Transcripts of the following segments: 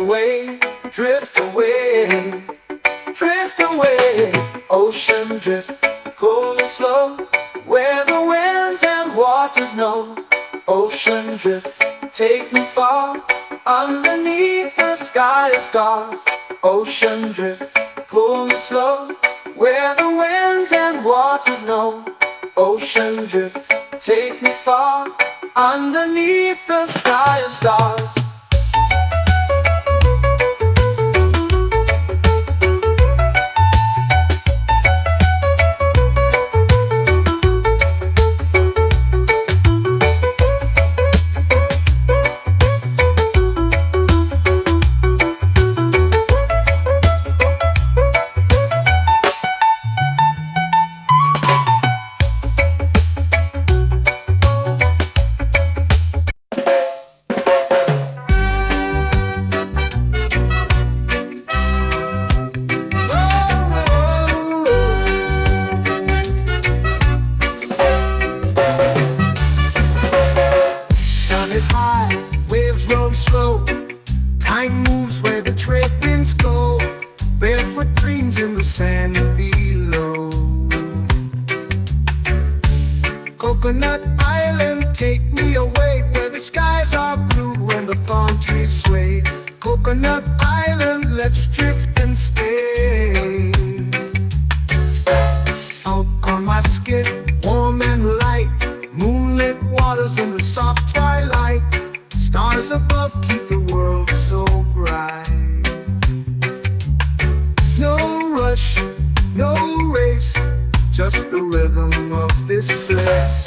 away, drift away, drift away. Ocean drift, cool and slow, where the winds and waters know. Ocean drift, take me far, underneath the sky of stars. Ocean drift, pull me slow, where the winds and waters know. Ocean drift, take me far, underneath the sky of stars. Waves roll slow, time moves where the trade winds go. Barefoot dreams in the sand below. Coconut Island, take me away, where the skies are blue and the palm trees sway. Coconut Island, let's drift and stay. Out on my skin, warm and light, moonlit waters in the soft twilight. Stars above keep the world so bright. No rush, no race, just the rhythm of this place.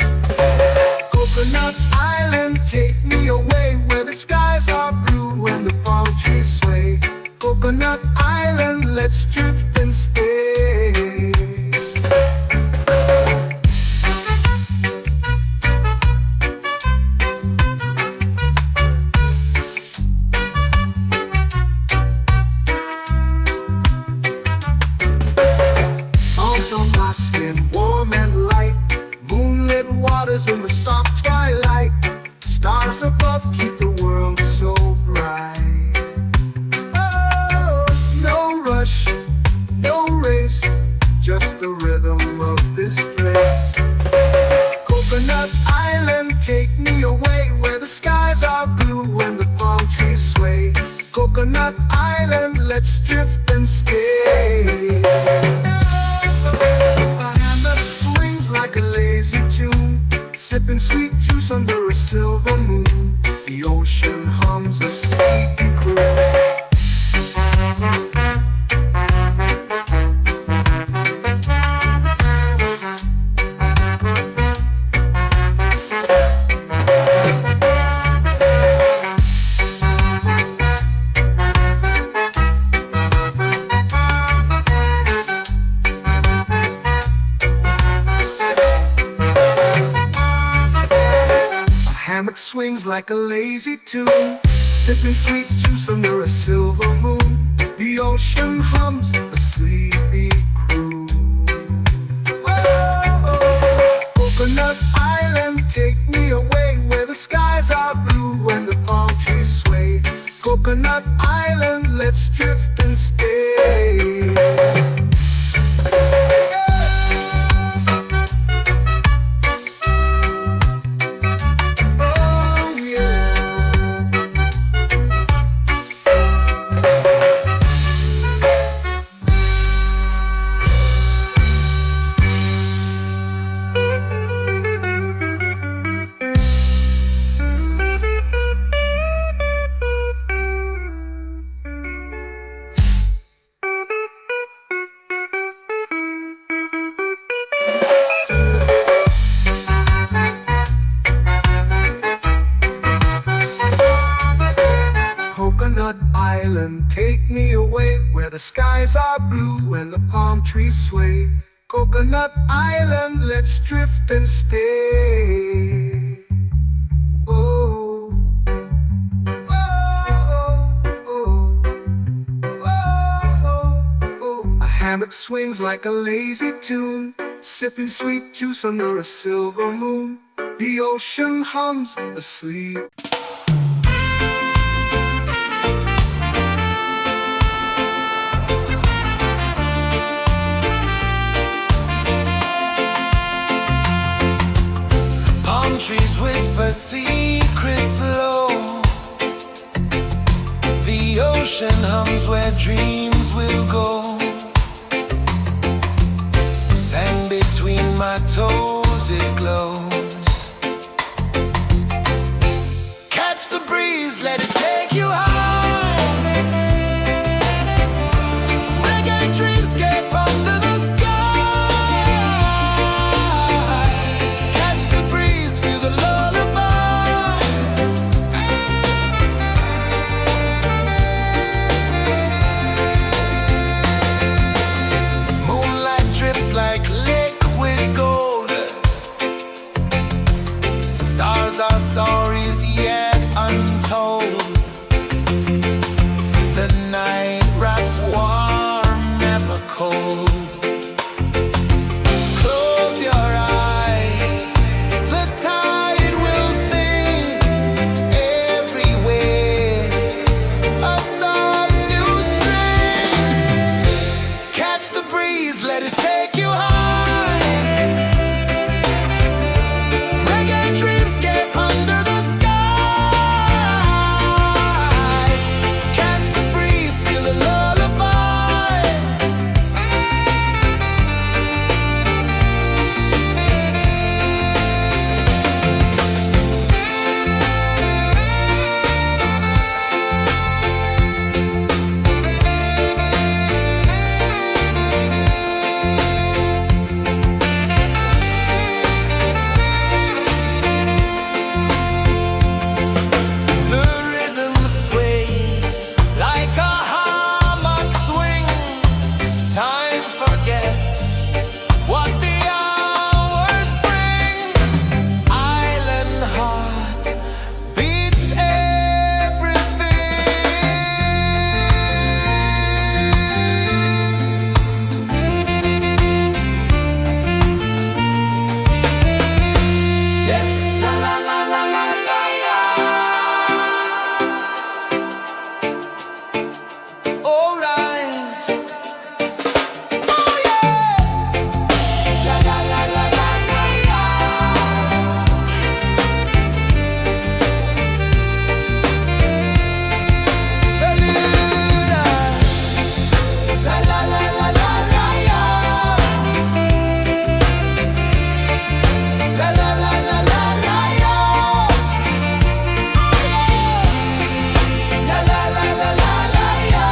Coconut Island, take me away, where the skies are blue and the palm trees sway. Coconut Island, let's drift and stay. Warm and light, moonlit waters in the soft twilight. Stars above keep the world so bright. Oh, no rush, no race, just the rhythm of this place. Coconut Island, take me away, where the skies are blue and the palm trees sway. Coconut Island, let's drift and stay. Like a lazy tune, sipping sweet juice under a silver moon. The ocean hums a sleepy croon. Hammock swings like a lazy tune, sipping sweet juice under a silver moon. The ocean hums a sleepy croon. Whoa, Coconut Island, take me away, where the skies are blue and the palm trees sway. Coconut Island, let's drift and stay. Coconut Island, take me away, where the skies are blue and the palm trees sway. Coconut Island, let's drift and stay. Oh, oh, oh, oh, oh. A hammock swings like a lazy tune, sipping sweet juice under a silver moon. The ocean hums asleep. trees whisper secrets low. The ocean hums where dreams will go. Sand between my toes, it glows. Catch the breeze, let it take you high. Reggae dreamscape under the sky. Catch the breeze, feel the lullaby. Moonlight drips like liquid gold. Stars are stories yet untold. The night wraps warm, never cold. Close your eyes, the tide will sing everywhere. A soft new string. Catch the breeze, let it take you high. Reggae dreamscape under the sky. Catch the breeze, feel the lullaby. The rhythm sways like a hammock swing. Time forgets what the hours bring. Island heart beats everything. Yeah. La la la la la la la. All right. Oh yeah. La la la la la la la. La la la la la la la. La la la la la la la. La la la la la la la.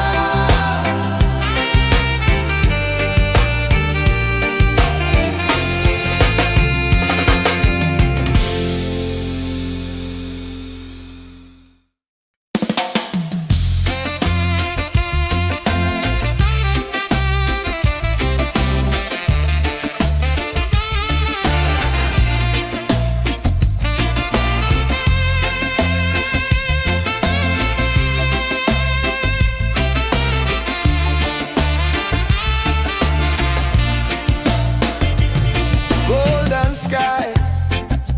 Golden sky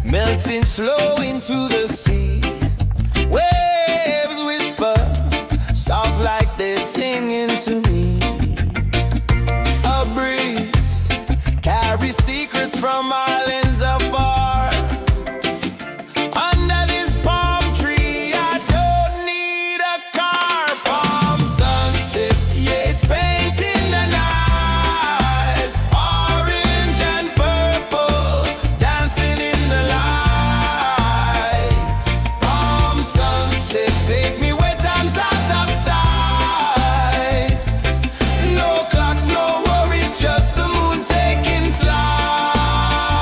melting slow into the sea. Waves whisper soft like they're singing to me. A breeze carries secrets from islands afar. Under this palm tree, I don't need a car. Palm sunset, yeah, it's painting the night. Orange and purple, dancing in the light. Palm sunset, take me where time's out of sight. No clocks, no worries, just the moon taking flight.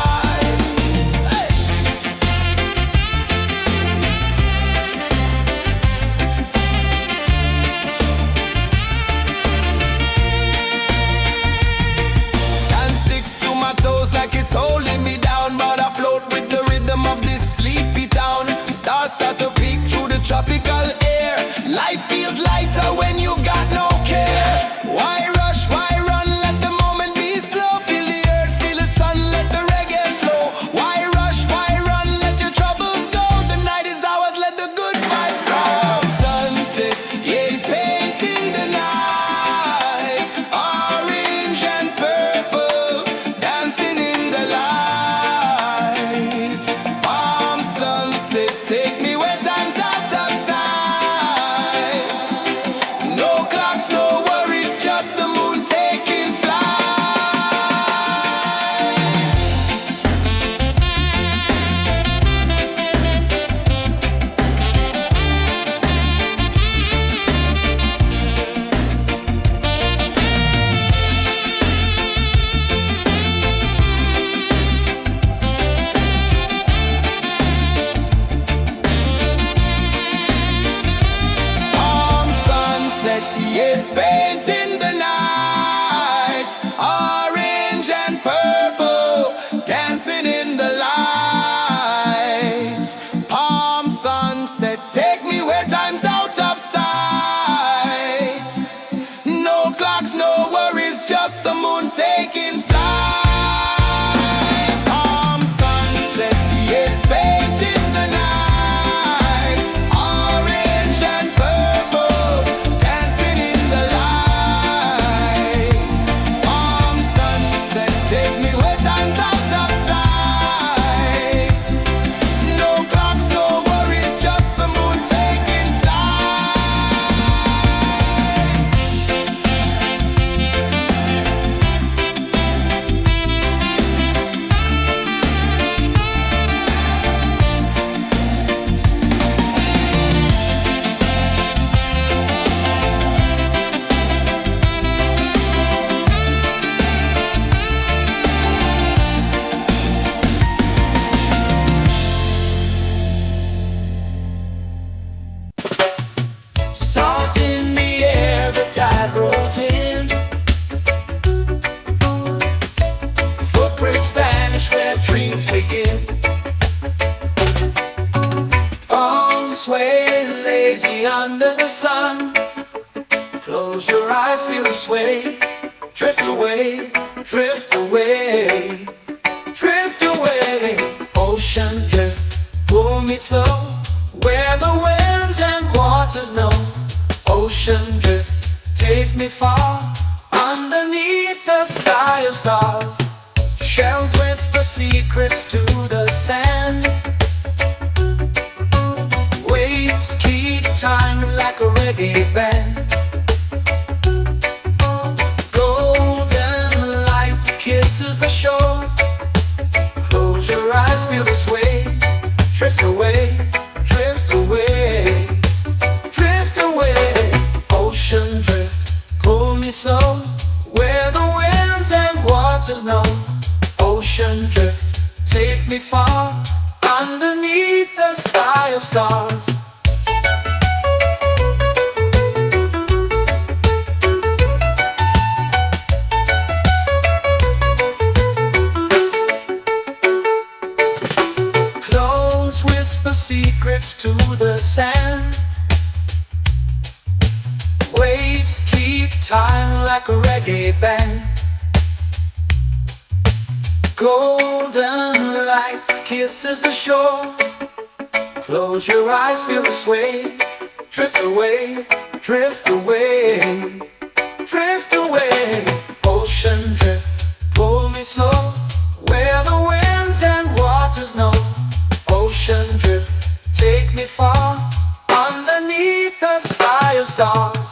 in the light. Palm sunset, take me where time's out of sight. No clocks, no worries, just the moon taking flight. Palm sunset, it's baked in the night. Orange and purple, dancing in the light. Palm sunset, take me where time's out of sight. No clocks, no worries, just the moon taking flight. Salt in the air, the tide rolls in. Footprints vanish where dreams begin. Arms sway lazy under the sun. Close your eyes, feel the sway. Drift away, drift away, drift away. Ocean drift, pull me slow, where the winds and waters know. Ocean drift, take me far, underneath the sky of stars. Shells whisper secrets to the sand. Waves keep time like a reggae band. Golden light kisses the shore. Close your eyes, feel the sway. Drift away, drift away, drift away. Ocean drift, pull me slow, where the winds and waters know. Ocean drift, take me far, underneath the sky of stars. Clothes whisper secrets to the sand. Waves keep time like a reggae band. Golden light kisses the shore. Close your eyes, feel the sway. Drift away, drift away, drift away. Ocean drift, pull me slow, where the winds and waters know. Ocean drift, take me far, underneath the sky of stars.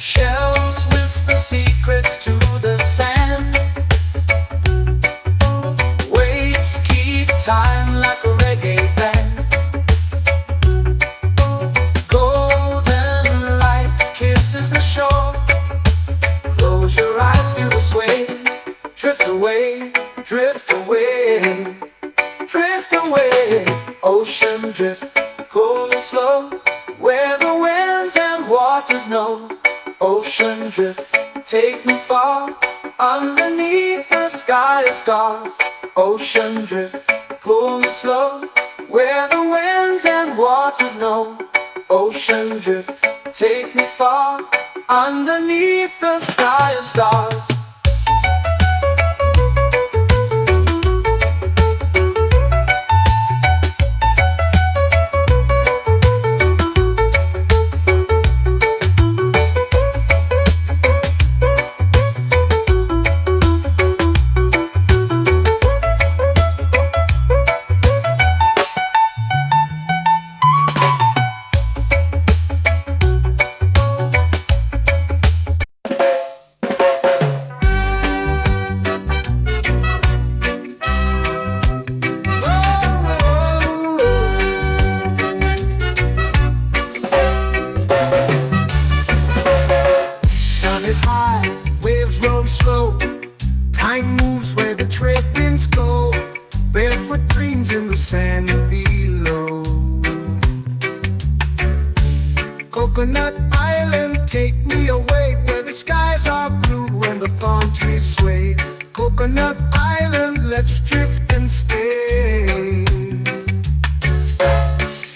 Shells whisper secrets to the sand. Waves keep time like a reggae band. Golden light kisses the shore. Close your eyes, feel the sway. Drift away, drift away, drift away. Ocean drift, cool and slow, where the winds and waters know. Ocean drift, take me far, underneath the sky of stars. Ocean drift, pull me slow, where the winds and waters know. Ocean drift, take me far, underneath the sky of stars. Coconut Island, take me away where the skies are blue and the palm trees sway. Coconut Island, let's drift and stay.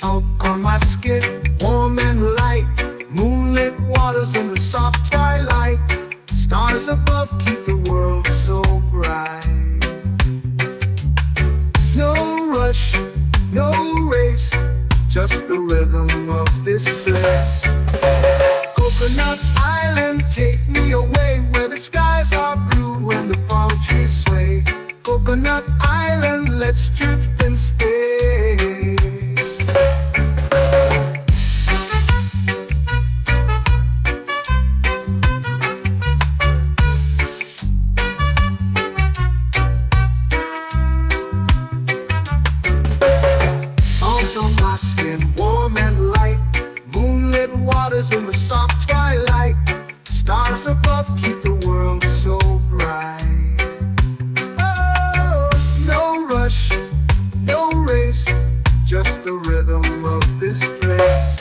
Out on my skin, warm and light, moonlit waters in the soft twilight. Stars above keep the world so bright. No rush, no race, just the rhythm of this place. Coconut Island, take me away where the skies are blue and the palm trees sway. Coconut Island, let's drift and stay. Out on my skin, warm and light, moonlit waters in the soft twilight. Stars above keep the world so bright. Oh, no rush, no race, just the rhythm of this place.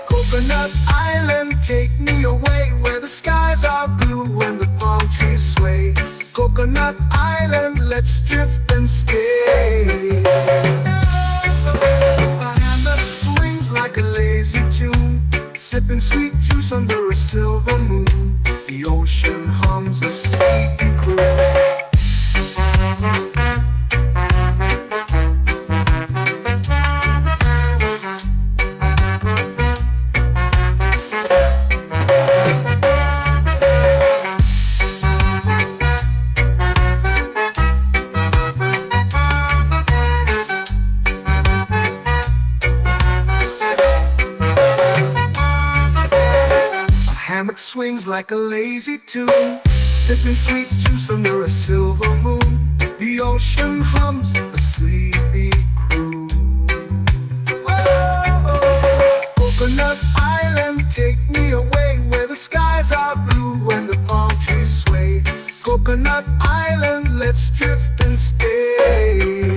Coconut Island, take me away where the skies are blue and the palm trees sway. Coconut Island, let's drift and stay. A hand that swings like a lazy tune, sipping sweet juice under a silver moon. The ocean hums a sleepy croon. Hammock swings like a lazy tune, sipping sweet juice under a silver moon. The ocean hums a sleepy croon. Whoa, Coconut Island, take me away where the skies are blue and the palm trees sway. Coconut Island, let's drift and stay.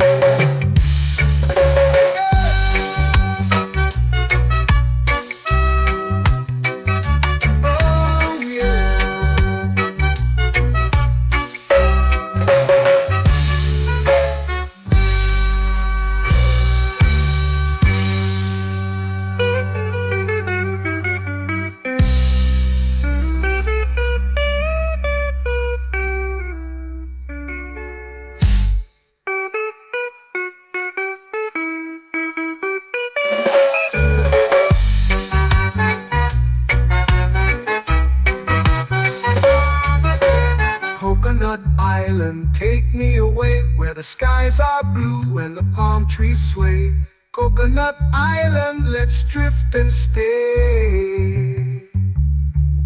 Coconut Island, take me away where the skies are blue and the palm trees sway. Coconut Island, let's drift and stay.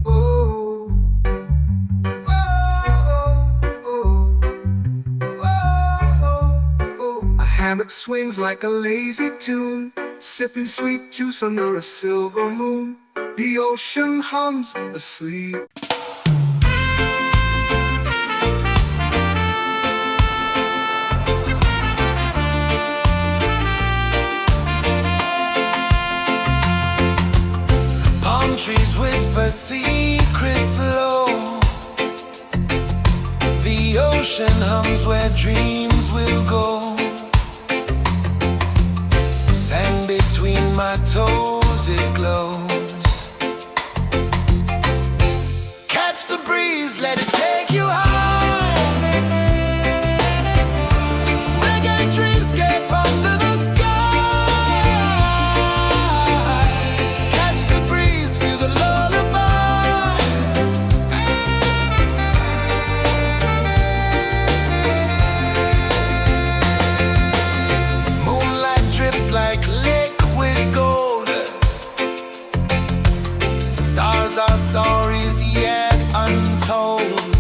Oh, oh, oh, oh, oh. A hammock swings like a lazy tune, sipping sweet juice under a silver moon. The ocean hums asleep. Trees whisper secrets low. The ocean hums where dreams will go. Sand between my toes, it glows. Catch the breeze, let it take you high. Reggae dreamscape under the sky. Our stories yet untold.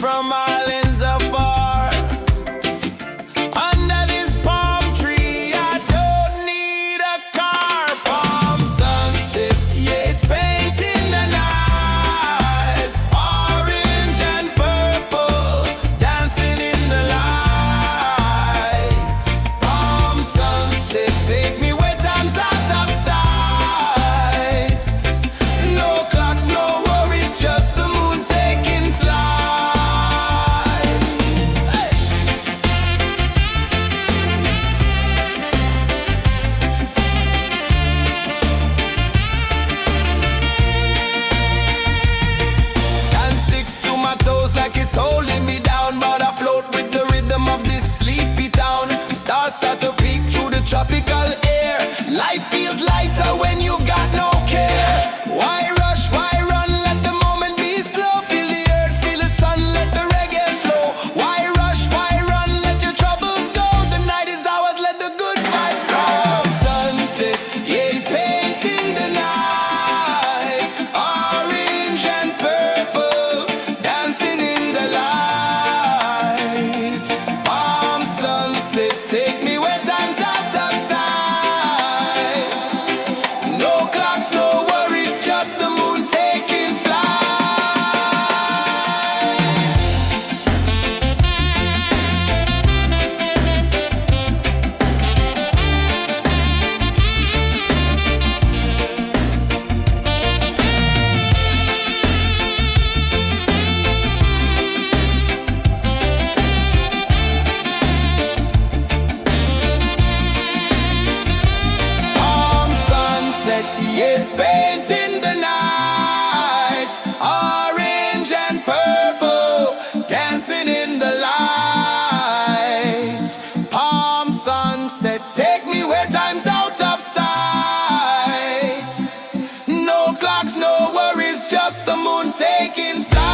from islands afar. Under this palm tree, I don't need a car. Palm sunset, yeah, it's painting the night. Orange and purple, dancing in the light. Palm sunset, take me where time's out of sight. No clocks, no worries, just the moon taking flight. Hey! Sand sticks to my toes like it's holding me down, but I float with the rhythm of this sleepy town. Stars start to peek through the tropical air. Life feels lighter when you've got no care. Why rush, why run, let the moment be slow. Feel the earth, feel the sun, let the reggae flow. Why rush, why run, let your troubles go. The night is ours, let the good vibes grow. Sunset, yeah, it's painting the night. Orange and purple, dancing in the light. Palm sunset, take me where time's out of sight. No clocks, no worries, just the moon taking flight. Palm sunset, yeah, it's painting the night. Orange and purple, dancing in the light. Palm sunset, take me where time's out of sight. No clocks, no worries, just the moon taking flight.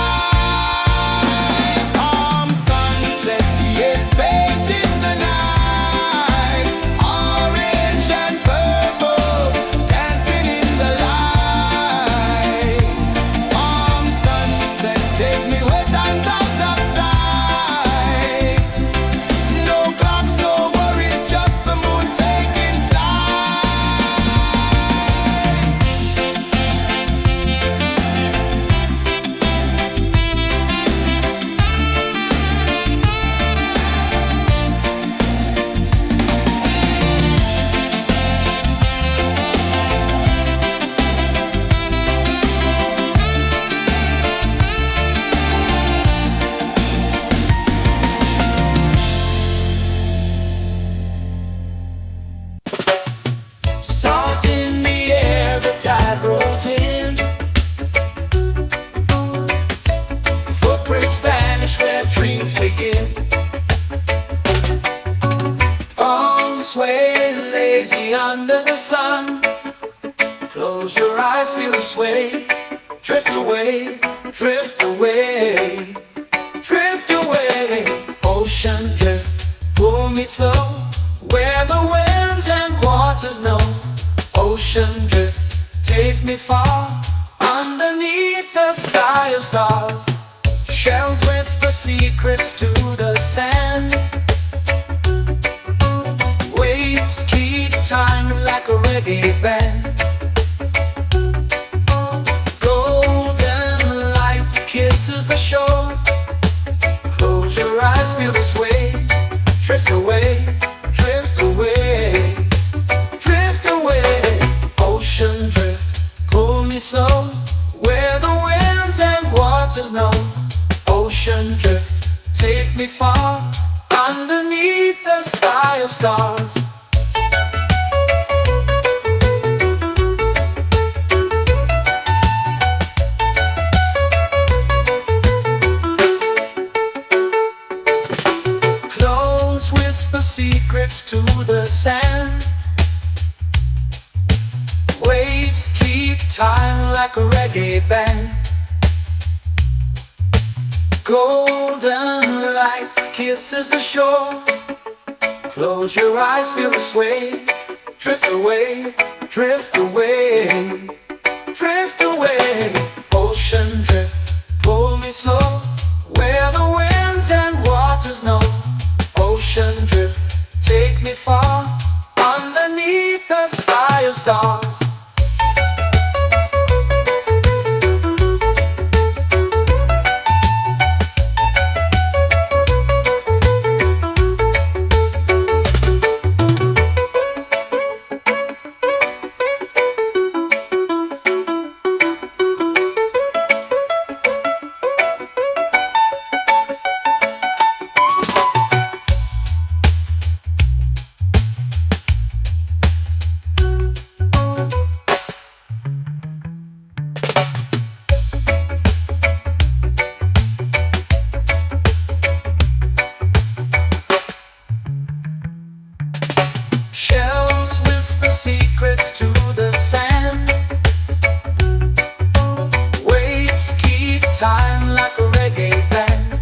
Palm sunset, yeah, it's painting the night. Orange and purple, dancing in the light. Palm sunset, take me where time's out of sight. No clocks, no worries, just the moon taking flight. Salt in the air, the tide rolls in. Footprints vanish where dreams begin. Arms sway lazy under the sun. Close your eyes, feel the sway. Drift away, drift away, drift away. Ocean drift, pull me slow, where the winds and waters know. Ocean drift, take me far, underneath the sky of stars. Shells whisper secrets to the sand. Waves keep time like a reggae band. Golden light kisses the shore. Close your eyes, feel the sway. Drift away, drift away, drift away. Ocean drift, pull me slow, where the winds and waters know. Ocean drift, take me far, underneath the sky of stars. Clones whisper secrets to the sand. Waves keep time like a reggae band. Golden light kisses the shore. Close your eyes, feel the sway. Drift away, drift away, drift away. Ocean drift, pull me slow, where the stars. Shells whisper secrets to the sand. Waves keep time like a reggae band.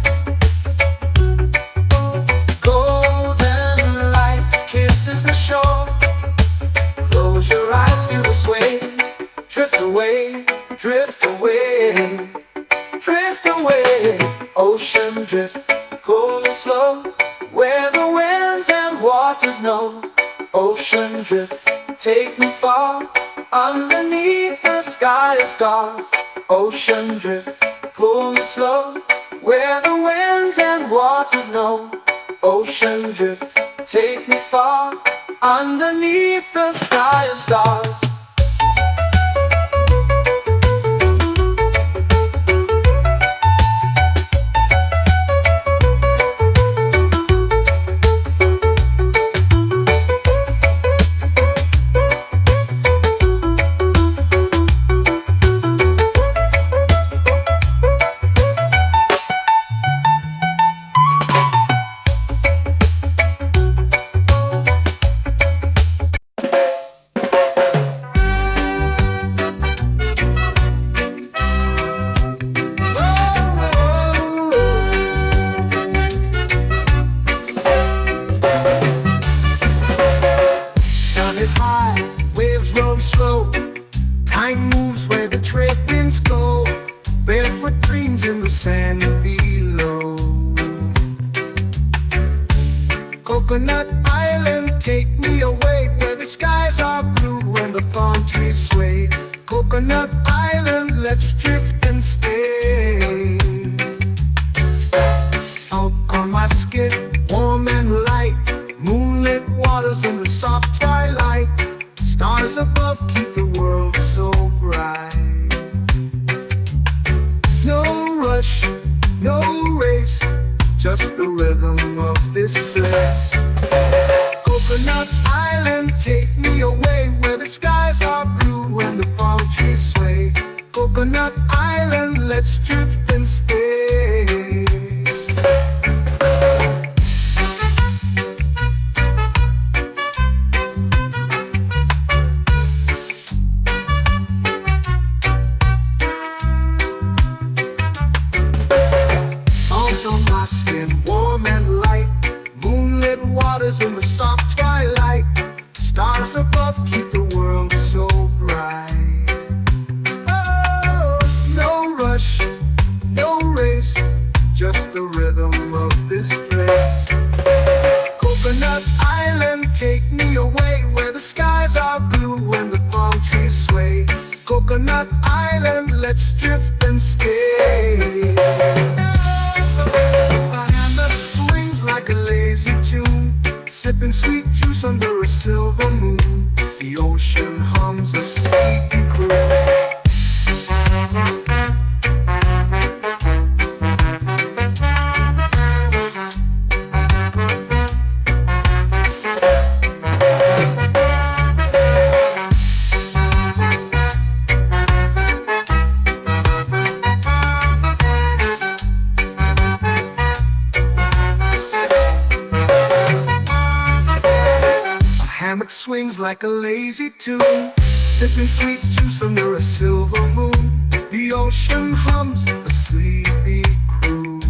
Golden light kisses the shore. Close your eyes, feel the sway. Drift away, drift away, drift away. Ocean drift, cool and slow, where the winds and waters know. Ocean drift, take me far, underneath the sky of stars. Ocean drift, pull me slow, where the winds and waters know. Ocean drift, take me far, underneath the sky of stars. Time moves where the trade winds go. Barefoot dreams in the sand below. Coconut Island, take me away, where the skies are blue and the palm trees sway. Coconut Island, let's drift and stay. Out on my skin, warm and light, moonlit waters in the soft twilight. Stars above keep the world so bright. No rush, no race, just the rhythm of this place. Coconut Island, take me away, where the skies are blue and the palm trees sway. Coconut Island, let's drift and stay. Warm and light, moonlit waters in the soft twilight. Stars above keep the world so bright. Oh, no rush, no race, just the rhythm of this place. Coconut Island, take me away, where the skies are blue and the palm trees sway. Coconut Island, let's drift and stay. Sipping sweet juice under a silver moon. The ocean hums a sleepy croon. Swings like a lazy tune, sipping sweet juice under a silver moon. The ocean hums a sleepy croon.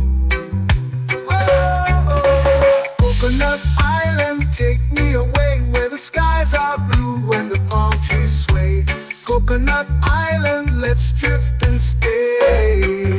Oh, Coconut Island, take me away, where the skies are blue and the palm trees sway. Coconut Island, let's drift and stay.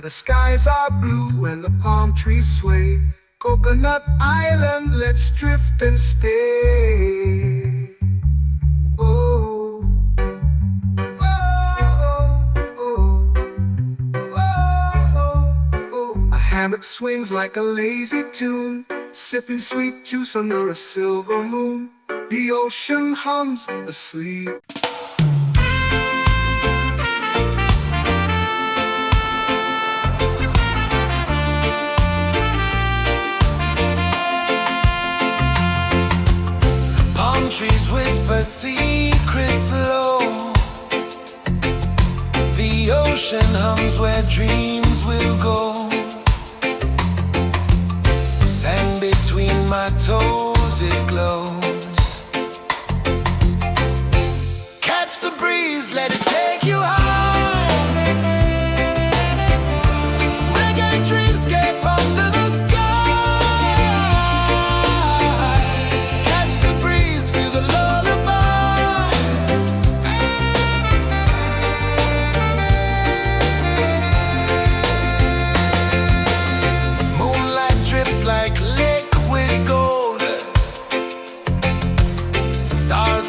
where the skies are blue and the palm trees sway. Coconut Island, let's drift and stay. Oh, oh, oh, oh, oh. A hammock swings like a lazy tune, sipping sweet juice under a silver moon. The ocean hums asleep. Trees whisper secrets low. The ocean hums where dreams will go. Sand between my toes, it glows. Catch the breeze, let it take you high. Reggae dreamscape under the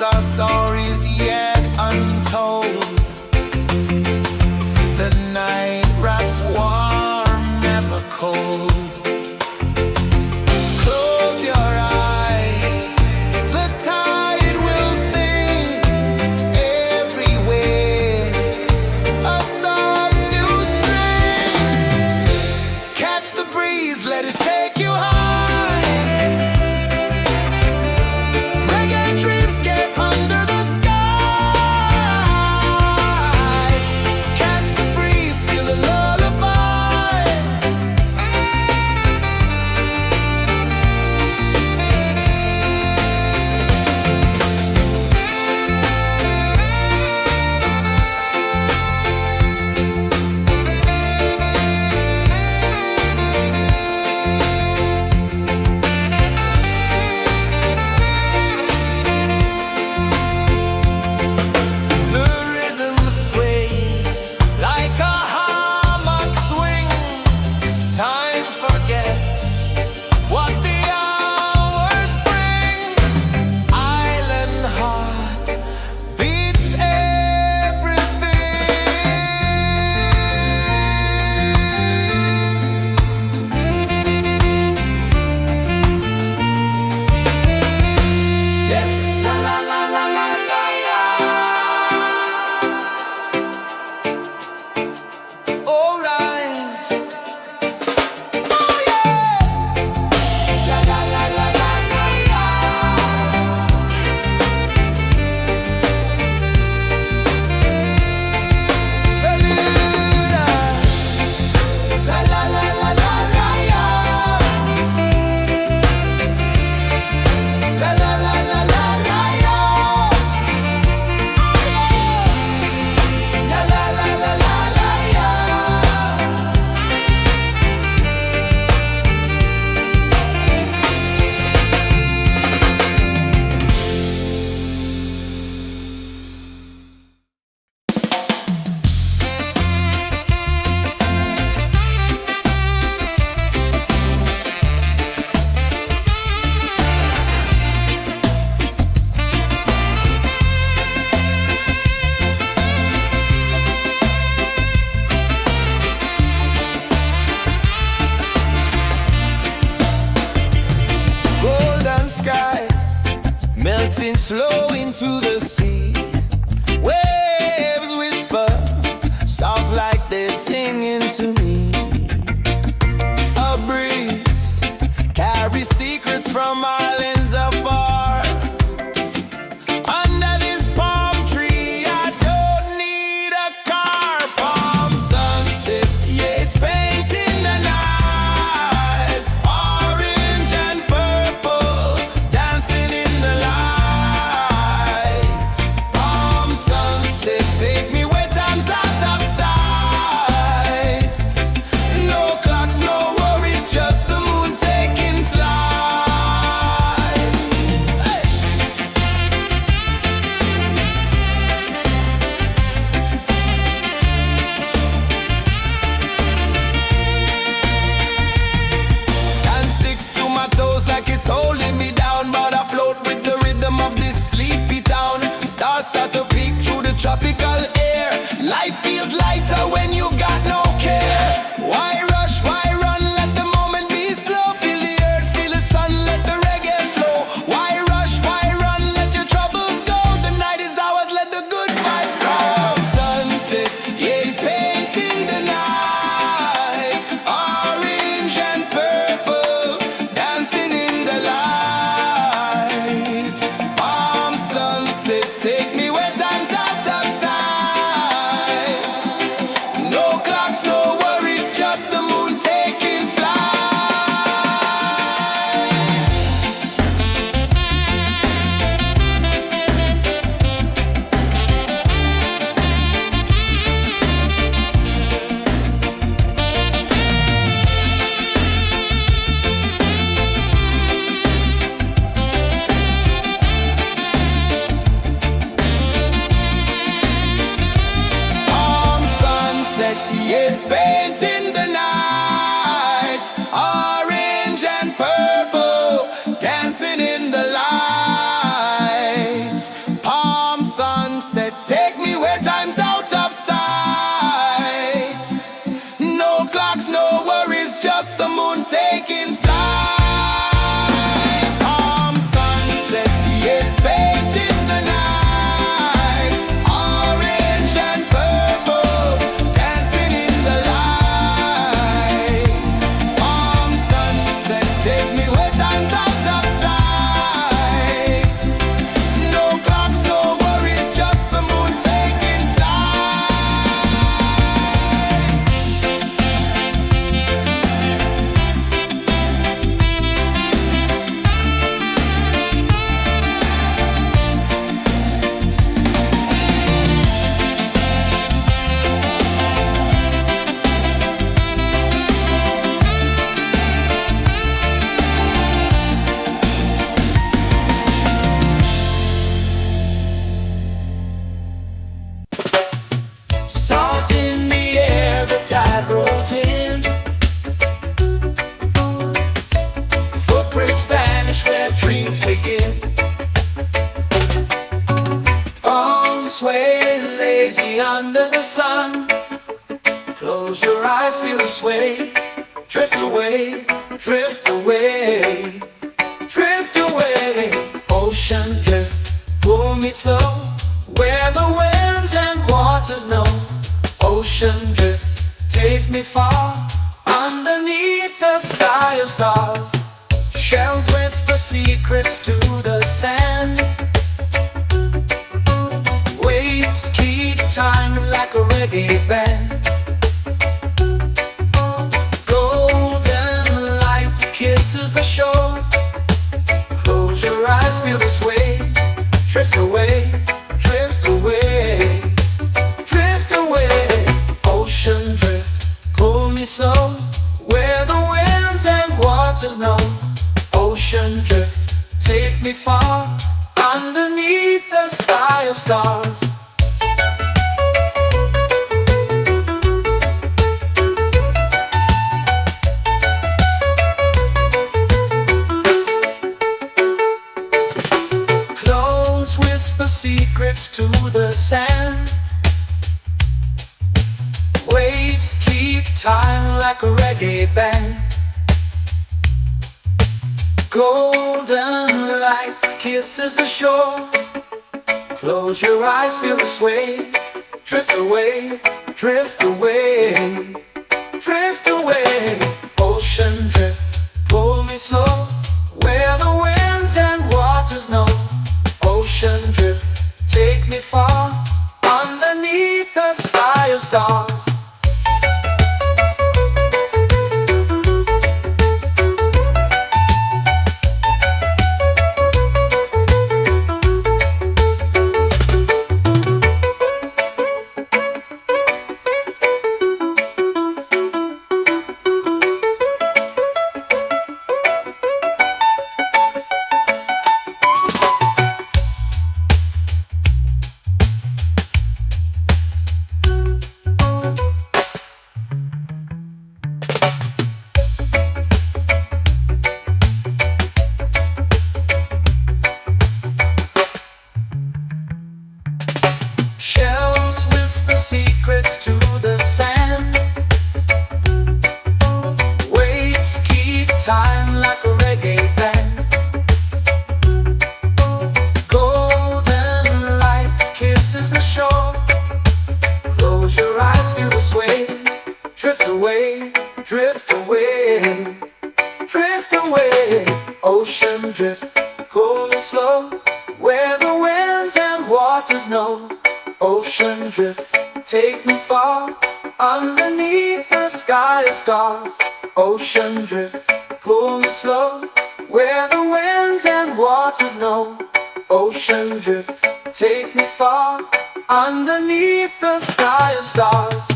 our stories yet untold. The night wraps warm, never cold. Close your eyes, the tide will sing everywhere. A soft new string. Catch the breeze, let it take you high. Slow into the sea. Waves whisper, soft like they're singing to me. A breeze carries secrets from islands afar. Under this palm tree, I don't need a car. Palm sunset, yeah, it's painting the night. Orange and purple, dancing in the light. where dreams begin. Arms sway lazy under the sun. Close your eyes, feel the sway. Drift away, drift away, drift away. Ocean drift, pull me slow, where the winds and waters know. Ocean drift, take me far, underneath the sky of stars. Shells whisper secrets to the sand. Waves keep time like a reggae band. Golden light kisses the shore. Close your eyes, feel the sway. Drift away, drift away, drift away. Ocean drift, pull me slow, where the winds and waters know. Ocean drift, take me far, underneath the sky of stars. Close whisper secrets to the sand. Waves keep time like a reggae band. Golden light kisses the shore. Close your eyes, feel the sway. Drift away, drift away, drift away. Ocean drift, pull me slow, where the winds and waters know. Ocean drift, take me far, underneath the sky of stars. Shells whisper secrets to the sand. Waves keep time like a reggae band. Golden light kisses the shore. Close your eyes, feel the sway. Drift away, drift away, drift away. Ocean drift, pull me slow, where the winds and waters know. Ocean drift, take me far, underneath the sky of stars. Ocean drift, pull me slow, where the winds and waters know. Ocean drift, take me far, underneath the sky of stars.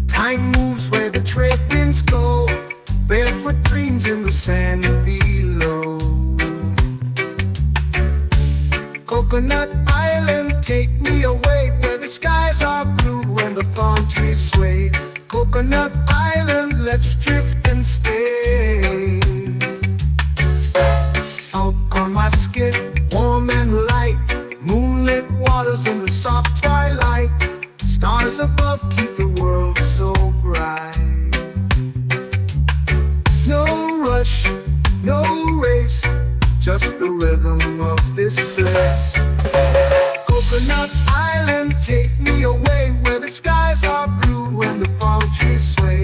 Time moves where the trade winds go. Barefoot dreams in the sand below. Coconut Island, take me away, where the skies are blue and the palm trees sway. Coconut Island, let's drift and stay. Out on my skin, warm and light, moonlit waters in the soft twilight. Stars above keep the world so bright. No rush, no race, just the rhythm of this place. Coconut Island, take me away, where the skies are blue and the palm trees sway.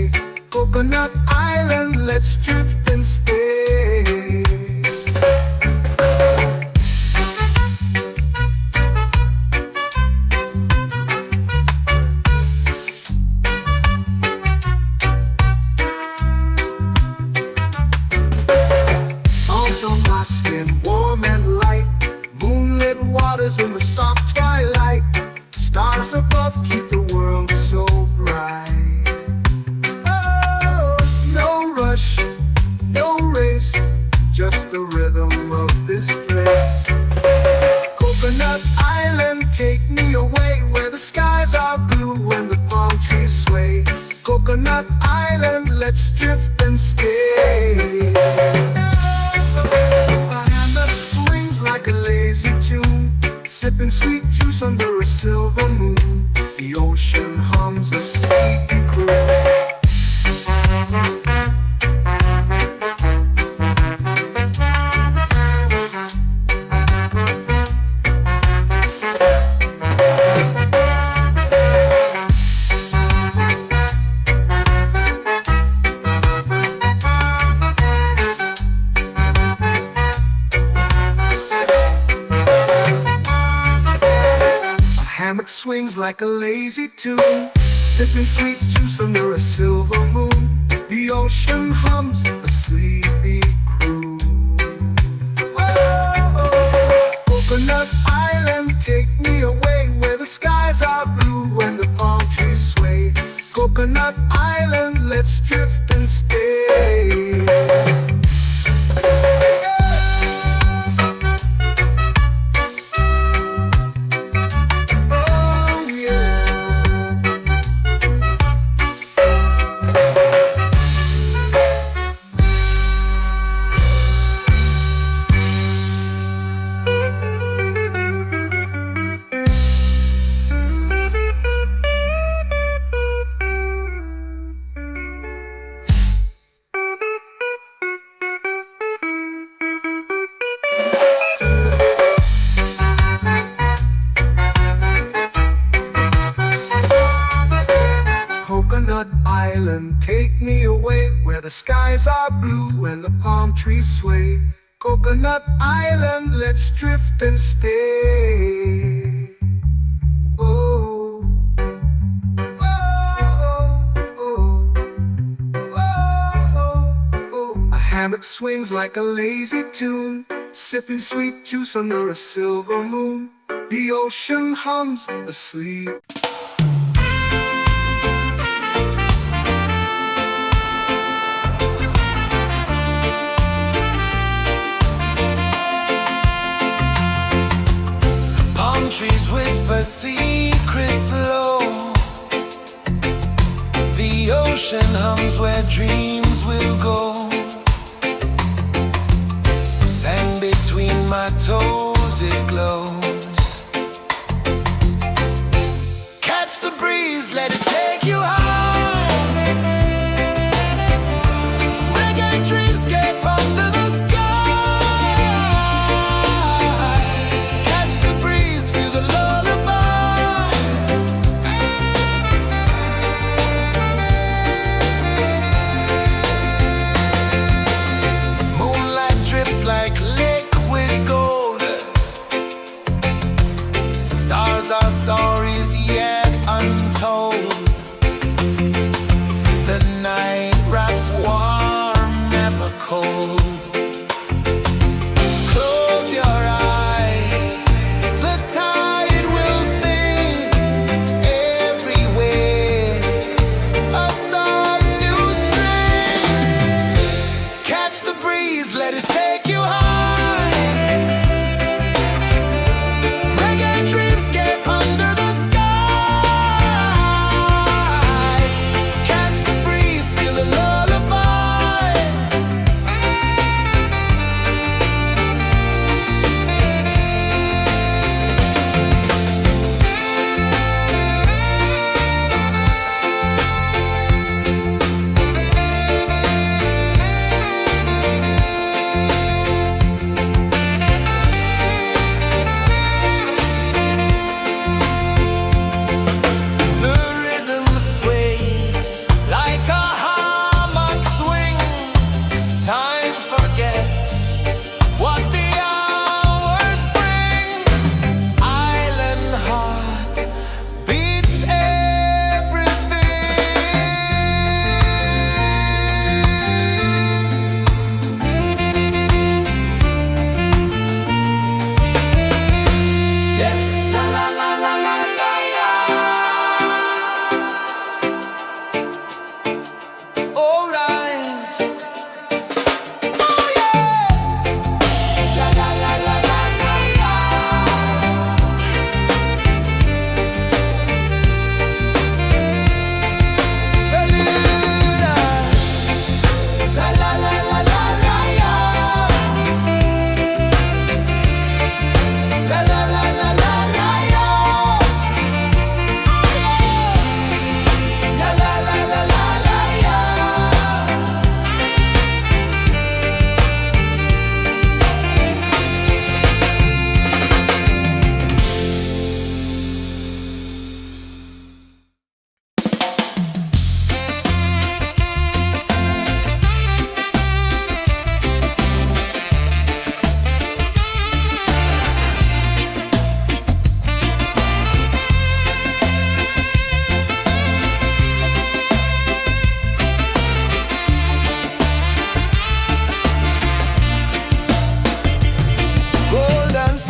swings like a lazy tune, sipping sweet juice under a silver moon. The ocean hums a sleepy croon. Whoa, Coconut Island, take me away where the skies are blue and the palm trees sway. Coconut Island, let's drift and stay. Coconut Island, take me away where the skies are blue and the palm trees sway. Coconut Island, let's drift and stay. Oh, oh, oh, oh, oh. A hammock swings like a lazy tune, sipping sweet juice under a silver moon. The ocean hums asleep. Trees whisper secrets low. The ocean hums where dreams will go. Sand between my toes, it glows. Catch the breeze, let it take you high. Reggae dreamscape under the sky.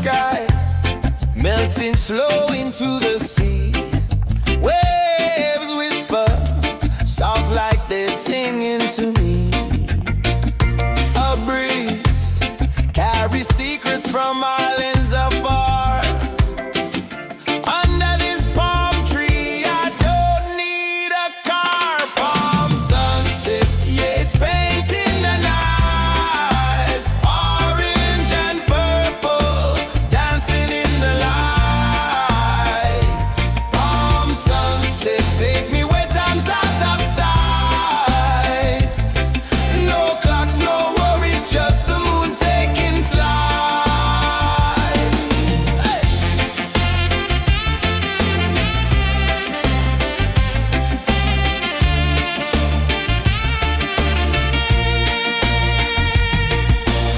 sky, melting slow into the sea. Waves whisper, soft like they're singing to me. A breeze carries secrets from islands afar. Under this palm tree, I don't need a car. Palm sunset, yeah, it's painting the night. Orange and purple, dancing in the light. Palm sunset, take me where time's out of sight. No clocks, no worries, just the moon taking flight. Hey!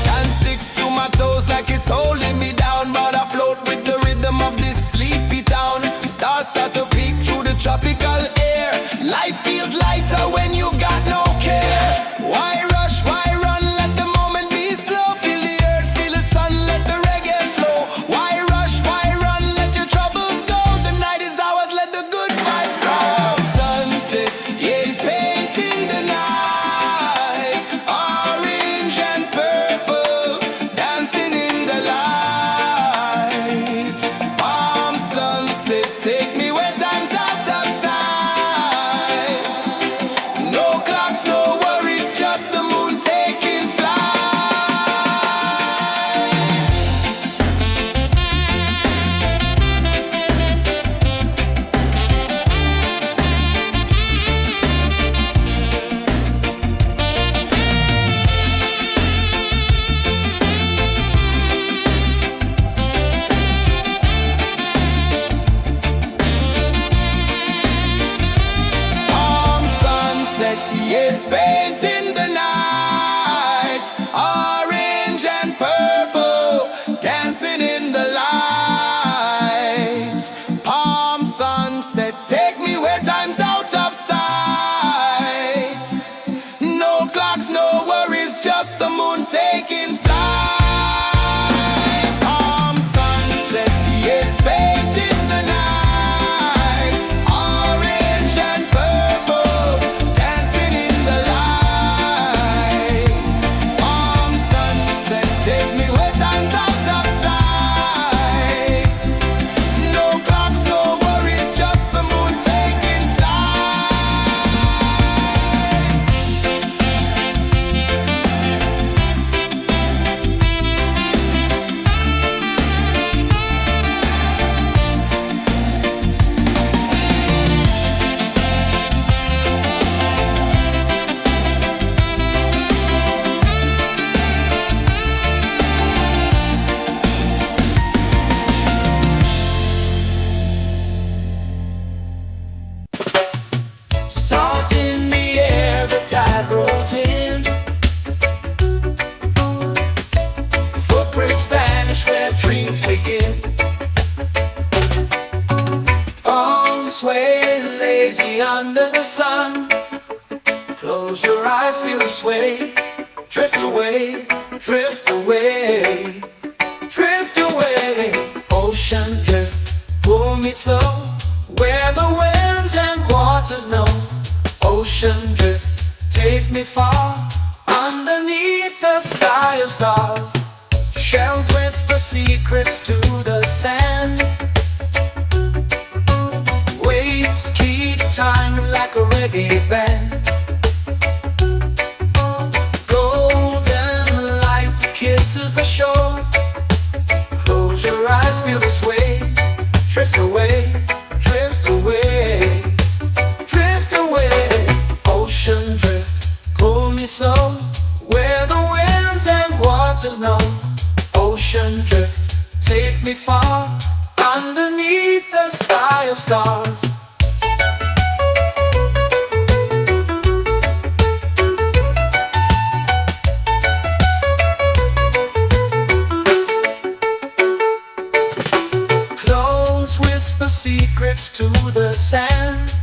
Sand sticks to my toes like it's holding me down, but I float with the rhythm of this sleepy town. Stars start to peek through the tropical air. Life feels lighter when you've got no care. Why rush, why run, let the moment be slow. Feel the earth, feel the sun, let the reggae flow. Why rush, why run, let your troubles go. The night is ours, let the good vibes grow. Sunset, yeah, it's painting the night. Orange and purple, dancing in the light. Palm sunset, take me where time's out of sight. No clocks, no worries, just the moon taking flight. Palm sunset, yeah, it's painting the night. Orange and purple, dancing in the light. Palm sunset, take me where time's out of sight. No clocks, no worries, just the moon taking flight. Palm sunset, yeah, it's painting the night. Orange and purple, dancing in the light. Palm sunset, take me where time's out of sight. No clocks, no worries, just the moon taking flight. Salt in the air, the tide rolls in. Footprints vanish where dreams begin. Arms sway lazy under the sun. Close your eyes, feel the sway. Drift away, drift away, drift away. Ocean drift, pull me slow. Where the winds and waters know. Ocean drift, take me far. Underneath the sky of stars. Shells whisper secrets to the sand. Waves keep time like a reggae band. Golden light kisses the shore. Close your eyes, feel the sway. Drift away, drift away, drift away. Ocean drift, pull me slow. Where the winds and waters know. Ocean drift, take me far. Underneath the sky of stars. Close whisper secrets to the sand.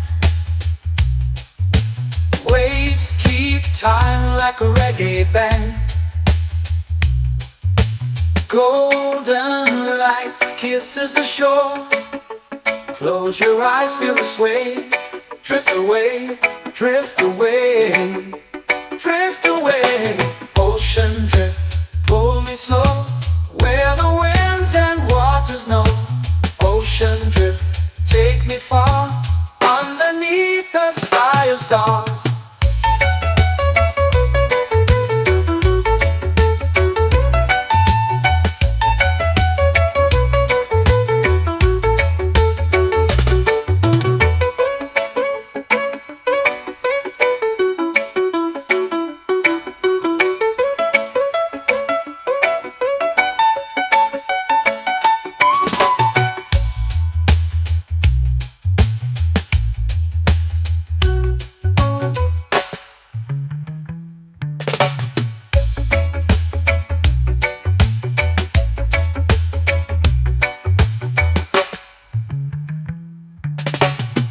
Waves keep time like a reggae band. Golden light kisses the shore. Close your eyes, feel the sway. Drift away, drift away, drift away. Ocean drift, pull me slow, where the winds and waters know. Ocean drift, take me far, underneath the sky of stars.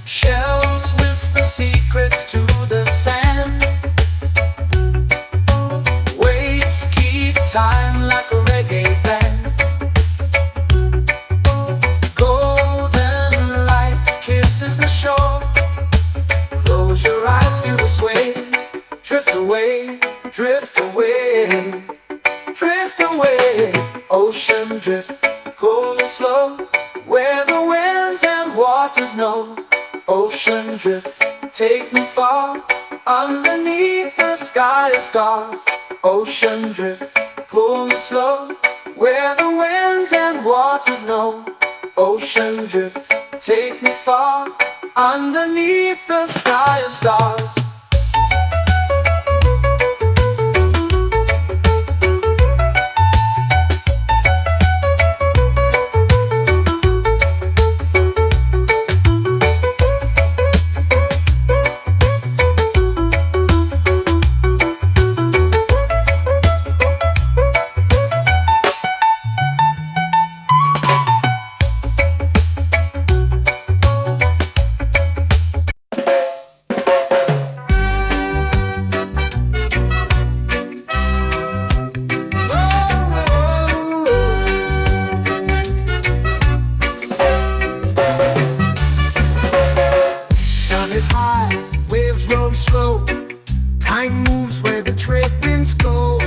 Shells whisper secrets to the sand. Waves keep time like a reggae band. Golden light kisses the shore. Close your eyes, feel the sway. Drift away, drift away, drift away. Ocean drift, cool and slow, where the winds and waters know. Ocean drift, take me far, underneath the sky of stars. Ocean drift, pull me slow, where the winds and waters know. Ocean drift, take me far, underneath the sky of stars. Slow. Time moves where the trade winds go.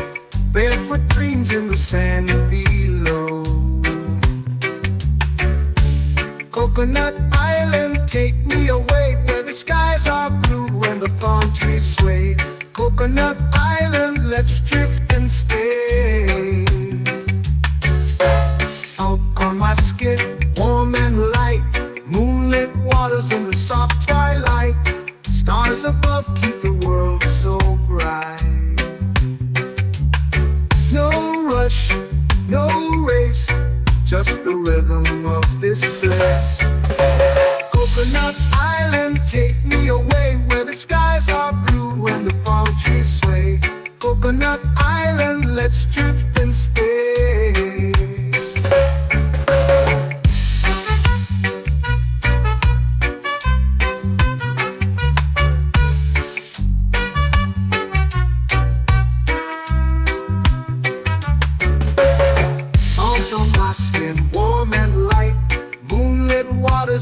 Barefoot dreams in the sand below. Coconut Island, take me away, where the skies are blue and the palm trees sway. Coconut Island, let's drift and stay. Out on my skin, warm and light, moonlit waters in the soft twilight. Stars above keep the world so bright. No rush, no race, just the rhythm of this place. Coconut Island, take me away, where the skies are blue and the palm trees sway. Coconut Island, let's drift and stay.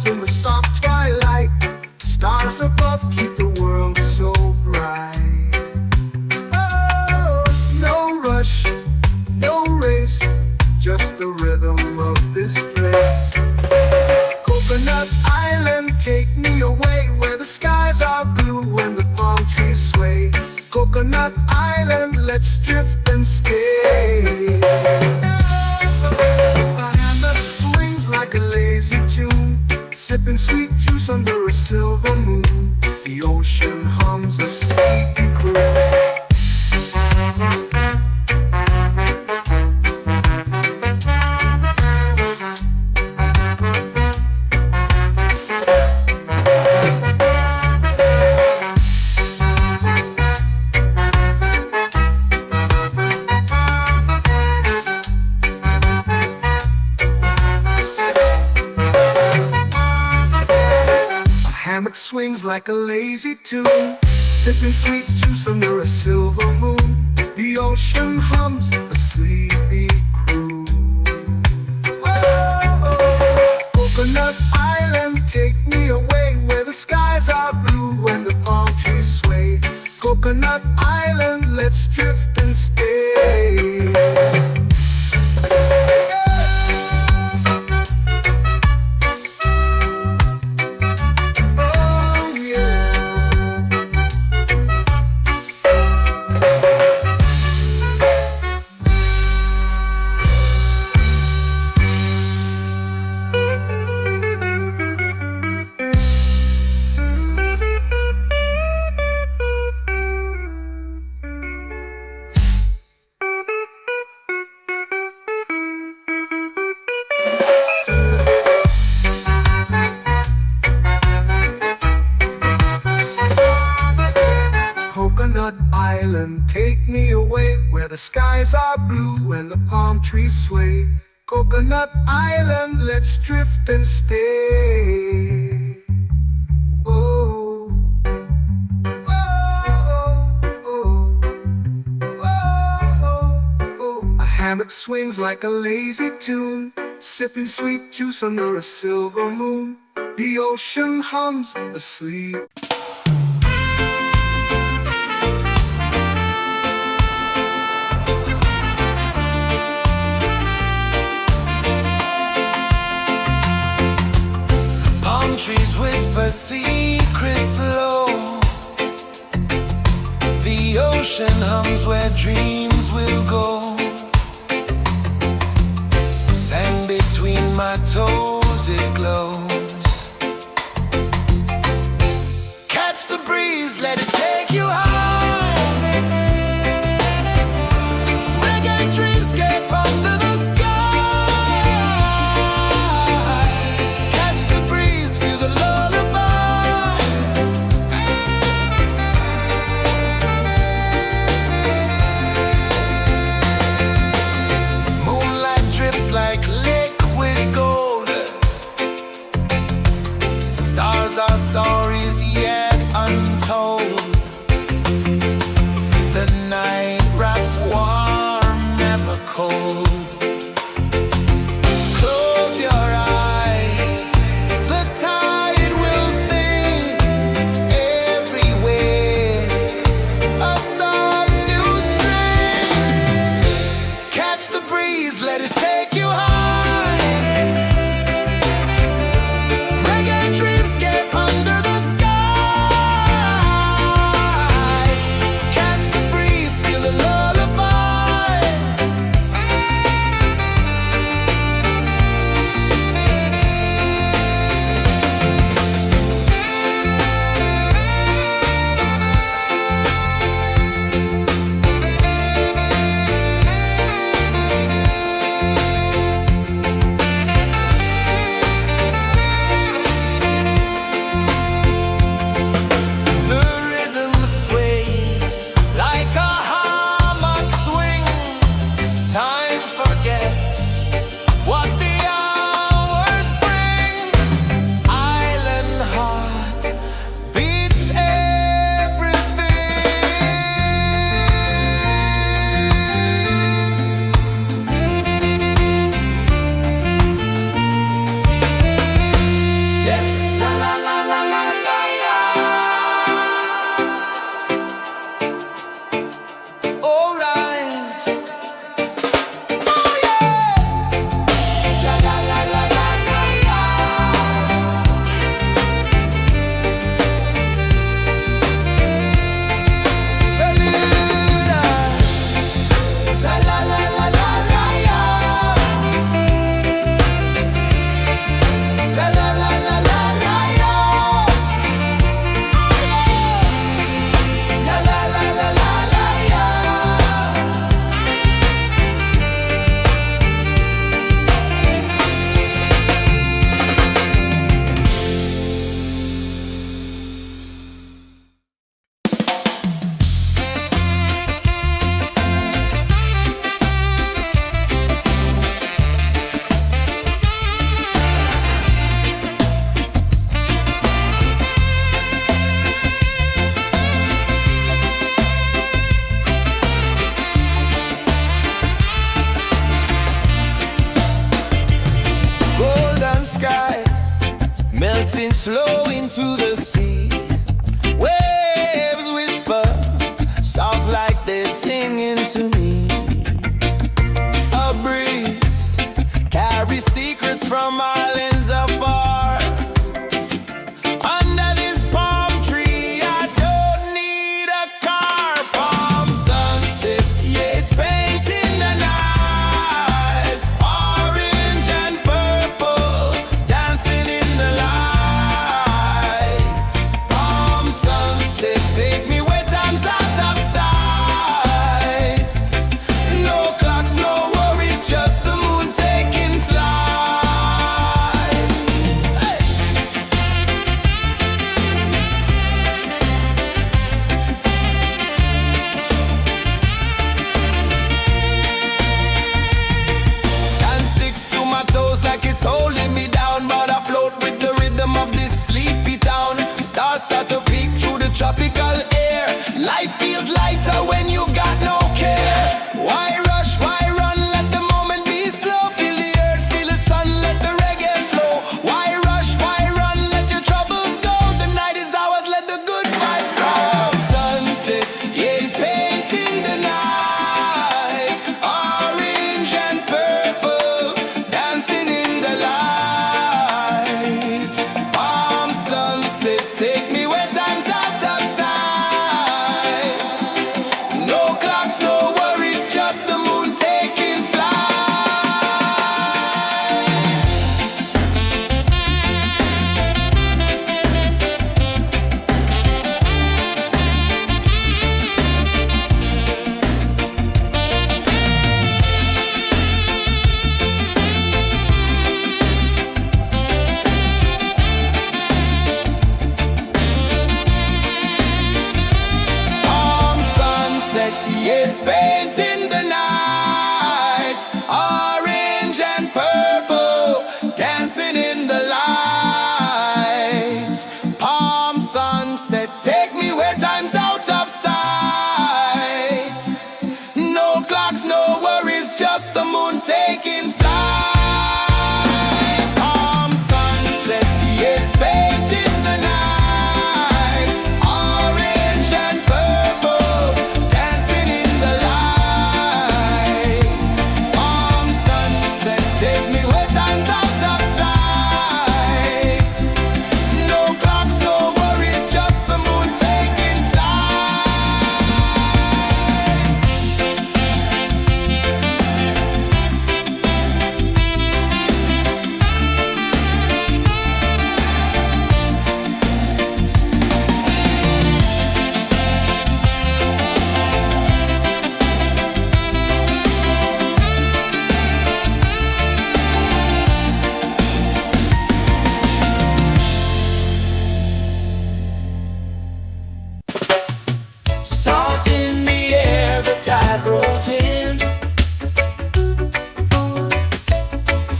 In the soft twilight, stars above keep the world so bright. Oh, no rush, no race, just the rhythm of this place. Coconut Island, take me away, where the skies are blue and the palm trees sway. Coconut Island, let's drift and stay. A hand that swings like a lazy tune, sipping sweet juice under a silver moon. The ocean hums a sleepy croon. Hammock swings like a lazy tune, sipping sweet juice under a silver moon. The ocean hums a sleepy croon. Whoa! when the palm trees sway. Coconut Island, let's drift and stay. Oh, oh, oh, oh, oh. A hammock swings like a lazy tune, sipping sweet juice under a silver moon. The ocean hums asleep. Palm trees whisper secrets low. The ocean hums where dreams will go. Sand between my toes, it glows. Catch the breeze, let it take you high. Reggae dreamscape under the sky. Catch the breeze, feel the lullaby. Moonlight drips like liquid gold. Stars are stories yet untold. The night wraps warm, never cold. Close your eyes, the tide will sing everywhere. A soft new string. Catch the breeze, let it take you high. Reggae dreamscape under the sky. Catch the breeze, feel the lullaby. The rhythm sways like a hammock swing. Time forgets what the hours bring. Island heart beats everything. Yeah. La la la la la la la. All right. Oh yeah. La la la la la la la. Bermuda. La la la la la la la. La la la la la la la. La la la la la la la. Golden sky melting slow into the sea. Waves whisper soft like they're singing to me. A breeze carries secrets from islands afar. Under this palm tree, I don't need a car. Palm sunset, yeah, it's painting the night. Orange and purple dancing in the light. taking flight. Palm sunset, yes, baked in the night. Orange and purple, dancing in the light. Palm sunset, take me where time's out of sight. No clocks, no worries, just the moon taking flight. Salt in the air, the tide rolls in.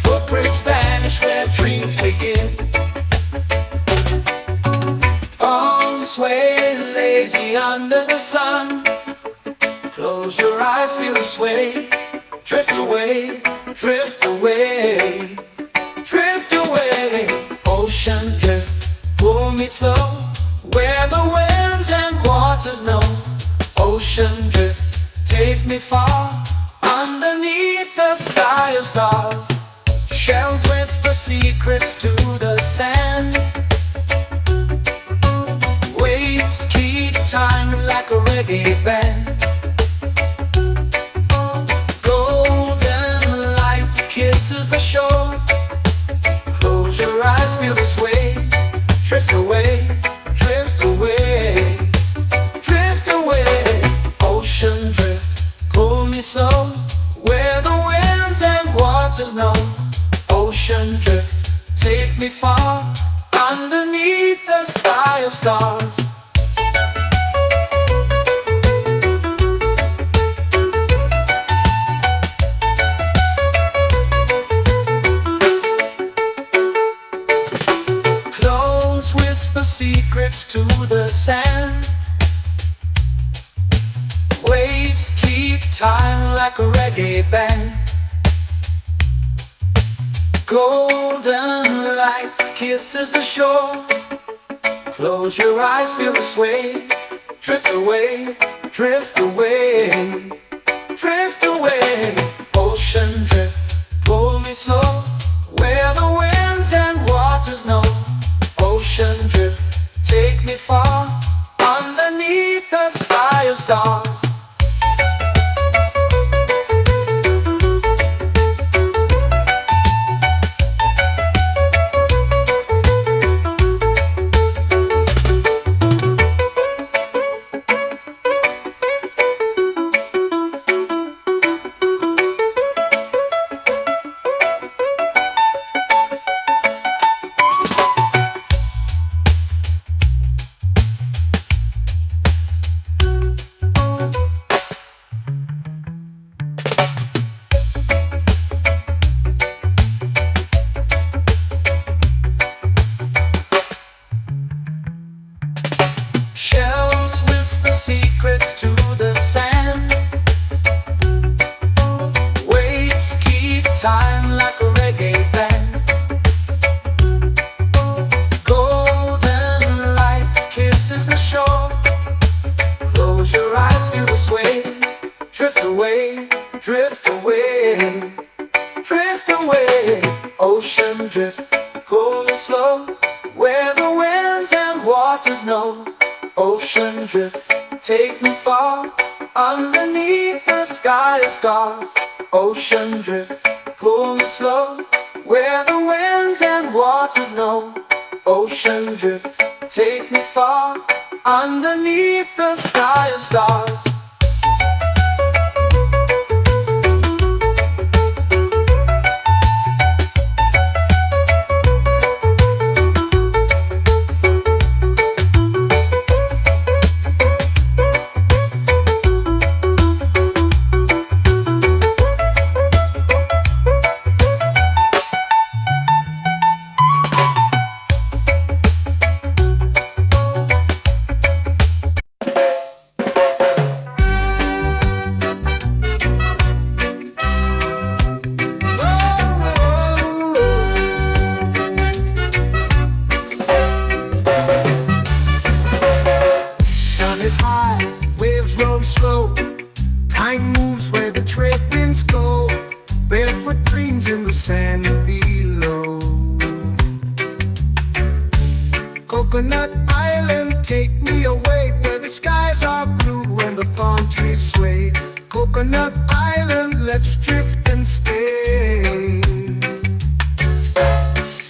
Footprints vanish where dreams begin. Arms sway lazy under the sun. Close your eyes, feel the sway. Drift away, drift away, drift away. Ocean drift, pull me slow, where the winds and waters know. Ocean drift, take me far, underneath the sky of stars. Shells whisper secrets to the sand. Waves keep time like a reggae band. Golden light kisses the shore. Close your eyes, feel the sway. Drift away, drift away, drift away. Ocean drift, pull me slow, where the winds and waters know. Ocean drift, take me far, underneath the sky of stars. Close whisper secrets to the sand. Waves keep time like a reggae band. Golden light kisses the shore. Close your eyes, feel the sway. Drift away, drift away, drift away. Ocean drift, pull me slow, where the winds and waters know. Ocean drift, take me far, underneath the sky of stars. Shells whisper secrets to the sand. Waves keep time like a reggae band. Golden light kisses the shore. Close your eyes, feel the sway. Drift away, drift away, drift away. Ocean drift, pull me slow, where the winds and waters know. Ocean drift, take me far, underneath the sky of stars. Ocean drift, pull me slow, where the winds and waters know. Ocean drift, take me far, underneath the sky of stars. dreams in the sand below. Coconut Island, take me away where the skies are blue and the palm trees sway. Coconut Island, let's drift and stay.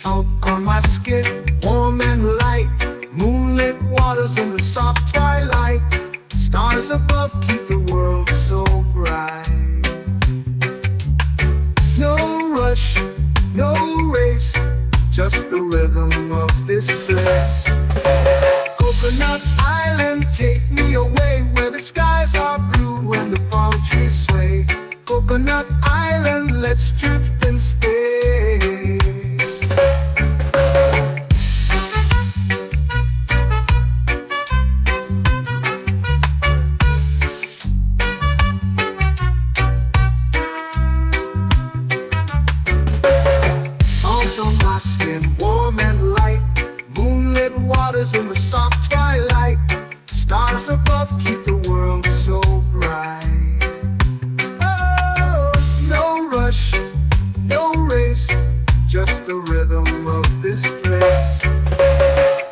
Out on my skin, warm and light, moonlit waters in the soft twilight. Stars above keep the world so bright. No rush, no race, just the rhythm of this place. Coconut Island, take me away where the skies are blue and the palm trees sway. Coconut Island, let's drift and stay. Out on my skin, warm and light, moonlit waters in the soft twilight. Stars above keep the world so bright. Oh, no rush, no race, just the rhythm of this place.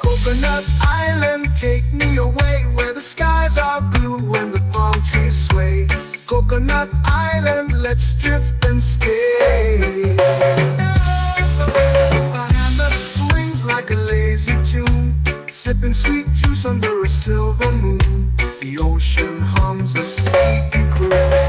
Coconut Island, take me away where the skies are blue and the palm trees sway. Coconut Island, let's drift and stay. A hand that swings like a lazy tune, sipping sweet juice under a silver moon. The ocean hums a sleepy croon.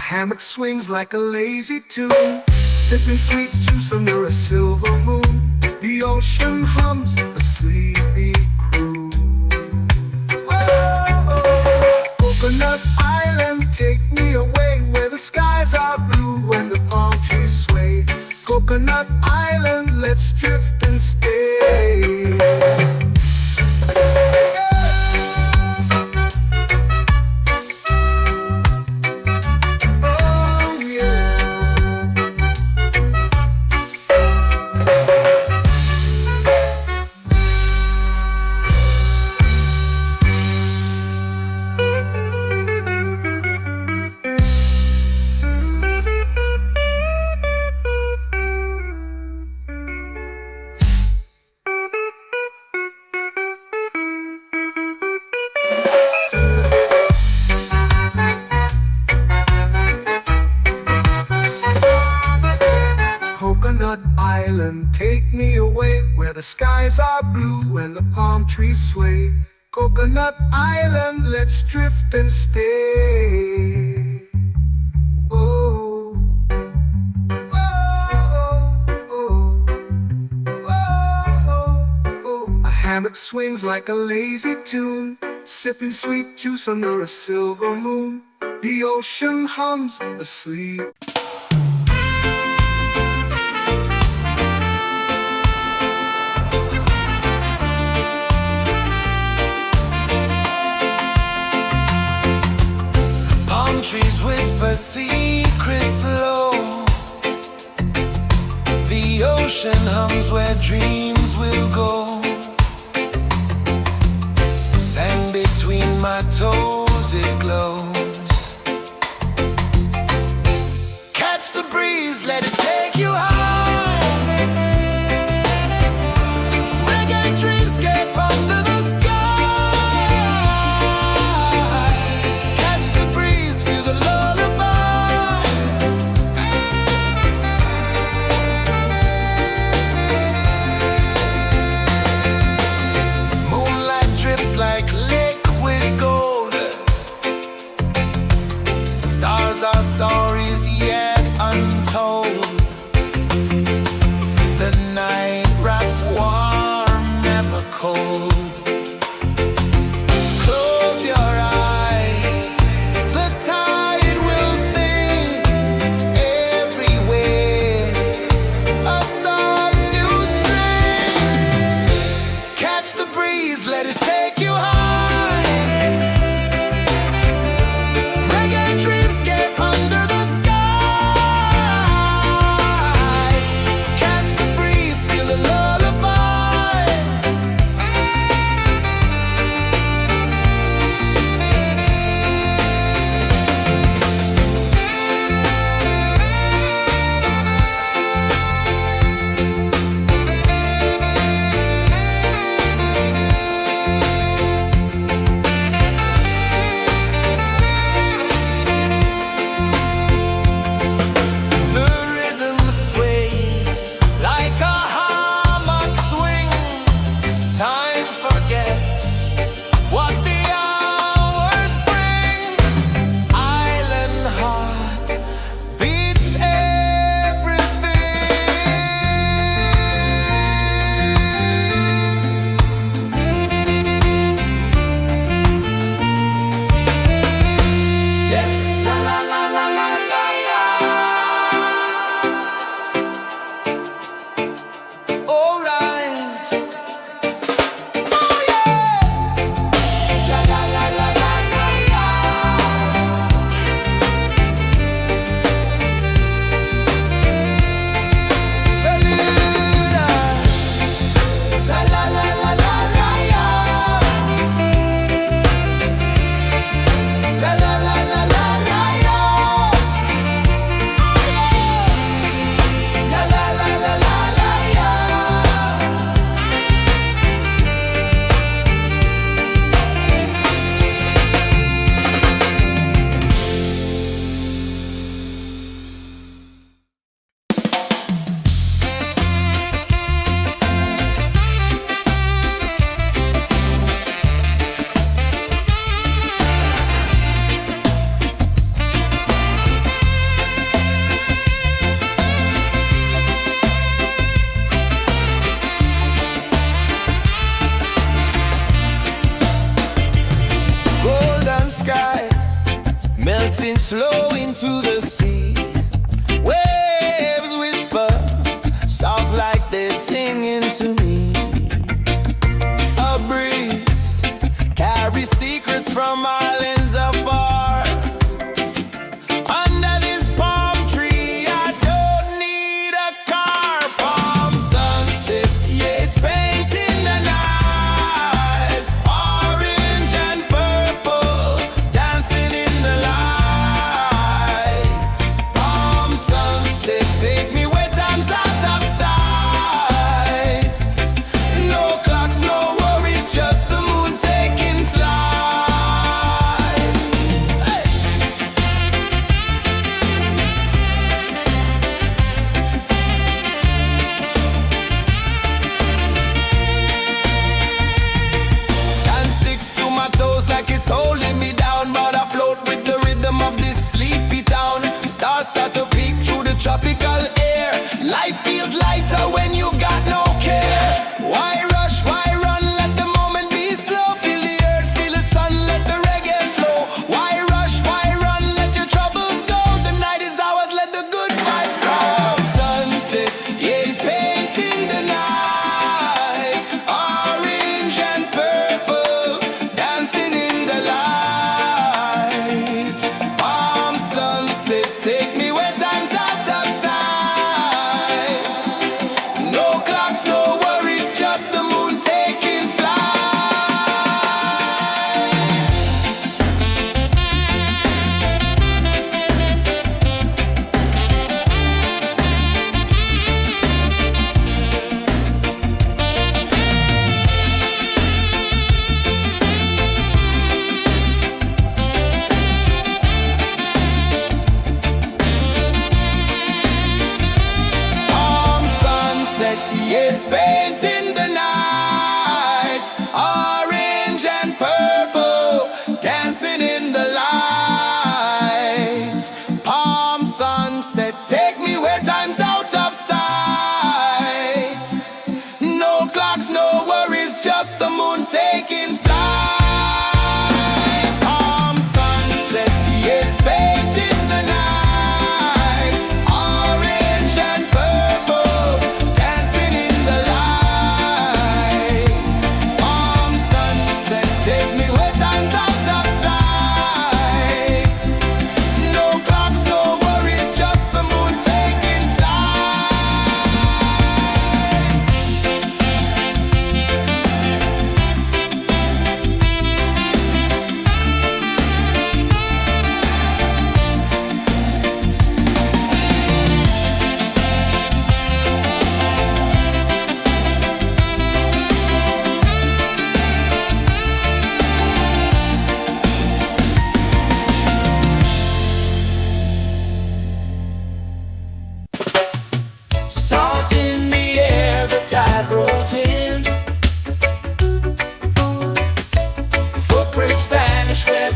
Hammock swings like a lazy tune, sipping sweet juice under a silver moon. The ocean hums a sleepy croon. Whoa, Coconut Island, take me away where the skies are blue and the palm trees sway. Coconut Island, let's drift and stay. Coconut Island, take me away where the skies are blue and the palm trees sway. Coconut Island, let's drift and stay. Oh, oh, oh, oh, oh. A hammock swings like a lazy tune, sipping sweet juice under a silver moon. The ocean hums asleep. Trees whisper secrets low. The ocean hums where dreams will go. Sand between my toes, it glows. Catch the breeze, let it take you high. Reggae dreamscape under the Catch the breeze, let it take you high. Reggae dreamscape under the sky. Catch the breeze, feel the lullaby. The rhythm sways like a hammock swing. Time forgets what the hours bring. Island heart beats everything. Yeah. La la la la la la la. All right. Oh yeah. La la la la la la la. Beluga. La la la la la la la. La la la la la la la. La la la la la la la. Golden sky melting slow into the sea. Waves whisper soft like they're singing to me. A breeze carries secrets from islands afar. Under this palm tree, I don't need a car. Palm sunset, yeah, it's painting the night. Orange and purple, dancing in the light.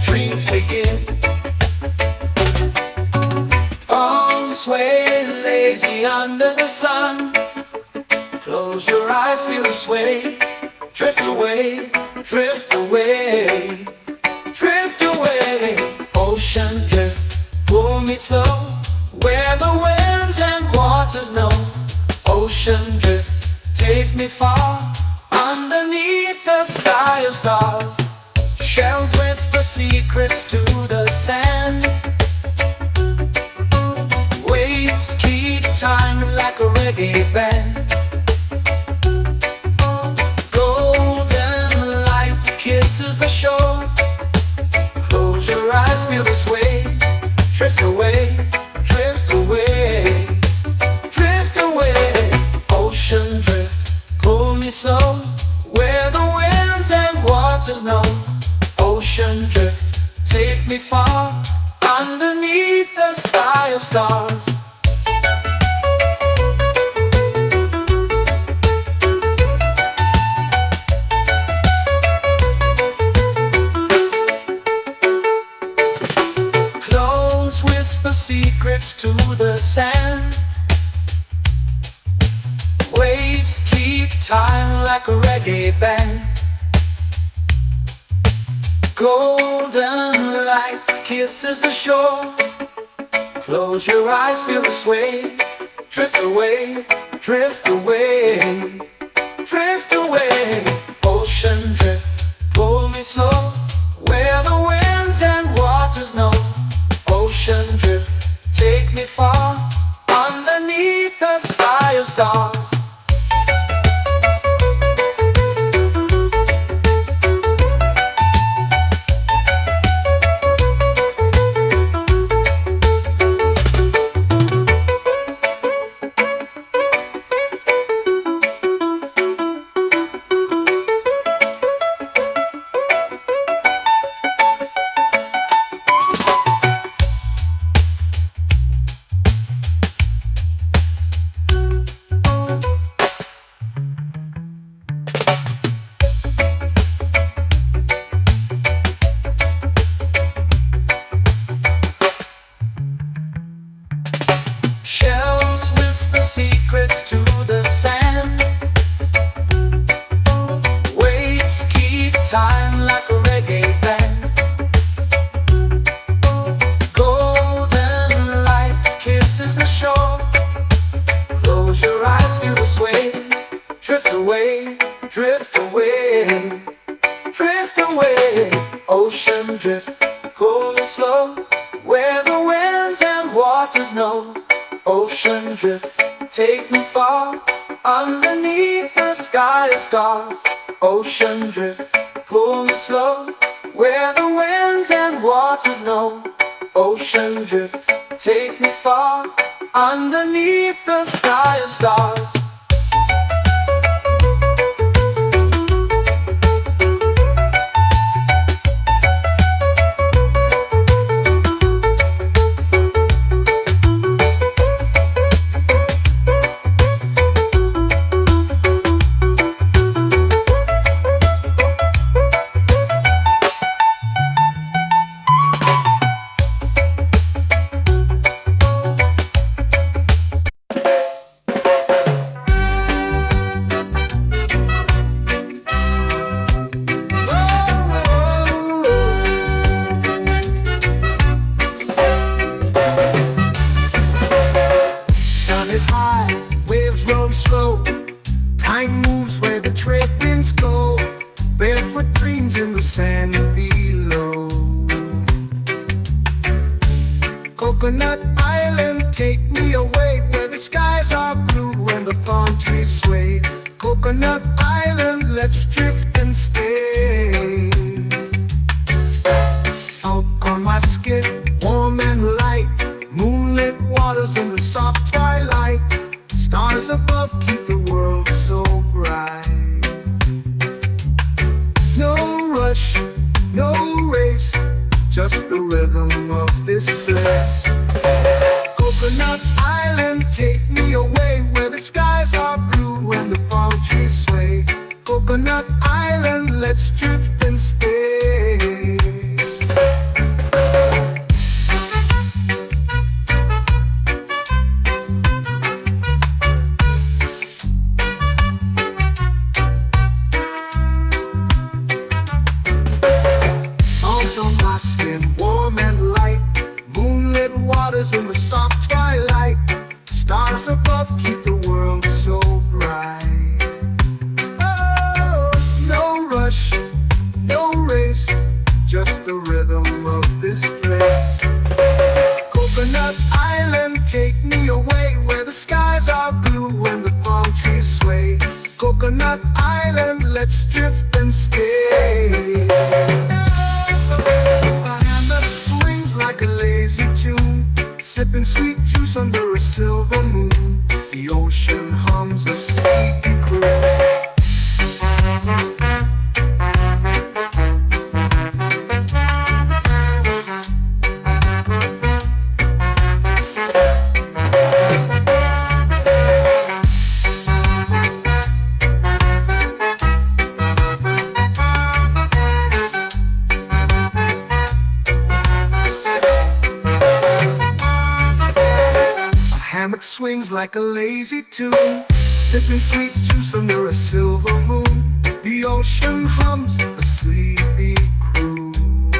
dreams begin. Arms sway lazy under the sun. Close your eyes, feel the sway. Drift away, drift away, drift away. Ocean drift, pull me slow, where the winds and waters know. Ocean drift, take me far, underneath the sky of stars. Shells whisper secrets to the sand. Waves keep time like a reggae band. Golden light kisses the shore. Close your eyes, feel the sway. Drift away, drift away, drift away. Ocean drift, pull me slow, where the winds and waters know. Ocean drift, take me far, underneath the sky of stars. Close whisper secrets to the sand. Waves keep time like a reggae band. Golden light kisses the shore. Close your eyes, feel the sway. Drift away, drift away, drift away. Ocean drift, pull me slow, where the winds and waters know. Ocean drift, take me far, underneath the sky of stars. Shells whisper secrets to the sand. Waves keep time like a reggae band. Golden light kisses the shore. Close your eyes, feel the sway. Drift away, drift away, drift away. Ocean drift, cool and slow, where the winds and waters know. Ocean drift, take me far, underneath the sky of stars. Ocean drift, pull me slow, where the winds and waters know. Ocean drift, take me far, underneath the sky of stars. Is high, waves roll slow. Time moves where the trade winds go. Barefoot dreams in the sand below. Coconut Island, take me away, where the skies are blue and the palm trees sway. Coconut Island, let's drift and stay. Out on my skin, warm and light, moonlit waters in the soft twilight. Stars above keep the world so bright. No rush, no race, just the rhythm of this place. Coconut Island, take me away, where the skies are blue and the palm trees sway. Coconut Island, let's drift and stay. let's drift and stay. A hand that swings like a lazy tune, sipping sweet juice under a silver moon. The ocean hums a sleepy croon. Hammock swings like a lazy tune, sipping sweet juice under a silver moon. The ocean hums a sleepy croon.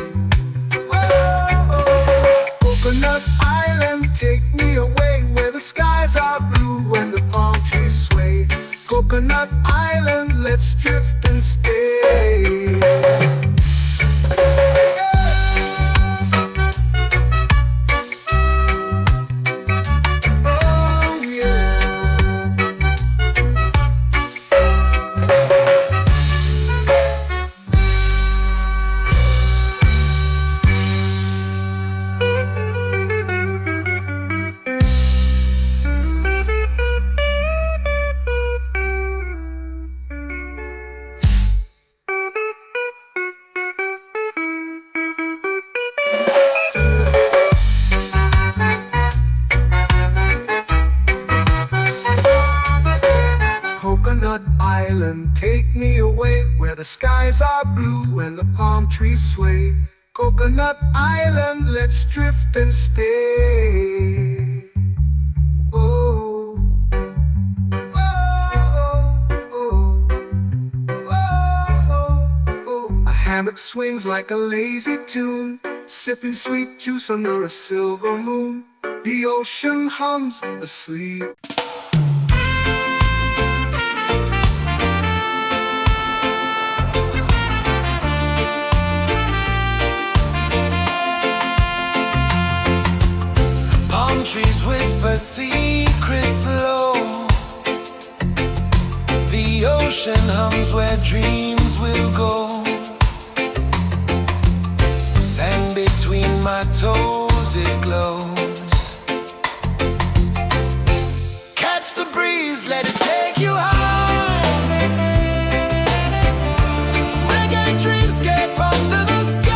Oh, Coconut Island, take me away where the skies are blue and the palm trees sway. Coconut Island, let's drift and stay. Coconut Island, take me away where the skies are blue and the palm trees sway. Coconut Island, let's drift and stay. Oh, oh, oh, oh, oh. A hammock swings like a lazy tune, sipping sweet juice under a silver moon. The ocean hums asleep. Trees whisper secrets low. The ocean hums where dreams will go. Sand between my toes, it glows. Catch the breeze, let it take you high. Reggae dreamscape under the sky.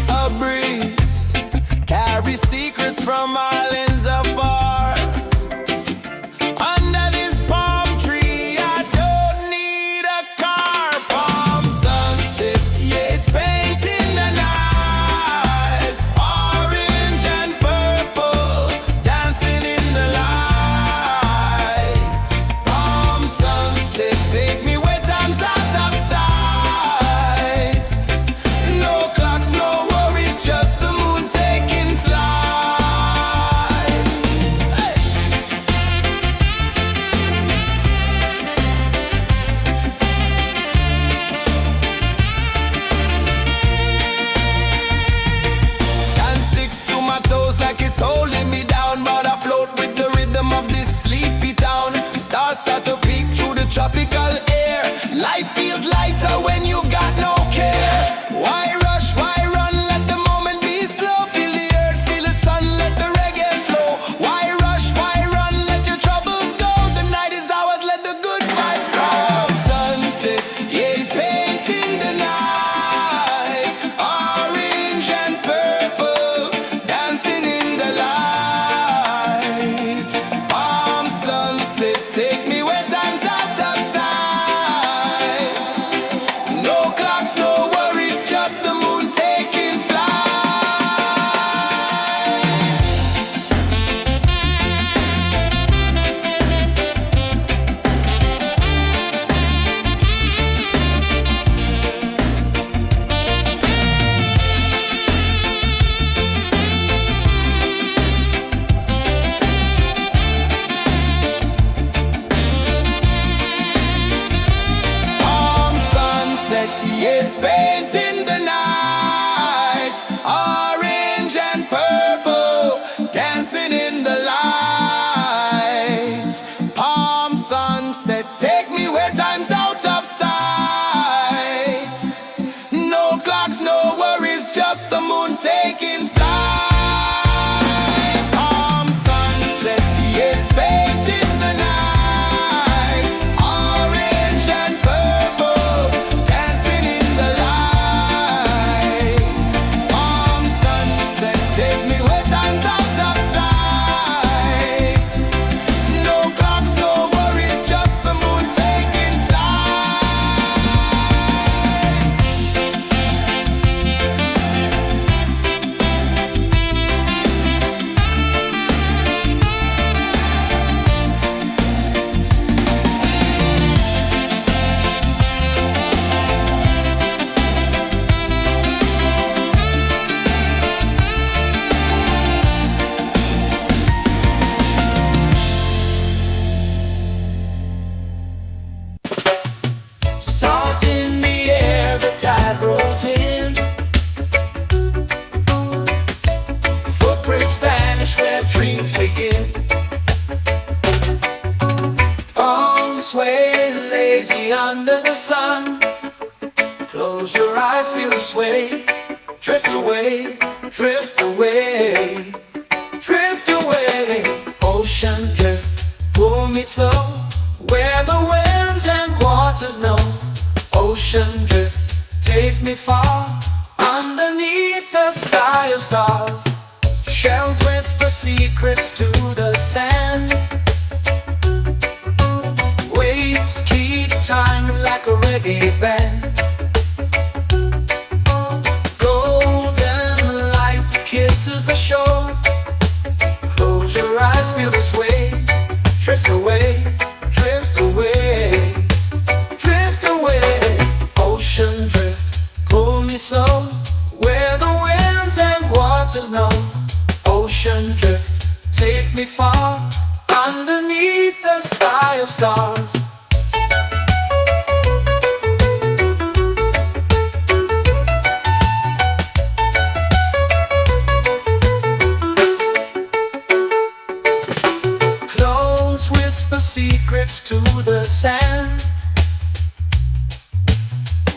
A breeze carry secrets from islands afar. Under this palm tree, I don't need a car. Palm sunset, yeah, it's painting the night. Orange and purple, dancing in the light. Palm sunset, take me where time's out of sight. No clocks, no worries, just the moon taking flight. Hey! Sand sticks to my toes like it's holding me down, but I float with the rhythm of this sleepy town. Stars start to peek through the tropical air. Life feels lighter when you've got no care. Why rush, why run, let the moment be slow. Feel the earth, feel the sun, let the reggae flow. Why rush, why run, let your troubles go. The night is ours, let the good vibes grow. Sunset, yeah, it's painting the night. Orange and purple, dancing in the light. Palm sunset, take me where time's out of sight. No clocks, no worries, just the moon taking flight. Palm sunset, yeah, it's painting the night. Orange and purple, dancing in the light. Palm sunset, take me where time's out of sight. No clocks, no worries, just the moon taking flight. Palm sunset, yeah, it's painting the night. Orange and purple, dancing in the light. Palm sunset, take me where time's out of sight. No clocks, no worries, just the moon taking flight. Salt in the air, the tide rolls in. Footprints vanish where dreams begin. Arms sway lazy under the sun. Close your eyes, feel the sway. Drift away, drift away, drift away. Ocean drift, pull me slow, where the winds and waters know. Ocean drift, take me far, underneath the sky of stars. Shells whisper secrets to the sand. Waves keep time like a reggae band. Golden light kisses the shore. Close your eyes, feel the sway. Drift away, drift away, drift away. Ocean drift, pull me slow, where the winds and waters know. Ocean drift, take me far, underneath the sky of stars. Clones whisper secrets to the sand.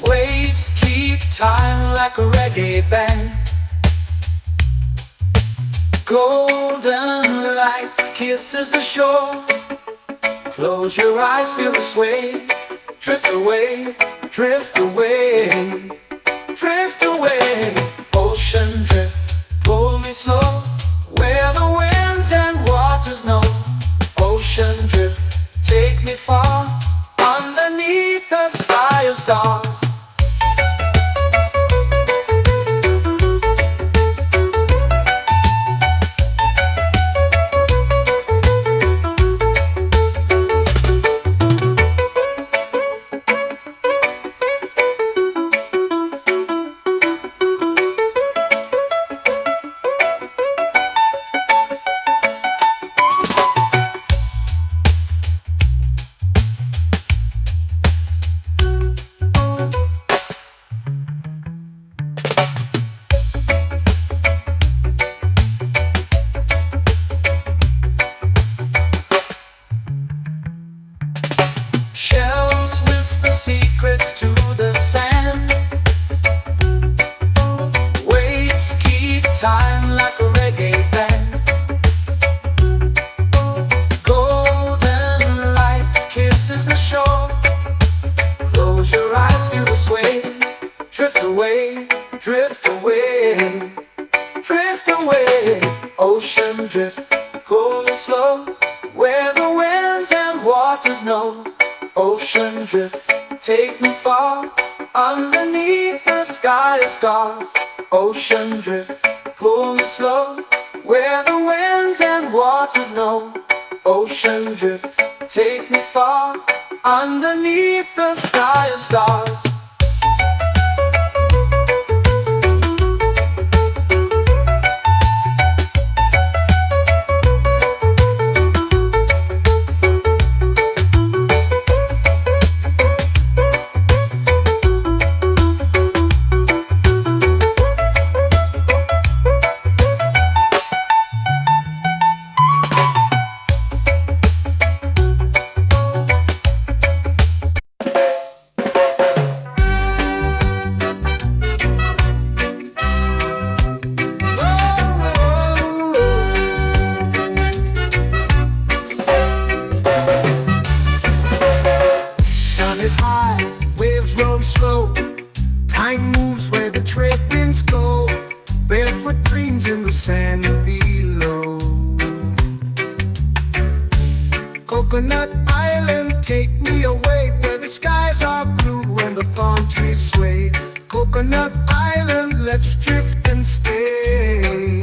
Waves keep time like a reggae band. Golden light kisses the shore. Close your eyes, feel the sway. Drift away, drift away, drift time like a reggae band. Golden light kisses the shore. Close your eyes, feel the sway. Drift away, drift away, drift away. Ocean drift, cool and slow, where the winds and waters know. Ocean drift, take me far, underneath the sky of stars. Ocean drift, pull me slow, where the winds and waters know. Ocean drift, take me far, underneath the sky of stars. Time moves where the trade winds go. Barefoot dreams in the sand below. Coconut Island, take me away, where the skies are blue and the palm trees sway. Coconut Island, let's drift and stay.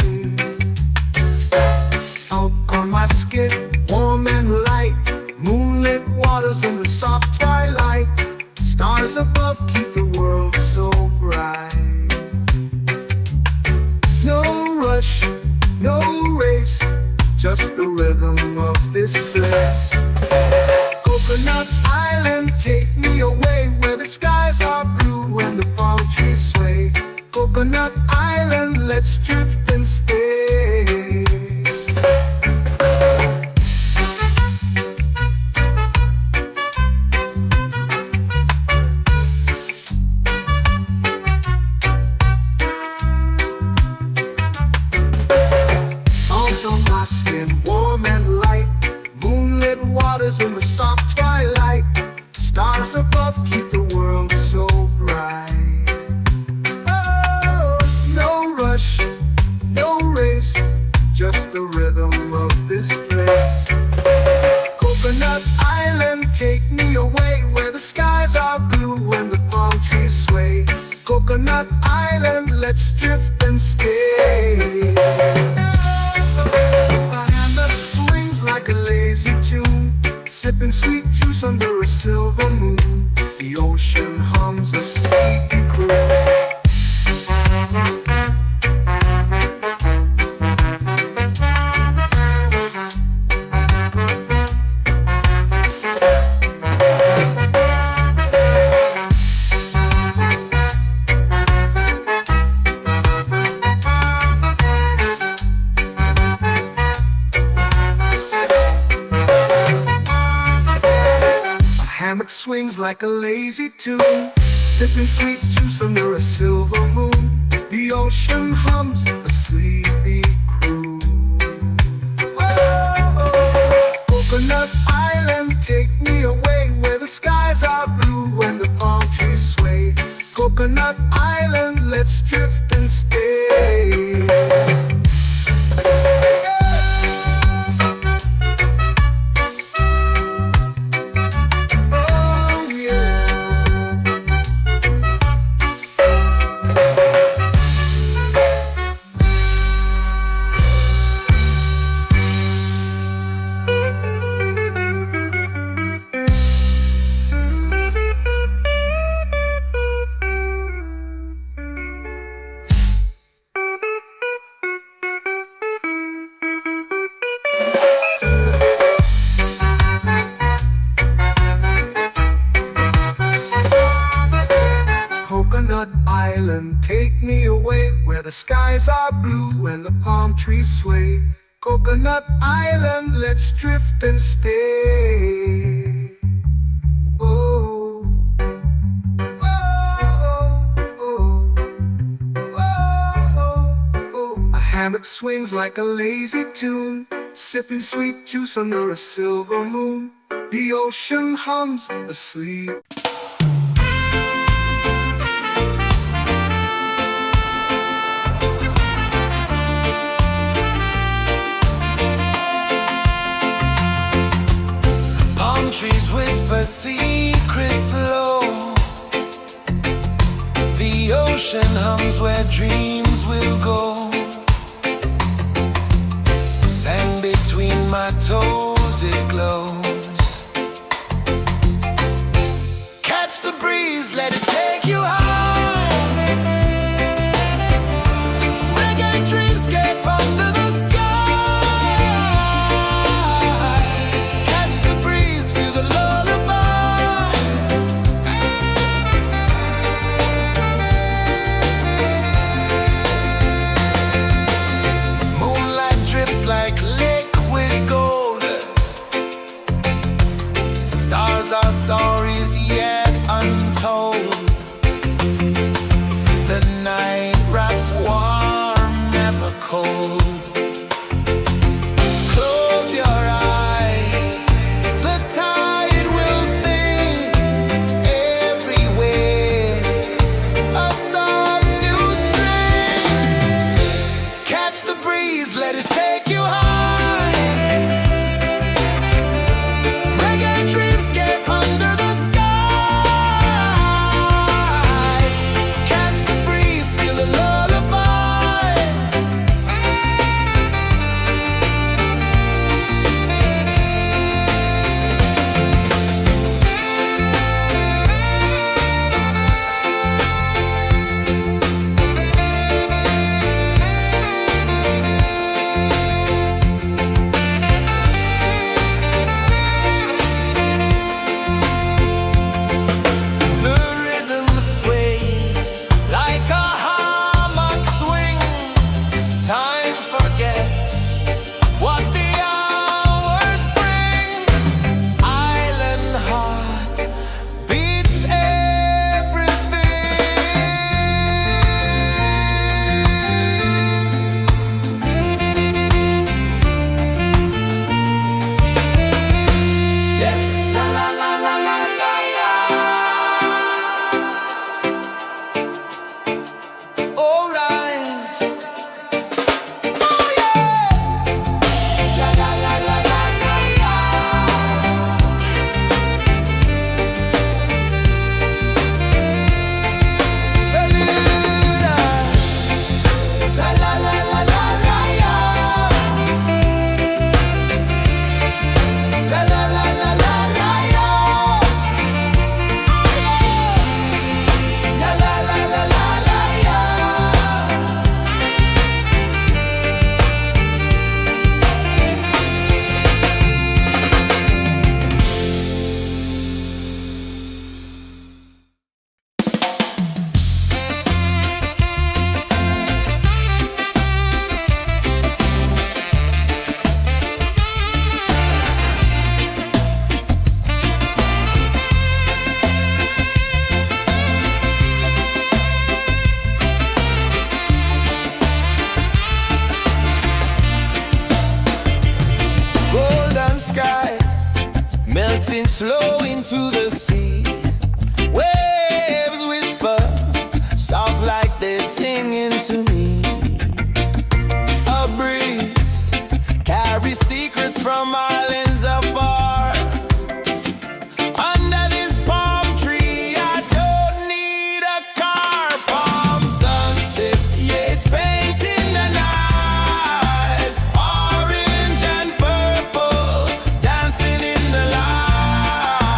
Out on my skin, warm and light, moonlit waters in the soft twilight. Stars above keep the world so bright. No rush, no race, just the rhythm of this place. Coconut Island, take me away, where the skies are blue and the palm trees sway. Coconut Island, let's drift and stay. Warm and light, moonlit waters in the soft twilight. Stars above keep the world so bright. Oh, no rush, no race, just the rhythm of this place. Coconut Island, take me away, where the skies are blue and the palm trees sway. Coconut Island, let's drift and stay. Like a lazy tune, sipping sweet juice under a silver moon. The ocean hums a sleepy croon. Hammock swings like a lazy tune, sipping sweet juice under a silver moon. The ocean hums a sleepy croon. Oh, Coconut Island, take me away, where the skies are blue and the palm trees sway. Coconut Island, let's drift and stay. Coconut Island, take me away, where the skies are blue and the palm trees sway. Coconut Island, let's drift and stay. Oh, oh, oh, oh, oh, oh, oh. A hammock swings like a lazy tune, sipping sweet juice under a silver moon. The ocean hums asleep. Palm trees whisper secrets low. The ocean hums where dreams will go. Sand between my toes, it glows. Catch the breeze, let it take you high. Reggae dreamscape under the sky. Catch the breeze, feel the lullaby. Moonlight drips like liquid gold. Stars are stories yet untold. The night wraps warm, never cold. Close your eyes, the tide will sing everywhere. A soft new string. Catch the breeze, let it take you high. Reggae dreamscape under the sky. Catch the breeze, feel the lullaby. The rhythm sways like a hammock swing. Time forgets what the hours bring. Island heart beats everything. Yeah. La la la la la la la. All right. Oh yeah. La la la la la la la. La la la la la la la. La la la la la la la. La la la la la la la. Golden sky melting slow into the sea. Waves whisper soft like they're singing to me. A breeze carries secrets from islands afar. Under this palm tree, I don't need a car. Palm sunset, yeah, it's painting the night. Orange and purple dancing in the light.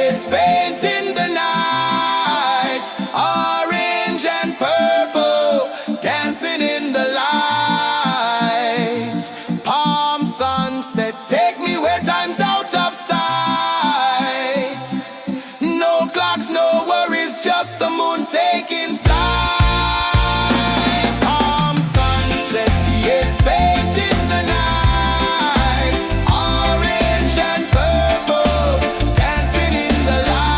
It's painting the night, orange and purple, dancing in the light. Palm sunset, take me where time's out of sight. No clocks, no worries, just the moon taking flight. Palm sunset, it's painting the night, orange and purple, dancing in the light.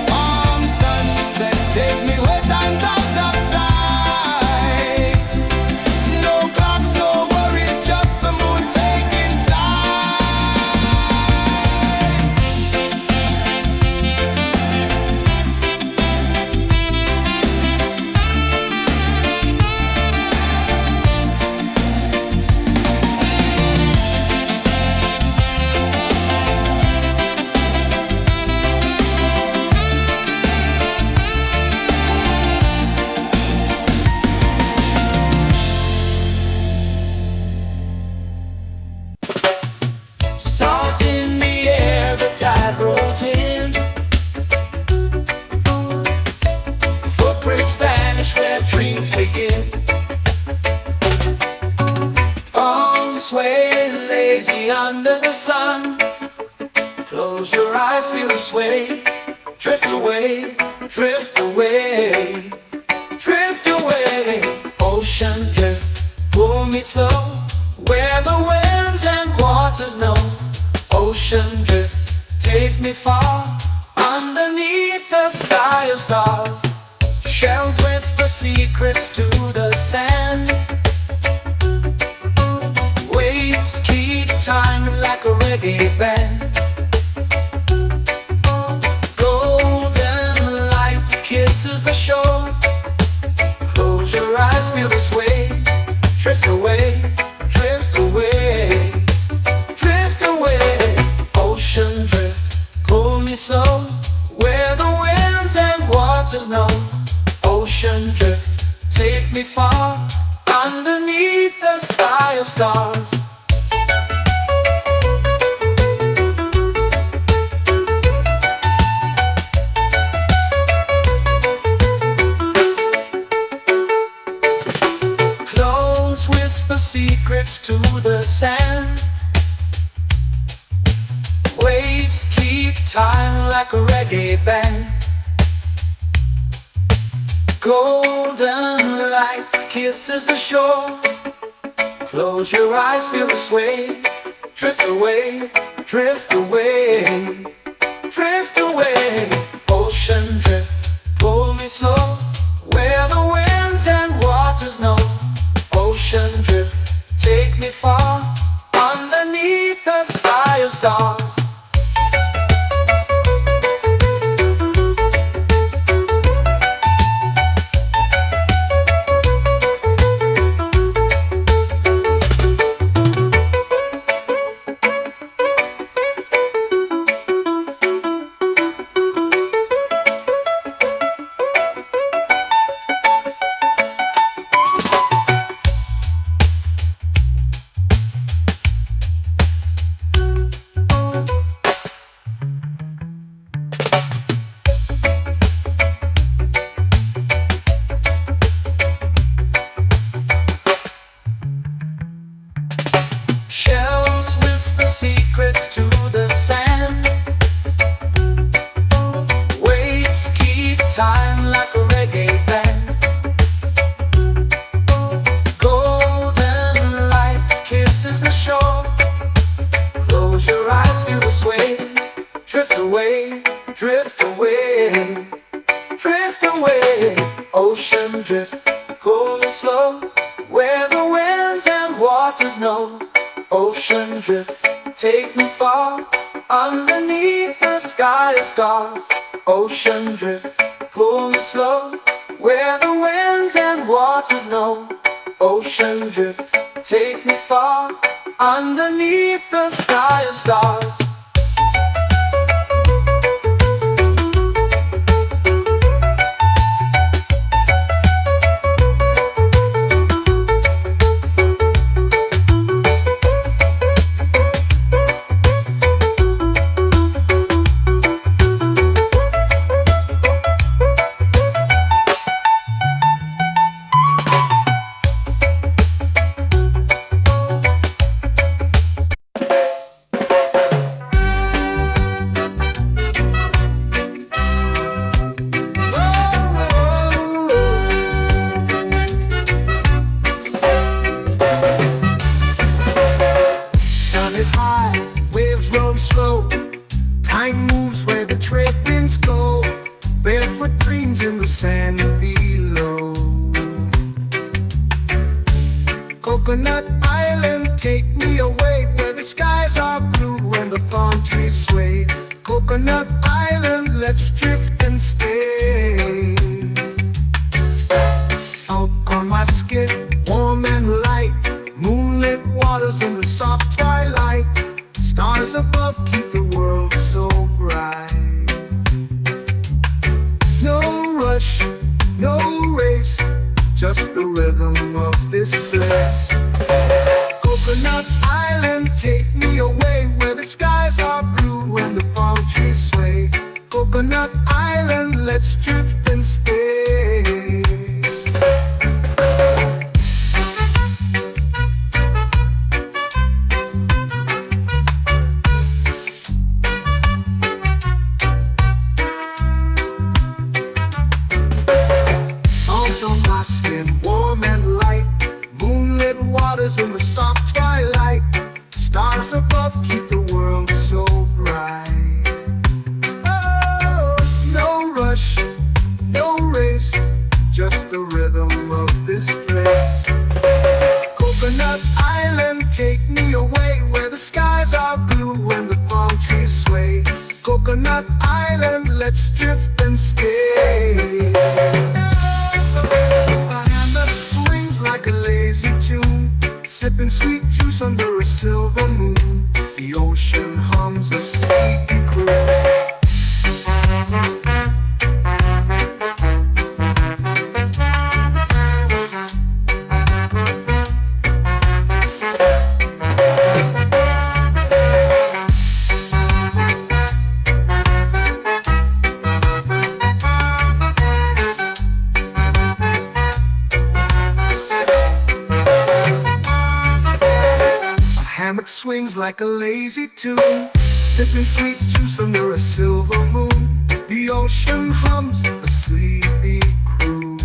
Palm sunset, take me where time's out of sight. No clocks, no worries, just the moon taking Salt in the air, the tide rolls in. Footprints vanish where dreams begin. Palms sway lazy under the sun. Close your eyes, feel the sway. Drift away, drift away, drift away. Ocean drift, pull me slow, where the winds and waters know. Ocean drift, take me far, underneath the sky of stars. Shells whisper secrets to the sand. Waves keep time like a reggae band. Golden light kisses the shore. Close your eyes, feel the sway. Drift away, drift away, drift away. Ocean drift, pull me slow, where the winds and waters know. Ocean drift, take me far, underneath the sky of stars. Clothes whisper secrets to the sand. Waves keep time like a reggae band. Golden light kisses the shore. Close your eyes, feel the sway. Drift away, drift away, drift away. Ocean drift, pull me slow, where the winds and waters know. Ocean drift, take me far, underneath the sky of stars. Shells whisper secrets to the sand. Waves keep time like a reggae band. Golden light kisses the shore. Close your eyes, feel the sway. Drift away, drift away, drift away. Ocean drift, cool and slow, where the winds and waters know. Ocean drift, take me far, underneath the sky of stars. Ocean drift, pull me slow, where the winds and waters know. Ocean drift, take me far, underneath the sky of stars. moves where the trade winds go, barefoot dreams in the sand below. Coconut Island, take me away where the skies are blue and the palm trees sway. Coconut Island, let's drift and stay. Out on my skin, warm and light, moonlit waters in the soft twilight. Stars above keep the world so bright. No rush, no race, just the rhythm of this place. Coconut Island, take me away where the skies are blue and the palm trees sway. Coconut Island, let's drift and stay. Out on my skin, warm and light, moonlit waters in the soft twilight. Stars above keep the world so bright. Oh, no rush, no race, just the rhythm of this place. Coconut Island, take me away where the skies are blue and the palm trees sway. Coconut Island, let's drift and stay. A hand that swings like a lazy tune, sipping sweet juice under a silver moon. The ocean hums a sleepy croon. Hammock swings like a lazy tune, sipping sweet juice under a silver moon. The ocean hums a sleepy croon.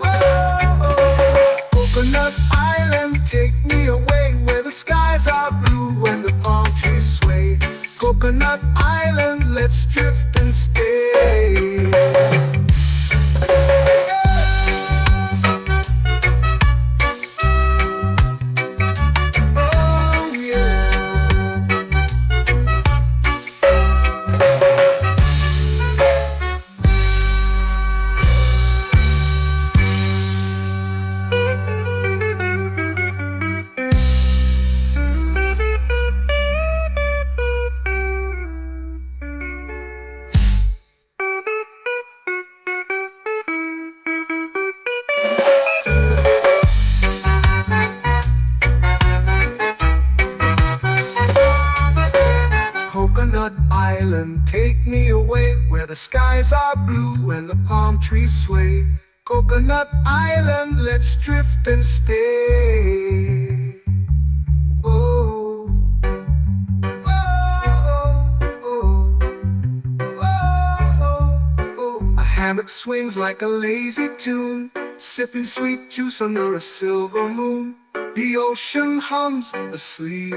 Oh, Coconut Island, take me away where the skies are blue and the palm trees sway. Coconut Island, let's drift and stay. Coconut Island, take me away where the skies are blue and the palm trees sway. Coconut Island, let's drift and stay. Oh, oh, oh, oh, oh. A hammock swings like a lazy tune, sipping sweet juice under a silver moon. The ocean hums asleep.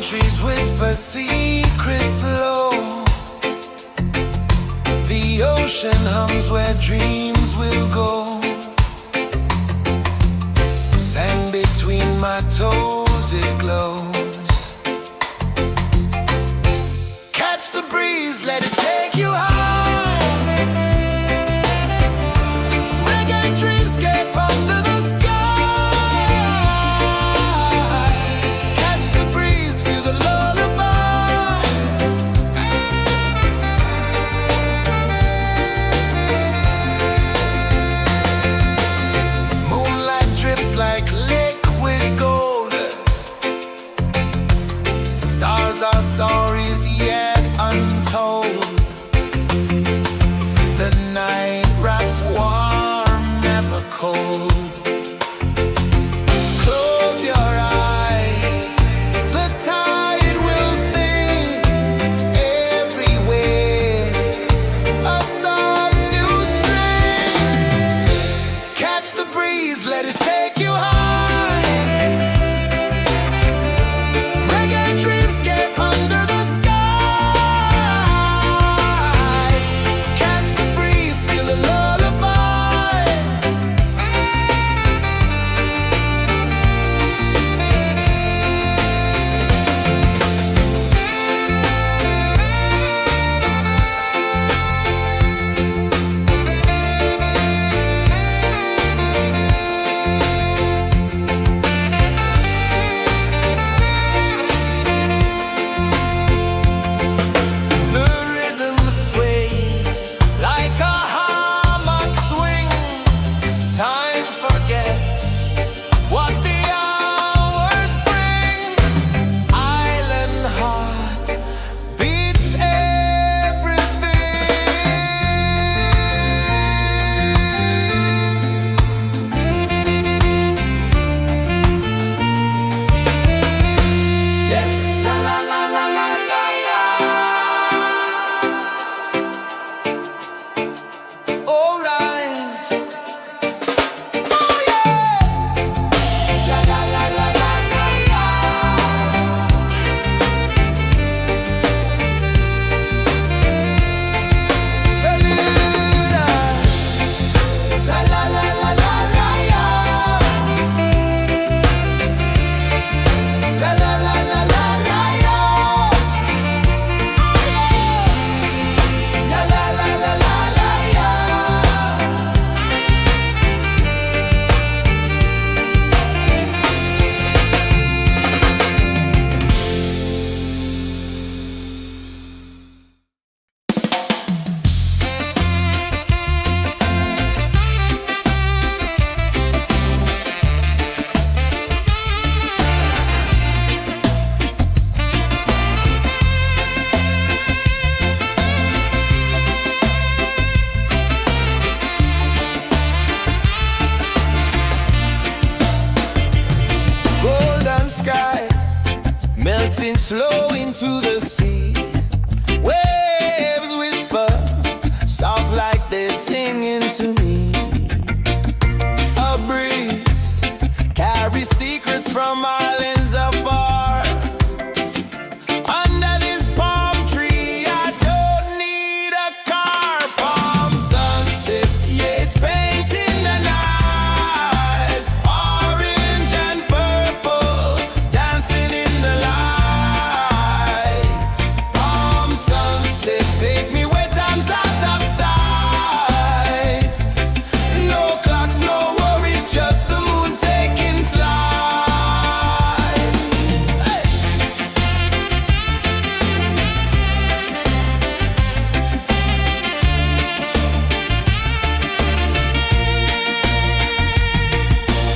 Trees whisper secrets low. The ocean hums where dreams will go. Sand between my toes, it glows. Catch the breeze, let it take you high. Reggae dreamscape under the sky. Our stories yet untold. flow into the sea. Waves whisper, soft like they're singing to me. A breeze carries secrets from islands afar. Under this palm tree, I don't need a car. Palm sunset, yeah, it's painting the night. Orange and purple, dancing in the light. Palm sunset, take me where time's out of sight. No clocks, no worries, just the moon taking flight. Hey!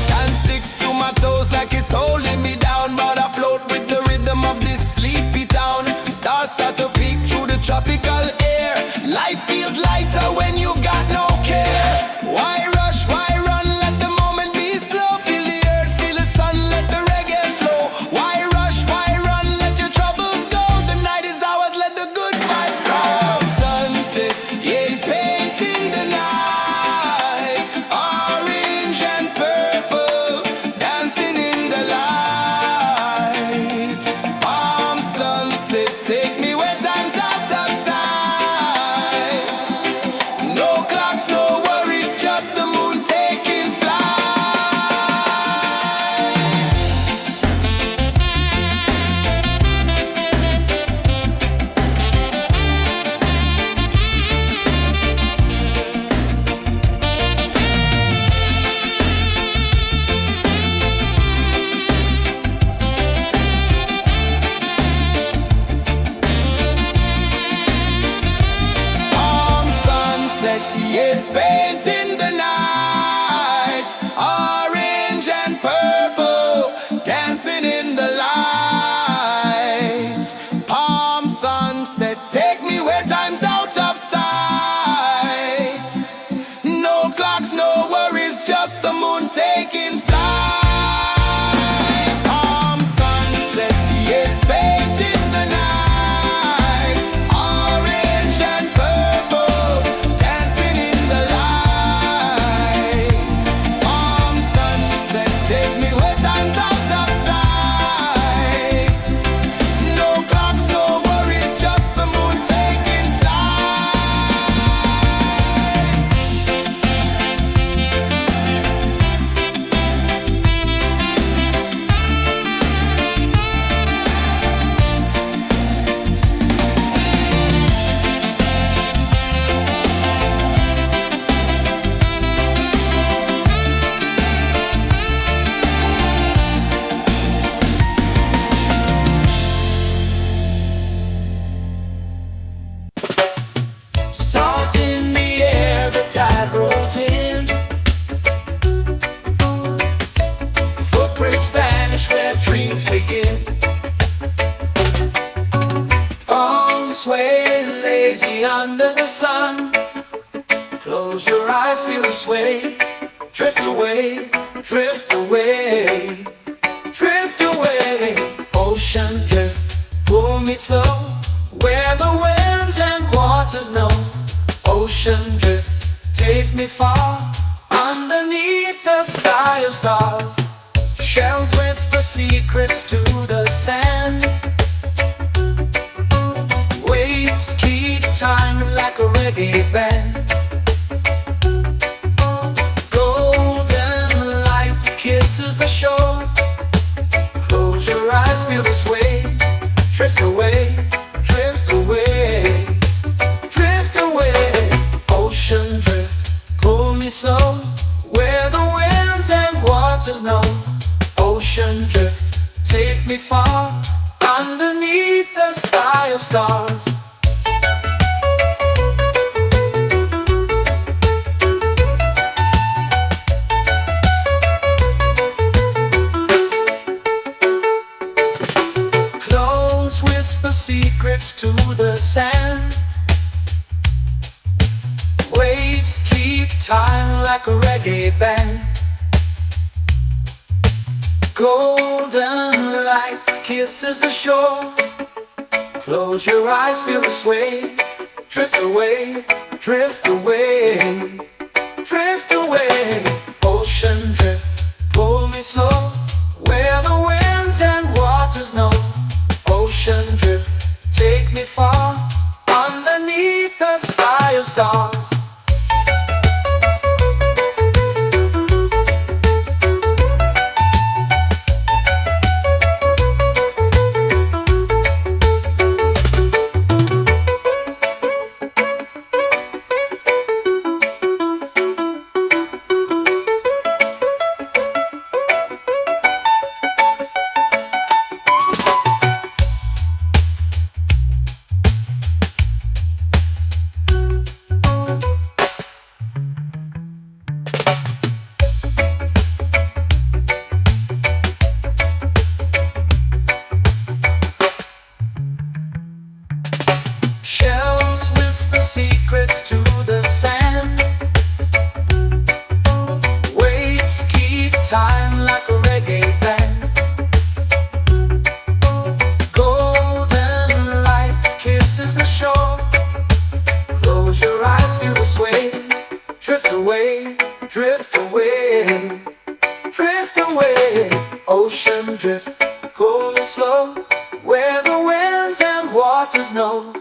Sand sticks to my toes like it's holding me down, but I float with the rhythm of this sleepy town. Stars start to peek through the tropical air. Life feels lighter when you've got no care. Why rush, why run, let the moment be slow. Feel the earth, feel the sun, let the reggae flow. Why rush, why run, let your troubles go. The night is ours, let the good vibes grow. Sunset, yeah, it's painting the night. Orange and purple, dancing in the light. Palm sunset, take me where time's out of sight. No clocks, no worries, just the moon taking flight. Palm sunset, yeah, it's painting the night. Orange and purple, dancing in the light. Palm sunset, take me where time's out of sight. No clocks, no worries, just the moon taking flight. Palm sunset, yeah, it's painting the night. Orange and purple, dancing in the light. Palm sunset, take me where time's out of sight. No clocks, no worries, just the moon taking flight. Salt in the air, the tide rolls in. Footprints vanish where dreams begin. Arms sway lazy under the sun. Close your eyes, feel the sway. Drift away, drift away, drift away. Ocean drift, pull me slow, where the winds and waters know. Ocean drift, take me far, underneath the sky of stars. Shells whisper secrets to the sand. Waves keep time like a reggae band. Golden light kisses the shore. Close your eyes, feel the sway. Drift away, drift away, drift away. Ocean drift, pull me slow, where the winds and waters know. Ocean drift, take me far, underneath the sky of stars. Close whisper secrets to the sand. Waves keep time like a reggae band. Golden light kisses the shore. Close your eyes, feel the sway. Drift away, drift away, drift away. Ocean drift, pull me slow, where the winds and waters know. Ocean drift, take me far, underneath the sky of stars. Shells whisper secrets to the sand. Waves keep time like a reggae band. Golden light kisses the shore. Close your eyes, feel the sway. Drift away, drift away, drift away. Ocean drift, cool and slow, where the winds and waters know.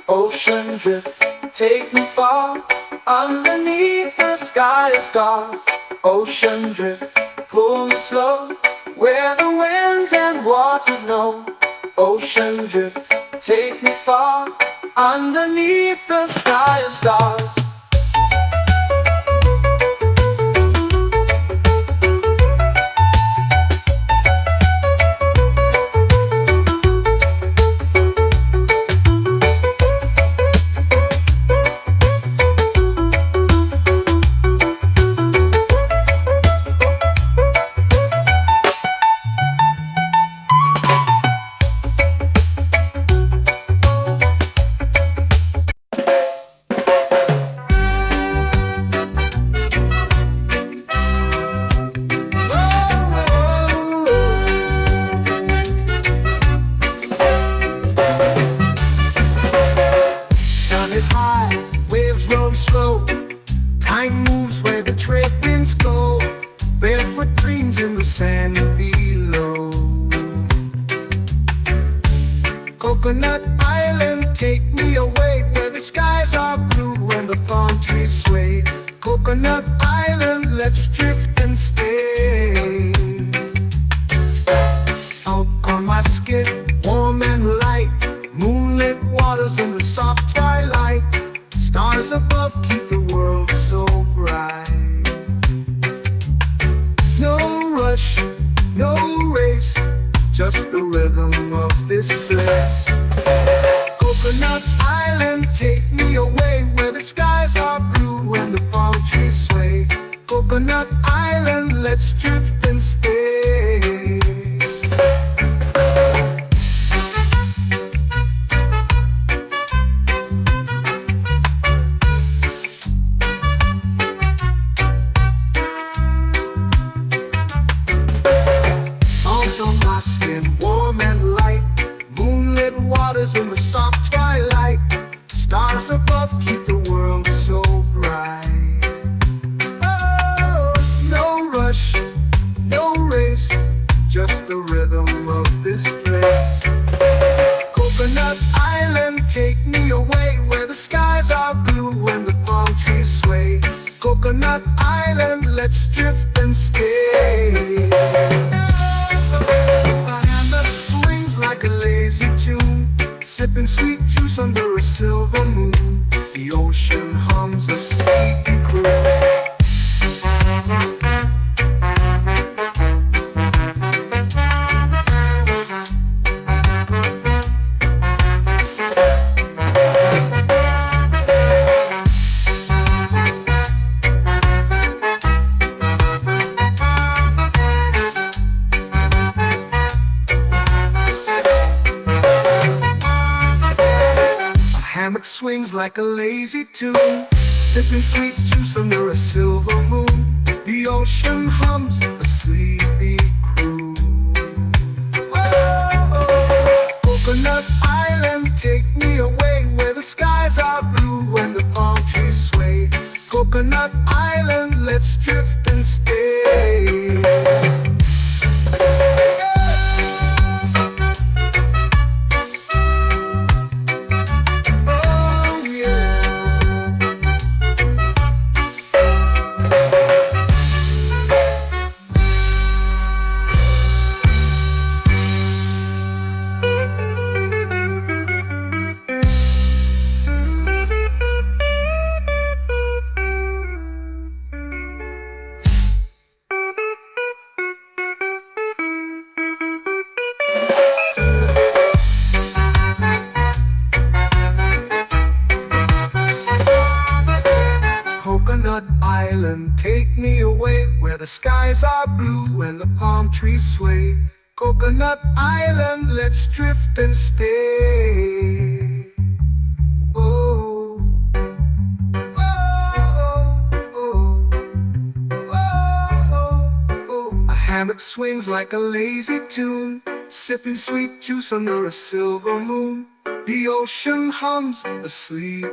Ocean drift, take me far, underneath the sky of stars. Ocean drift, pull me slow, where the winds and waters know. Ocean drift, take me far, underneath the sky of stars. Slow. Time moves where the trade winds go. Barefoot dreams in the sand below. Coconut Island, take me away, where the skies are blue and the palm trees sway. Coconut Island, let's drift and stay. Out on my skin, warm and light, moonlit waters in the soft twilight. Stars above keep the world so bright. No rush, no race, just the rhythm of this place. Coconut Island, take me away, where the skies are blue and the palm trees sway. Coconut Island, let's drift and stay. In the soft twilight, stars above keep the world so bright. Oh, no rush, no race, just the rhythm of this place. Coconut Island, take me away, where the skies are blue and the palm trees sway. Coconut Island, let's drift and stay. A hand that swings like a lazy tune, sipping sweet juice under a silver moon. The ocean hums a sleepy croon. Hammock swings like a lazy tune, sipping sweet juice under a silver moon. The ocean hums a sleepy croon. Coconut Island, let's drift and stay. Oh yeah. Coconut Island, take me away where the skies are blue and the palm trees sway. Coconut Island, let's drift and stay. Oh, oh, oh, oh, oh. A hammock swings like a lazy tune, sipping sweet juice under a silver moon. The ocean hums asleep.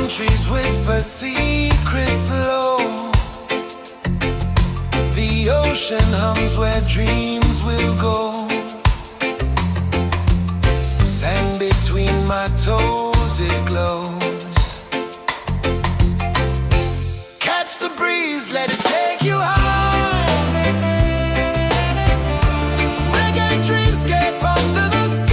Trees whisper secrets low. The ocean hums where dreams will go. Sand between my toes, it glows. Catch the breeze, let it take you high. Reggae dreamscape under the sky.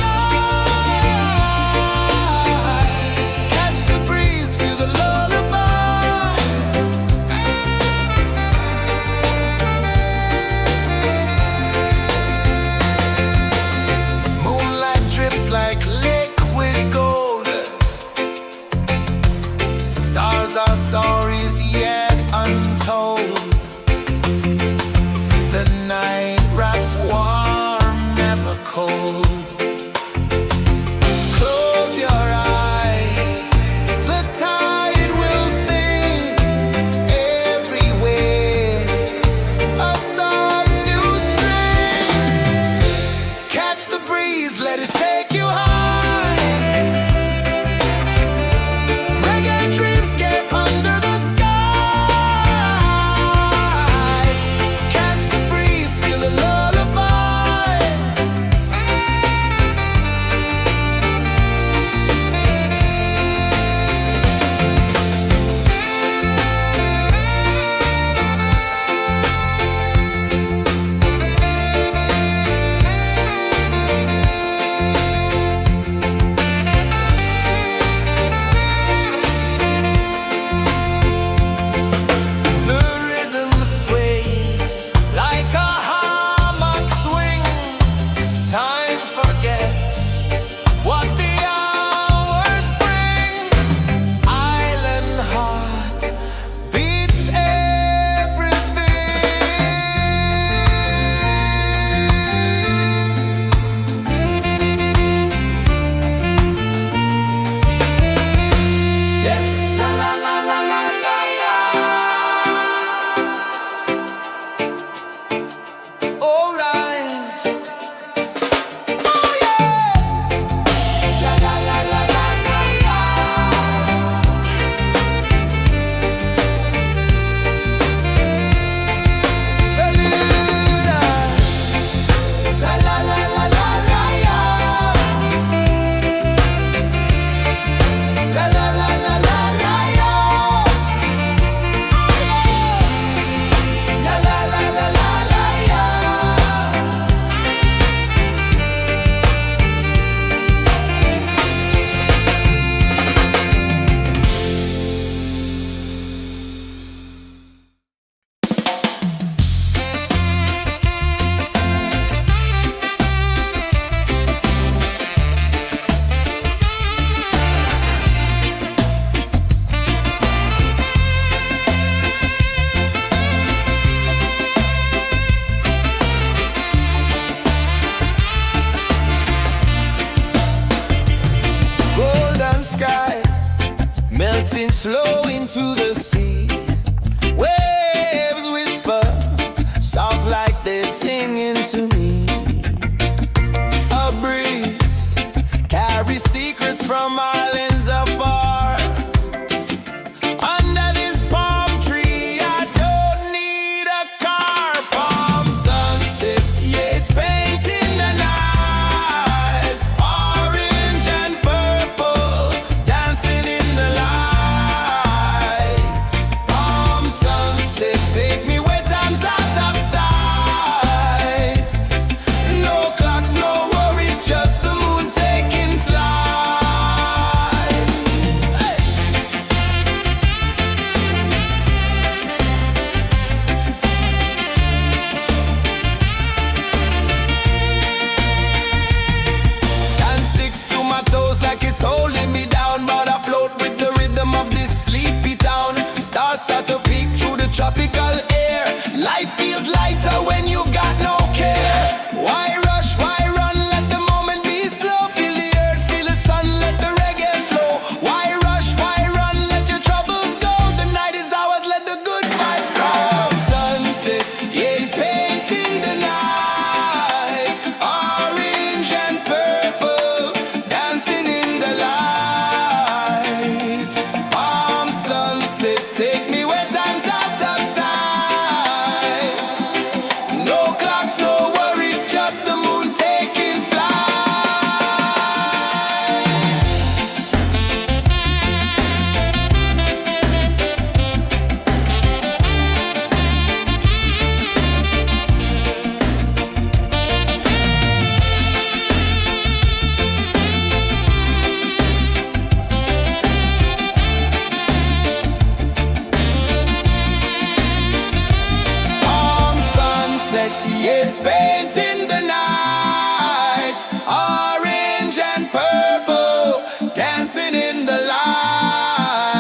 It's painting the night, orange and purple, dancing in the light.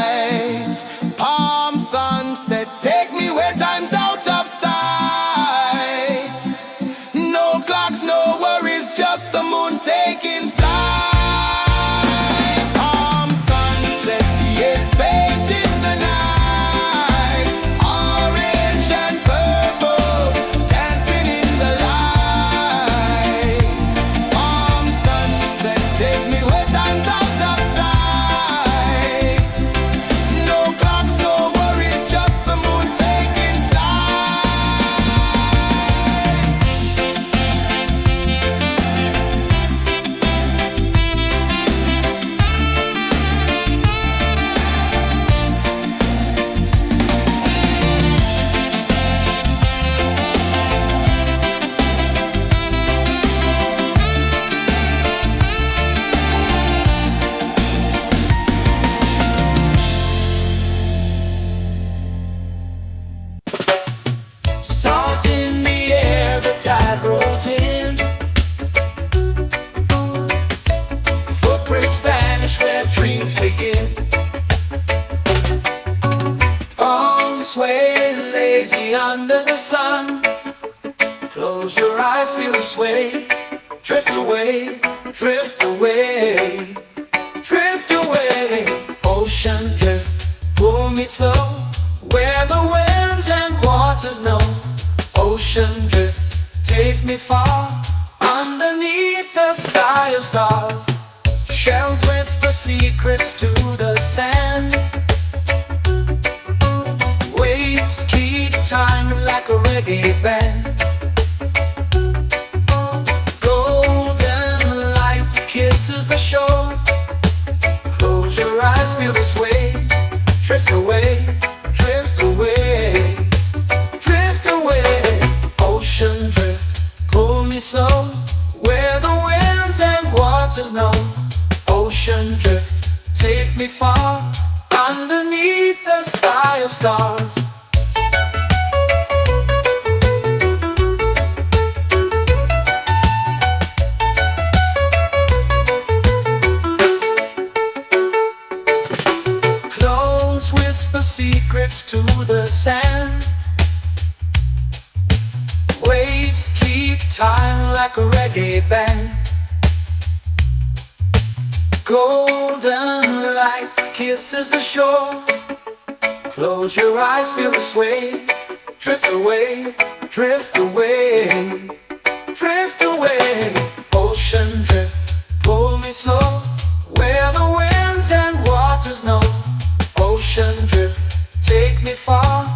Palm sunset, take me where time's out of sight. No clocks, no worries, just the moon taking flight. Palm sunset, it's painting the night, orange and purple, dancing in the light. Palm sunset, take me where time's out of sight. No clocks, no worries, just the moon taking flight. Salt in the air, the tide rolls in. Footprints vanish where dreams begin. Arms sway lazy under the sun. Close your eyes, feel the sway. Drift away, drift away, drift away. Ocean drift, pull me slow, where the winds and waters know. Ocean drift, take me far, underneath the sky of stars. Shells whisper secrets to the sand. Waves keep time like a reggae band. Golden light kisses the shore. Close your eyes, feel the sway. Drift away, drift away, drift away. Ocean drift, pull me slow, where the winds and waters know. Ocean drift, take me far, underneath the sky of stars. Close whisper secrets to the sand. Waves keep time like a reggae band. Golden light kisses the shore. Close your eyes, feel the sway. Drift away, drift away, drift away. Ocean drift, pull me slow, where the winds and waters know. Ocean drift, take me far,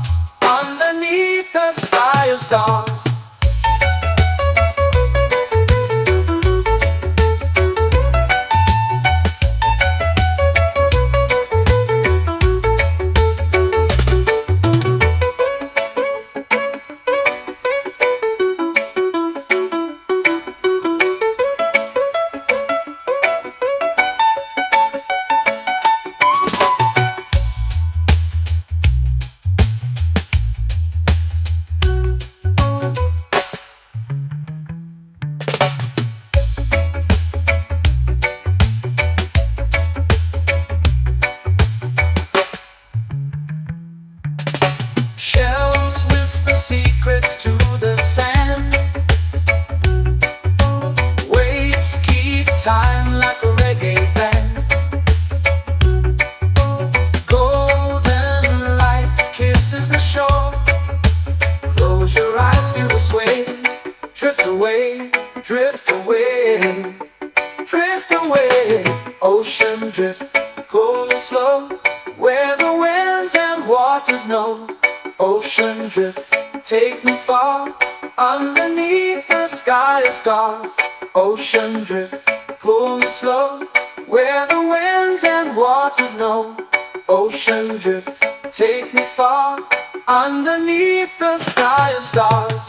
underneath the sky of stars. Shells whisper secrets to the sand. Waves keep time like a reggae band. Golden light kisses the shore. Close your eyes, feel the sway. Drift away, drift away, drift away. Ocean drift, cool and slow, where the winds and waters know. Ocean drift, take me far, underneath the sky of stars. Ocean drift, pull me slow, where the winds and waters know. Ocean drift, take me far, underneath the sky of stars.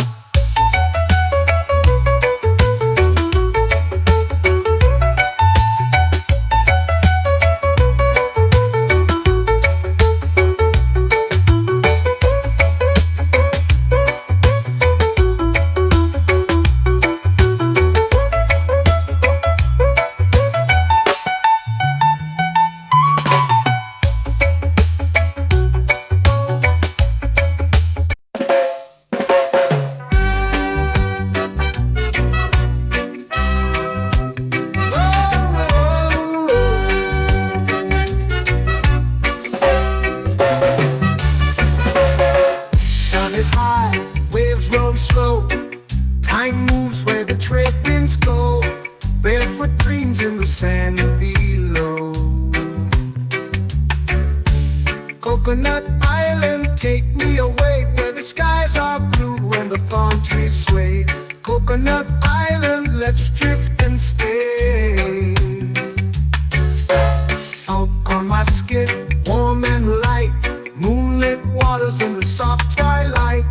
Coconut Island, let's drift and stay. Out on my skin, warm and light, moonlit waters in the soft twilight.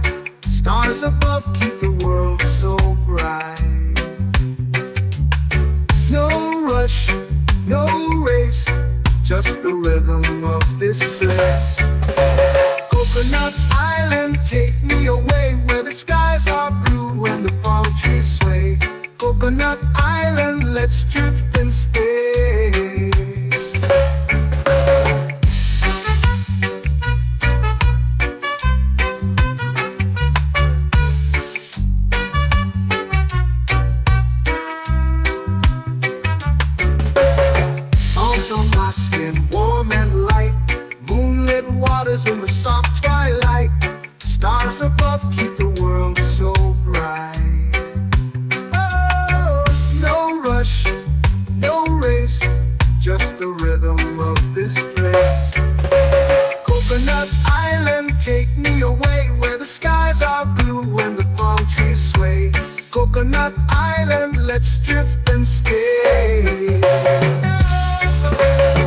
Stars above keep the world so bright. No rush, no race, just the rhythm of this place. Coconut Island, take me away where the skies are blue and the palm trees sway. Coconut Island, let's drift and stay. Salt on my skin, warm and light, moonlit waters in the soft twilight. Stars above keep the world so bright. Oh, no rush, no race, just the rhythm of this place. Coconut Island, take me away where the skies are blue and the palm trees sway. Coconut Island, let's drift and stay.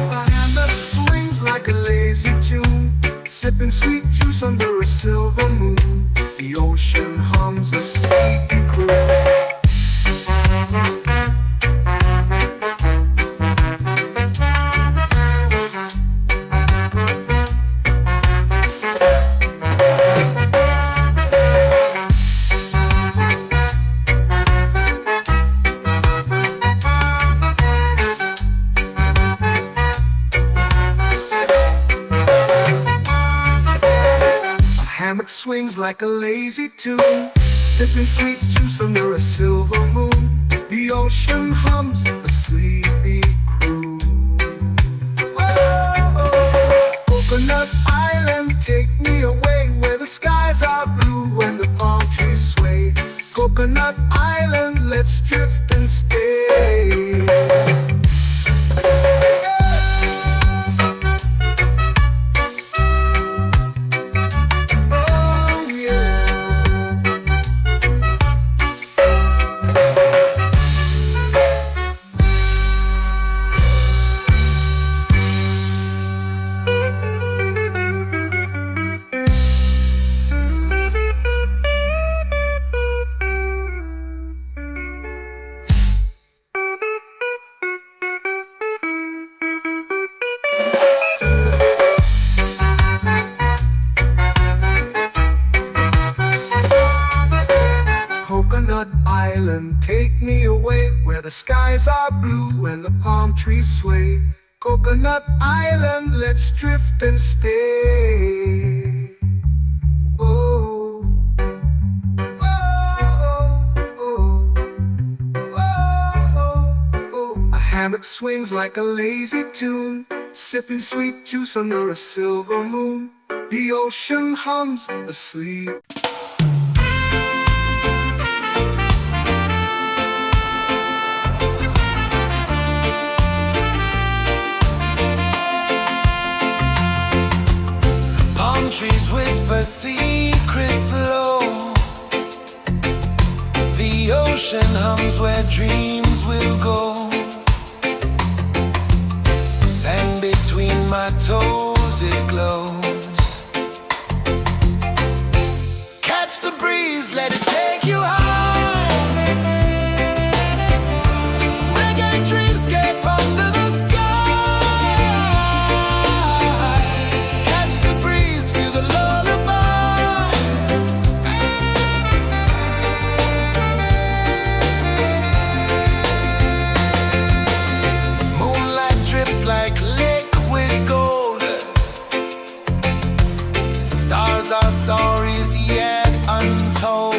A hand that swings like a lazy tune, sipping sweet juice under a silver moon. The ocean hums a sleepy croon. Hammock swings like a lazy tune, sipping sweet juice under a silver moon. The ocean hums a sleepy croon. Whoa, Coconut Island, take me away where the skies are blue and the palm trees sway. Coconut Island, let's drift and stay. Coconut Island, take me away where the skies are blue and the palm trees sway. Coconut Island, let's drift and stay. Oh, oh, oh, oh, oh. A hammock swings like a lazy tune, sipping sweet juice under a silver moon. The ocean hums asleep. Trees whisper secrets low. The ocean hums where dreams will go. Sand between my toes, it glows. Catch the breeze, let it take you high. Reggae dreamscape under the stories yet untold.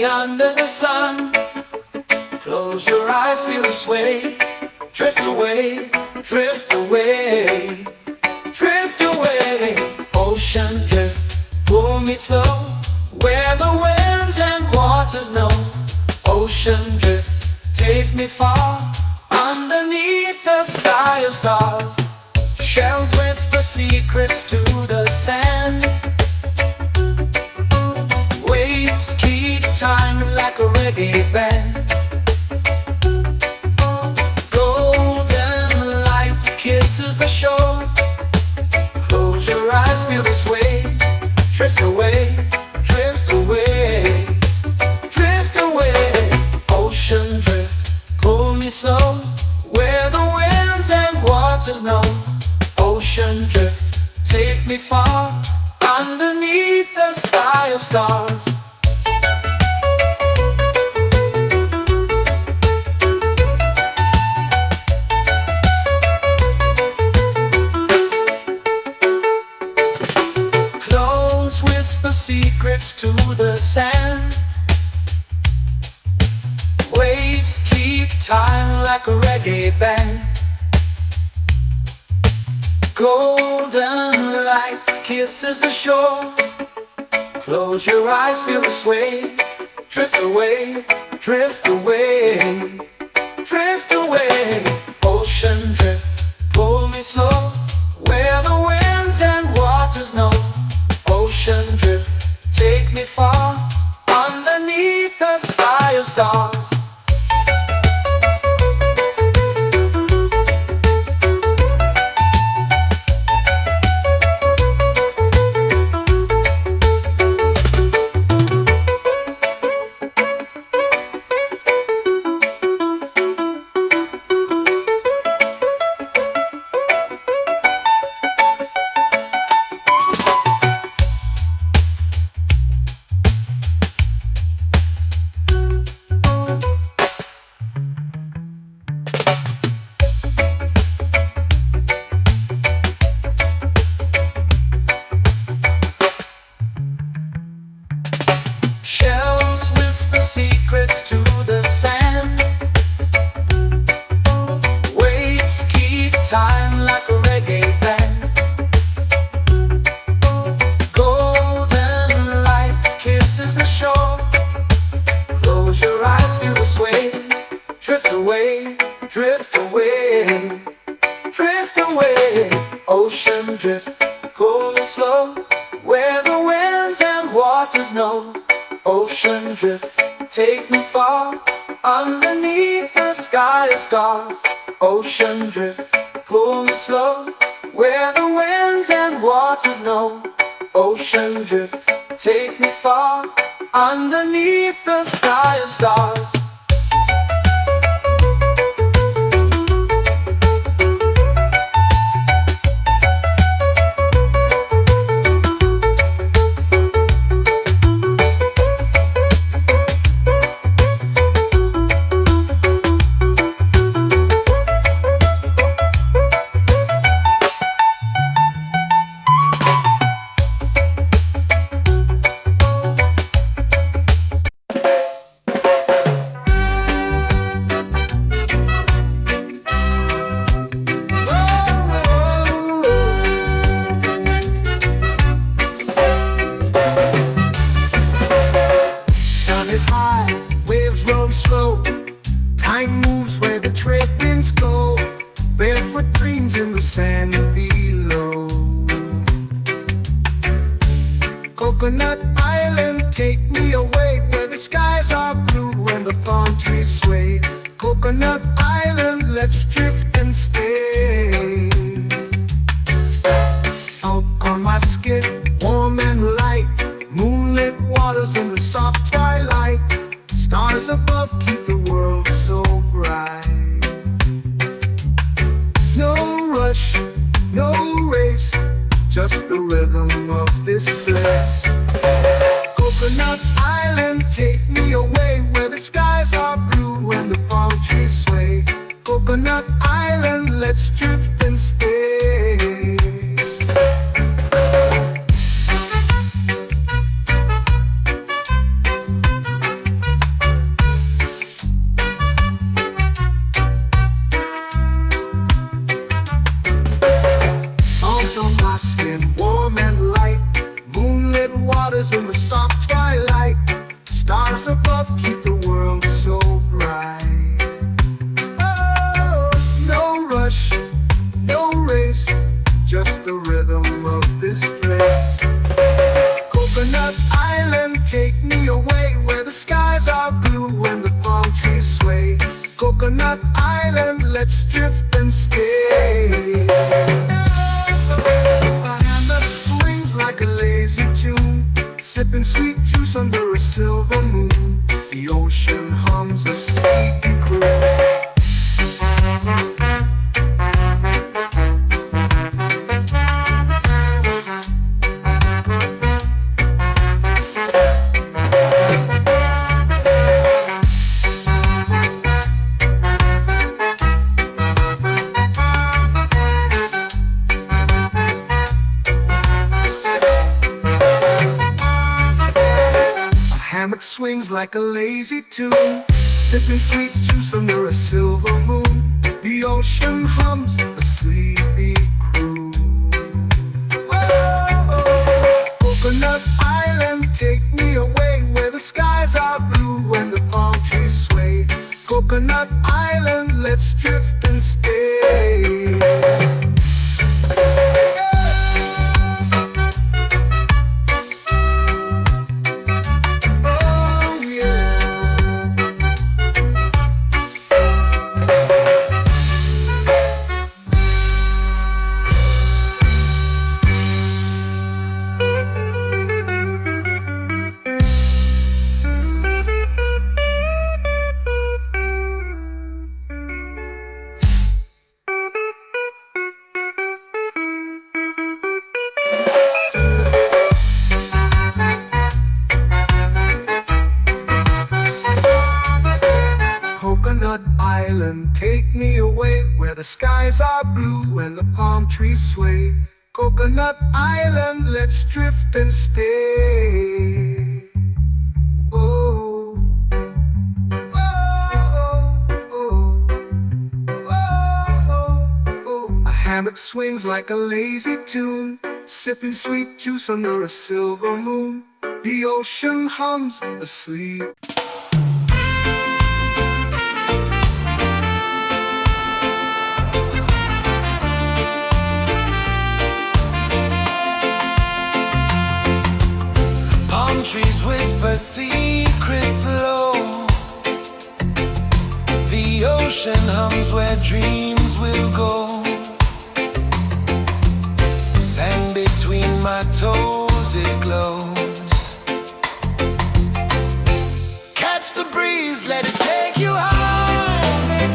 me under the sun. Close your eyes, feel the sway. Drift away, drift away, drift away. Ocean drift, pull me slow, where the winds and waters know. Ocean drift, take me far, underneath the sky of stars. Shells whisper secrets to the sand. Waves keep time like a reggae band. Golden light kisses the shore. Close your eyes, feel the sway. Drift away, drift away, drift away. Ocean drift, pull me slow, where the winds and waters know. Ocean drift, take me far, underneath the sky of stars. Close whisper secrets to the sand. Waves keep time like a reggae band. Golden light kisses the shore. Close your eyes, feel the sway. Drift away, drift away, drift away. Ocean drift, pull me slow, where the winds and waters know. Ocean drift, take me far, underneath the sky of stars. Shells whisper secrets to the sand. Waves keep time like a reggae band. Golden light kisses the shore. Close your eyes, feel the sway. Drift away, drift away, drift away. Ocean drift, cool and slow, where the winds and waters know. Ocean drift, take me far, underneath the sky of stars. Ocean drift, pull me slow, where the winds and waters know. Ocean drift, take me far, underneath the sky of stars. Is high, waves roll slow. Time moves where the trade winds go. Barefoot dreams in the sand below. Coconut Island, take me away, where the skies are blue and the palm trees sway. Coconut Island, let's drift and stay. Out on my skin, warm and light, moonlit waters in the soft twilight. Stars above keep the world so bright. No rush, no race, just the rhythm of this place. above keep the world so bright. Oh, no rush, no race, just the rhythm of this place. Coconut Island, take me away where the skies are blue and the palm trees sway. Coconut Island, let's drift and stay. A hand that swings like a lazy tune, sipping sweet juice under a silver moon. The ocean hums a sleepy croon. Hammock swings like a lazy tune, sipping sweet juice under a silver moon. The ocean hums a sleepy croon. Oh, Coconut Island, take me away where the skies are blue and the palm trees sway. Coconut Island, let's drift and stay. Coconut Island, take me away where the skies are blue and the palm trees sway. Coconut Island, let's drift and stay. Oh, oh, oh, oh, oh. A hammock swings like a lazy tune, sipping sweet juice under a silver moon. The ocean hums asleep. Trees whisper secrets low. The ocean hums where dreams will go. Sand between my toes, it glows. Catch the breeze, let it take you high.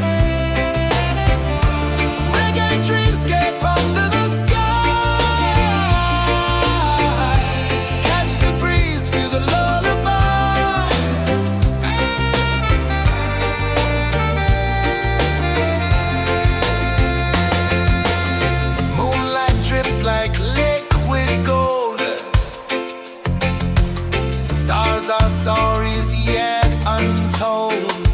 Reggae dreamscape under the sky. Like liquid gold, stars are stories yet untold.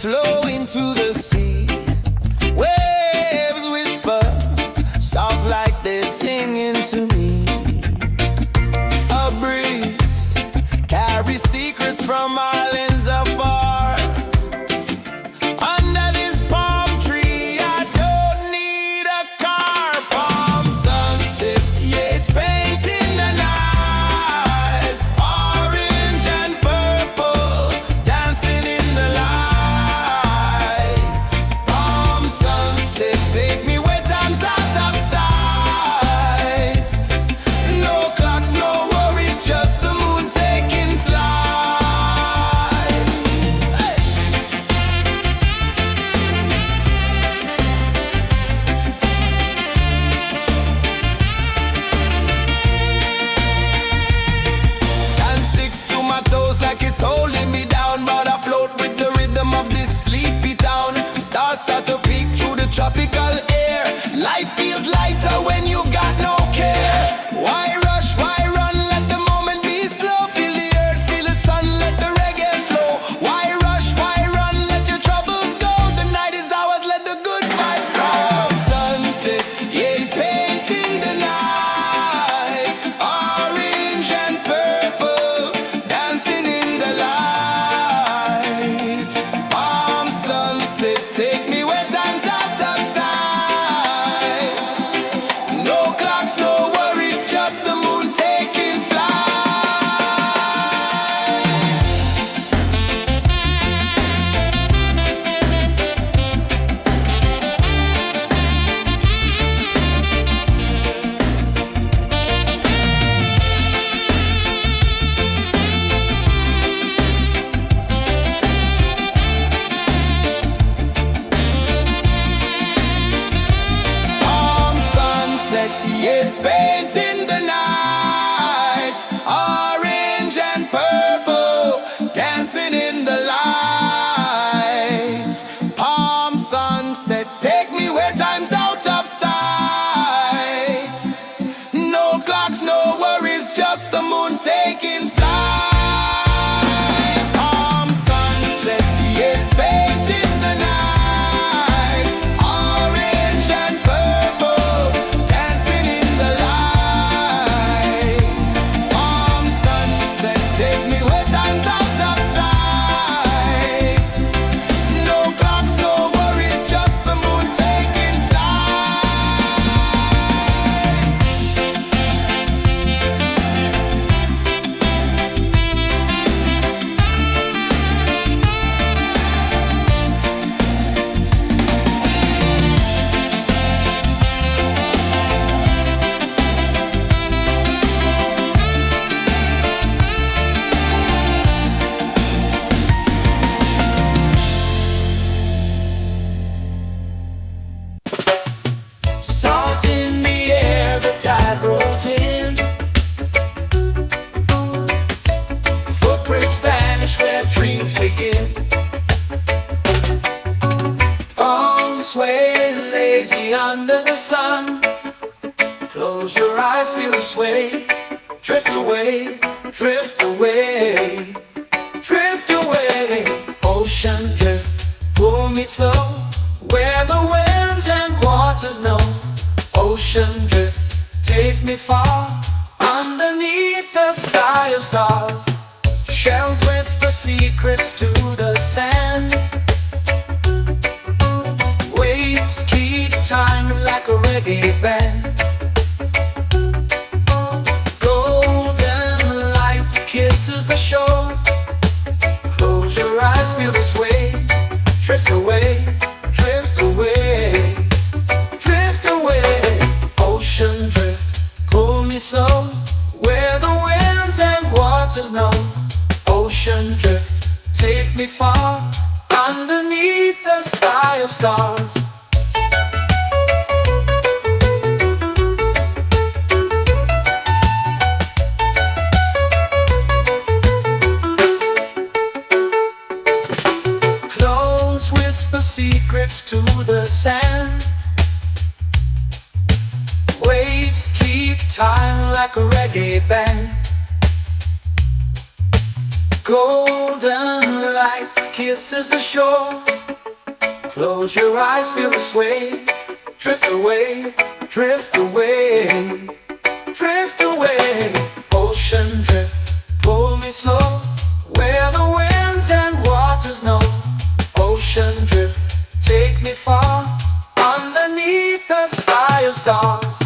flow into the sea. Waves whisper, soft like they're singing to me. A breeze carries secrets from islands afar. Under this palm tree, I don't need a car. Palm sunset, yeah, it's painting the night. Orange and purple, dancing in the light. Palm sunset, take me where time's out of sight. No clocks, no worries, just the moon taking flight. Hey. Sand sticks to my toes like it's holding me down, but I float with the rhythm of this sleepy town. Stars start to peek through the tropical air. Life feels lighter when you've got no care. Why rush, why run, let the moment be slow. Feel the earth, feel the sun, let the reggae flow. Why rush, why run, let your troubles go. The night is ours, let the good vibes grow. Sunset, yeah, it's painting the night. Orange and purple, dancing in the light. Palm sunset, take me where time's out of sight. No clocks, no worries, just the moon taking flight. Palm sunset, yeah, it's painting the night. Orange and purple, dancing in the light. Palm sunset, take me where time's out of sight. No clocks, no worries, just the moon taking flight. Palm sunset, yeah, it's painting the night. Orange and purple, dancing in the light. Palm sunset, take me where time's out of sight. No clocks, no worries, just the moon taking flight. Salt in the air, the tide rolls in. Footprints vanish where dreams begin. Arms sway lazy under the sun. Close your eyes, feel the sway. Drift away, drift away, drift away. Ocean drift, pull me slow, where the winds and waters know. Ocean drift, take me far, underneath the sky of stars. Shells whisper secrets to the sand. Waves keep time like a reggae band. Golden light kisses the shore. Close your eyes, feel the sway. Drift away, drift away, drift away. Ocean drift, pull me slow, where the winds and waters know. Ocean drift, take me far, underneath the sky of stars. Clones whisper secrets to the sand. Waves keep time like a reggae band. Golden light kisses the shore. Close your eyes, feel the sway. Drift away, drift away, drift away. Ocean drift, pull me slow, where the winds and waters know. Ocean drift, take me far, underneath the sky of stars.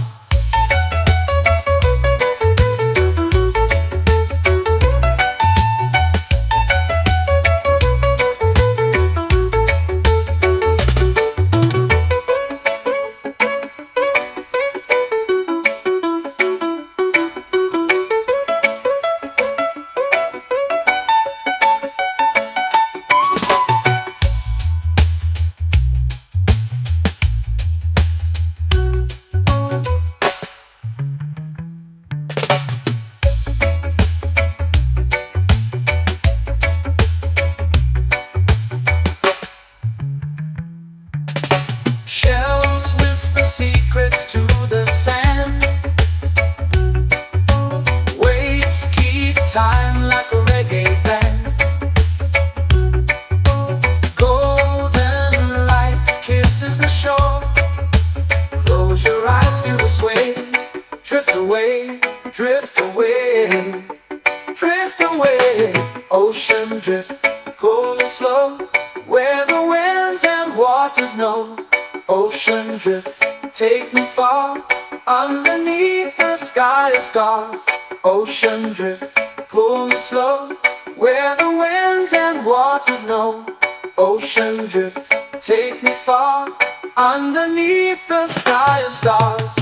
Shells whisper secrets to the sand. Waves keep time like a reggae band. Golden light kisses the shore. Close your eyes, feel the sway. Drift away, drift away, drift away. Ocean drift, cool and slow, where the winds and waters know. Ocean drift, take me far, underneath the sky of stars. Ocean drift, pull me slow, where the winds and waters know. Ocean drift, take me far, underneath the sky of stars.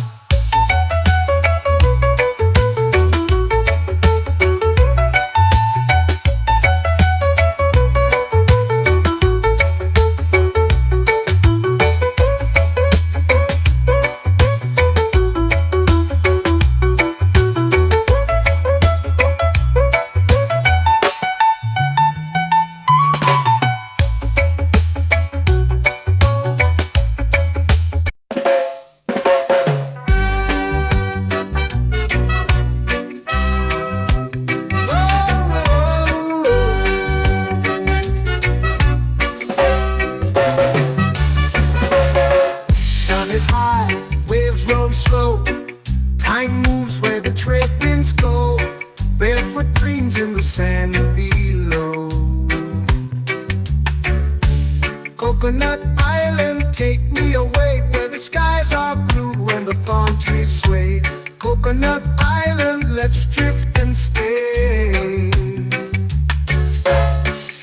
Time moves where the trade winds go. Barefoot dreams in the sand below. Coconut Island, take me away, where the skies are blue and the palm trees sway. Coconut Island, let's drift and stay.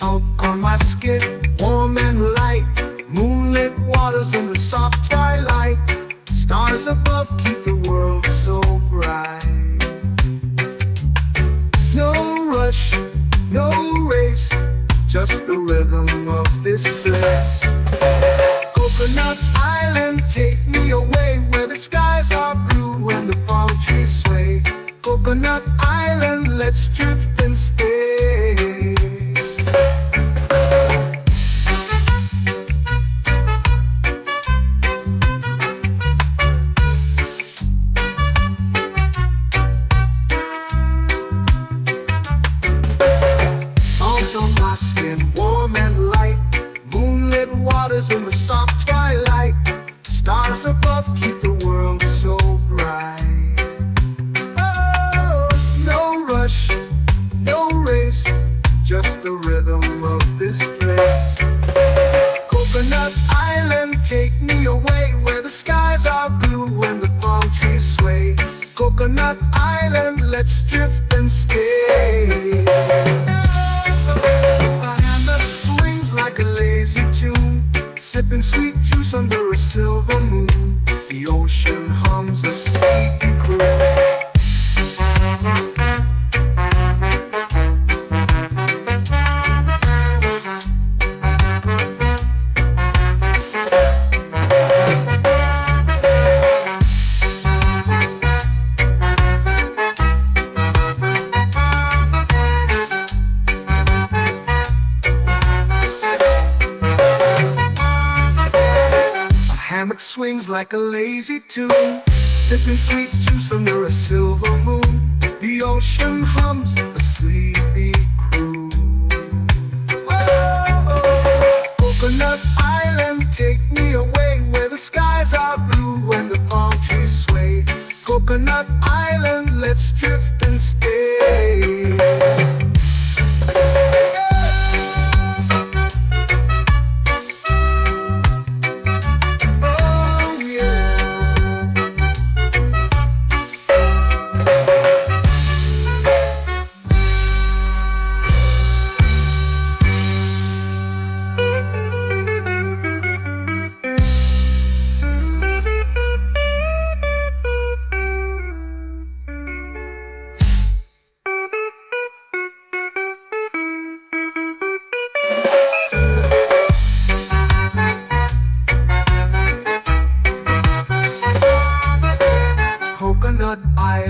Out on my skin, warm and light, moonlit waters in the soft twilight. Stars above keep the world so bright. No rush, no race, just the rhythm of this place. Coconut Island, take me away, where the skies are blue and the palm trees sway. Coconut Island, let's drift and stay. On my skin, warm and light, moonlit waters in the soft twilight. Stars above keep the world so bright. Oh, no rush, no race, just the rhythm of this place. Coconut Island, take me away, where the skies are blue and the palm trees sway. Coconut Island, let's drift and stay. Sipping sweet juice under a silver moon. The ocean hums a sleepy croon. Hammock swings like a lazy tune, sipping sweet juice under a silver moon. The ocean hums a sleepy croon.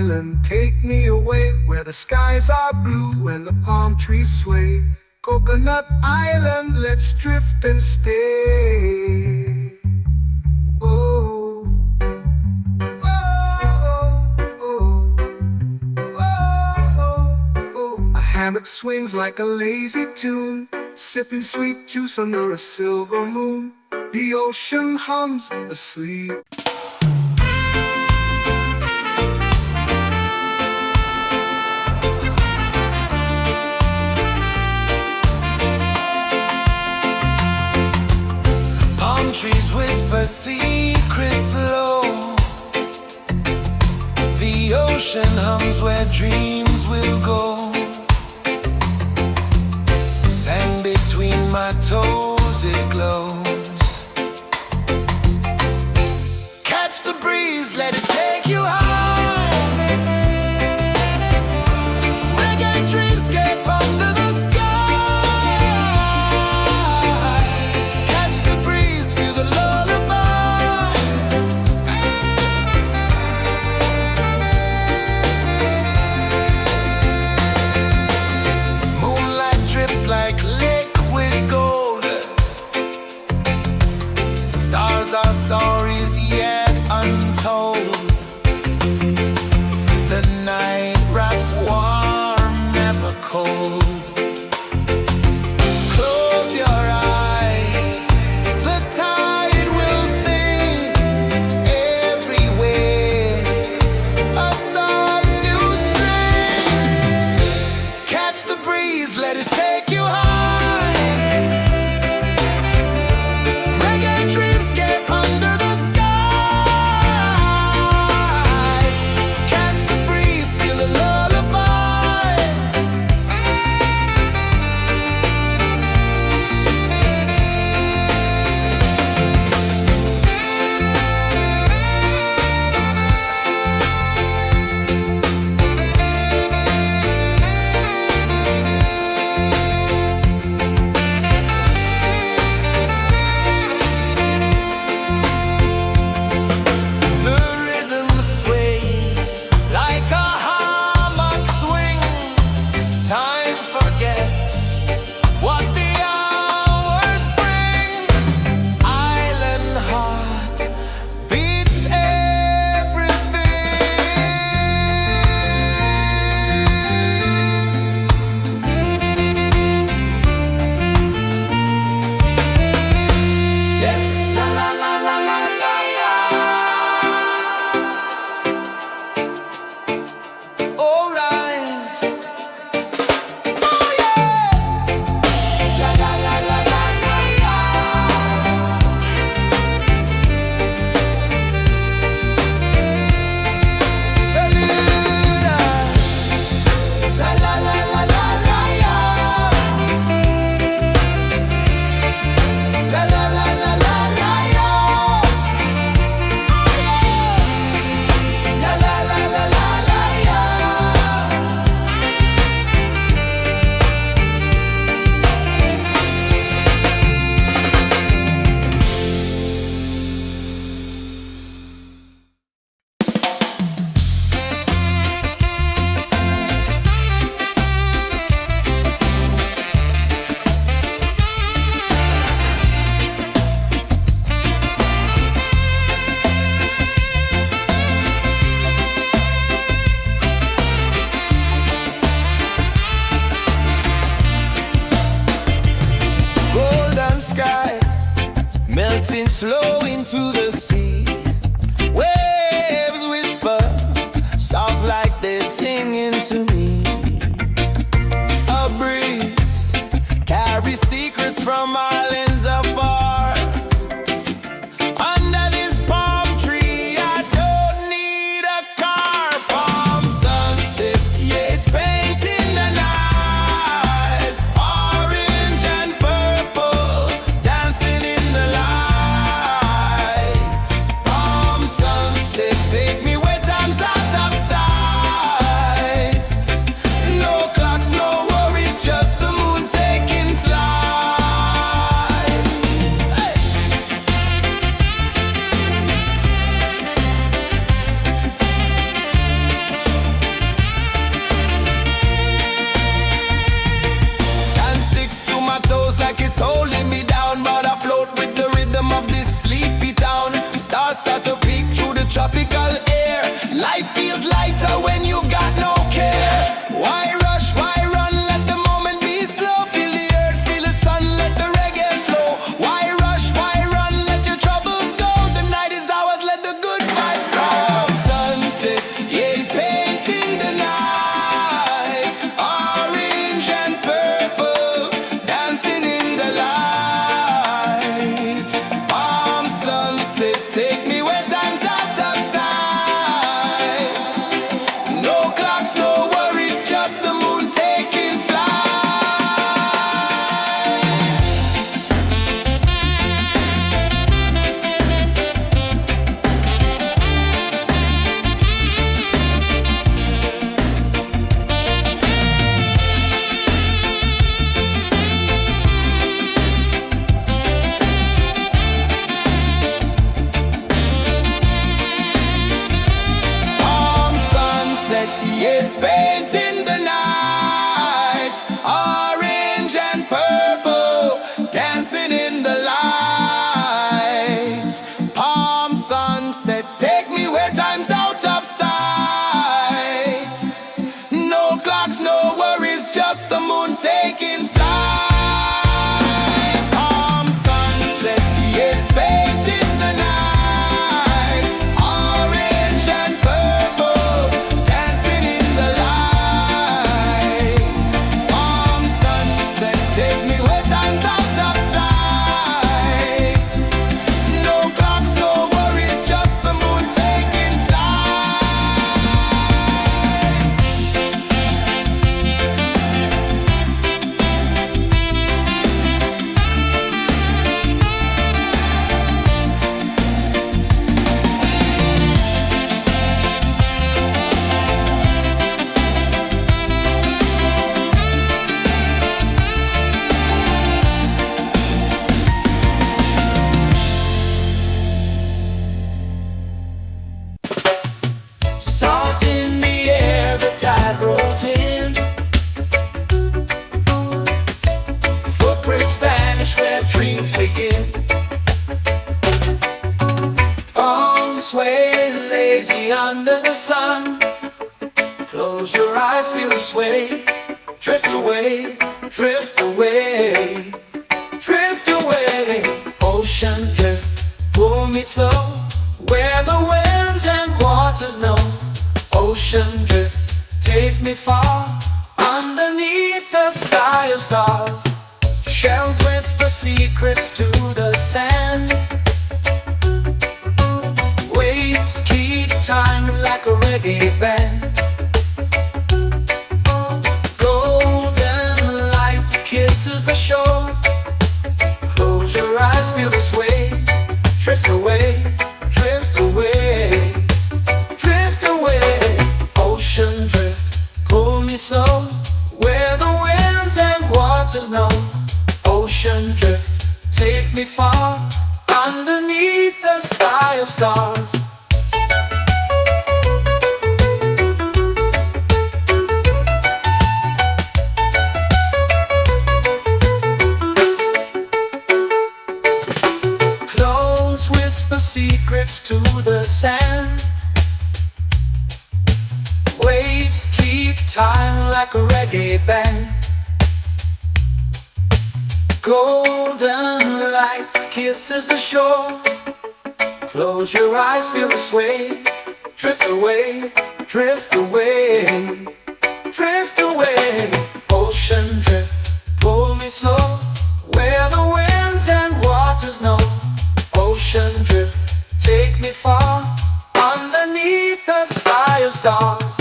island, take me away where the skies are blue and the palm trees sway. Coconut Island, let's drift and stay. Oh, oh, oh, oh, oh. A hammock swings like a lazy tune, sipping sweet juice under a silver moon. The ocean hums asleep. Trees whisper secrets low. The ocean hums where dreams will go. Sand between my toes, it glows. Catch the breeze, let it take you high. Reggae dreamscape under the sky. sway lazy under the sun. Close your eyes, feel the sway. Drift away, drift away, drift away. Ocean drift, pull me slow, where the winds and waters know. Ocean drift, take me far, underneath the sky of stars. Shells whisper secrets to the sand. Waves keep time like a reggae band. Golden light kisses the shore. Close your eyes, feel the sway. Drift away, drift away, drift away. Ocean drift, pull me slow, where the winds and waters know. Ocean drift, take me far, underneath the sky of stars. Close whisper secrets to the sand. Waves keep time like a reggae band. Golden light kisses the shore. Close your eyes, feel the sway. Drift away, drift away, drift away. Ocean drift, pull me slow, where the winds and waters know. Ocean drift, take me far, underneath the sky of stars.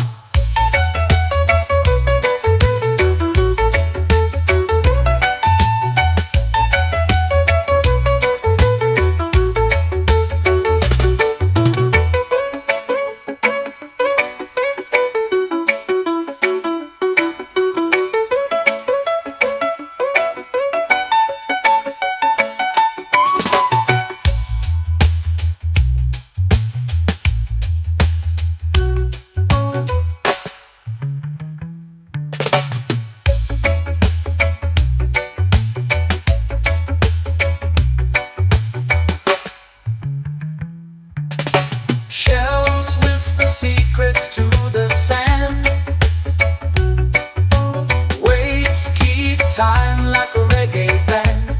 Shells whisper secrets to the sand. Waves keep time like a reggae band.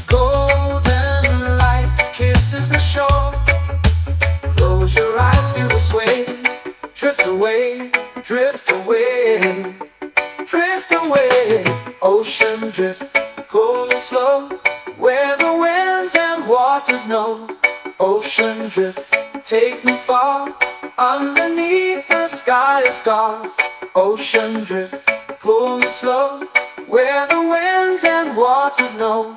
Golden light kisses the shore. Close your eyes, feel the sway. Drift away, drift away, drift away. Ocean drift, cool and slow, where the winds and waters know. Ocean drift, take me far, underneath the sky of stars. Ocean drift, pull me slow, where the winds and waters know.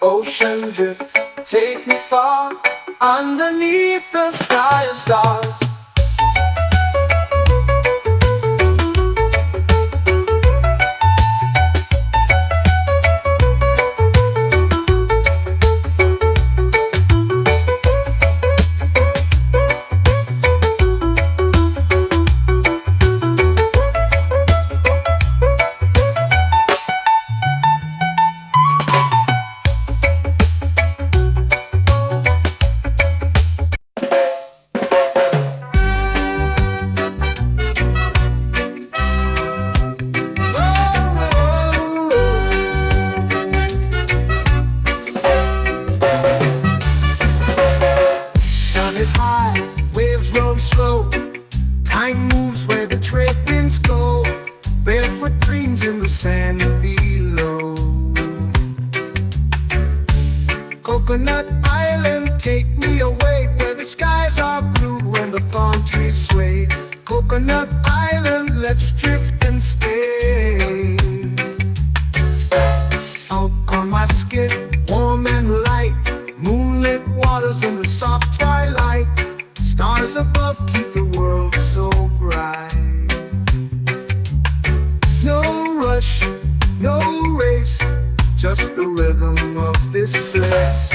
Ocean drift, take me far, underneath the sky of stars. Time moves where the trade winds go. Barefoot dreams in the sand below. Coconut Island, take me away, where the skies are blue and the palm trees sway. Coconut Island, let's drift and stay. Out on my skin, warm and light, moonlit waters in the soft twilight. Stars above keep the world so bright. No rush, no race, just the rhythm of this place.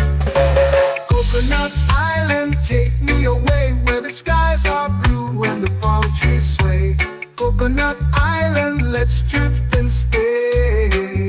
Coconut Island, take me away, where the skies are blue and the palm trees sway. Coconut Island, let's drift and stay.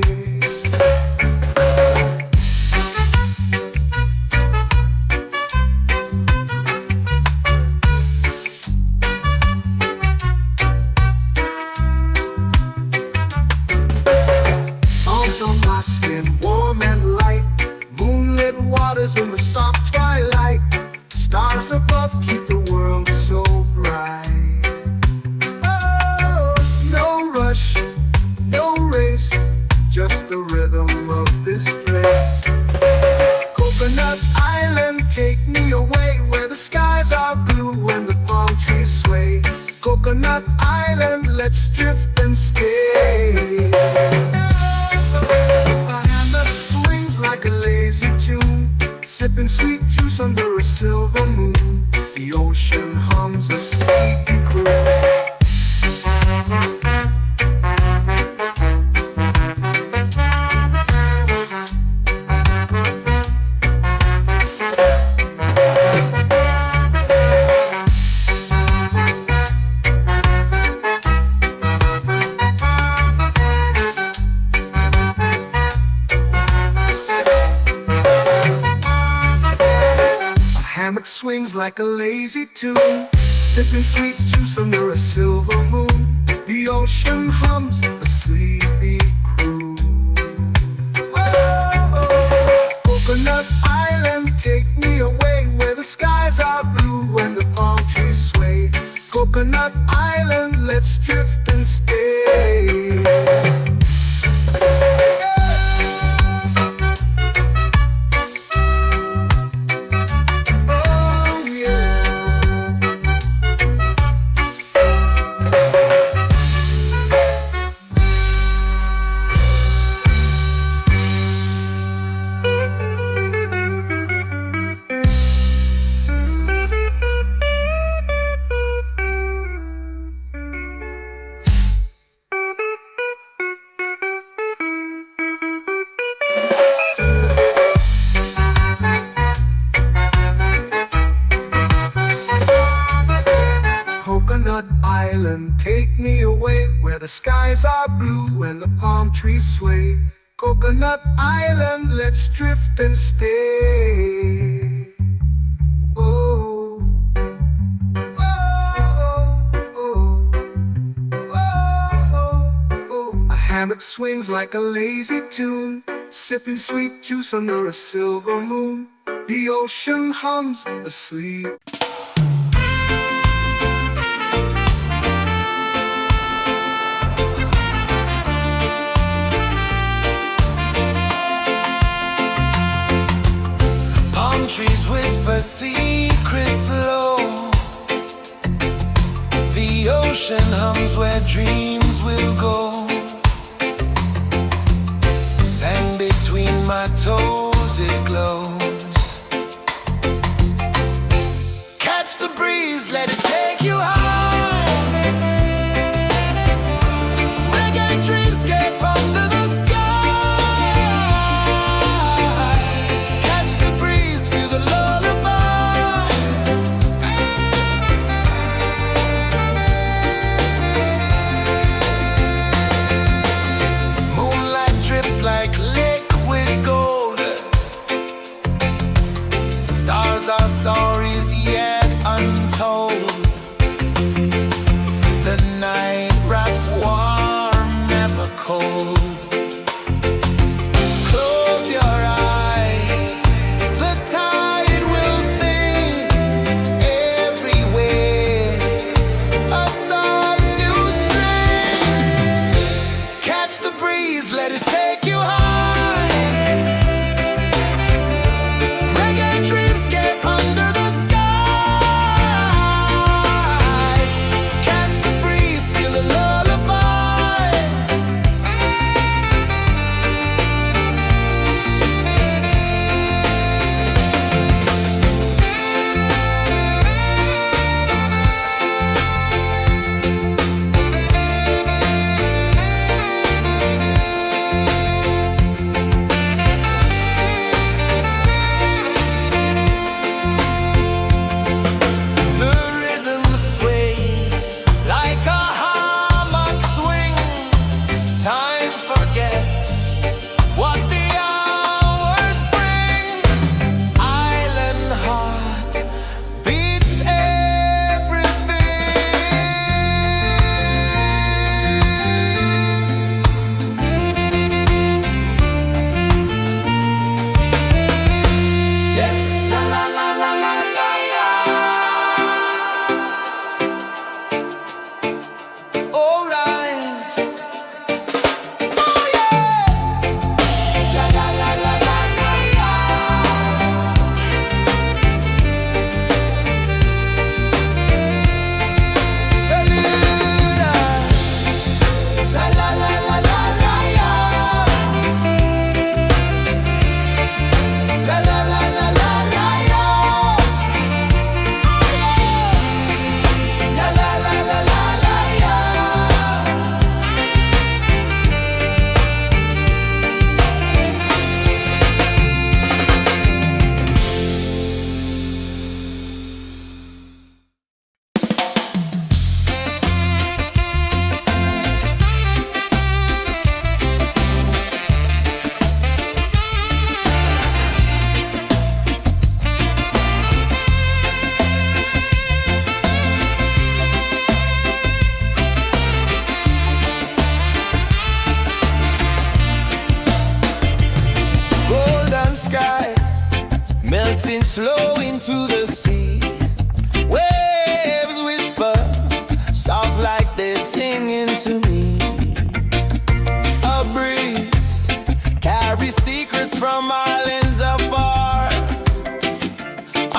Coconut Island, let's drift and stay. A hammock swings like a lazy tune, sipping sweet juice under a silver moon. The ocean hums a sleepy croon. Hammock swings like a lazy tune, sipping sweet juice under a silver moon. The ocean hums a sleepy croon. Whoa, Coconut Island, take me away where the skies are blue and the palm trees sway. Coconut Island, let's drift and stay. Coconut Island, take me away where the skies are blue and the palm trees sway. Coconut Island, let's drift and stay. Oh, oh, oh, oh, oh. A hammock swings like a lazy tune, sipping sweet juice under a silver moon. The ocean hums asleep. Trees whisper secrets low. The ocean hums where dreams will go. Sand between my toes, it glows. Catch the breeze, let it take you high. Reggae dreamscape under the sky. flow into the sea. Waves whisper, soft like they're singing to me. A breeze carries secrets from islands afar.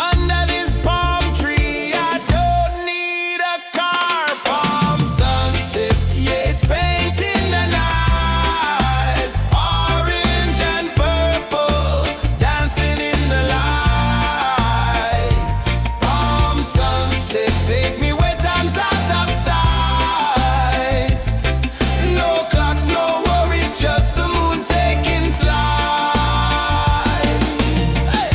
Under this palm tree, I don't need a car. Palm sunset, yeah, it's painting the night. Orange and purple, dancing in the light. Palm sunset, take me where time's out of sight. No clocks, no worries, just the moon taking flight. Hey!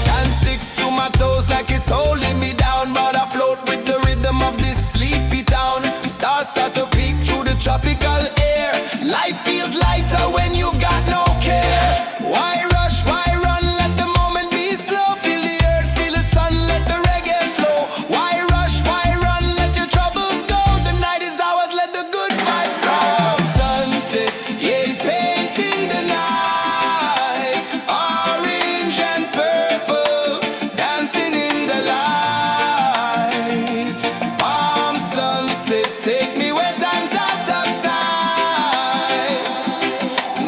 Sand sticks to my toes like it's holding me down, but I float with the rhythm of this sleepy town. Stars start to peek through the tropical air. Life feels lighter when you've got no care. Why rush, why run, let the moment be slow. Feel the earth, feel the sun, let the reggae flow. Why rush, why run, let your troubles go. The night is ours, let the good vibes grow. Sunset, yeah, it's painting the night. Orange and purple, dancing in the light. Palm sunset, take me where time's out of sight.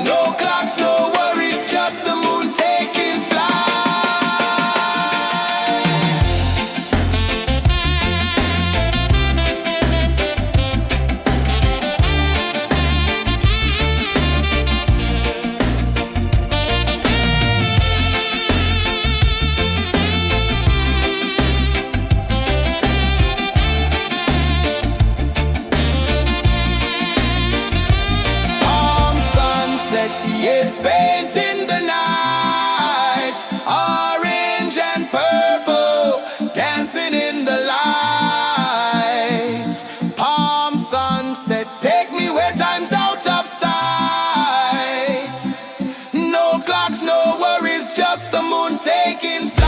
No clocks, no worries, just the moon taking flight. Palm sunset, yeah, it's painting the night. Orange and purple, dancing in the light. Palm sunset, take me where time's out of sight. No clocks, no worries, just the moon taking flight.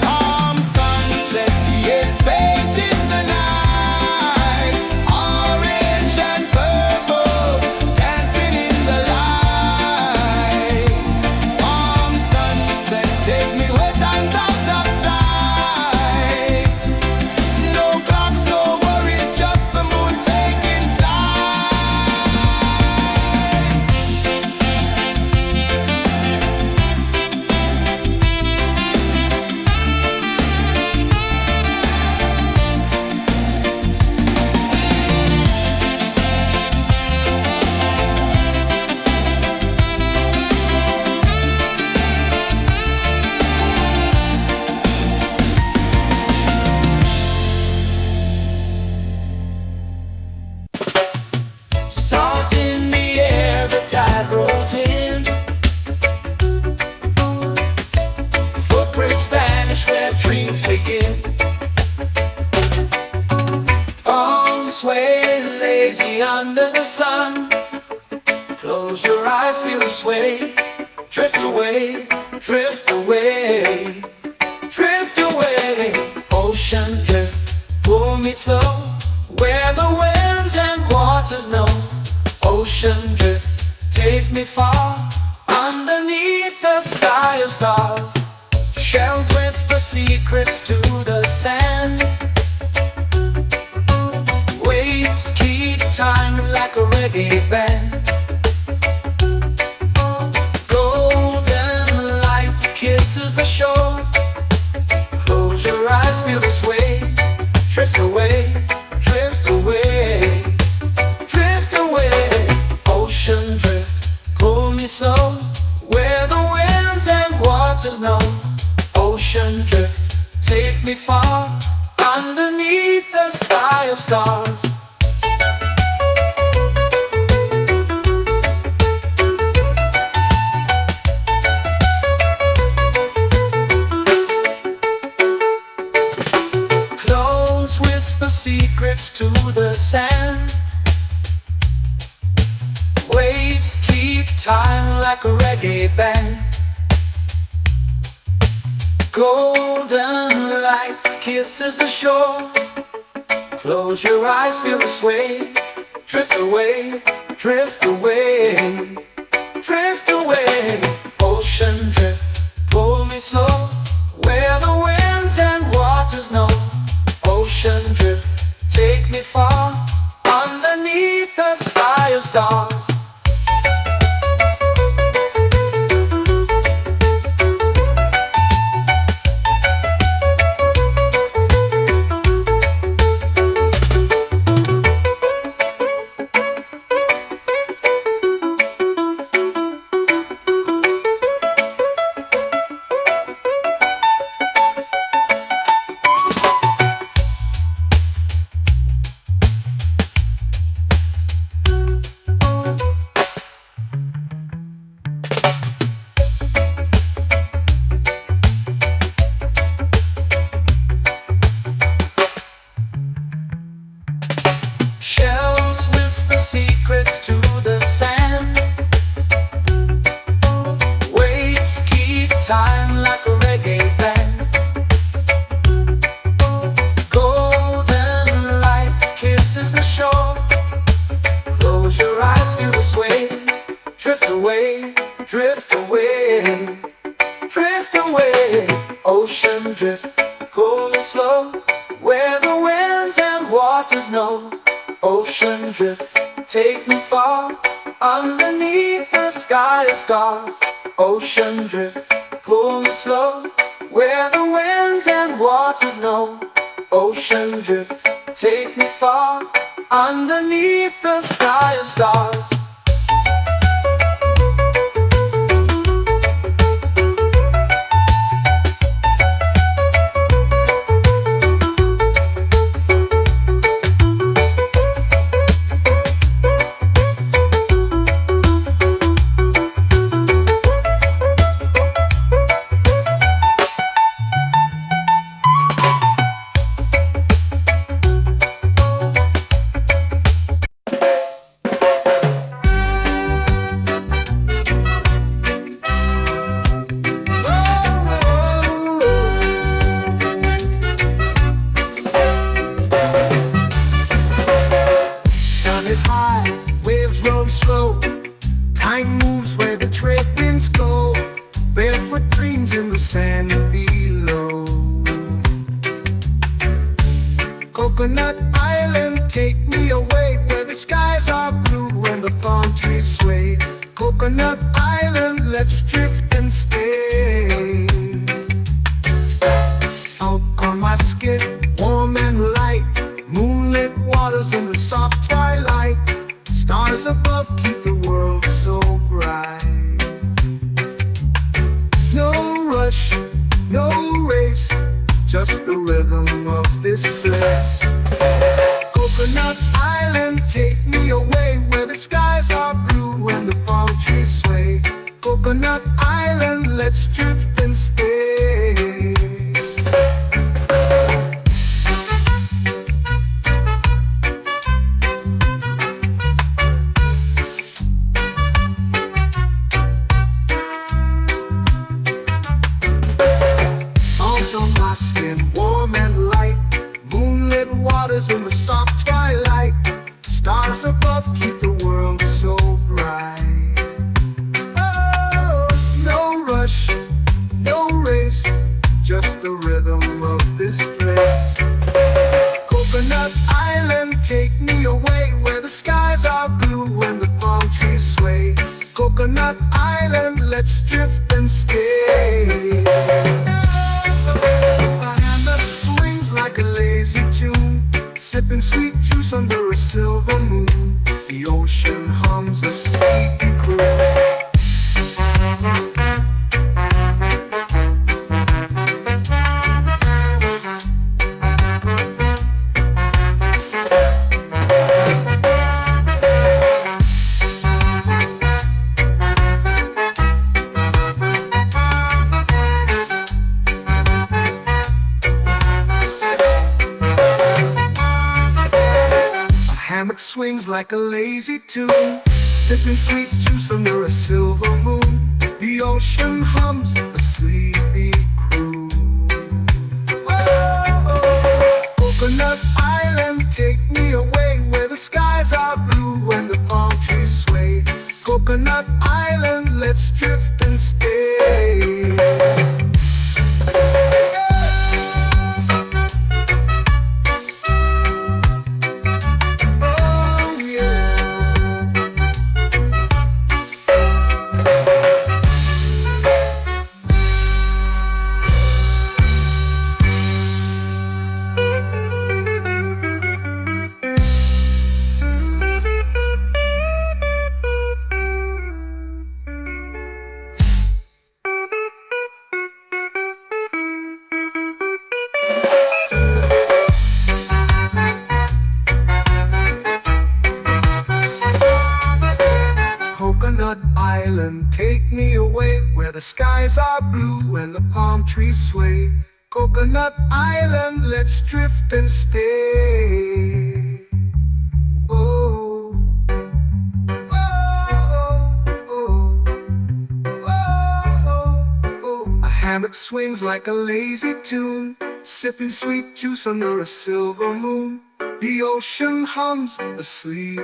Palm sunset, yeah, it's painting the night. Orange and purple, dancing in the light. Palm sunset, take me where time's out of sight. No clocks, no worries, just the moon taking flight. Salt in the air, the tide rolls in. Footprints vanish where dreams begin. Arms sway lazy under the sun. Close your eyes, feel the sway. Drift away, drift away, drift away. Ocean drift, pull me slow, where the winds and waters know. Ocean drift, take me far, underneath the sky of stars. Shells whisper secrets to the sand. Waves keep time like a reggae band. Golden light kisses the shore. Close your eyes, feel the sway. Drift away, drift away, drift away. Ocean drift, pull me slow, where the winds and waters know. Ocean drift, take me far, underneath the sky of stars. Close whisper secrets to the sand. Waves keep time like a reggae band. Golden light kisses the shore. Close your eyes, feel the sway. Drift away, drift away, drift away. Ocean drift, pull me slow, where the winds and waters know. Ocean drift, take me far, underneath the sky of stars. Shells whisper secrets to the sand. Waves keep time like a reggae band. Golden light kisses the shore. Close your eyes, feel the sway. Drift away, drift away, drift away. Ocean drift, cool and slow, where the winds and waters know. Ocean drift, take me far, underneath the sky of stars. Ocean drift, pull me slow, where the winds and waters know. Ocean drift, take me far, underneath the sky of stars. Slow. Time moves where the trade winds go. Barefoot dreams in the sand below. Coconut Island, take me away, where the skies are blue and the palm trees sway. Coconut Island, let's drift and stay. Out on my skin, warm and light, moonlit waters in the soft twilight. Stars above keep the world so bright. No rush, no race, just the rhythm of this place. Coconut Island, take me away, where the skies are blue and the palm trees sway. Coconut Island, let's drift and stay. In the soft twilight, stars above keep the world so bright. Oh, no rush, no race, just the rhythm of this place. Coconut Island, take me away, where the skies are blue and the palm trees sway. Coconut Island, let's drift and stay. A hand that swings like a lazy tune, sipping sweet juice under a silver moon. The ocean hums a sleepy croon. Hammock swings like a lazy tune, sipping sweet juice under a silver moon. The ocean hums a sleepy croon. Coconut Island, take me away where the skies are blue and the palm trees sway. Coconut Island, let's drift and stay. Oh yeah. Coconut Island, take me away where the skies are blue and the palm trees sway. Coconut Island, let's drift and stay. Oh, oh, oh, oh, oh. A hammock swings like a lazy tune, sipping sweet juice under a silver moon. The ocean hums asleep.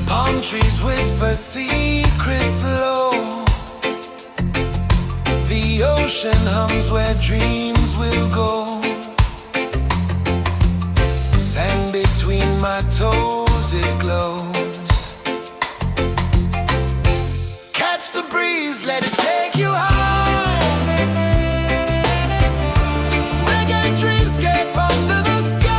Palm trees whisper secrets low. The ocean hums where dreams will go. Sand between my toes, it glows. Catch the breeze, let it take you high. Reggae dreamscape under the sky.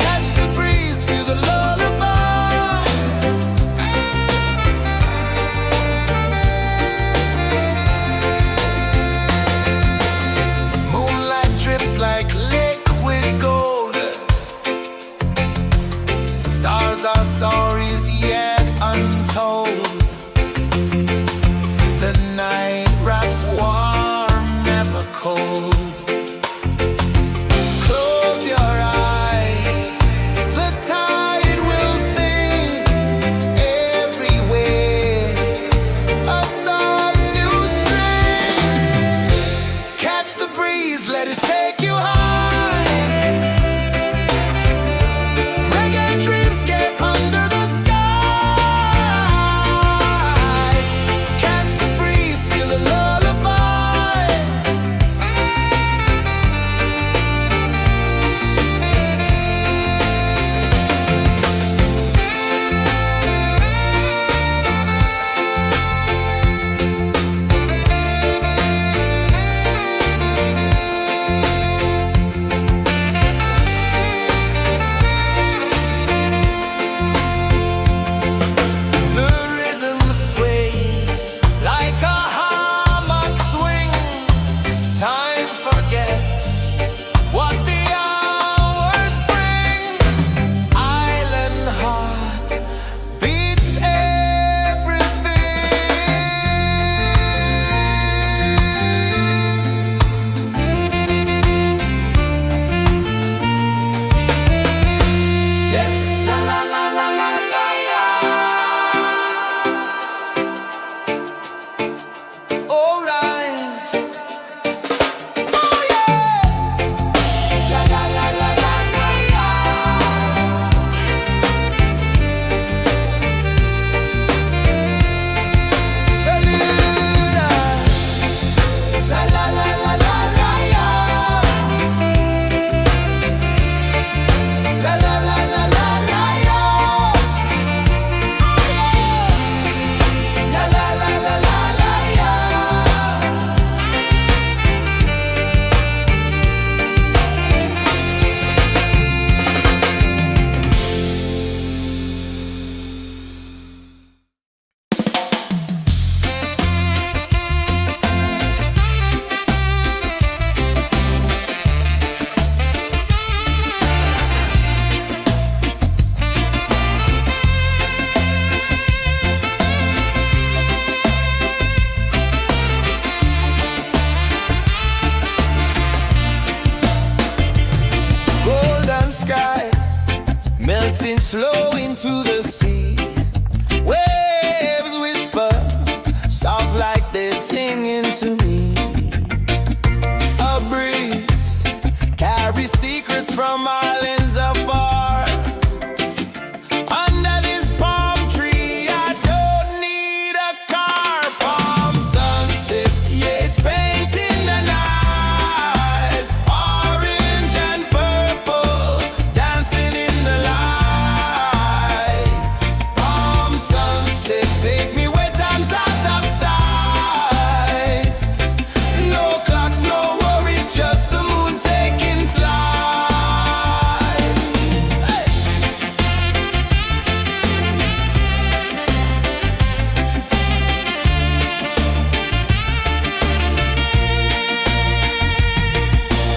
Catch the breeze, feel the lullaby. Moonlight drips like liquid gold. Stars are stories yet untold. The night wraps warm, never cold. Close your eyes, the tide will sing everywhere. A soft new string. Catch the breeze, let it take you high. Reggae dreamscape under the melting slow into the sea. Waves whisper, soft like they're singing to me. A breeze carries secrets from islands afar. Under this palm tree, I don't need a car. Palm sunset, yeah, it's painting the night. Orange and purple, dancing in the light. Palm sunset, take me where time's out of sight. No clocks, no worries, just the moon taking flight. Hey!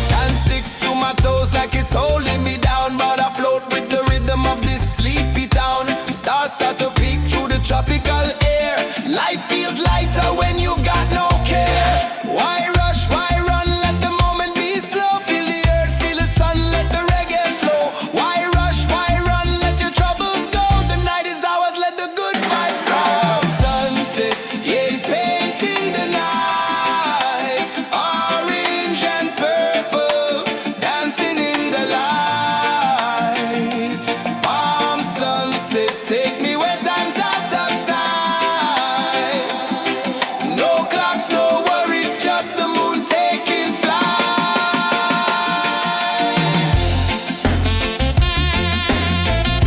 Sand sticks to my toes like it's holding me down, but I float with the rhythm of this sleepy town. Stars start to peek through the tropical air. Life feels lighter when you've got no care. Why rush, why run, let the moment be slow. Feel the earth, feel the sun, let the reggae flow. Why rush, why run, let your troubles go. The night is ours, let the good vibes grow. Sunset, yeah, it's painting the night. Orange and purple, dancing in the light. Palm sunset, take me where time's out of sight. No clocks, no worries, just the moon taking flight. Palm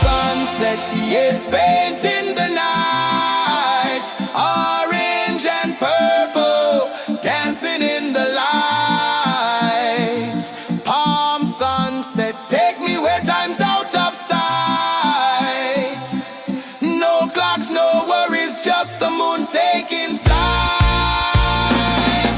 sunset, yeah, it's painting the night. Orange and purple, dancing in the light. Palm sunset, take me where time's out of sight. No clocks, no worries, just the moon taking flight.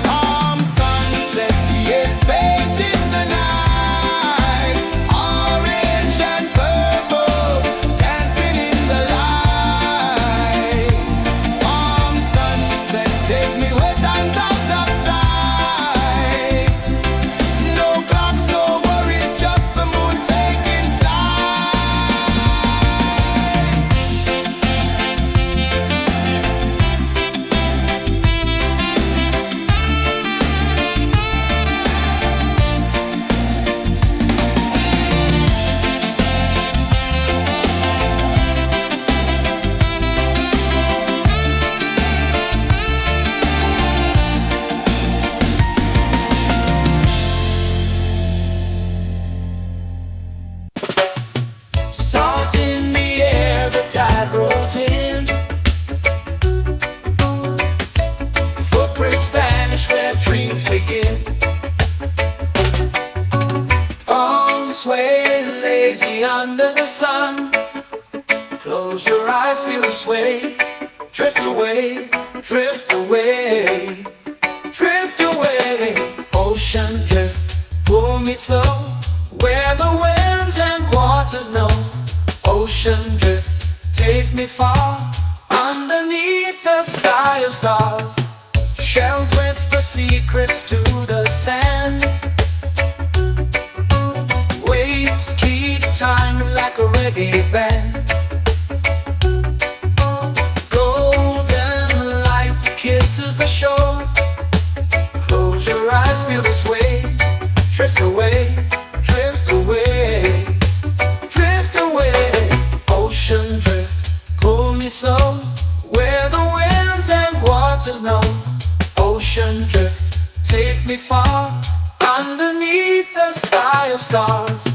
Palm sunset, yeah, it's painting the night. Orange and purple, dancing in the light. Palm sunset, take me where time's out of sight. No clocks, no worries, just the moon taking flight. Salt in the air, the tide rolls in. Footprints vanish where dreams begin. Arms sway lazy under the sun. Close your eyes, feel the sway. Drift away, drift away, drift away. Ocean drift, pull me slow, where the winds and waters know. Ocean drift, take me far, underneath the sky of stars. Shells whisper secrets to the sand. Waves keep time like a reggae band. Golden light kisses the shore. Close your eyes, feel the sway. Drift away, drift away, drift away. Ocean drift, pull me slow, where the winds and waters know. Ocean drift, take me far, underneath the sky of stars.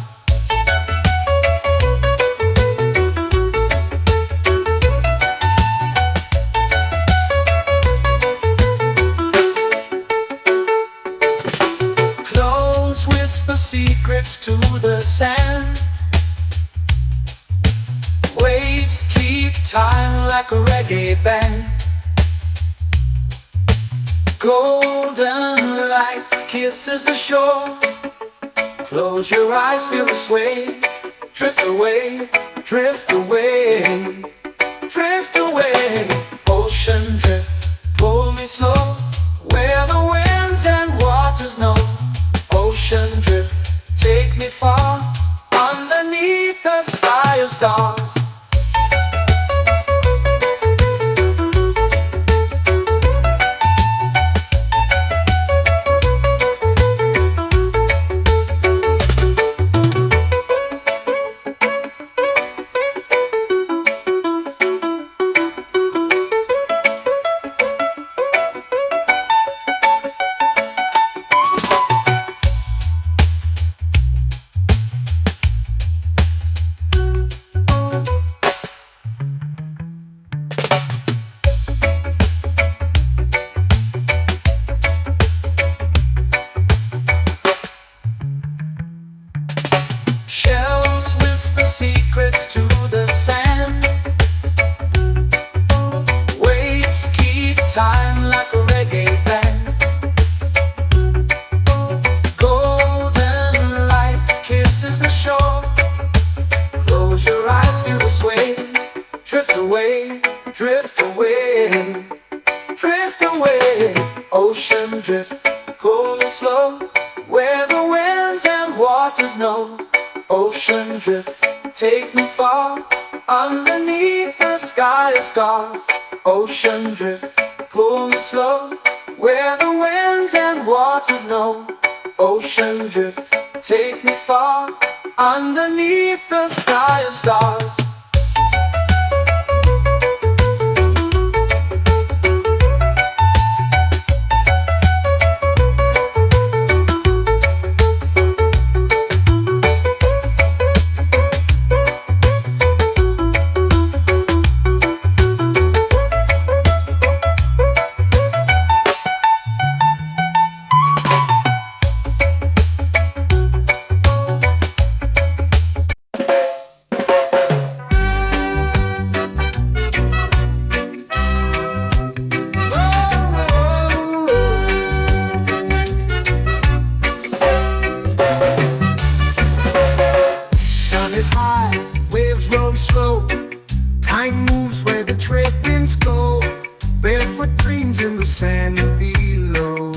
Close whisper secrets to the sand. Waves keep time like a reggae band. Golden light kisses the shore. Close your eyes, feel the sway. Drift away, drift away, drift away. Ocean drift, pull me slow, where the winds and waters know. Ocean drift, take me far, underneath the sky of stars. Shells whisper secrets to the sand. Waves keep time like a reggae band. Golden light kisses the shore. Close your eyes, feel the sway. Drift away, drift away, drift away. Ocean drift, cool and slow, where the winds and waters know. Ocean drift, take me far, underneath the sky of stars. Ocean drift, pull me slow, where the winds and waters know. Ocean drift, take me far, underneath the sky of stars. Is high, waves roll slow. Time moves where the trade winds go. Barefoot dreams in the sand below.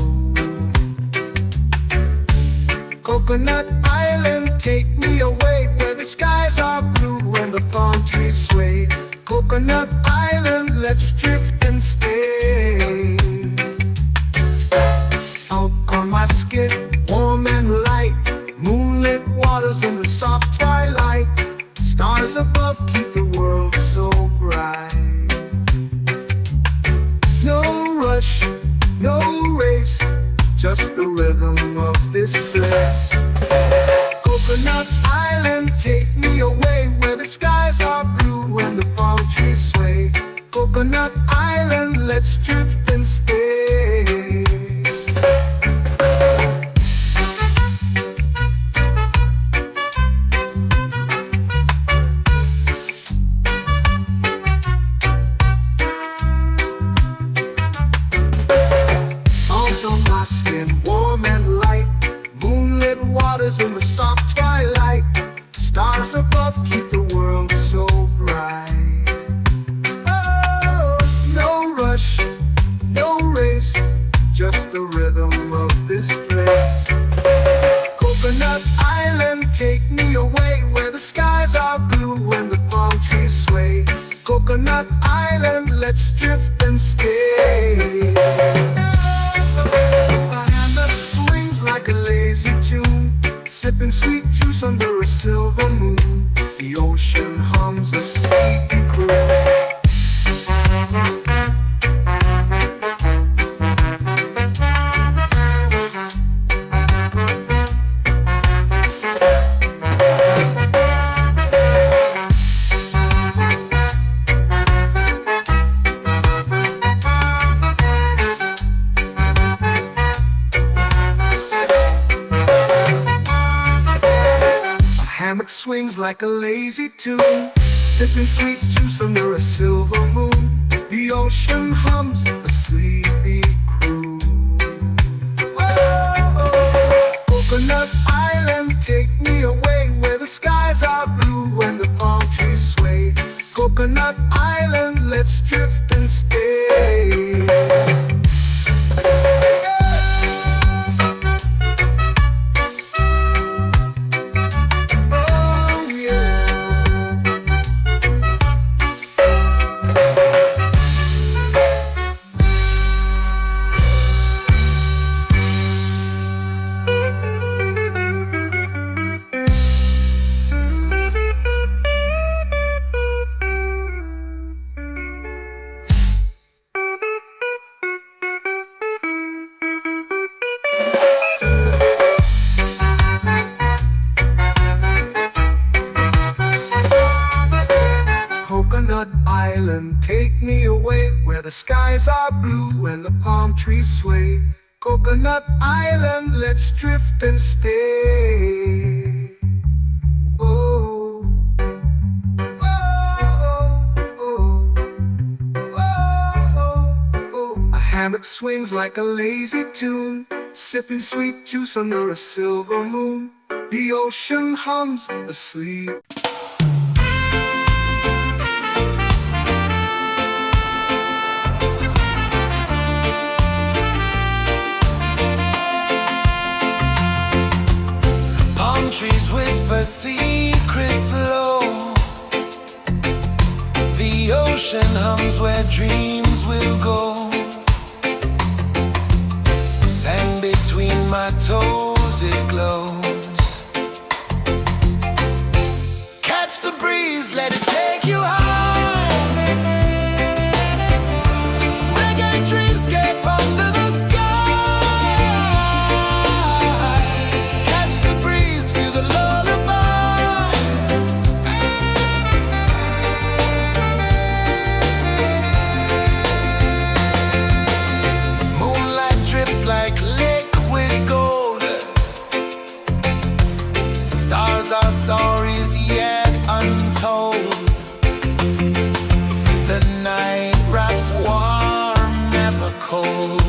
Coconut Island, take me away, where the skies are blue and the palm trees sway. Coconut Island, let's drift and stay. Out on my skin, warm and light, moonlit waters in the soft twilight. Stars above keep the world so bright. No rush, no race, just the rhythm of this place. Coconut Island, take me away, where the skies are blue and the palm trees sway. Coconut Island, let's drift and stay. Warm and light, moonlit waters in the soft twilight. Stars above keep the world so bright. Oh, no rush, no race, just the rhythm of this place. Coconut Island, take me away, where the skies are blue and the palm trees sway. Coconut Island, let's drift and stay. Like a lazy tune, sipping sweet juice under a silver moon. The ocean hums a sleepy croon. Swings like a lazy tune, sipping sweet juice under a silver moon. The ocean hums a sleepy croon. island, take me away where the skies are blue and the palm trees sway. Coconut Island, let's drift and stay. Oh, oh, oh, oh, oh. A hammock swings like a lazy tune, sipping sweet juice under a silver moon. The ocean hums asleep. Palm trees whisper secrets low. The ocean hums where dreams will go. Sand between my toes, it glows. Catch the breeze, let it take you high. Reggae dreamscape under the sky. Catch the breeze, feel the lullaby. Moonlight drips like liquid gold. Stars are stories yet untold. The night wraps warm, never cold.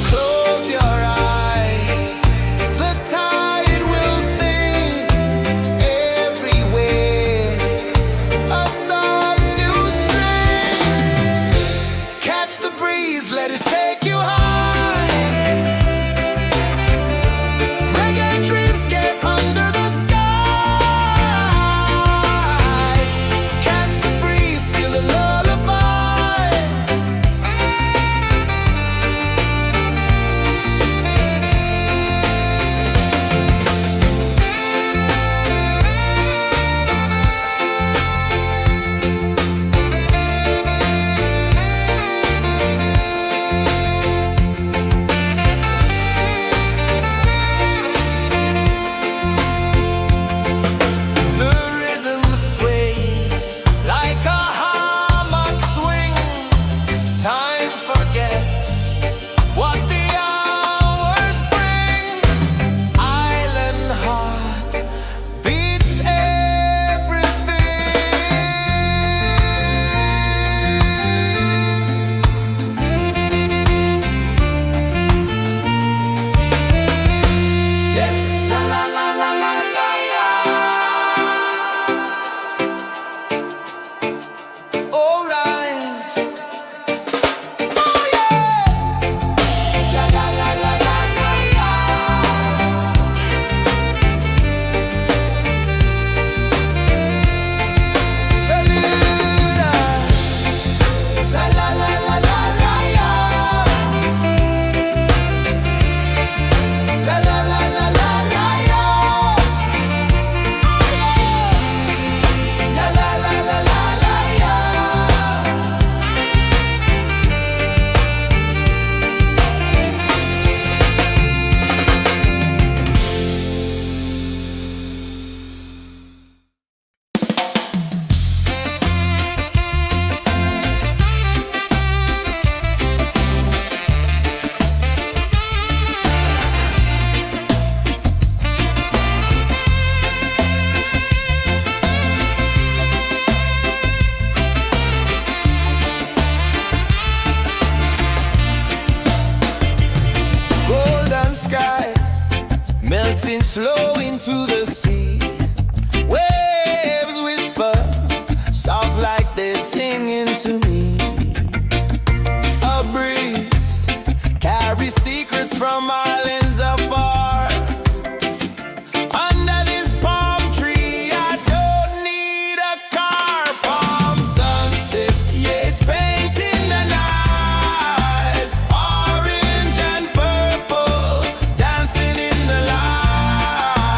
Close your eyes, the tide will sing everywhere. A soft new string. Catch the breeze, let it take you high. Reggae dreamscape under the sky. Catch the breeze, feel the lullaby. The rhythm sways like a hammock swing. Time forgets what the hours bring. Island heart beats everything. Yeah. La la la la la la la. All right. Oh yeah. La la la la la la la. Bermuda. La la la la la la la. La la la la la la la. La la la la la la la. Golden sky melting slow into the sea. Waves whisper soft like they're singing to me. A breeze carries secrets from islands afar. Under this palm tree, I don't need a car. Palm sunset, yeah, it's painting the night. Orange and purple dancing in the light.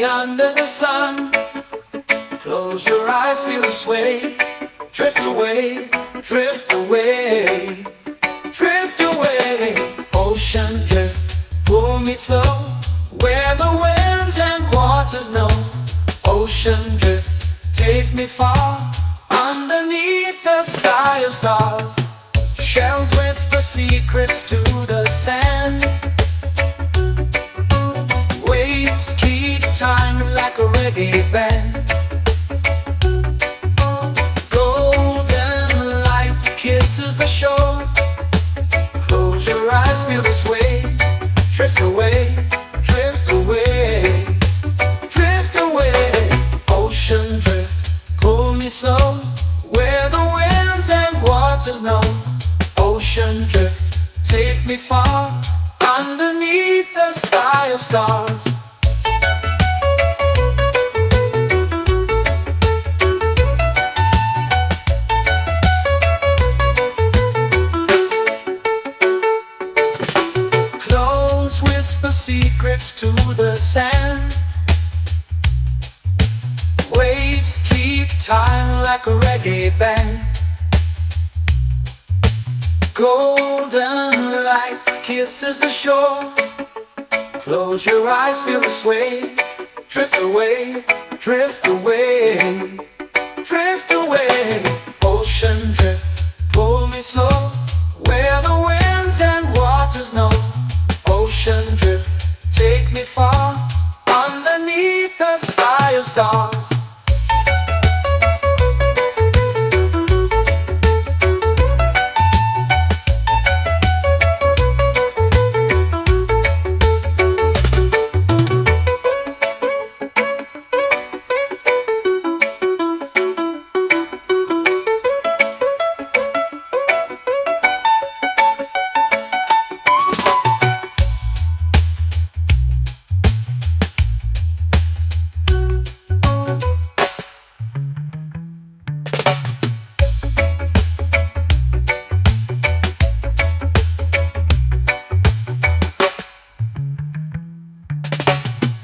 me under the sun. Close your eyes, feel the sway. Drift away, drift away, drift away. Ocean drift, pull me slow, where the winds and waters know. Ocean drift, take me far, underneath the sky of stars. Shells whisper secrets to the sand. Waves keep time like a reggae band. Golden light kisses the shore. Close your eyes, feel the sway. Drift away, drift away, drift away. Ocean drift, pull me slow, where the winds and waters know. Ocean drift, take me far, underneath the sky of stars. Close whisper secrets to the sand. Waves keep time like a reggae band. Golden light kisses the shore. Close your eyes, feel the sway. Drift away, drift away, drift away. Ocean drift, pull me slow, where the winds and waters know. Ocean drift, take me far, underneath the sky of stars.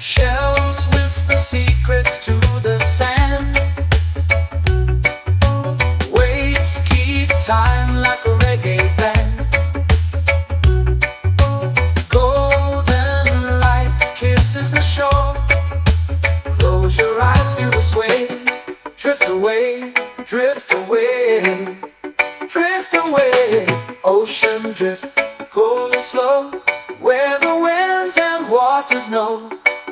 Shells whisper secrets to the sand. Waves keep time like a reggae band. Golden light kisses the shore. Close your eyes, feel the sway. Drift away, drift away, drift away. Ocean drift, cool and slow, where the winds and waters know.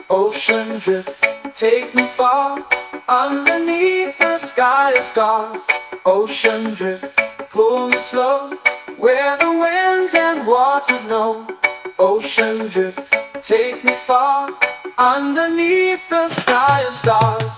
Ocean drift, take me far, underneath the sky of stars. Ocean drift, pull me slow, where the winds and waters know. Ocean drift, take me far, underneath the sky of stars.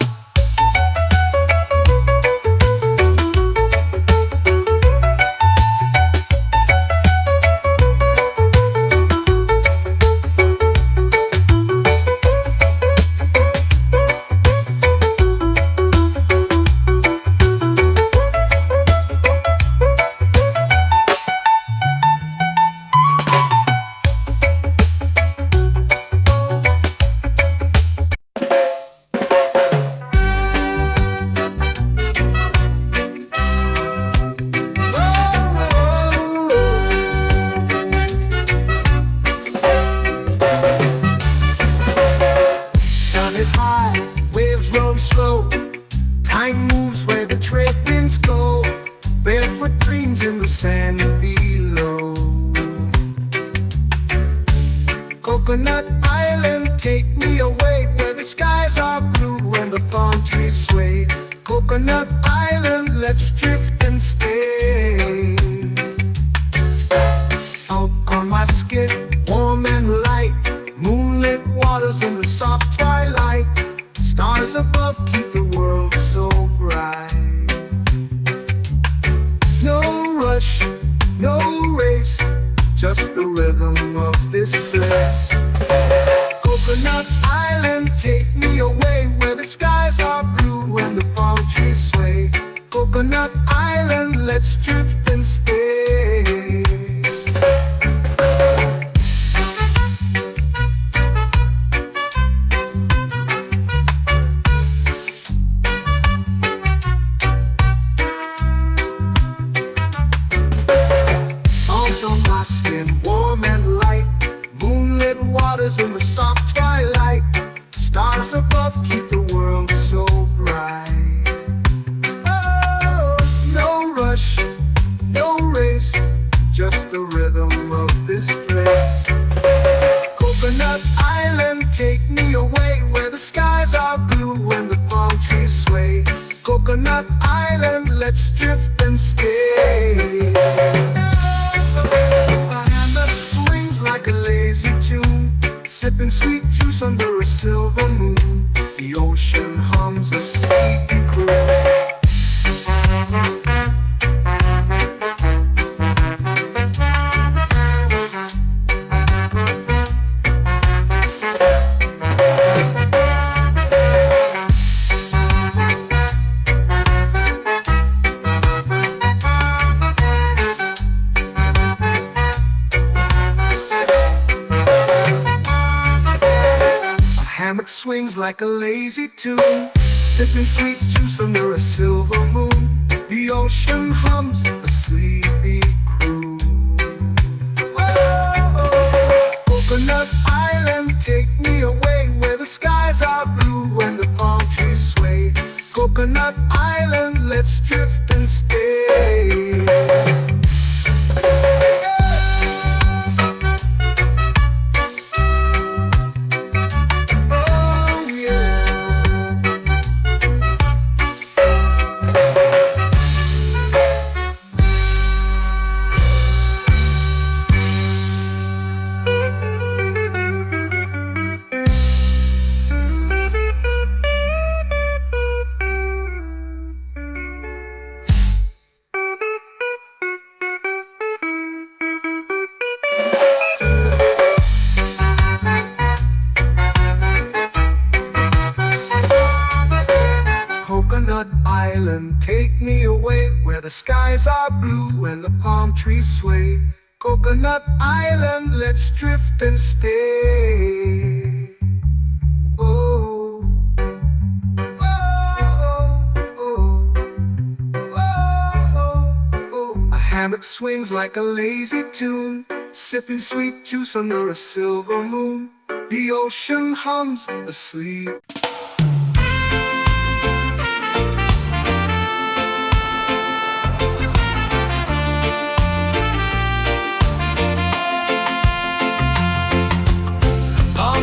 Is high, waves roll slow. Time moves where the trade winds go. Barefoot dreams in the sand below. Coconut Island, take me away, where the skies are blue and the palm trees sway. Coconut Island, let's drift and stay. Out on my skin, warm and light, moonlit waters in the soft twilight. Stars above keep the world so bright. No rush, no race, just the rhythm of this place. Coconut Island, take me away, where the skies are blue and the palm trees sway. Coconut Island, let's drift and stay. like a lazy tune, sipping sweet juice under a silver moon. The ocean hums a sleepy croon. Hammock swings like a lazy tune, sipping sweet juice under a silver moon. The ocean hums a sleepy croon. Whoa, Coconut Island, take me away where the skies are blue and the palm trees sway. Coconut Island, let's drift and stay. Coconut Island, take me away where the skies are blue and the palm trees sway. Coconut Island, let's drift and stay. Oh, oh, oh, oh, oh. A hammock swings like a lazy tune, sipping sweet juice under a silver moon. The ocean hums asleep.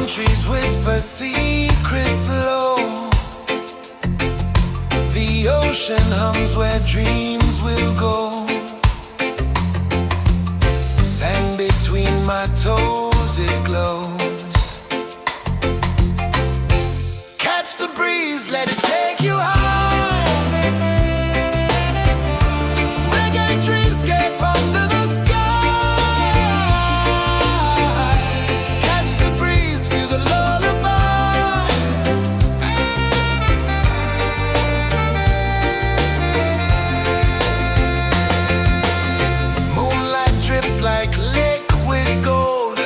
Trees whisper secrets low. The ocean hums where dreams will go. Sand between my toes, it glows. Catch the breeze, let it take you high. Reggae dreamscape under the sky. Like liquid gold,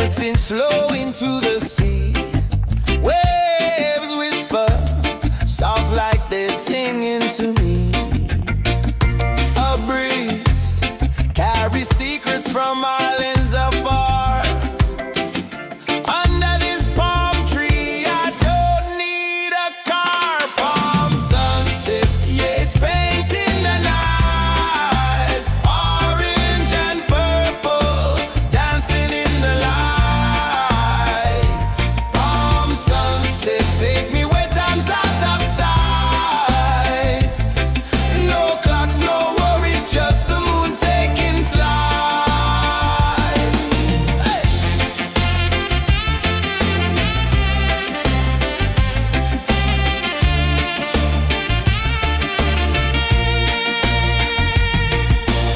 melting slow into the sea. Waves whisper, soft like they're singing to me. A breeze carries secrets from islands afar. Under this palm tree, I don't need a car. Palm sunset, yeah, it's painting the night. Orange and purple, dancing in the light. Palm sunset, take me where time's out of sight. No clocks, no worries, just the moon taking flight. Hey!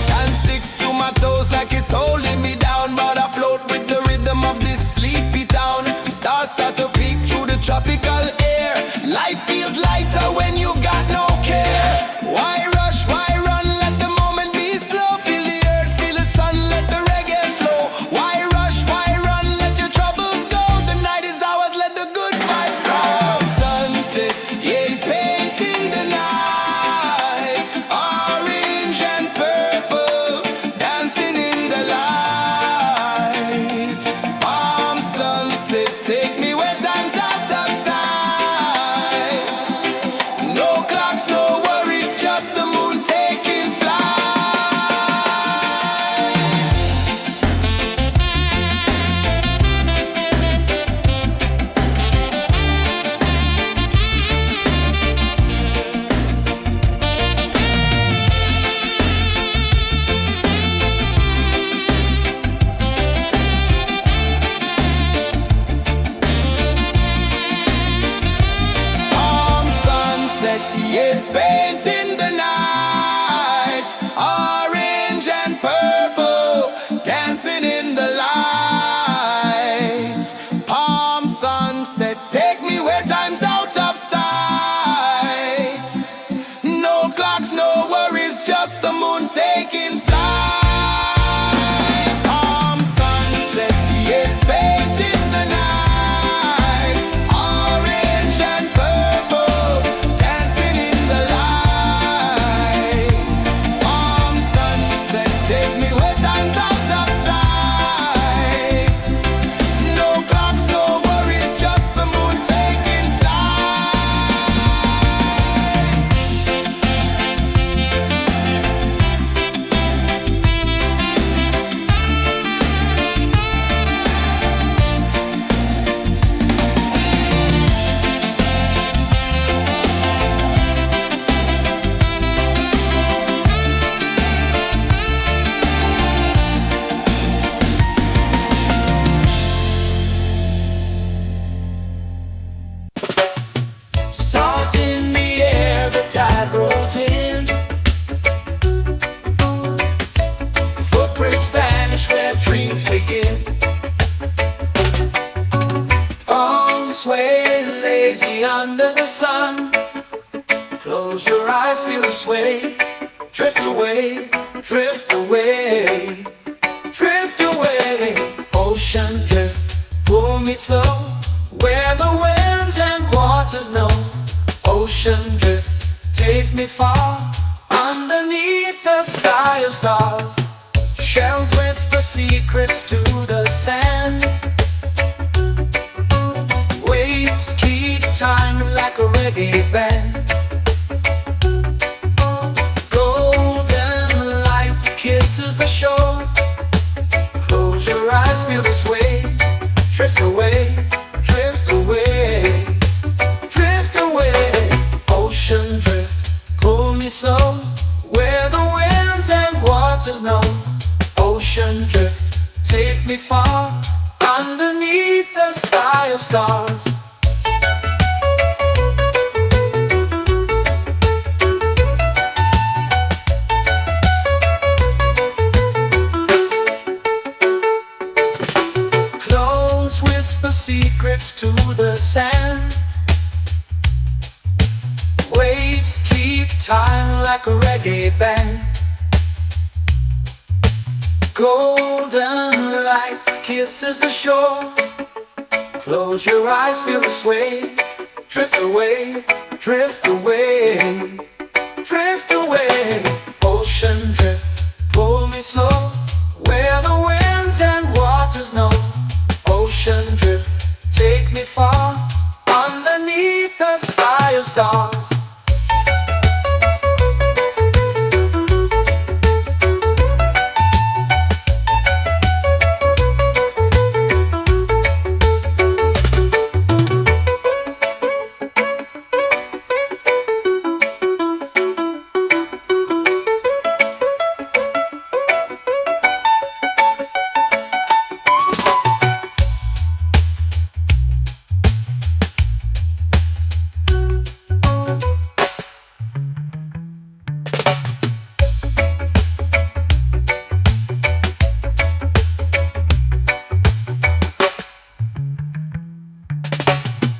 Sand sticks to my toes like it's holding me down, but I float with the rhythm of this sleepy town. Stars start to peek through the tropical air. Life feels lighter when you've got no care. Why rush, why run, let the moment be slow. Feel the earth, feel the sun, let the reggae flow. Why rush, why run, let your troubles go. The night is ours, let the good vibes grow. Sunset, yeah, it's painting the night. Orange and purple, dancing in the light. Palm sunset, take me where time's out of sight. No clocks, no worries, just the moon taking flight. Palm sunset, yeah, it's painting the night. Orange and purple, dancing in the light. Palm sunset, take me where time's out of sight. No clocks, no worries, just the moon taking flight. Palm sunset, yeah, it's painting the night. Orange and purple, dancing in the light. Palm sunset, take me where time's out of sight. No clocks, no worries, just the moon taking flight. Salt in the air, the tide rolls in. Footprints vanish where dreams begin. Arms sway lazy under the sun. Close your eyes, feel the sway. Drift away, drift away, drift away. Ocean drift, pull me slow, where the winds and waters know. Ocean drift, take me far, underneath the sky of stars. Shells whisper secrets to the sand. Waves keep time like a reggae band. Golden light kisses the shore. Close your eyes, feel the sway. Drift away, drift away, drift away. Ocean drift, pull me slow, where the winds and waters know. Ocean drift, take me far, underneath the sky of stars. Clones whisper secrets to the sand. Waves keep time like a reggae band. Golden light kisses the shore. Close your eyes, feel the sway. Drift away, drift away, drift away. Ocean drift, pull me slow, where the winds and waters know. Ocean drift, take me far, underneath the sky of stars.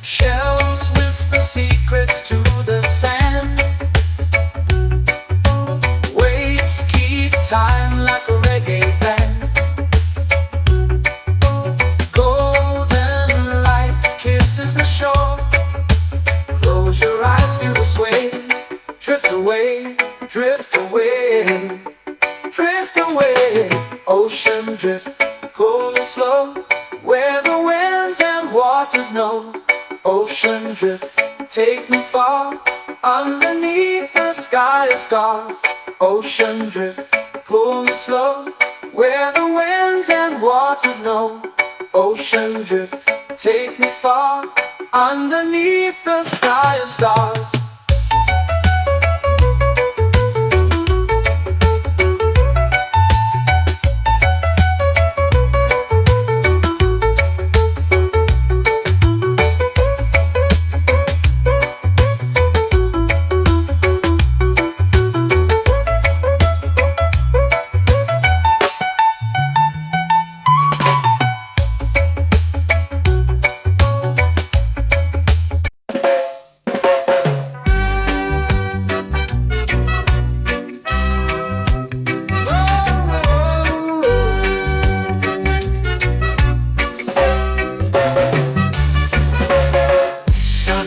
Shells whisper secrets to the sand. Waves keep time like a reggae band. Golden light kisses the shore. Close your eyes, feel the sway. Drift away, drift away, drift away. Ocean drift, cool and slow, where the winds and waters know. Ocean drift, take me far, underneath the sky of stars. Ocean drift, pull me slow, where the winds and waters know. Ocean drift, take me far, underneath the sky of stars.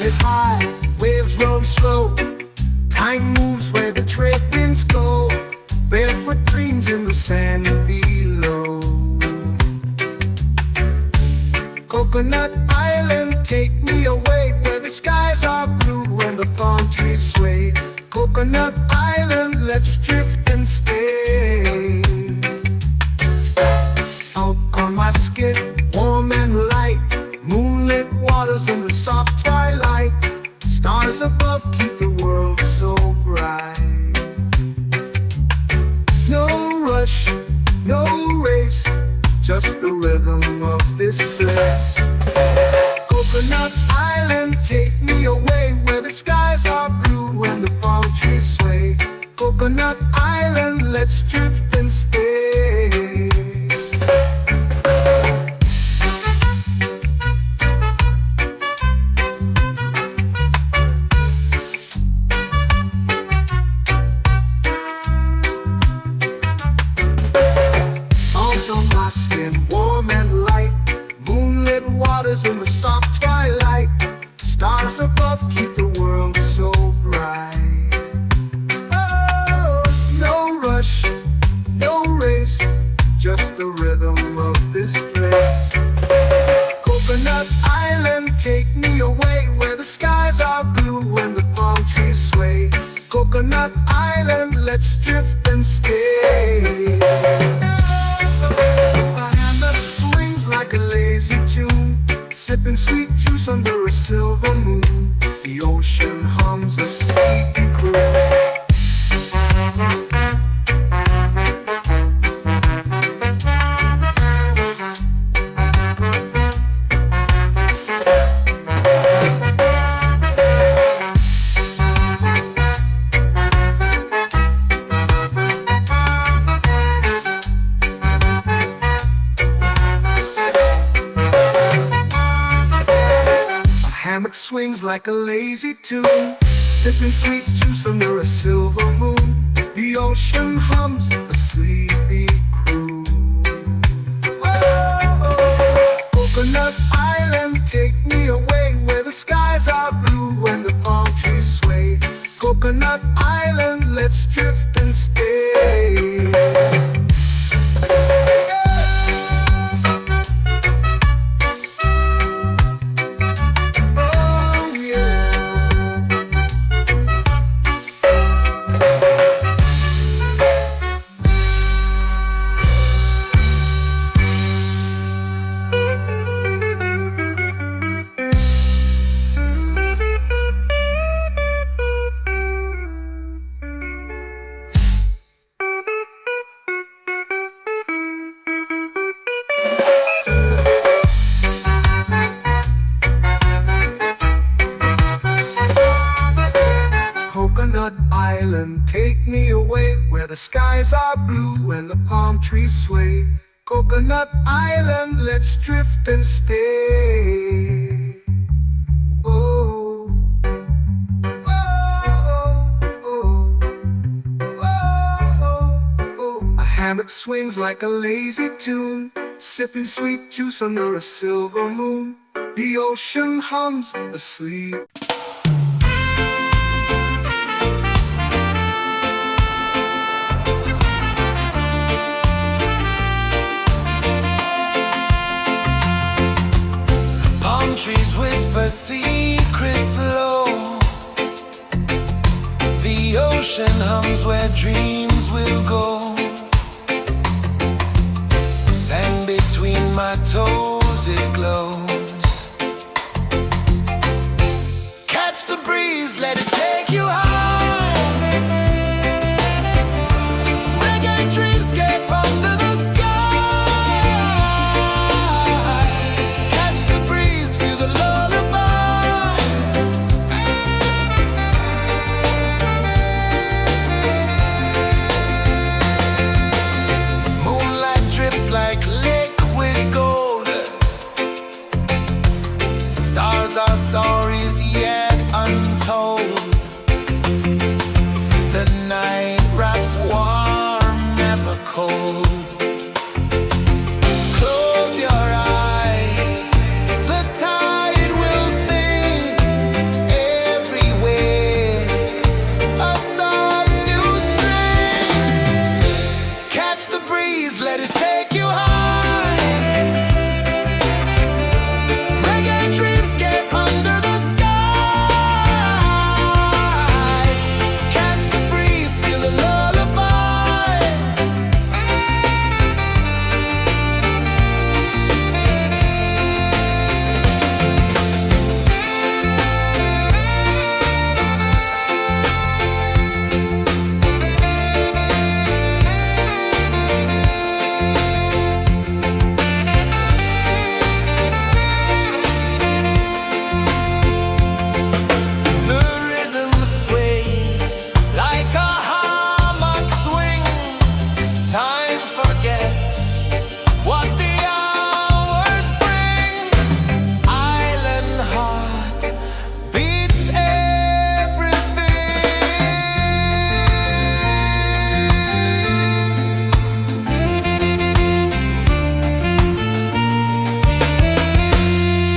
Is high, waves roll slow. Time moves where the trade winds go. Barefoot dreams in the sand below. Coconut Island, take me away, where the skies are blue and the palm trees sway. Coconut Island, let's drift and stay. Out on my skin, warm and light, moonlit waters in the soft twilight. Stars above keep the world so bright. No rush, no race, just the rhythm of this place. Coconut Island, take me away, where the skies are blue and the palm trees sway. Coconut Island, let's drift and stay. Warm and light, moonlit waters in the soft twilight. Stars above keep the world so bright. Oh, no rush, no race, just the rhythm of this place. Coconut Island, take me away, where the skies are blue and the palm trees sway. Coconut Island, let's drift and stay. Like a lazy tune, sipping sweet juice under a silver moon. The ocean hums a sleepy croon. Swings like a lazy tune, sipping sweet juice under a silver moon. The ocean hums a sleepy croon. Oh, oh, island, take me away where the skies are blue and the palm trees sway. Coconut Island, let's drift and stay. Oh, oh, oh, oh. A hammock swings like a lazy tune, sipping sweet juice under a silver moon. The ocean hums asleep. Palm trees whisper secrets low. The ocean hums where dreams will go. Sand between my toes, it glows. Catch the breeze, let it take you high. Reggae dreamscape under the sky. Catch the breeze, feel the lullaby. Moonlight drips like liquid gold. Stars are stories yet untold. The night wraps warm, never cold. Close your eyes, the tide will sing everywhere. A soft new string. Catch the breeze, let it take you high. Reggae dreamscape under the sky. Catch the breeze, feel the lullaby. The rhythm sways like a hammock swing. Time forgets what the hours bring. Island heart beats everything.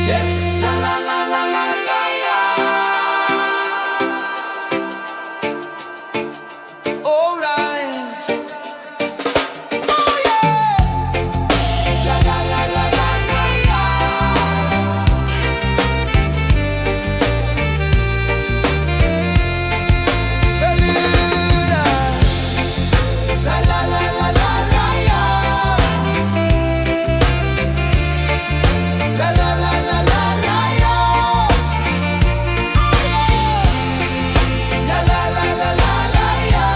Yeah. La la la la la la la. All right. Oh yeah. La la la la la la la. Beluga. La la la la la la la. La la la la la la la. La la la la la la la.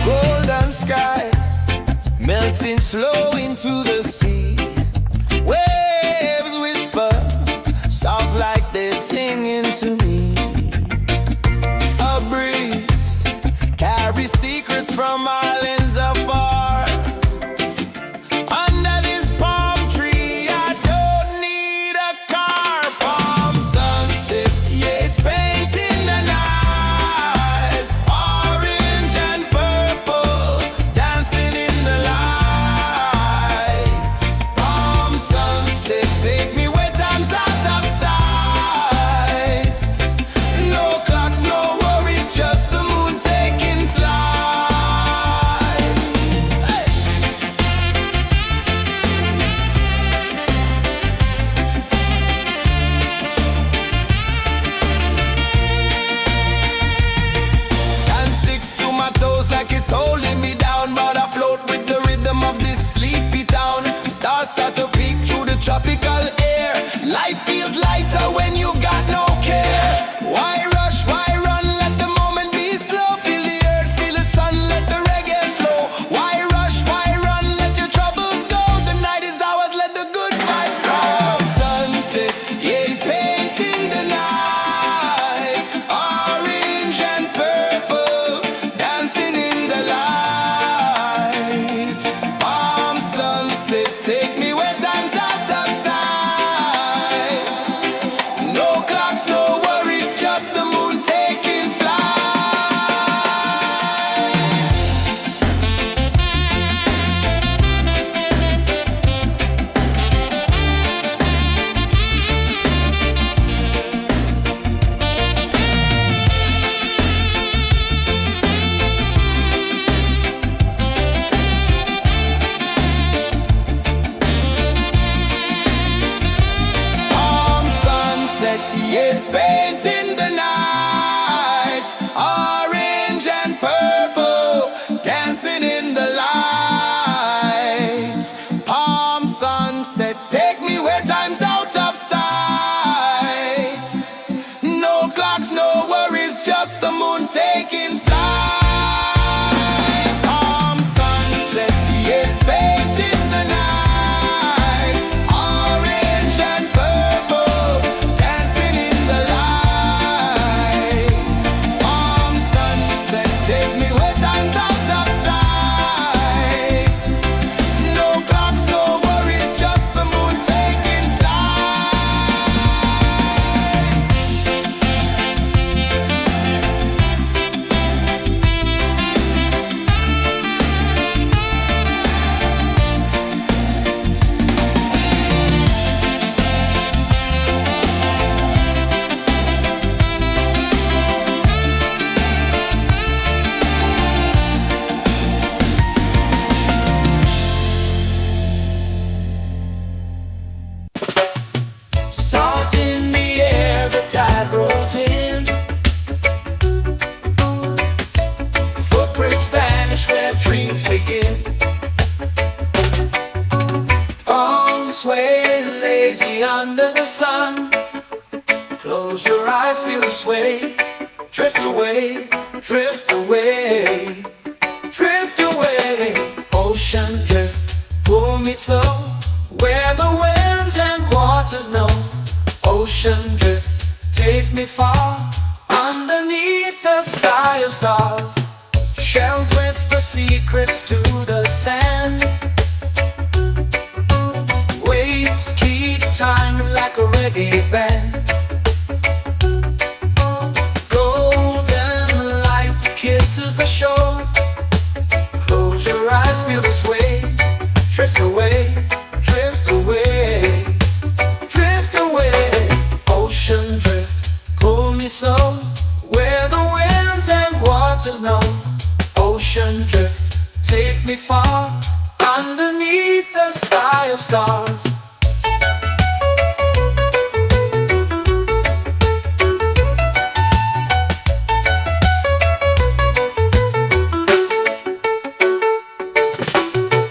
Golden sky melting slow into the sea. Waves whisper soft like they're singing to me. A breeze carries secrets from islands afar. Under this palm tree, I don't need a car. Palm sunset, yeah, it's painting the night. Orange and purple, dancing in the light. Palm sunset, take me where time's out of sight. No clocks, no worries, just the moon taking flight. anyway, time's out of sight. No clocks, no worries, just the moon taking flight. Salt in the air, the tide rolls in. Footprints vanish where dreams begin. Arms sway lazy under the sun. Close your eyes, feel the sway. Drift away, drift away, drift away. Ocean drift, pull me slow, where the winds and waters know. Ocean drift, take me far, underneath the sky of stars. Shells whisper secrets to the sand. Waves keep time like a reggae band. Golden light kisses the shore. Close your eyes, feel the sway. Drift away, drift away, drift away. Ocean drift, pull me slow, where the winds and waters know. Ocean drift, take me far, underneath the sky of stars.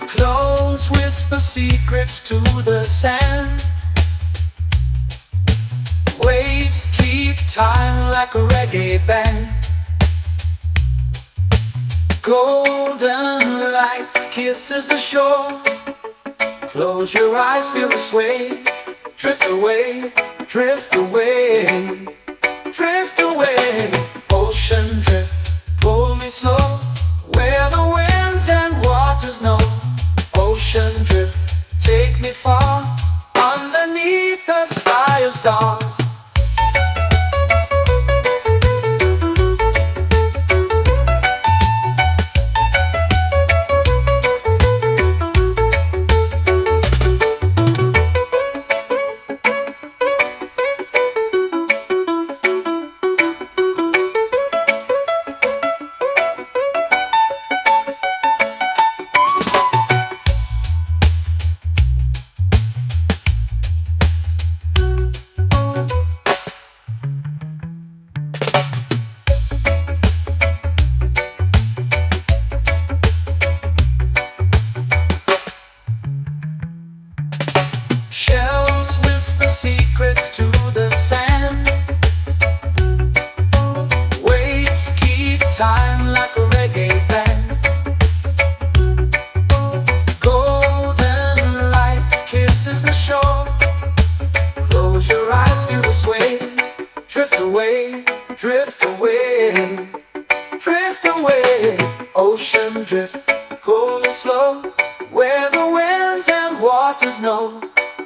Clones whisper secrets to the sand. Waves keep time like a reggae band. Golden light kisses the shore. Close your eyes, feel the sway. Drift away, drift away, drift away. Ocean drift, pull me slow, where the winds and waters know. Ocean drift, take me far, underneath the sky of stars. Shells whisper secrets to the sand. Waves keep time like a reggae band. Golden light kisses the shore. Close your eyes, feel the sway. Drift away, drift away, drift away. Ocean drift, cool and slow, where the winds and waters know.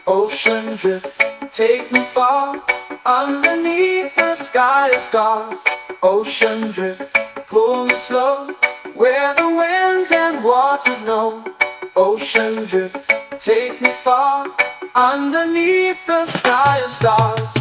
Ocean drift, take me far, underneath the sky of stars. Ocean drift, pull me slow, where the winds and waters know. Ocean drift, take me far, underneath the sky of stars.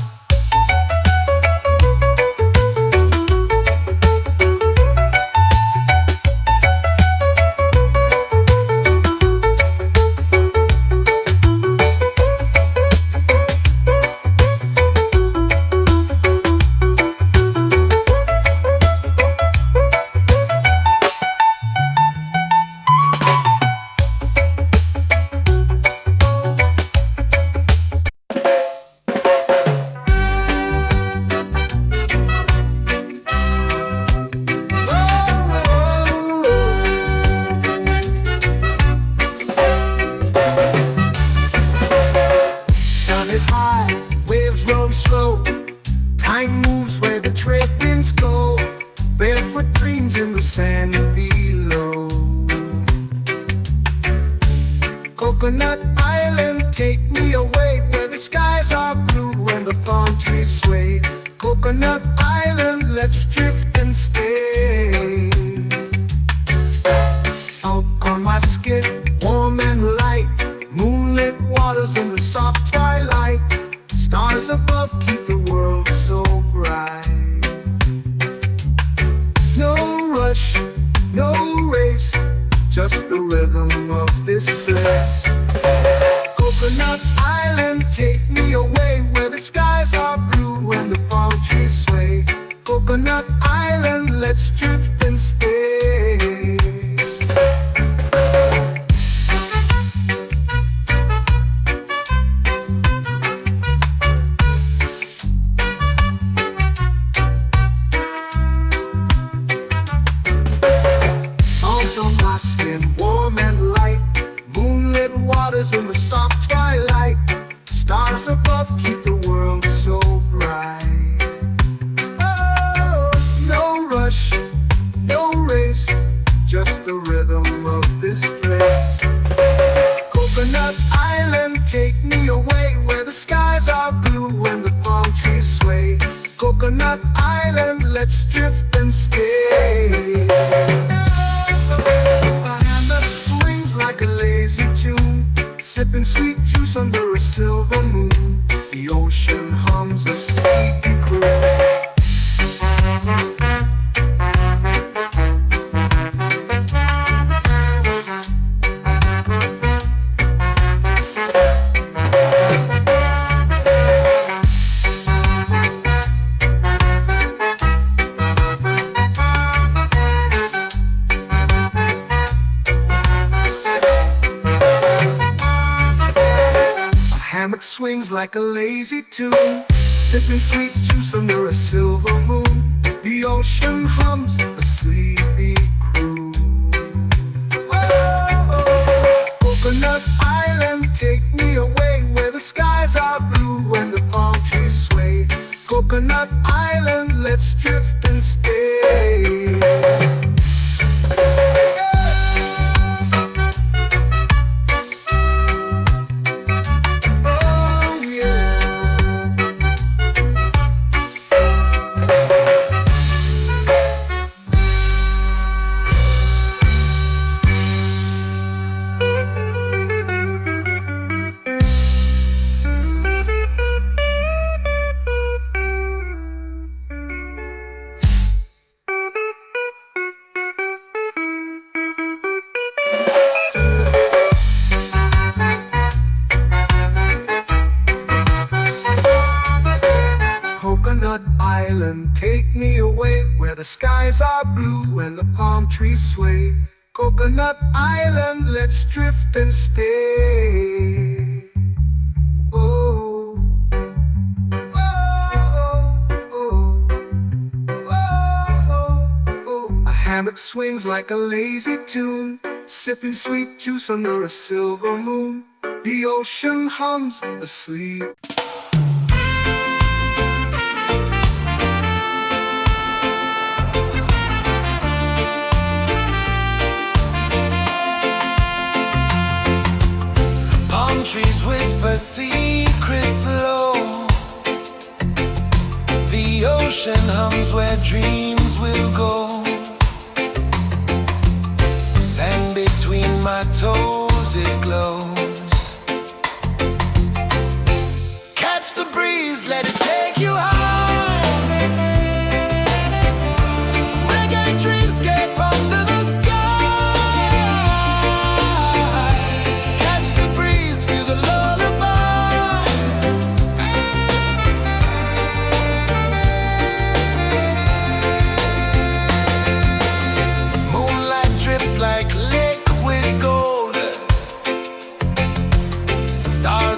Coconut Island, take me away where the skies are blue and the palm trees sway. Coconut Island, let's drift and stay. Out on my skin, warm and light, moonlit waters in the soft twilight. Stars above keep the world so bright. No rush, no race, just the rhythm of this place. Coconut Island, take me away where the skies are blue and the palm trees sway. Coconut Island, let's drift and stay. Out on my skin, warm and light, moonlit waters in the soft twilight. Stars above keep the world so bright. Oh, no rush, no race, just the rhythm of this place. Coconut Island, take me away where the skies are blue and the palm trees sway. Coconut Island, let's drift and stay. A hand that swings like a lazy tune, sipping sweet juice under a silver moon. The ocean hums a sleepy croon. Hammock swings like a lazy tune, sipping sweet juice under a silver moon. The ocean hums a sleepy croon. Oh, Coconut Island, take me away where the skies are blue and the palm trees sway. Coconut Island, let's drift and stay. Coconut Island, take me away where the skies are blue and the palm trees sway. Coconut Island, let's drift and stay. Oh, oh, oh, oh, oh. A hammock swings like a lazy tune, sipping sweet juice under a silver moon. The ocean hums asleep. Trees whisper secrets low. The ocean hums where dreams will go. Sand between my toes, it glows. Catch the breeze, let it take you high. Reggae dreamscape under the sky.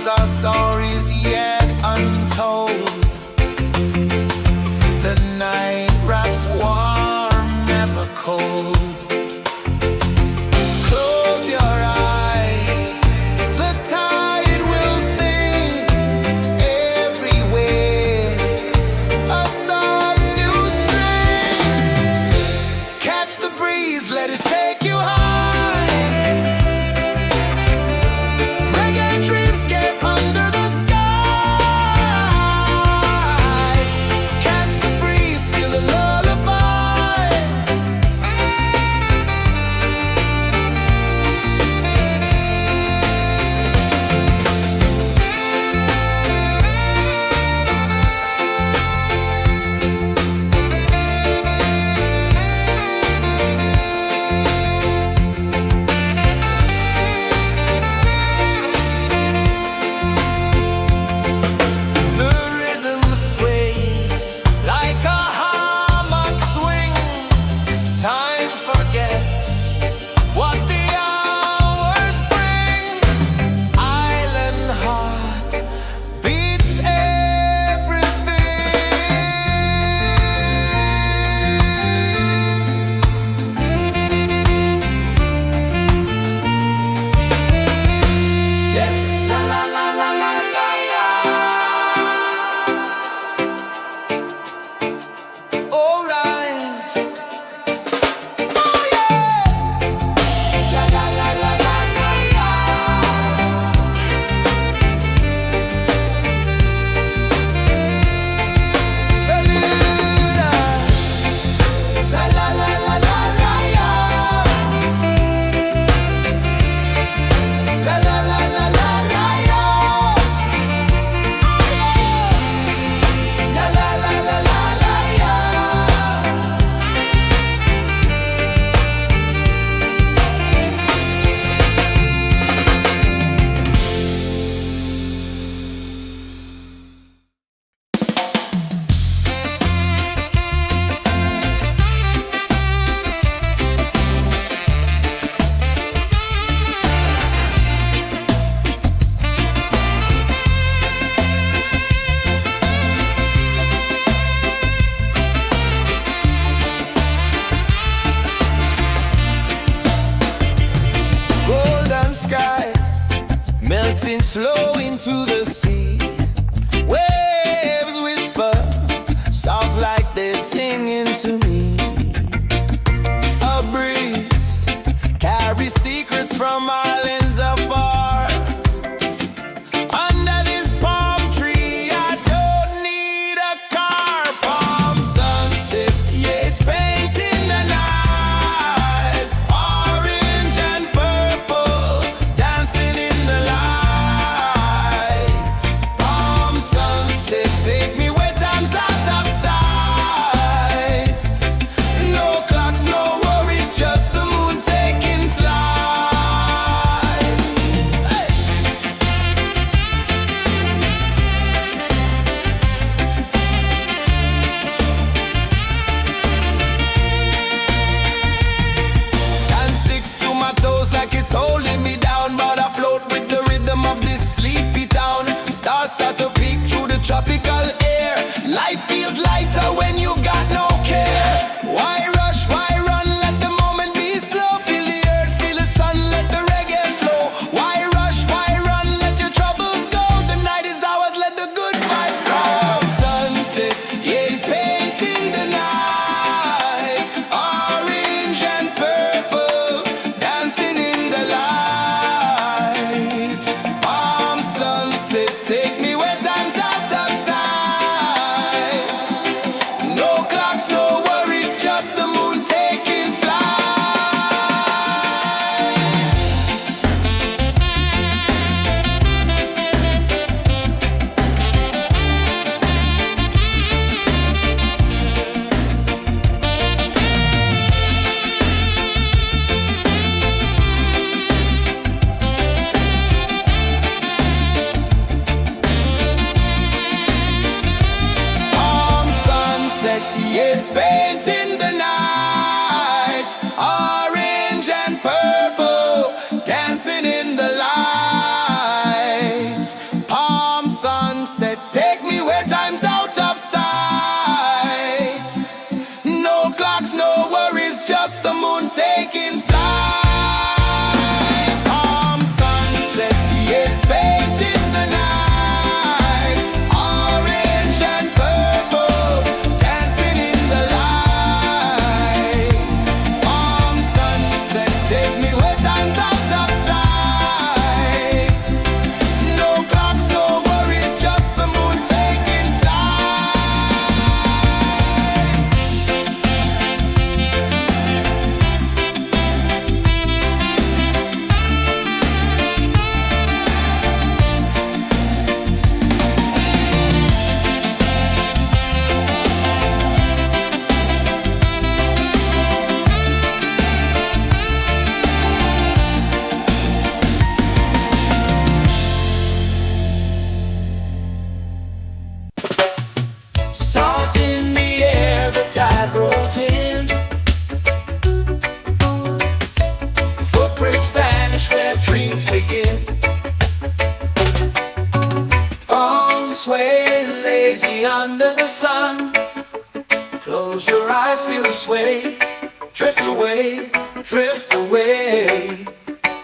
Our stories yet untold. The night wraps warm, never cold. Close your eyes, the tide will sing everywhere. A soft new string. Catch the breeze, let it take you high. slow into the sea. Waves whisper, soft like they're singing to me. A breeze carries secrets from islands afar. Under this palm tree, I don't need a car. Palm sunset, yeah, it's painting the night. Orange and purple, dancing in the light. Palm sunset, take me where time's out of sight. No clocks, no worries, just the moon taking flight. Hey! Sand sticks to my toes like it's holding me down, but I float with the rhythm of this sleepy town. Stars start to peek through the tropical air. Life feels lighter when you've got no care. Why rush, why run, let the moment be slow. Feel the earth, feel the sun, let the reggae flow. Why rush, why run, let your troubles go. The night is ours, let the good vibes grow. Sunset, yeah, it's painting the night. Orange and purple, dancing in the light. Palm sunset, take me where time's out of sight. No clocks, no worries, just the moon taking flight. Palm sunset, yeah, it's painting the night. Orange and purple, dancing in the light. Palm sunset, take me where time's out of sight. No clocks, no worries, just the moon taking flight. Palm sunset, yeah, it's painting the night. Orange and purple, dancing in the light. Palm sunset, take me where time's out of sight. No clocks, no worries, just the moon taking flight. Salt in the air, the tide rolls in. Footprints vanish where dreams begin. Arms sway lazy under the sun. Close your eyes, feel the sway. Drift away, drift away,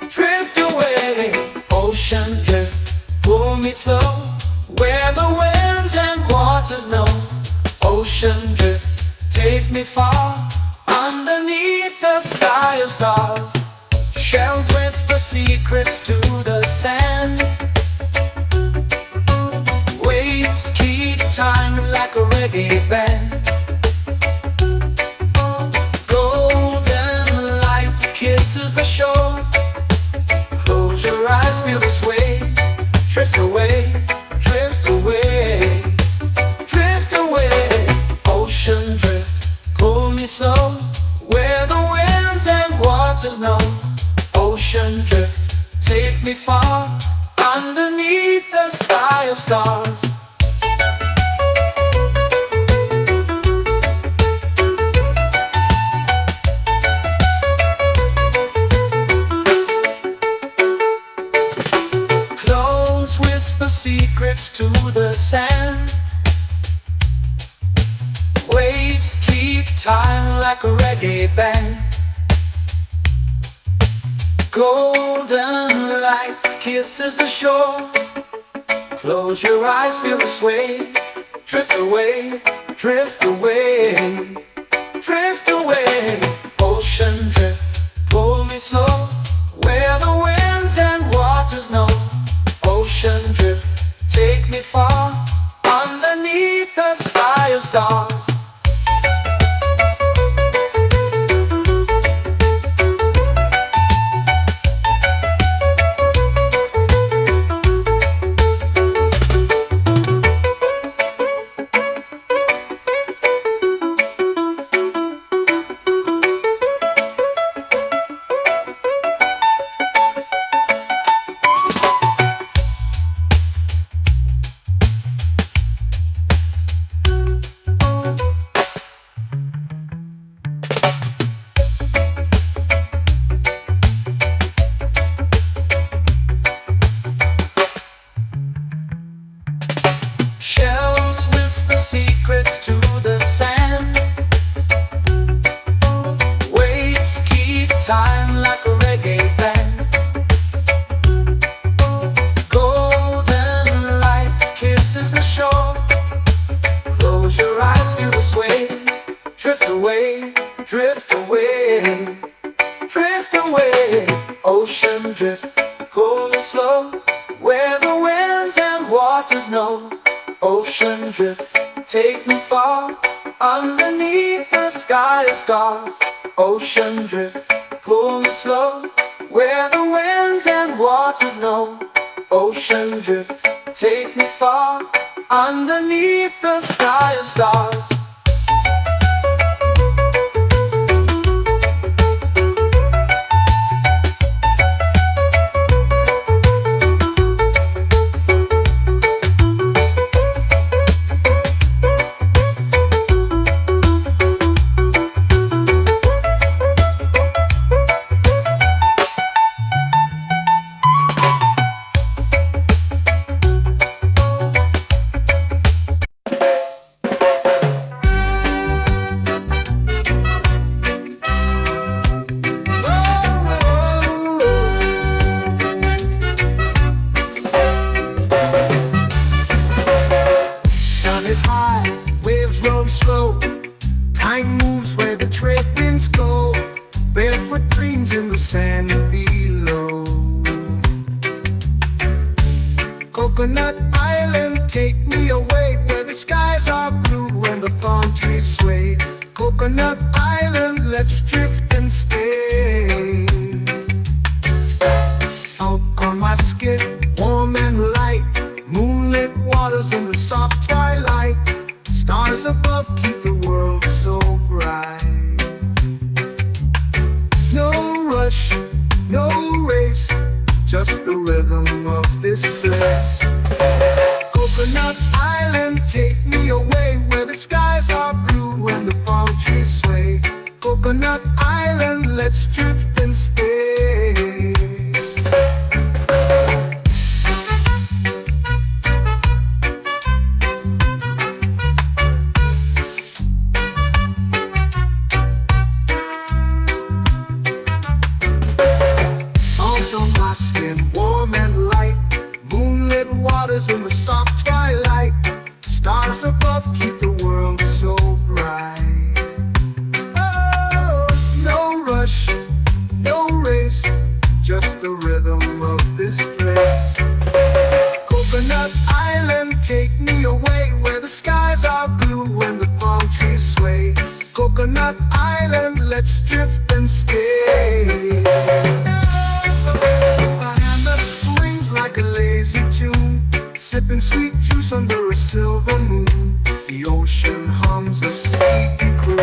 drift away. Ocean drift, pull me slow. Where the winds and waters know. Ocean drift, take me far. Underneath the sky of stars. Shells whisper secrets to the sand. Waves keep time like a reggae band. Golden light kisses the shore. Close your eyes, feel the sway. Drift away, drift away, drift away. Ocean drift, pull me slow. Where the winds and waters know. Ocean drift, take me far. Underneath the sky of stars. Close whisper secrets to the sand. Waves keep time like a reggae band. Golden light light kisses the shore. Close your eyes, feel the sway. Drift away, drift away, drift away. Ocean drift, pull me slow, where the winds and waters know. Ocean drift, take me far, underneath the sky of stars. Shells whisper secrets to the sand. Waves keep time like a reggae band. Golden light kisses the shore. Close your eyes, feel the sway. Drift away, drift away, drift away. Ocean drift, cool and slow, where the winds and waters know. Ocean drift, take me far, underneath the sky of stars. Ocean drift, pull me slow, where the winds and waters know. Ocean drift, take me far, underneath the sky of stars. Sun is high, waves roll slow. Time moves where the trade winds go. Barefoot dreams in the sand below. Coconut Island, take me away, where the skies are blue and the palm trees sway. Coconut Island, let's drift and stay. Out on my skin, warm and light, moonlit waters in the soft twilight. Stars above keep the world so bright. No rush, no race, just the rhythm of this place. Coconut Island, take me away, where the skies are blue and the palm trees sway. Coconut Island, let's drift and stay. Warm and light, moonlit waters in the soft twilight. Stars above keep the world so bright. Oh, no rush, no race, just the rhythm of this place. Coconut Island, take me away, where the skies are blue and the palm trees sway. Coconut Island, let's drift and stay. Like a lazy tune, sipping sweet juice under a silver moon. The ocean hums a sleepy croon.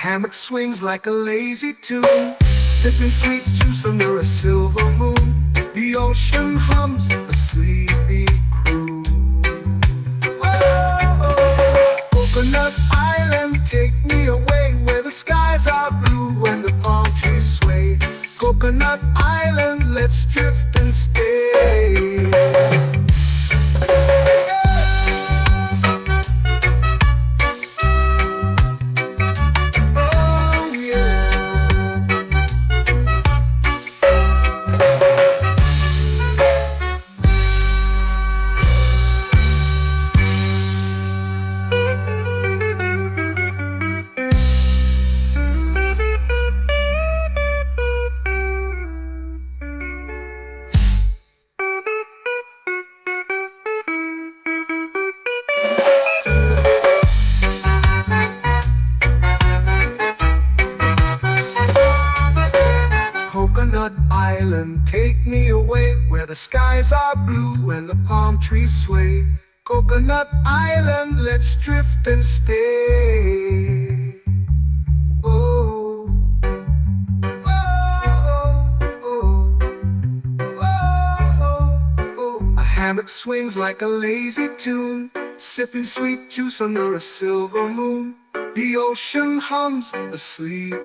Hammock swings like a lazy tune, sipping sweet juice under a silver moon. The ocean hums a sleepy croon. Oh! the skies are blue and the palm trees sway. Coconut Island, let's drift and stay. Oh, oh, oh, oh, oh. A hammock swings like a lazy tune, sipping sweet juice under a silver moon. The ocean hums asleep.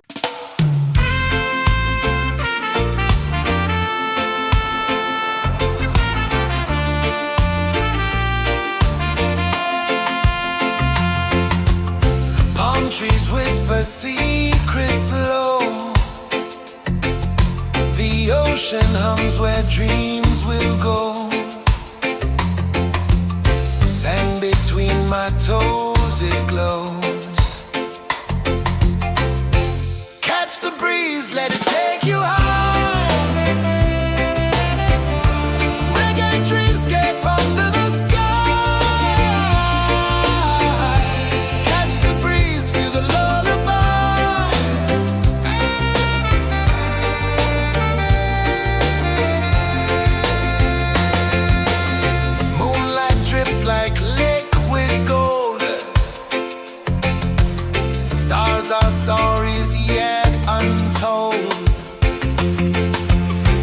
Palm trees whisper secrets low. The ocean hums where dreams will go. Sand between my toes, it glows. Catch the breeze, let it take you high. Reggae dreamscape under the sky. Catch the breeze, feel the lullaby. Moonlight drips like liquid gold. Stars are stories yet untold.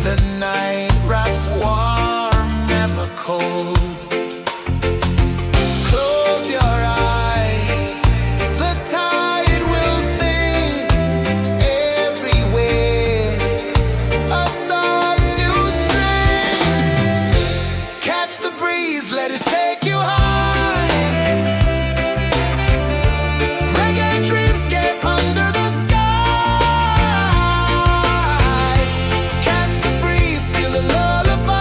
The night wraps warm, never cold. Close your eyes, the tide will sing everywhere. A soft new string. Catch the breeze, let it take you high. Reggae dreamscape under the sky. Catch the breeze, feel the lullaby.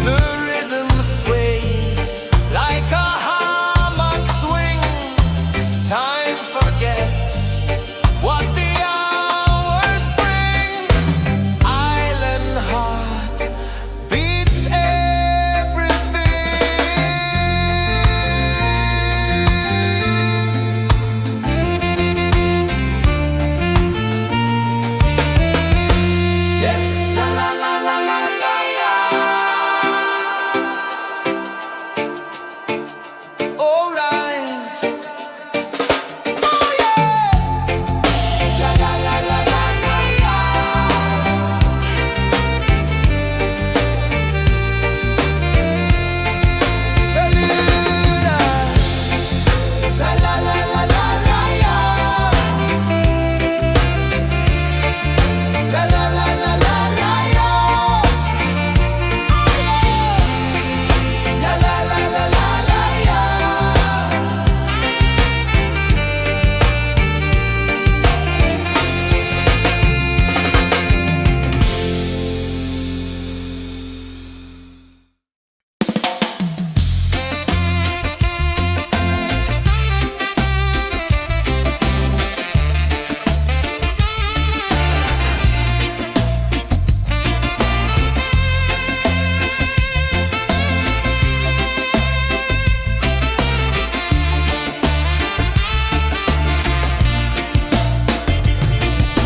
The rhythm sways like a hammock swing. Time forgets what the hours bring. Island heart beats everything. Yeah, la la la la la la la. All right. Oh yeah. La la la la la la la. Bermuda. La la la la la la la. La la la la la la la. La la la la la la la.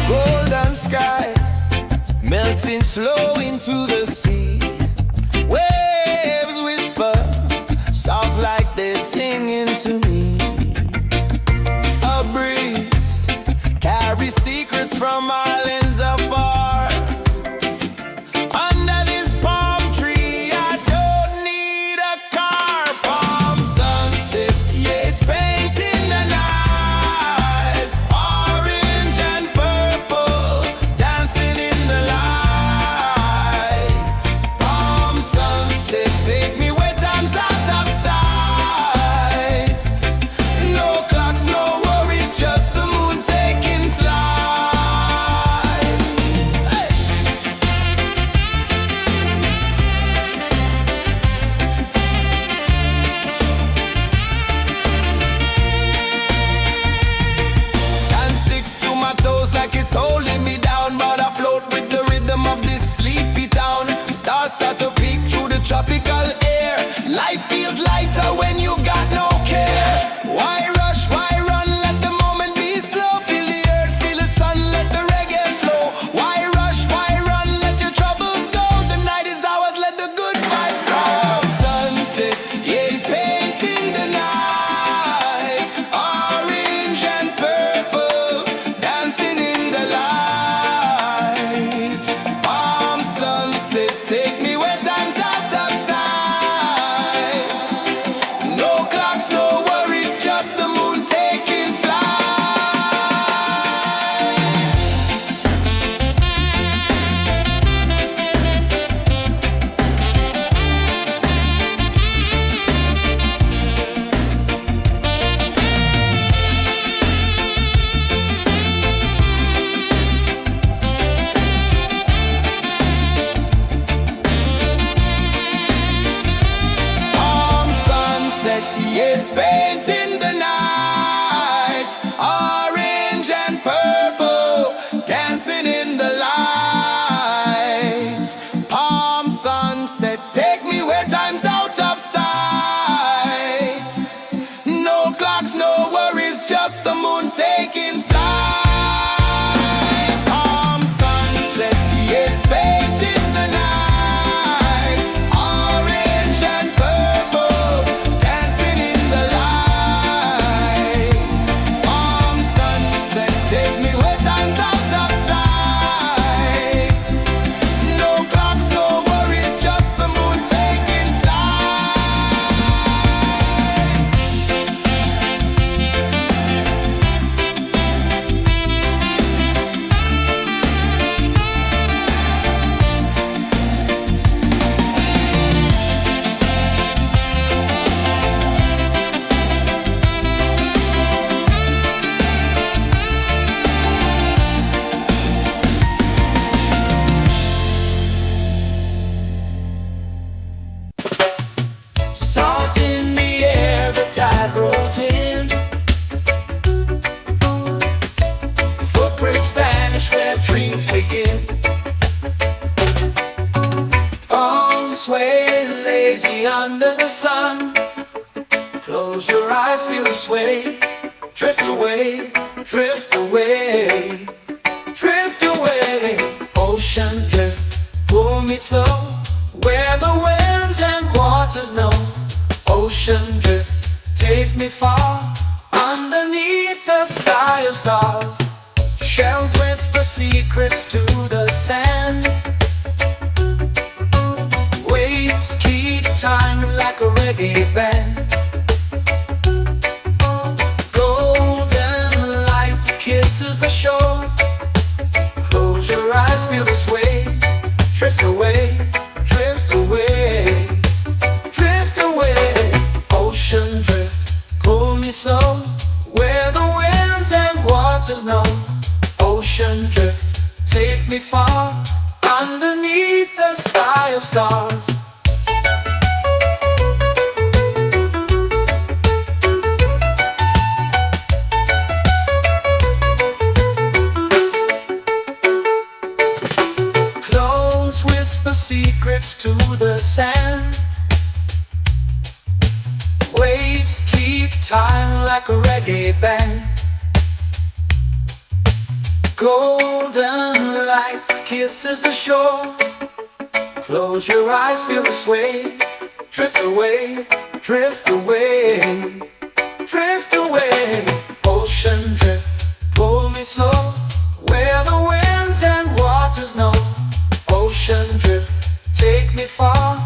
Golden sky melting slow into the sea. Waves whisper soft like they're singing to me. A breeze carries secrets from islands afar. Under this palm tree, I don't need a car. Palm sunset, yeah, it's painting the night. Orange and purple dancing in the light. dreams begin. Arms sway lazy under the sun. Close your eyes, feel the sway. Drift away, drift away, drift away. Ocean drift, pull me slow, where the winds and waters know. Ocean drift, take me far, underneath the sky of stars. Shells whisper secrets to the sand. Waves keep time like a reggae band. Golden light kisses the shore. Close your eyes, feel the sway. Drift away, drift away, drift away. Ocean drift, pull me slow, where the winds and waters know. Ocean drift, take me far, underneath the sky of stars. Close whisper secrets to the sand. Waves keep time like a reggae band. Golden light kisses the shore. Close your eyes, feel the sway. Drift away, drift away, drift away. Ocean drift, pull me slow, where the winds and waters know. Ocean drift, take me far,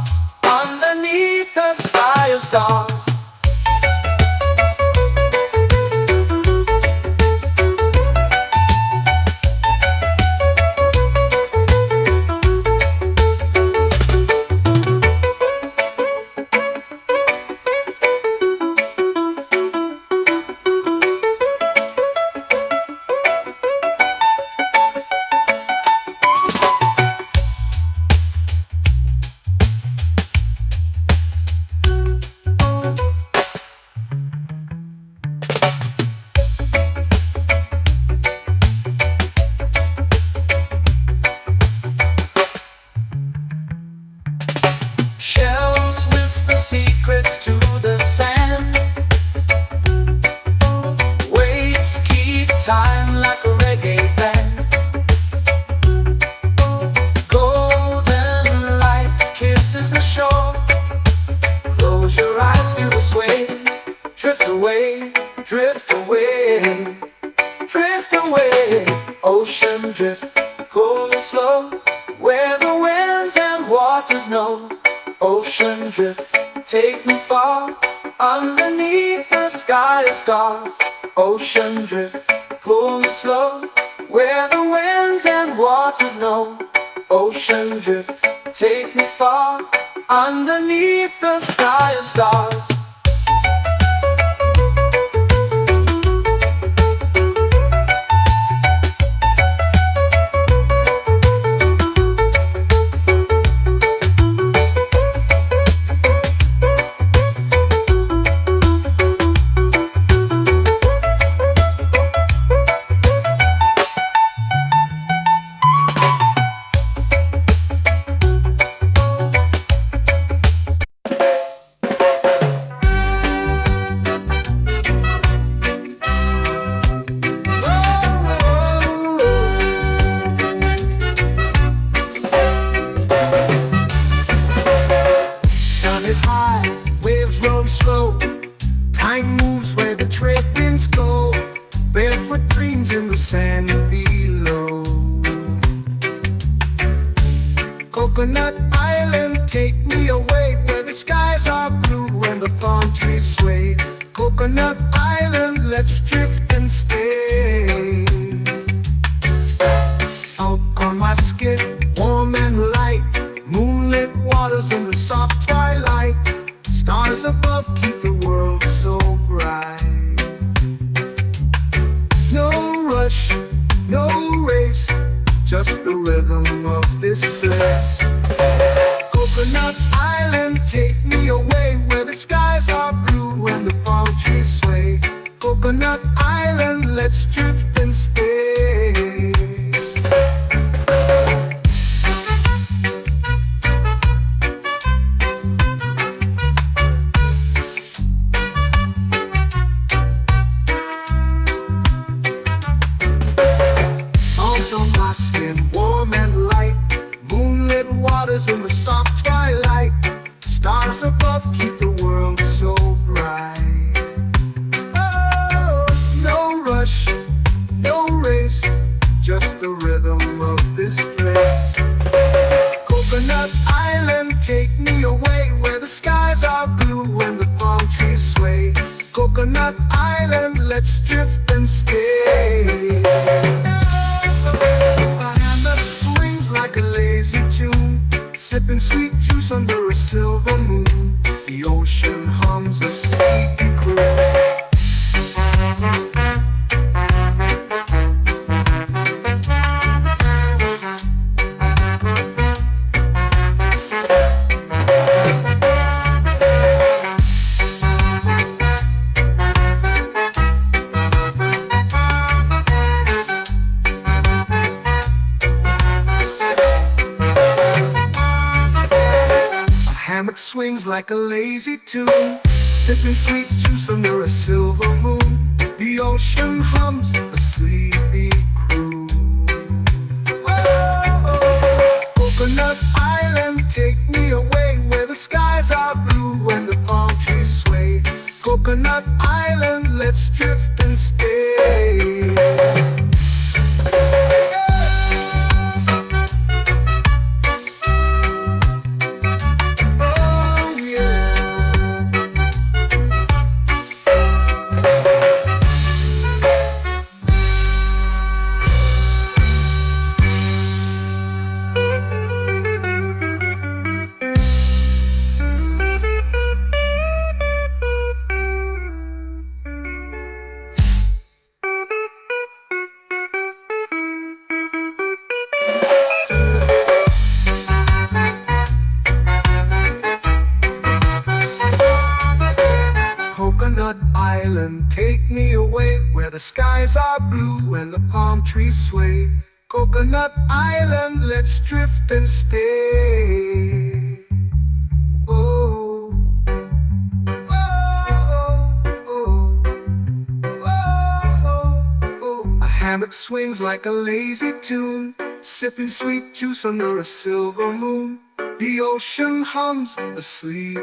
underneath the sky of stars. Shells whisper secrets to the sand. Waves keep time like a reggae band. Golden light kisses the shore. Close your eyes, feel the sway. Drift away, drift away, drift away. Ocean drift, pull me slow, where the winds and waters know. Ocean drift, take me far, underneath the sky of stars. Ocean drift, pull me slow, where the winds and waters know. Ocean drift, take me far, underneath the sky of stars. Time moves where the trade winds go. Barefoot dreams in the sand below. Coconut Island, take me away, where the skies are blue and the palm trees sway. Coconut Island, let's drift and stay. Out on my skin, warm and light, moonlit waters in the soft twilight. Stars above keep the world so bright. No rush, no race, just the rhythm of this place. Coconut Island, take me away, where the skies are blue and the palm trees sway. Coconut Island, let's drift and stay. swings like a lazy tune, sipping sweet juice under a silver moon. The ocean hums a sleepy croon. Whoa, Coconut Island, take me away where the skies are blue and the palm trees sway. Coconut Island, let's drift and stay. Coconut Island, take me away where the skies are blue and the palm trees sway. Coconut Island, let's drift and stay. Oh, oh, oh, oh, oh. A hammock swings like a lazy tune, sipping sweet juice under a silver moon. The ocean hums asleep.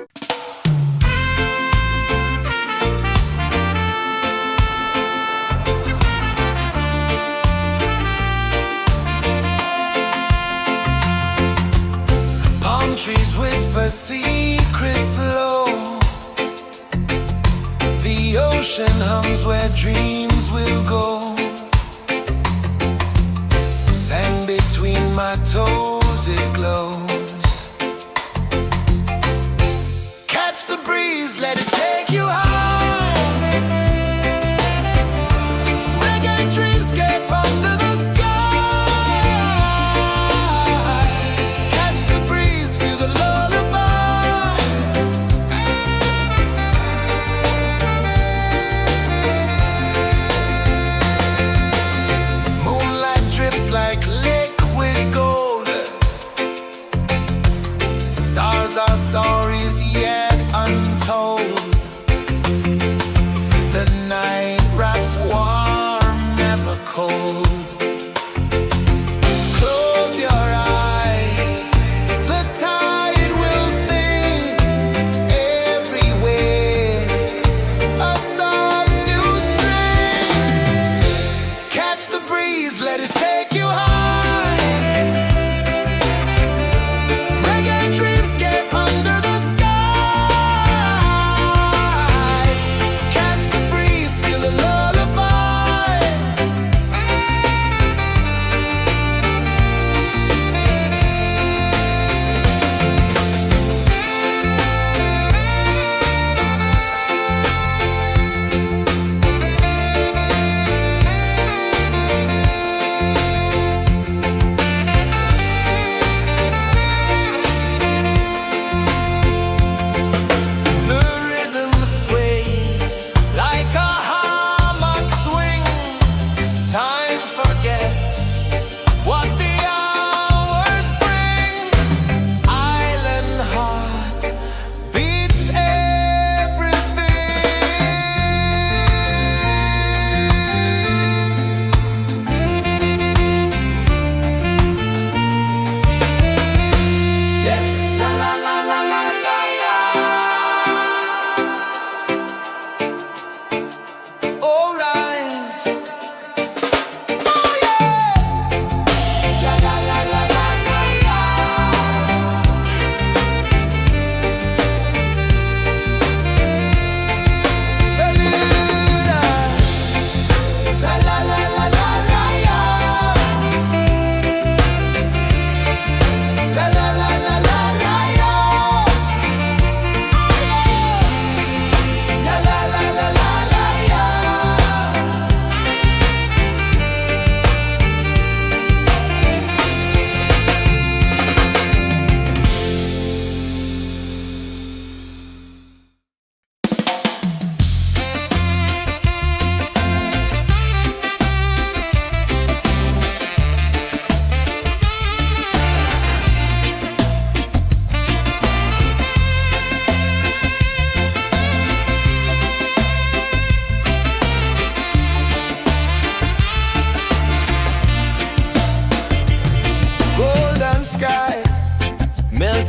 Trees whisper secrets low. The ocean hums where dreams will go. Sand between my toes, it glows. Catch the breeze, let it take you high. Reggae dreamscape under the sky. Our stories yet untold. The night wraps warm, never cold. Close your eyes, the tide will sing everywhere. A soft new string. Catch the breeze, let it take you high.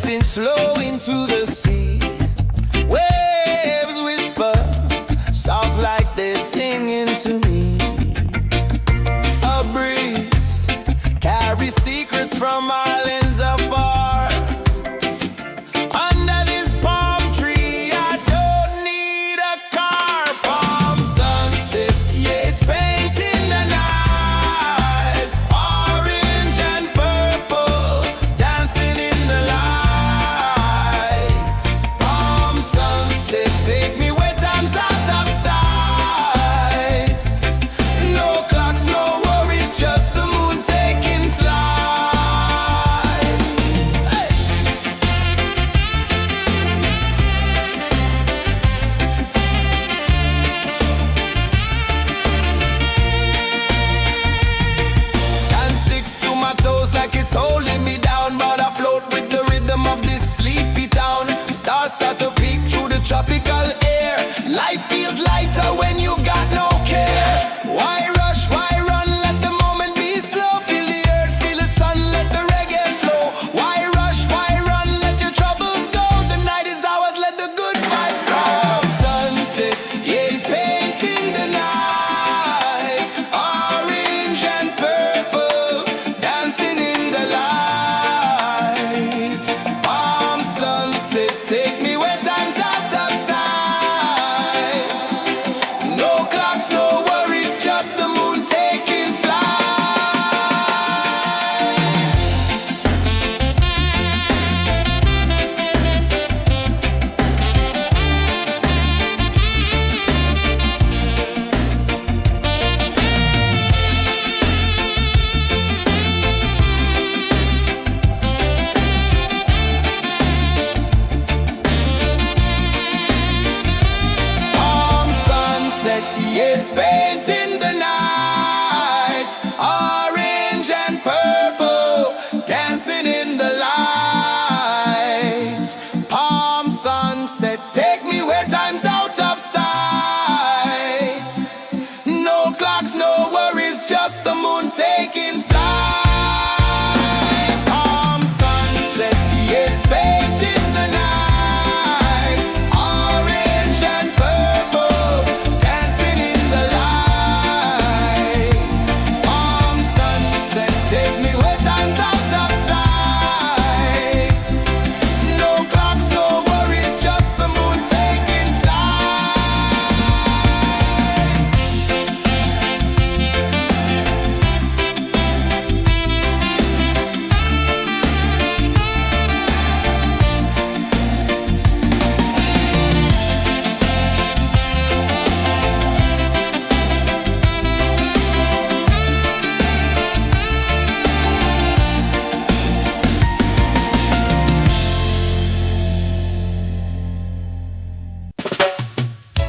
drifting slow into the sea. Waves whisper, soft like they're singing to me. A breeze carries secrets from islands afar. Under this palm tree, I don't need a car. Palm sunset, yeah, it's painting the night. Orange and purple, dancing in the light. Palm sunset, take me where time's out of sight. No clocks, no worries, just the moon taking flight. Hey! Sand sticks to my toes like it's holding me down, but I float with the rhythm of this sleepy town. Stars start to peek through the tropical air. Life feels lighter when you've got no care. Why rush, why run, let the moment be slow. Feel the earth, feel the sun, let the reggae flow. Why rush, why run, let your troubles go. The night is ours, let the good vibes come. Sunset, yeah, it's painting the night. Orange and purple, dancing in the light. Palm sunset, take me where time's out of sight. No clocks, no worries, just the moon taking flight. Palm sunset, yeah, it's painting the night. Orange and purple, dancing in the light. Palm sunset, take me where time's out of sight. No clocks, no worries, just the moon taking flight. Palm sunset, yeah, it's painting the night. Orange and purple, dancing in the light. Palm sunset, take me where time's out of sight. No clocks, no worries, just the moon taking flight.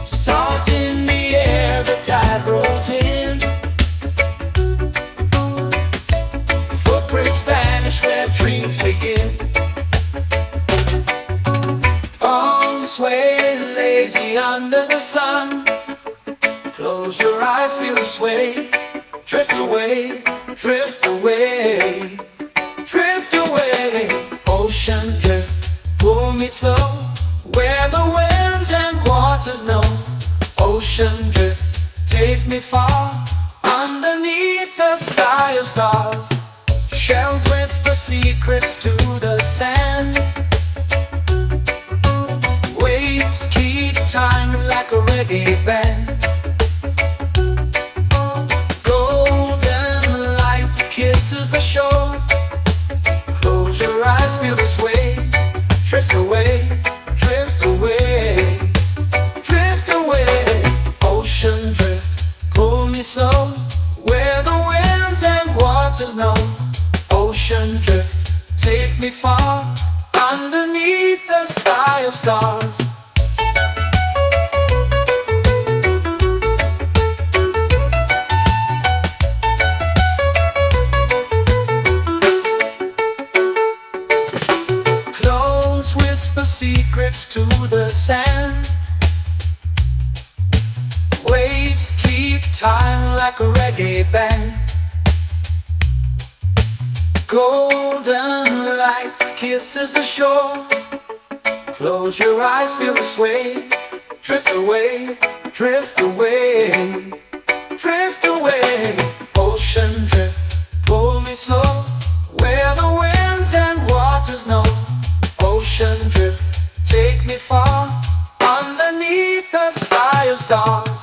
Salt in the air, the tide rolls in. Footprints vanish where dreams begin. Arms sway lazy under the sun. Close your eyes, feel the sway. Drift away, drift away, drift away. Ocean drift, pull me slow, where the winds and waters know. Ocean drift, take me far, underneath the sky of stars. Shells whisper secrets to the sand. Waves keep time like a reggae band. Golden light kisses the shore. Close your eyes, feel the sway. Drift away, drift away, drift away. Ocean drift, pull me slow, where the winds and waters know. Ocean drift, take me far, underneath the sky of stars. Close whisper secrets to the sand. Waves keep time like a reggae band. Golden light kisses the shore. Close your eyes, feel the sway. Drift away, drift away, drift away. Ocean drift, pull me slow, where the winds and waters know. Ocean drift, take me far, underneath the sky of stars.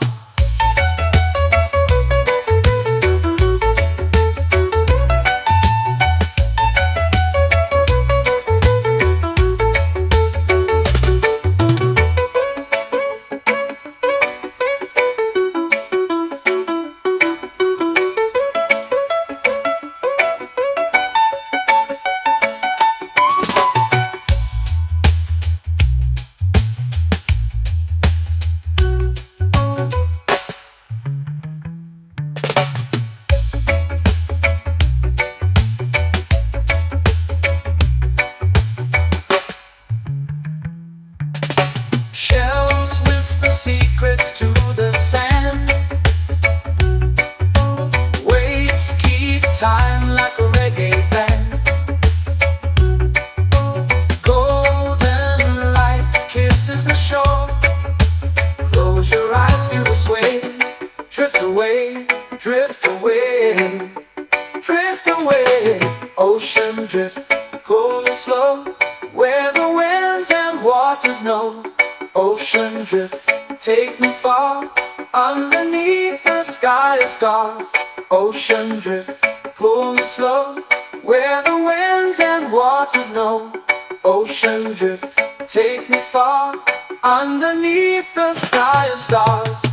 Shells whisper secrets to the sand. Waves keep time like a reggae band. Golden light kisses the shore. Close your eyes, feel the sway. Drift away, drift away, drift away. Ocean drift, cool and slow, where the winds and waters know. Ocean drift, take me far, underneath the sky of stars. Ocean drift, pull me slow, where the winds and waters know. Ocean drift, take me far, underneath the sky of stars.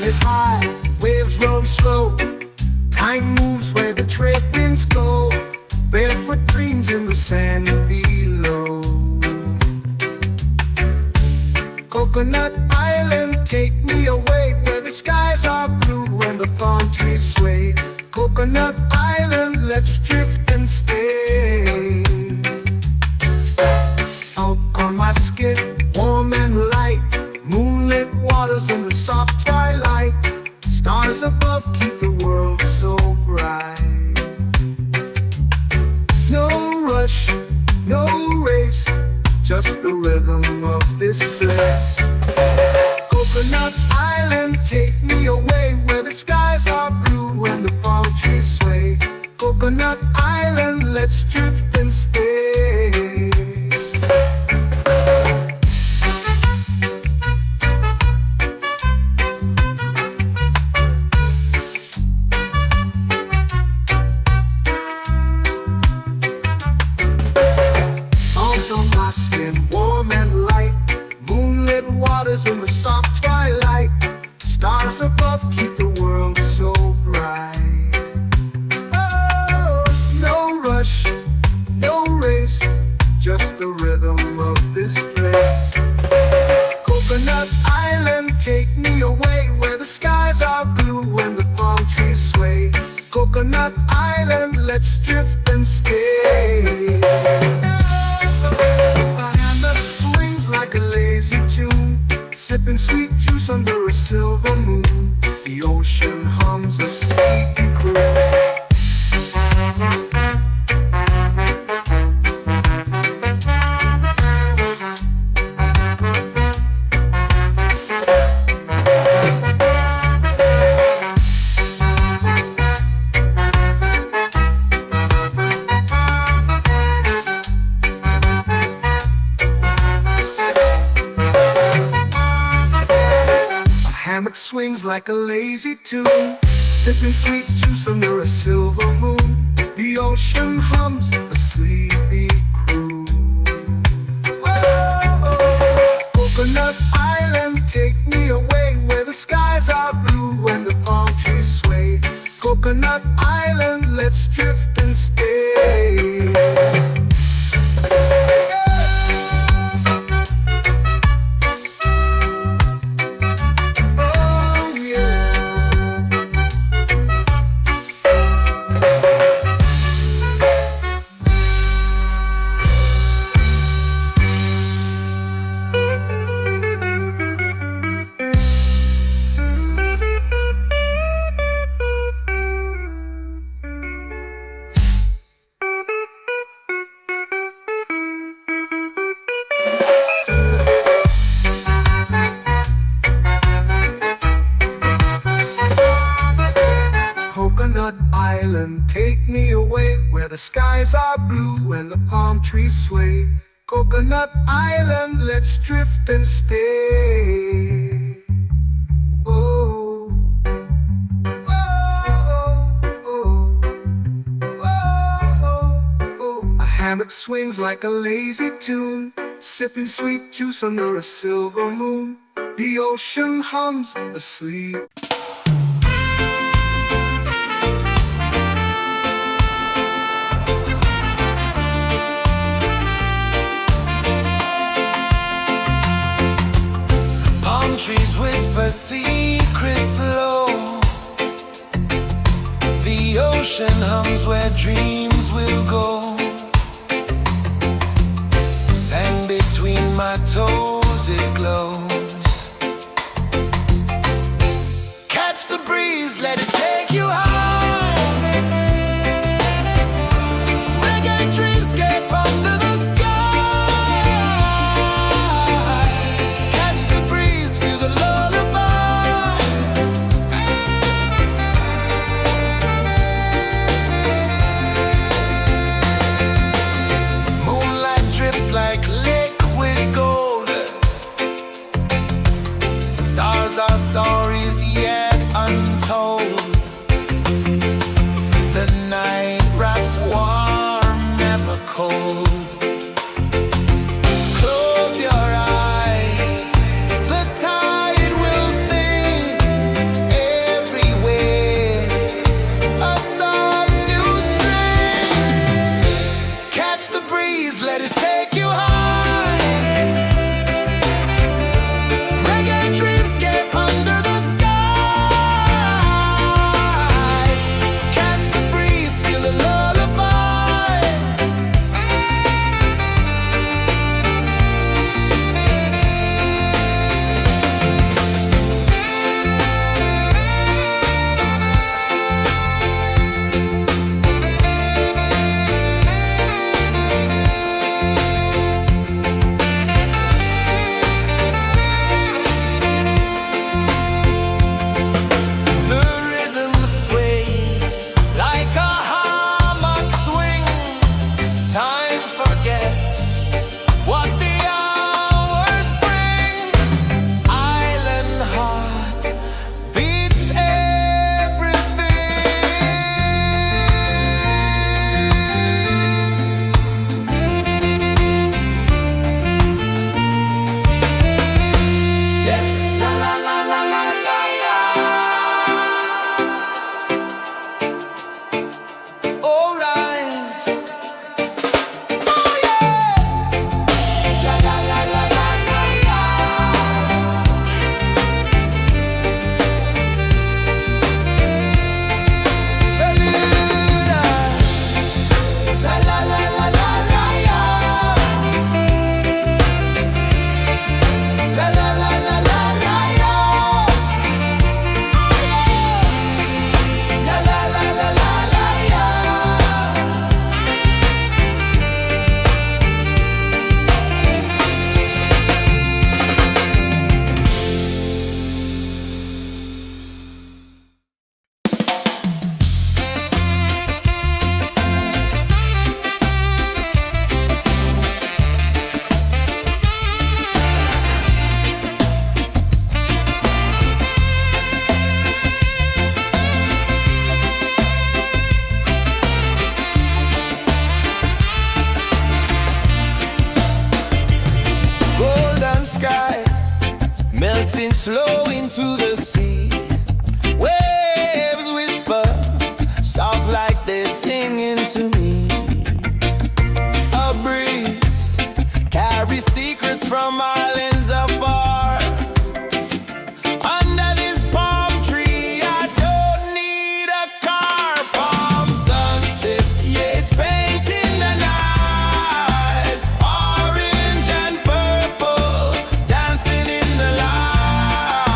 Is high, waves roll slow. Time moves where the trade winds go. Barefoot dreams in the sand below. Coconut Island, take me away, where the skies are blue and the palm trees sway. Coconut Island, let's drift and stay. Out on my skin, warm and light, moonlit waters in the soft twilight. Stars above keep the world so bright. No rush, no race, just the rhythm of this place. Coconut Island, take me away, where the skies are blue and the palm trees sway. Coconut Island, let's drift and stay. In the soft twilight, stars above keep the world so bright. Oh, no rush, no race, just the rhythm of this place. Coconut Island, take me away, where the skies are blue and the palm trees sway. Coconut Island, let's drift and stay. My hand that swings like a lazy tune, sipping sweet juice under a silver moon. The ocean hums a sleepy croon. Swings like a lazy tune, sipping sweet juice under a silver moon. The ocean hums a sleepy croon. where the skies are blue and the palm trees sway. Coconut Island, let's drift and stay. Oh, oh, oh, oh, oh. A hammock swings like a lazy tune, sipping sweet juice under a silver moon. The ocean hums asleep. Palm trees whisper secrets low. The ocean hums where dreams will go. Sand between my toes, it glows. Catch the breeze, let it take you high. Reggae dreamscape under the sky. Catch the breeze, feel the lullaby. Moonlight drips like liquid gold. Stars are stories yet untold. The night wraps warm, never cold. Close your eyes, the tide will sing everywhere. A soft new string. Catch the breeze, let it take you high. Reggae dreamscape under the sky. Catch the breeze, feel the lullaby. The rhythm sways like a hammock swing. Time forgets what the hours bring. Island heart beats everything. Yeah. La la la la la la la. All rise. Oh yeah. La la la la la la la. Beluga. La la la la la la la. La la la la la la la. La la la la la la la. Golden sky melting slow into the sea. Waves whisper soft like they're singing to me. A breeze carries secrets from islands afar. Under this palm tree, I don't need a car. Palm sunset, yeah, it's painting the night. Orange and purple dancing in the light.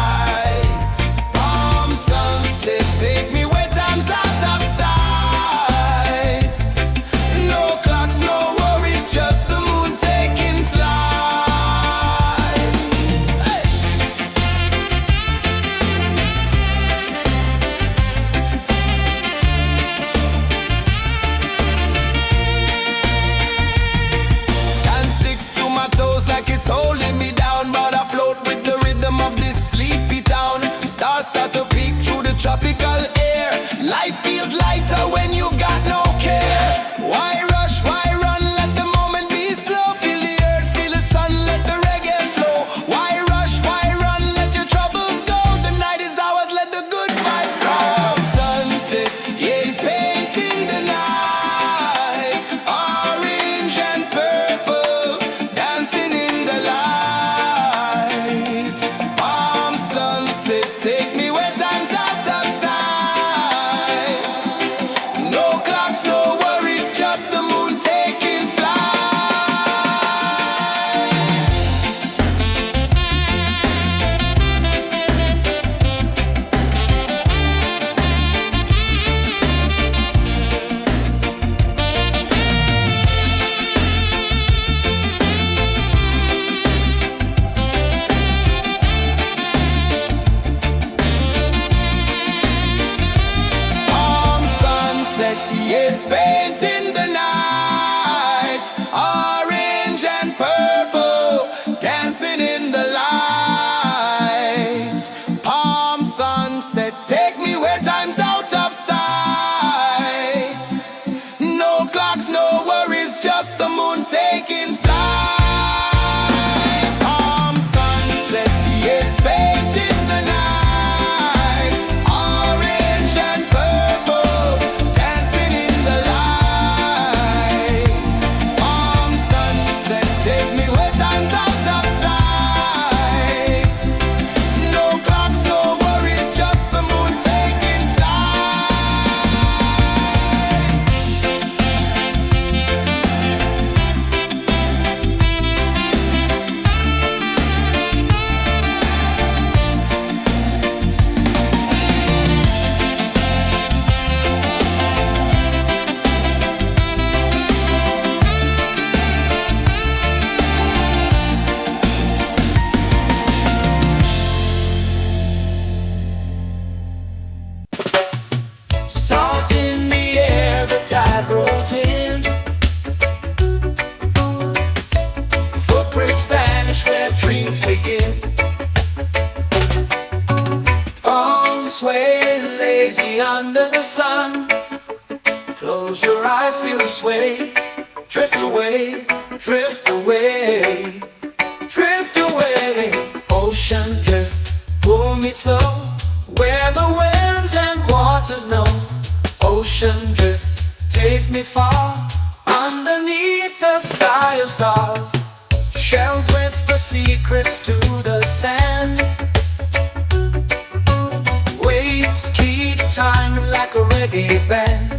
me under the sun. Close your eyes, feel the sway. Drift away, drift away, drift away. Ocean drift, pull me slow, where the winds and waters know. Ocean drift, take me far, underneath the sky of stars. Shells whisper secrets to the sand. Waves keep time like a reggae band.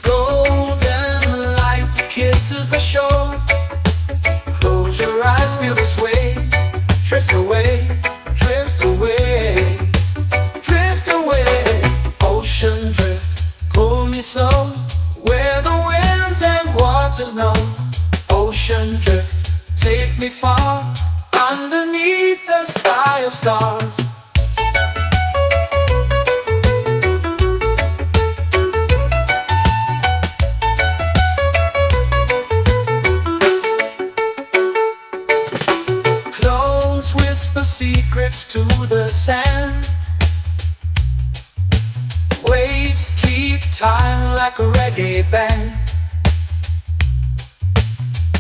Golden light kisses the shore. Close your eyes, feel the sway. Drift away, drift away, drift away. Ocean drift, pull me slow, where the winds and waters know. Ocean drift, take me far, underneath the sky of stars. Clones whisper secrets to the sand. Waves keep time like a reggae band.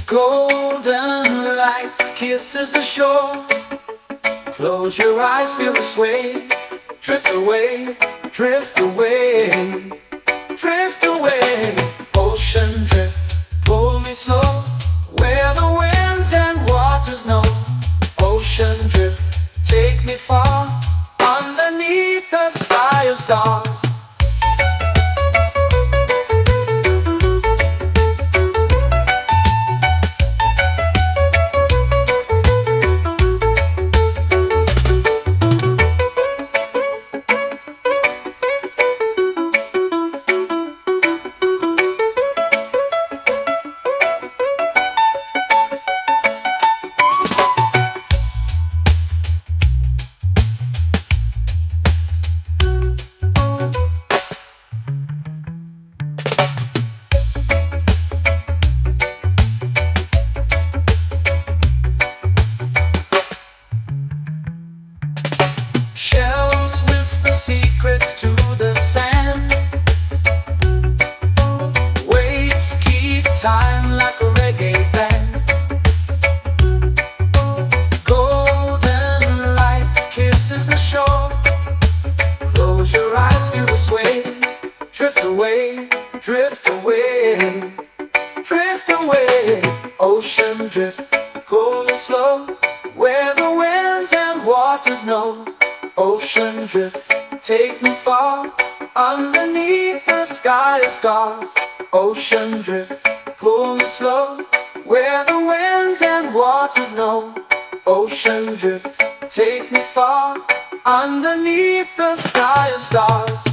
Golden light kisses the shore. Close your eyes, feel the sway. Drift away, drift away, drift away. Ocean drift, pull me slow, where the winds and waters know. Ocean drift, take me far, underneath the sky of stars. Shells whisper secrets to the sand. Waves keep time like a reggae band. Golden light kisses the shore. Close your eyes, feel the sway. Drift away, drift away, drift away. Ocean drift, pull me slow, where the winds and waters know. Ocean drift, take me far, underneath the sky of stars. Ocean drift, pull me slow, where the winds and waters know. Ocean drift, take me far, underneath the sky of stars.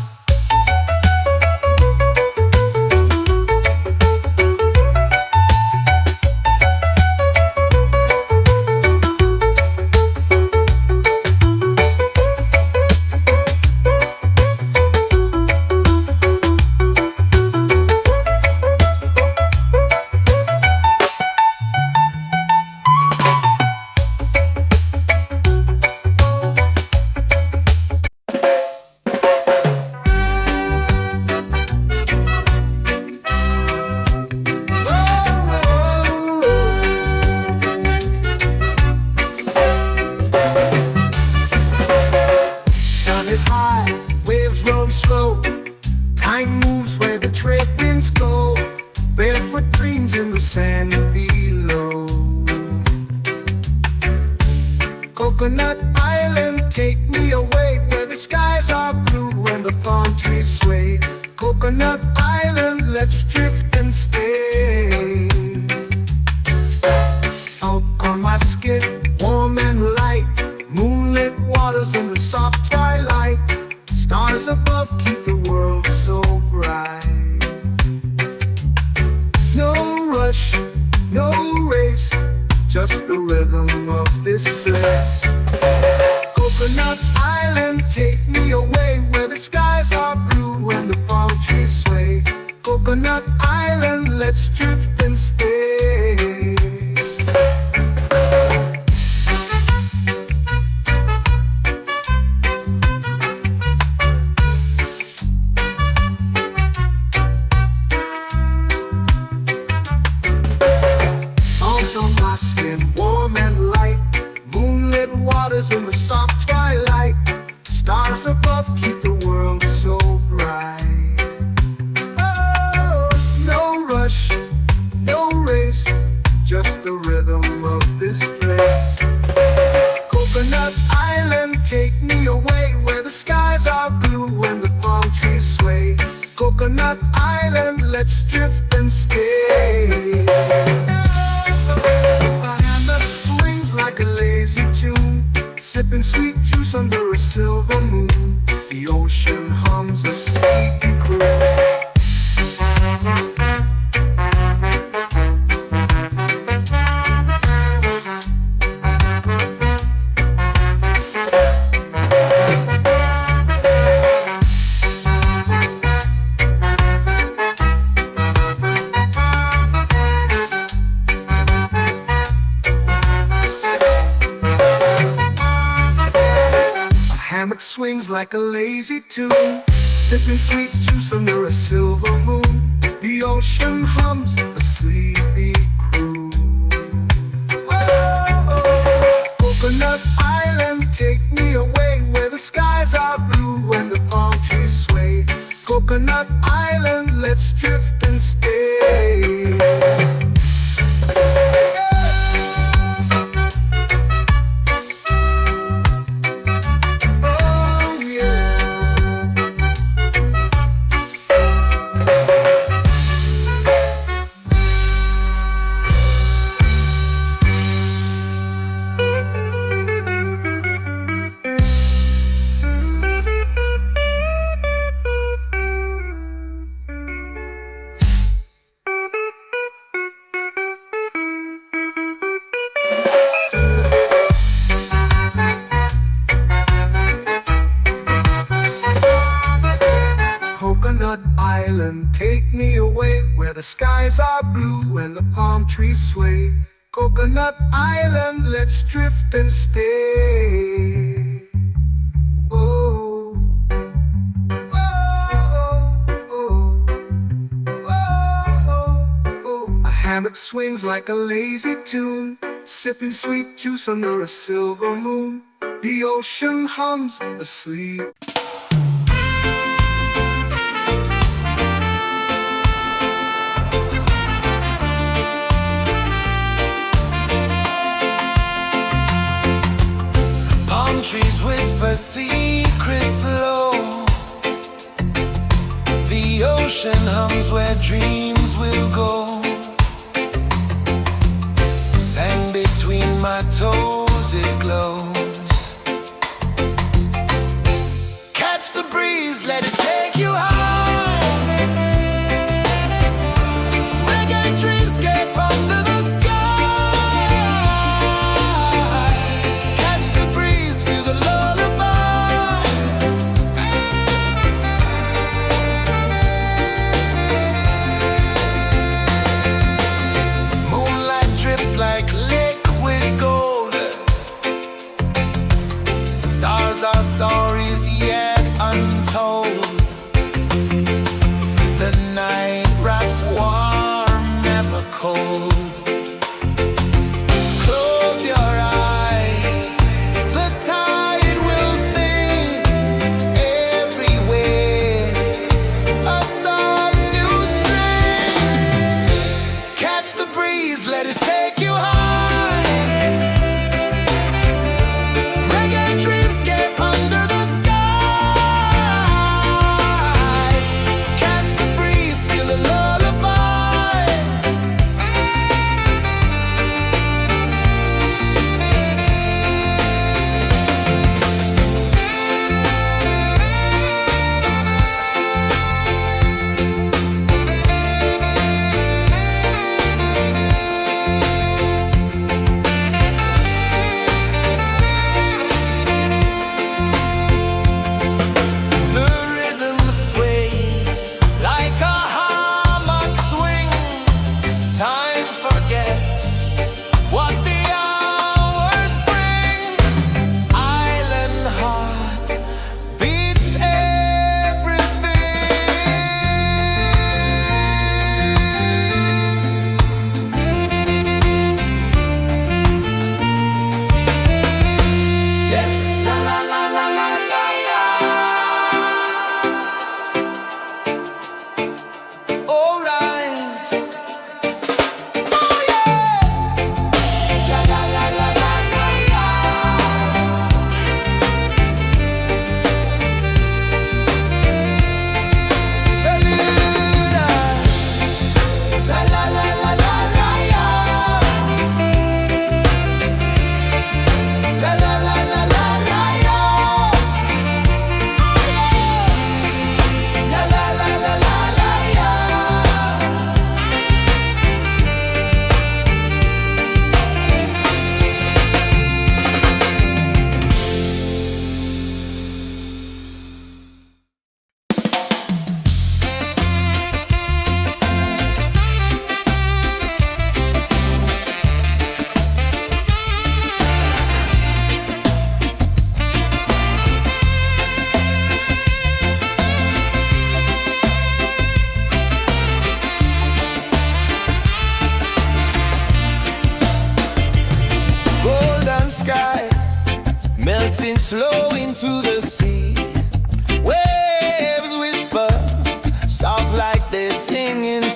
Is high, waves roll slow. Time moves where the trade winds go. Barefoot dreams in the sand below. Coconut Island, take me away, where the skies are blue and the palm trees sway. Coconut Island, let's drift and stay. Out on my skin, warm and light, moonlit waters in the soft twilight. Stars above keep the world so bright. No rush, no race, just the rhythm of this place. Coconut Island, take me away, where the skies are blue and the palm trees sway. Coconut Island, let's drift and stay. let's drift and stay. A hand that swings like a lazy tune, sipping sweet juice under a silver moon. The ocean hums a sleepy croon. Hammock swings like a lazy tune, sipping sweet juice under a silver moon. The ocean hums a sleepy croon. Oh, Coconut Island, take me away where the skies are blue and the palm trees sway. Coconut Island, let's drift and stay. Coconut Island, take me away where the skies are blue and the palm trees sway. Coconut Island, let's drift and stay. Oh, oh, oh, oh, oh. A hammock swings like a lazy tune, sipping sweet juice under a silver moon. The ocean hums asleep. Trees whisper secrets low. The ocean hums where dreams will go. Sand between my toes, it glows. Catch the breeze, let it take you high. Reggae dreamscape under the sky. Our stories yet untold.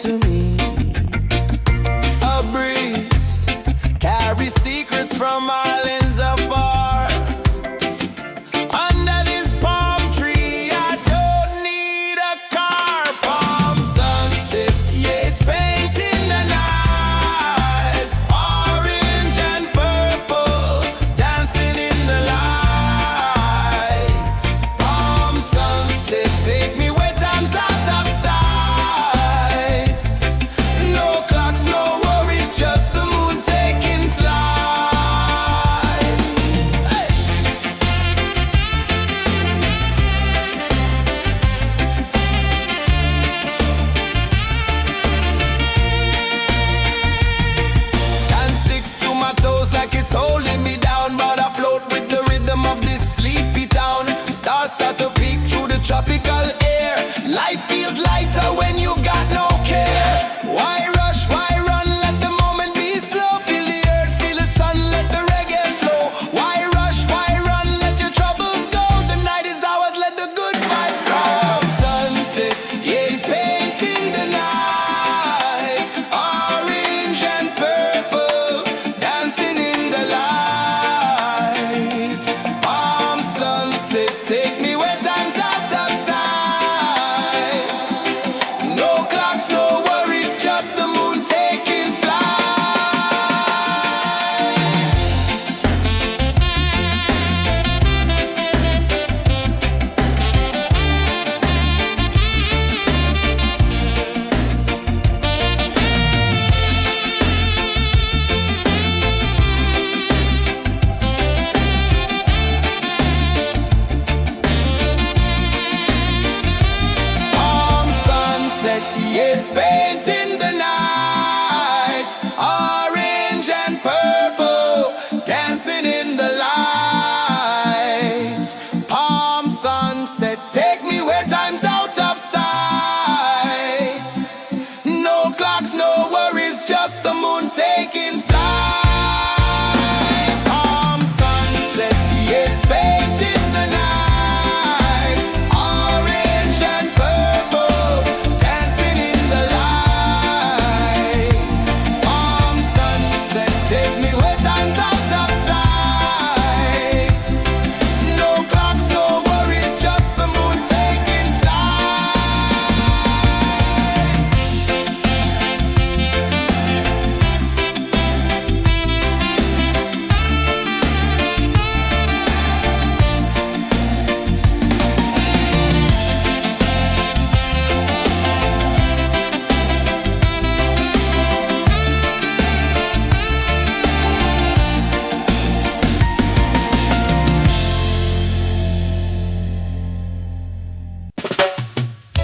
to me. A breeze carries secrets from islands afar. Under this palm tree, I don't need a car. Palm sunset, yeah, it's painting the night. Orange and purple, dancing in the light. Palm sunset, take me where time's out of sight. No clocks, no worries, just the moon taking flight. Hey! Sand sticks to my toes like it's holding me down, but I float with the rhythm of this sleepy town. Stars start to peek through the tropical air. Life feels lighter when you've got no care. Why rush, why run, let the moment be slow. Feel the earth, feel the sun, let the reggae flow. Why rush, why run, let your troubles go. The night is ours, let the good vibes grow. Sunset, yeah, it's painting the night. Orange and purple, dancing in the light. Palm sunset, take me where time's out of sight. No clocks, no worries, just the moon taking flight. Palm sunset, yeah, it's painting the night. Orange and purple, dancing in the light. Palm sunset, take me where time's out of sight. No clocks, no worries, just the moon taking flight. Palm sunset, yeah, it's painting the night. Orange and purple, dancing in the light. Palm sunset, take me where time's out of sight. No clocks, no worries, just the moon taking flight.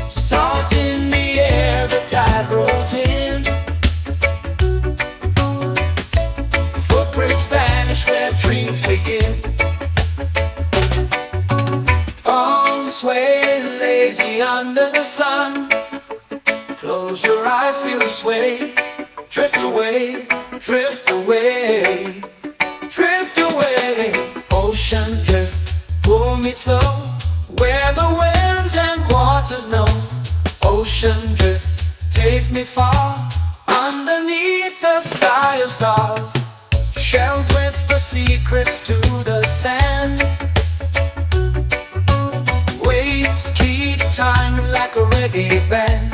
Salt in the air, the tide rolls in. Footprints vanish where dreams begin. Arms sway lazy under the sun. Close your eyes, feel the sway. Drift away, drift away, drift away. Ocean drift, pull me slow. Where the winds and waters know. Ocean drift, take me far. Underneath the sky of stars. Shells whisper secrets to the sand. Waves keep time like a reggae band.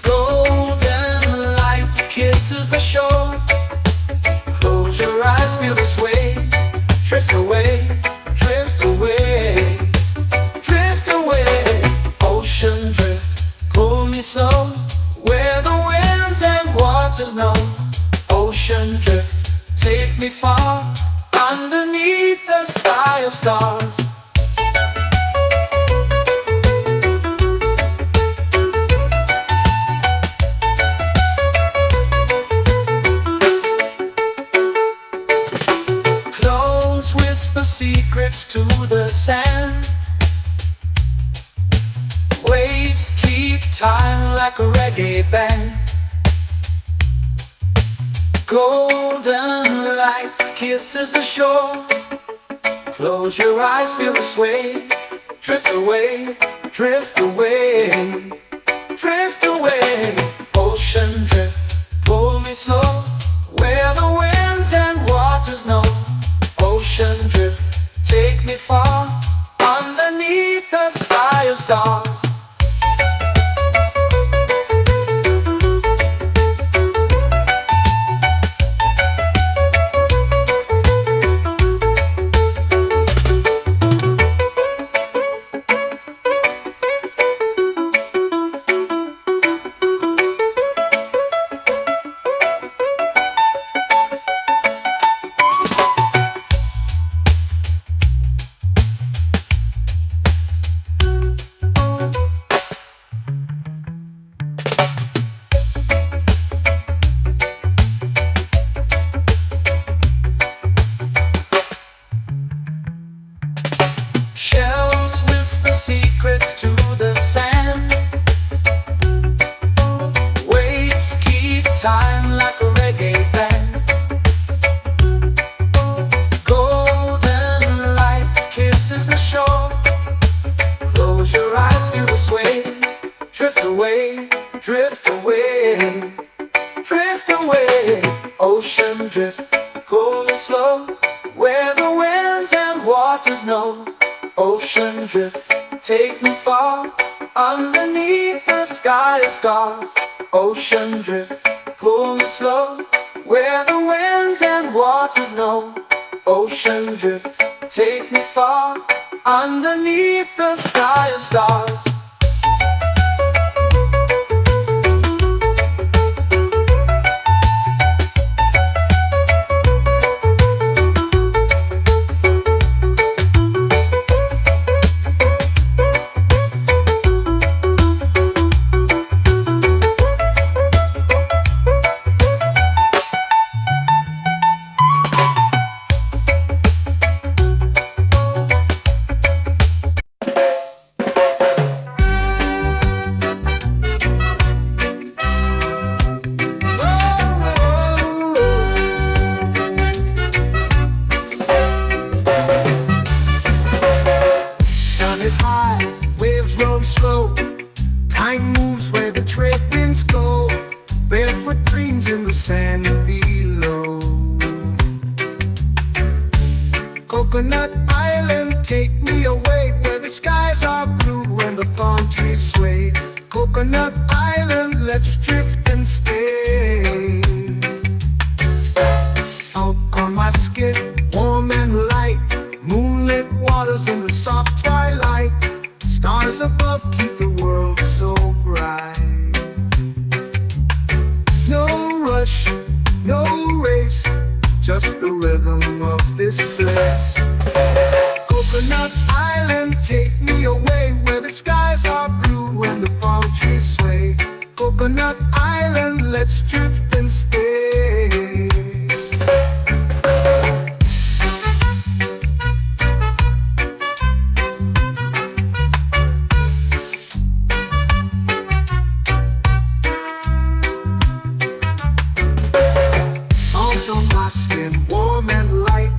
Golden light kisses the shore. Close your eyes, feel the sway. Drift away, drift away, drift away. Ocean drift, pull me slow. Where the winds and waters know. Ocean drift, take me far. Underneath the sky of stars. Clones whisper secrets to the sand. Waves keep time like a reggae band. Golden light kisses the shore. Close your eyes, feel the sway. Drift away, drift away, away, drift away, drift away. Ocean drift, cool and slow, where the winds and waters know. Ocean drift, take me far, underneath the sky of stars. Ocean drift, pull me slow, where the winds and waters know. Ocean drift, take me far, underneath the sky of stars. Sun is high, waves roll slow. Time moves where the trade winds go. Barefoot dreams in the sand below. Coconut Island, take me away, where the skies are blue and the palm trees sway. Coconut Island, let's drift and stay. Out on my skin, warm and light, moonlit waters in the soft twilight. Stars above keep the world so bright. No rush, no race, just the rhythm of this place. Coconut Island, take me away, where the skies are blue and the palm trees sway. Coconut Island, let's drift and stay. Salt on my skin, warm and light,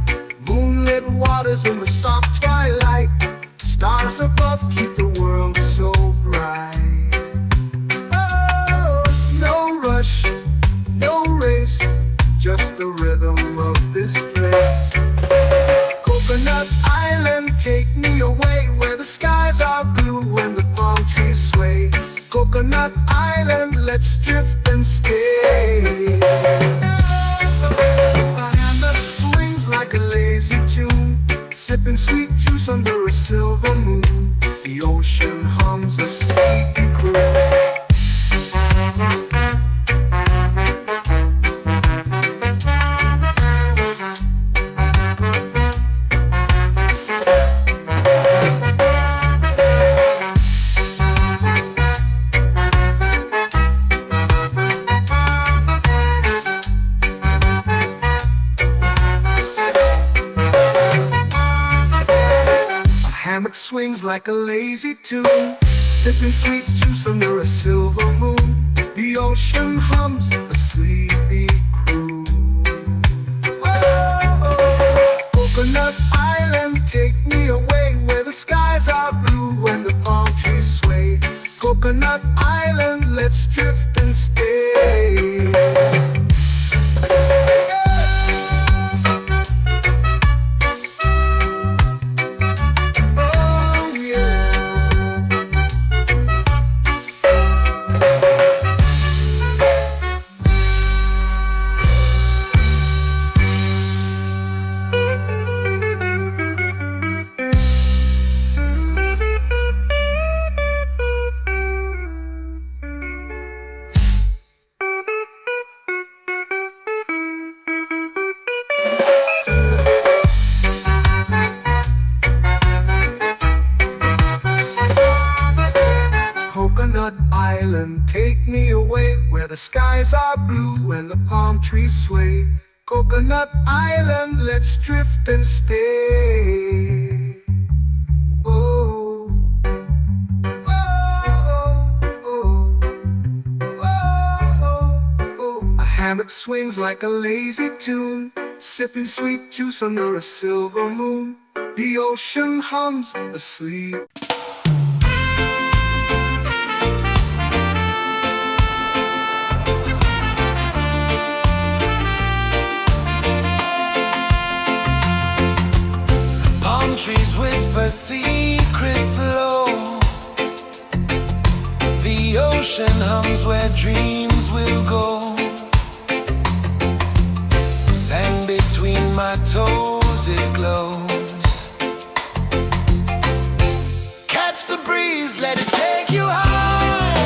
moonlit waters in the soft twilight. Stars above keep the world so bright. Oh, no rush, no race, just the rhythm of this place. Coconut Island, take me away, where the skies are blue and the palm trees sway. Coconut Island, let's drift and stay. A hand that swings like a lazy tune, sipping sweet juice under a silver moon. The ocean hums a sleepy croon. Hammock swings like a lazy tune, sipping sweet juice under a silver moon. The ocean hums a sleepy croon. Oh, Coconut Island, take me away, where the skies are blue and the palm trees sway. Coconut Island, let's drift and stay. Coconut Island, take me away, where the skies are blue and the palm trees sway. Coconut Island, let's drift and stay. Oh, oh, oh, oh, oh. A hammock swings like a lazy tune, sipping sweet juice under a silver moon. The ocean hums asleep. secret slow. The ocean hums where dreams will go. Sand between my toes, it glows. Catch the breeze, let it take you high.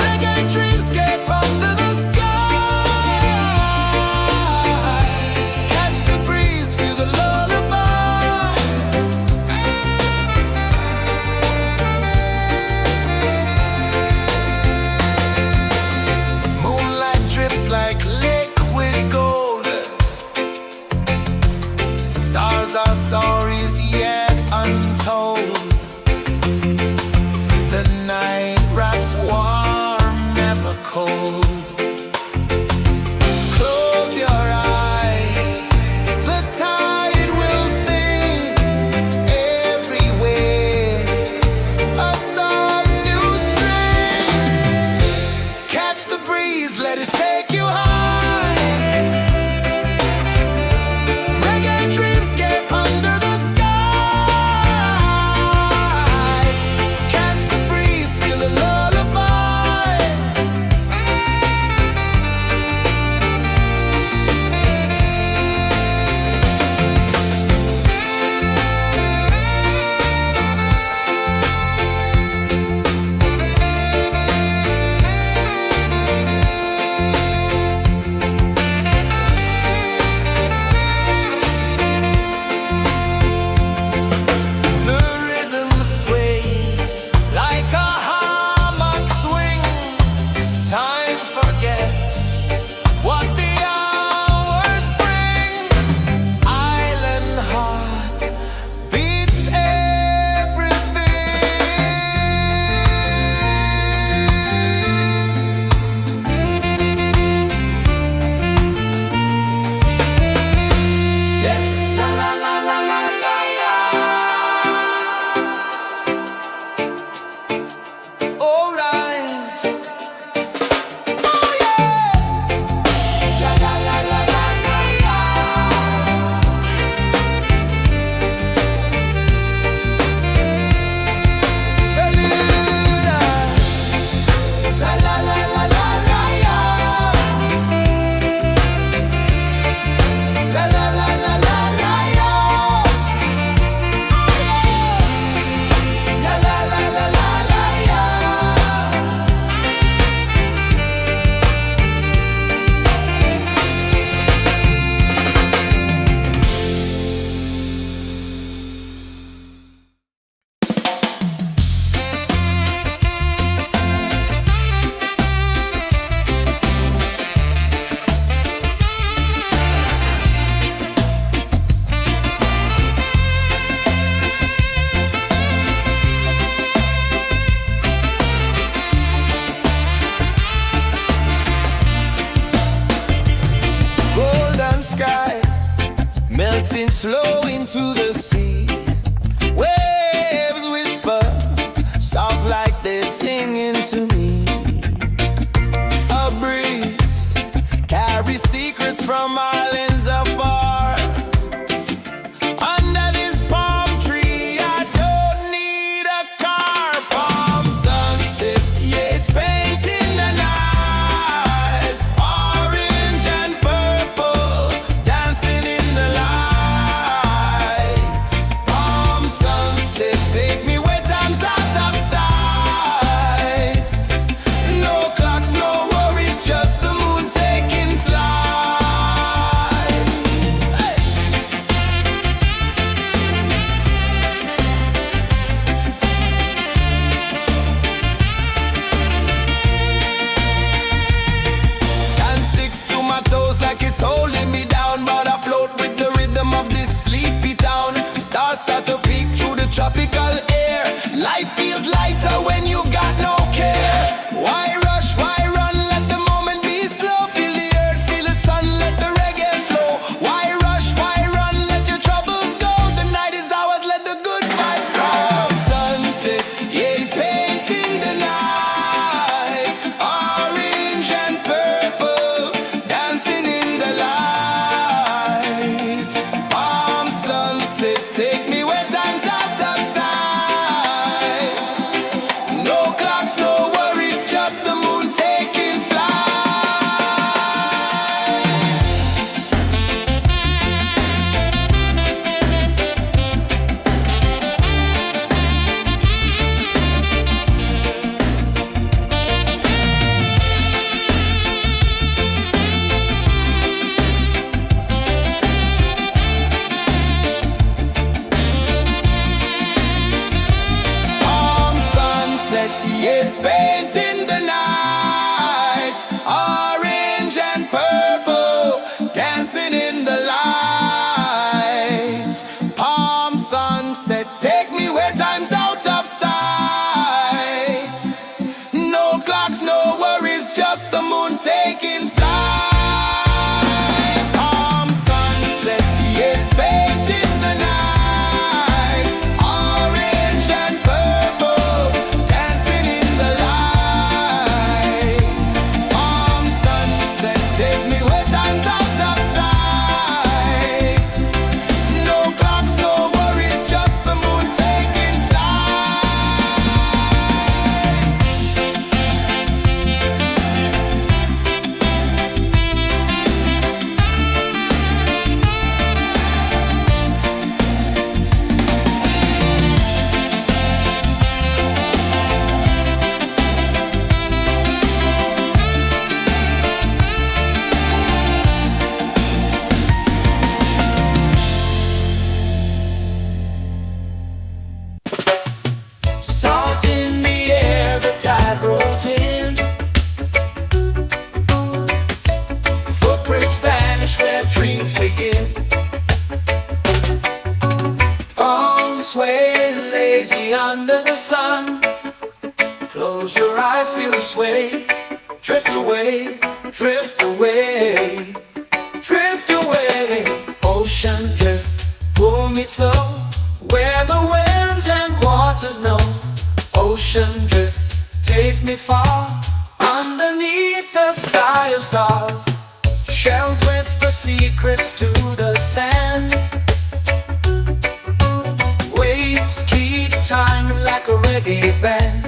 Reggae dreamscape under the sky. Catch the breeze, feel the lullaby. Moonlight drips like liquid gold. Stars are stories yet untold. The night wraps warm, never cold. Close your eyes, the tide will sing everywhere. A soft new string. Catch the breeze, let it take you high. Reggae dreamscape under the sky. Catch the breeze, feel the lullaby. The rhythm sways like a hammock swing. Time forgets what the hours bring. Island heart beats everything. Yeah. La la la la la la la. All right. Oh yeah. La la la la la la la. La la la la la la la. La la la la la la la. La la la la la la la. Golden sky melting slow into the sea. Waves whisper soft like they're singing to me. A breeze carries secrets from islands afar. Under this palm tree, I don't need a car. Palm sunset, yeah, it's painting the night. Orange and purple, dancing in the light. Palm sunset, take me where time's out of sight. It's painting the night, orange and purple, dancing in the light. Palm sunset, take me where time's out of sight. No clocks, no worries, just the moon taking flight. Palm sunset, it's painting the night, orange and purple, dancing in the light. Palm sunset, take me where time's out of sight. No clocks, no worries, just the moon taking Salt in the air, the tide rolls in. Footprints vanish where dreams begin. Arms sway lazy under the sun. Close your eyes, feel the sway. Drift away, drift away, drift away. Ocean drift, pull me slow, where the winds and waters know. Ocean drift, take me far, underneath the sky of stars. Shells whisper secrets to the sand. Waves keep time like a reggae band.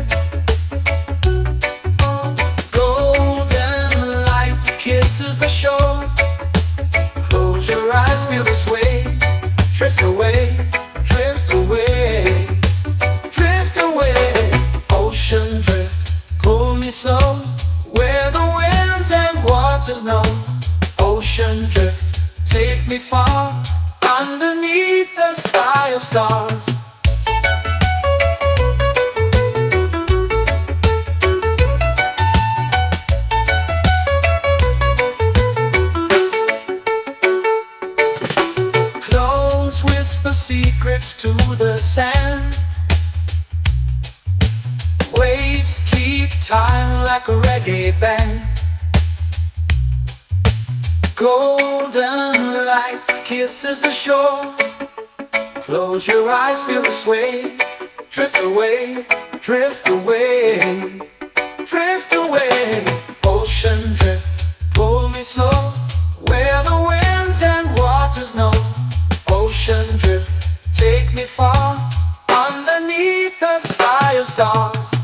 Golden light kisses the shore. Close your eyes, feel the sway. Drift away, drift away, drift away. Ocean drift, pull me slow, where the winds and waters know. Ocean drift, take me far, underneath the sky of stars. Close whisper secrets to the sand. Waves keep time like a reggae band. Golden light kisses the shore. Close your eyes, feel the sway. Drift away, drift away, drift away. Ocean drift, pull me slow, where the winds and waters know. Ocean drift, take me far, underneath the sky of stars.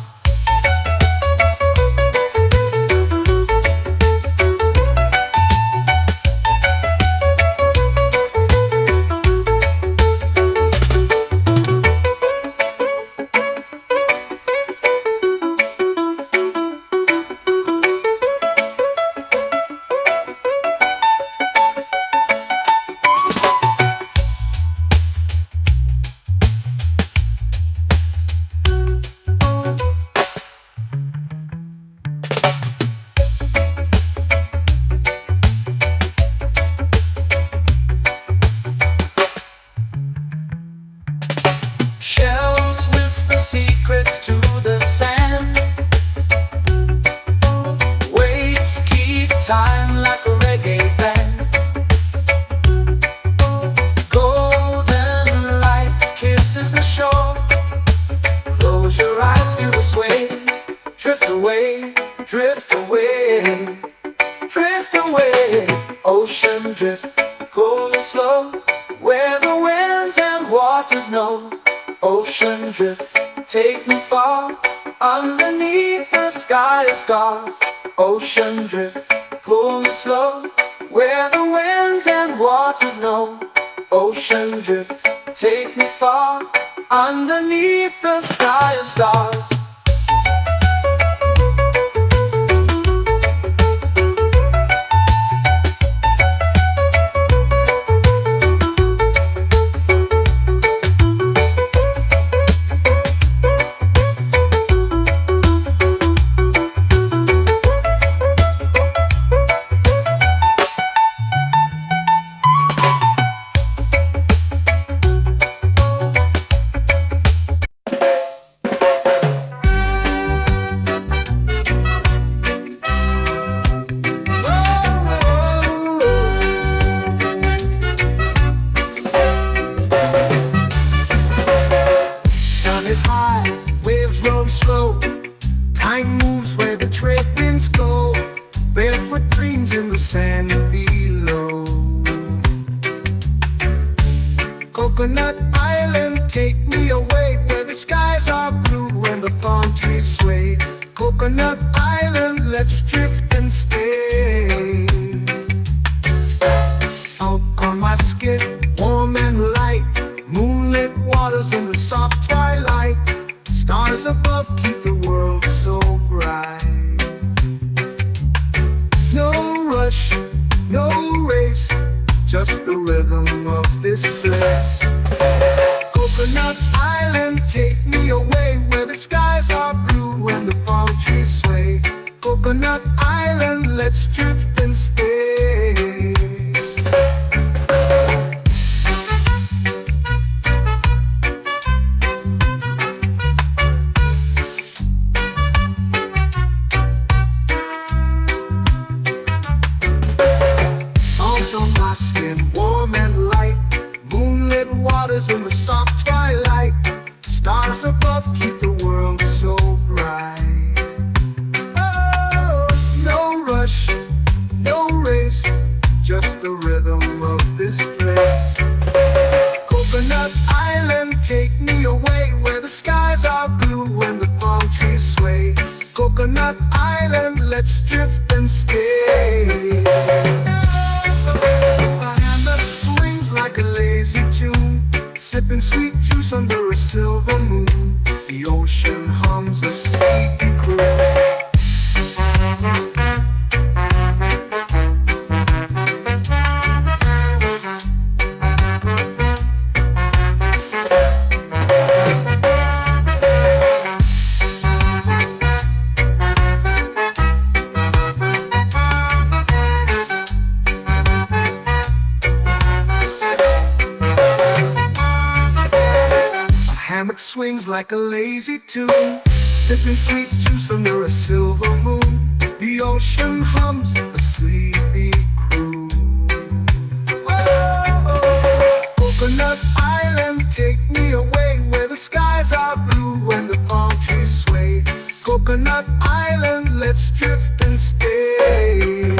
Shells whisper secrets to the sand. Waves keep time like a reggae band. Golden light kisses the shore. Close your eyes, feel the sway. Drift away, drift away, drift away. Ocean drift, pull me slow, where the winds and waters know. Ocean drift, take me far, underneath the sky of stars. Ocean drift, pull me slow, where the winds and waters know. Ocean drift, take me far, underneath the sky of stars. sway. Coconut Island, let's drift and stay. Out on my skin, warm and light, moonlit waters in the soft twilight. Stars above keep the world so bright. No rush, no race, just the rhythm of this place. Coconut Island, take me away where the skies are blue and the palm trees sway. Coconut Island, let's drift and stay. Out on my skin, warm and light, moonlit waters in the soft twilight. Stars above keep the world so bright. Oh, no rush, no race, just the rhythm of this place. Coconut Island, take me away where the skies are blue and the palm trees sway. Coconut Island, let's drift and stay. A hand that swings like a lazy tune, sipping sweet juice under a silver moon. The ocean hums a sleepy croon. Hammock swings like a lazy tune, sipping sweet juice under a silver moon. The ocean hums a sleepy croon. Whoa, Coconut Island, take me away where the skies are blue and the palm trees sway. Coconut Island, let's drift and stay.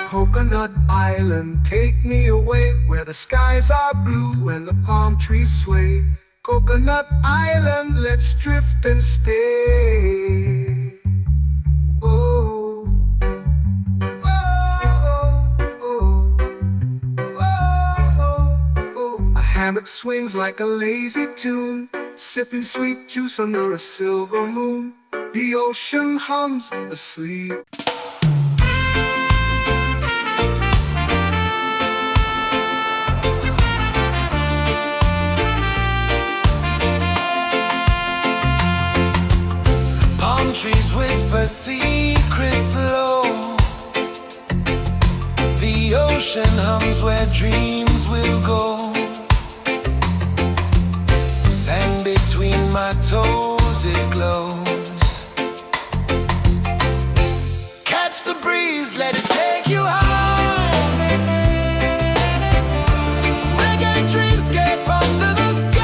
Coconut Island, take me away where the skies are blue and the palm trees sway. Coconut Island, let's drift and stay. Oh, oh, oh, oh, oh. A hammock swings like a lazy tune, sipping sweet juice under a silver moon. The ocean hums asleep. Trees whisper secrets low. The ocean hums where dreams will go. Sand between my toes, it glows. Catch the breeze, let it take you high. Reggae dreamscape under the sky.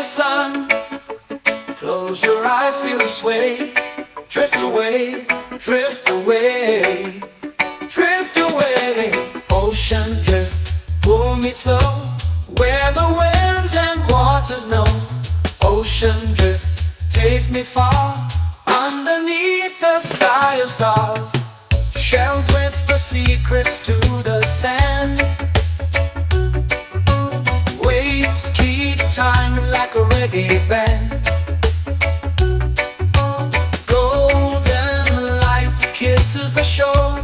sun. Close your eyes, feel the sway. Drift away, drift away, drift away. Ocean drift, pull me slow, where the winds and waters know. Ocean drift, take me far, underneath the sky of stars. Shells whisper secrets to the sand. Waves keep time like a reggae band. Golden light kisses the shore.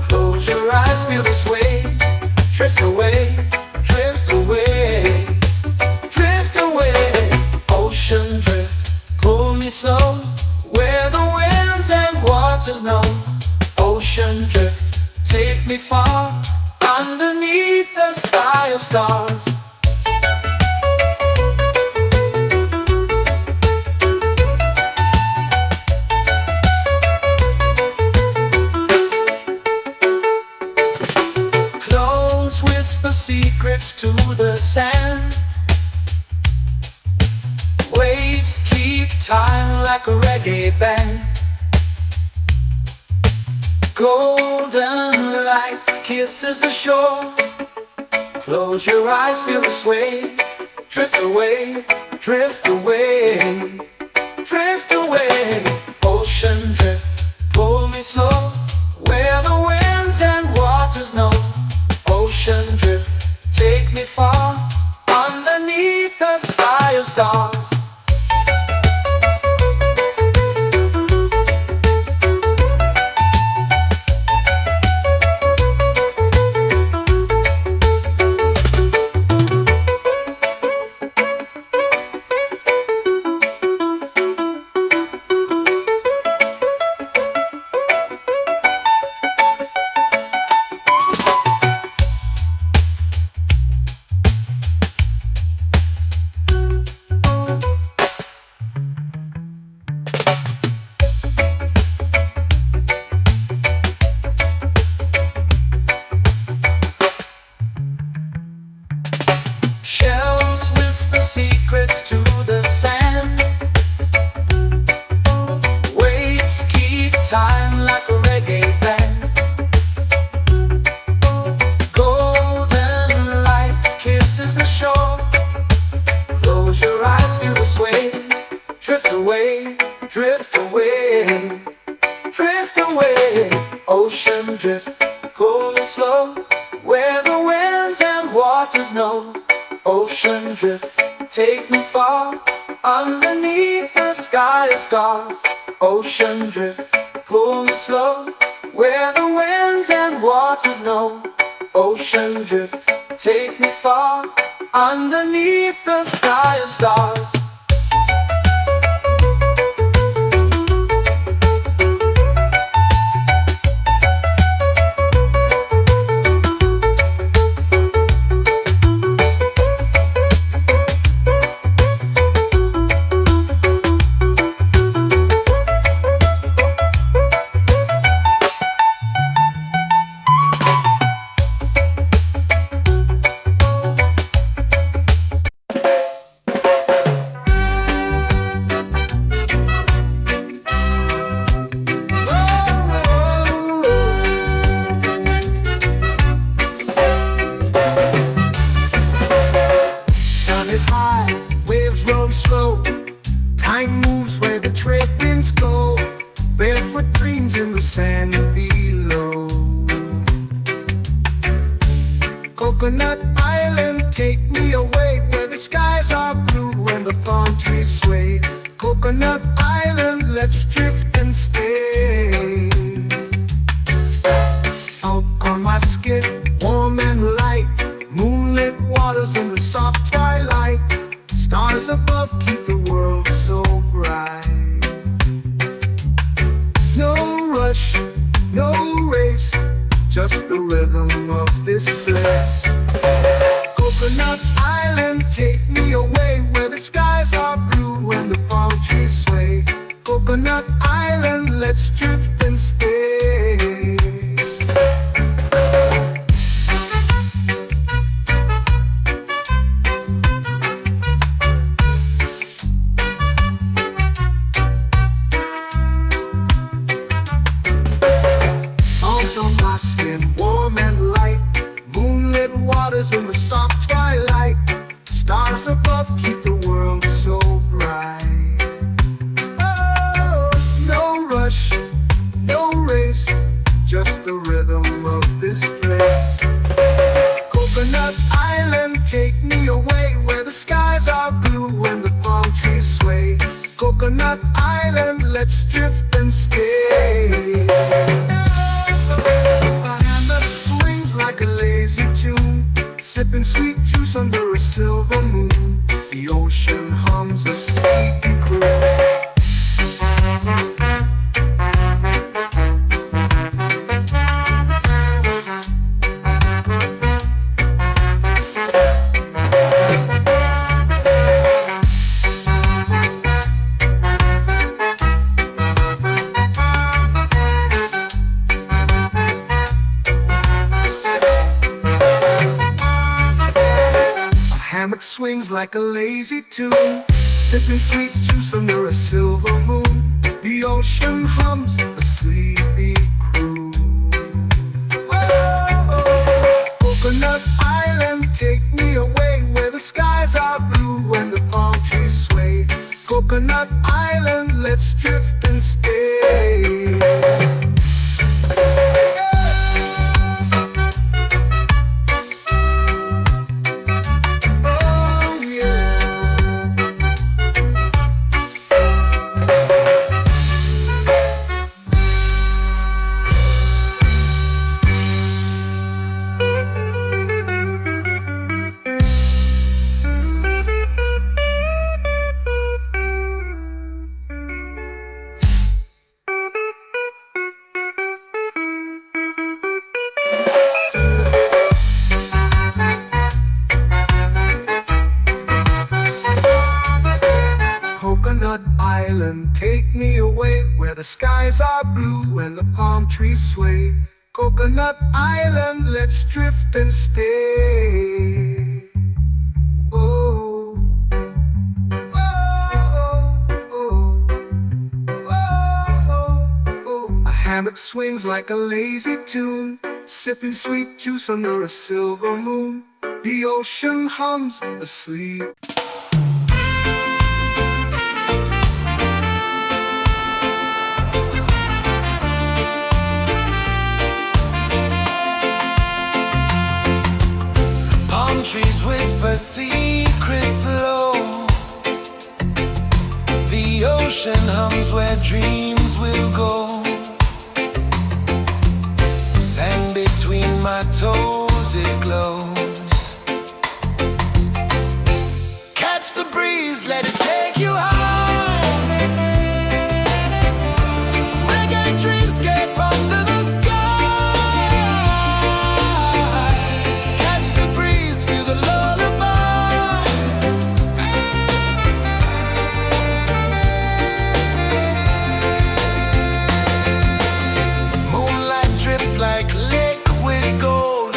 Close your eyes, feel the sway. Drift away, drift away, drift away. Ocean drift, pull me slow, where the winds and waters know. Ocean drift, take me far, underneath the sky of stars. Close whisper secrets to the sand. Waves keep time like a reggae band. Golden light kisses the shore. Close your eyes, feel the sway. Drift away, drift away, drift away. Ocean drift, pull me slow, where the winds and waters know. Ocean drift, take me far, underneath the sky of stars. Shells whisper secrets to the sand. Waves keep time like a reggae band. Golden light kisses the shore. Close your eyes, feel the sway. Drift away, drift away, drift away. Ocean drift, cool and slow, where the winds and waters know. Ocean drift, take me far, underneath the sky of stars. Ocean drift, pull me slow, where the winds and waters know. Ocean drift, take me far, underneath the sky of stars. Time moves where the trade winds go. Barefoot dreams in the sand below. Coconut Island, take me away, where the skies are blue and the palm trees sway. Coconut Island, let's drift and stay. Out on my skin, warm and light, moonlit waters in the soft twilight. Stars above keep the world so bright. No rush, no race, just the rhythm of this place. Coconut Island, take me away, where the skies are blue and the palm trees sway. Coconut Island, let's drift and stay. Coconut Island, let's drift and stay. A hand that swings like a lazy tune, sipping sweet juice under a silver moon. The ocean hums a sleepy croon. Hammock swings like a lazy tune, sipping sweet juice under a silver moon. The ocean hums a sleepy croon. Whoa, Coconut Island, take me away where the skies are blue and the palm trees sway. Coconut Island, let's drift and stay. Coconut Island, take me away where the skies are blue and the palm trees sway. Coconut Island, let's drift and stay. Oh, oh, oh, oh, oh. A hammock swings like a lazy tune, sipping sweet juice under a silver moon. The ocean hums asleep. Trees whisper secrets low. The ocean hums where dreams will go. Sand between my toes, it glows. Catch the breeze, let it take you high. Reggae dreamscape under the sky. Like liquid gold,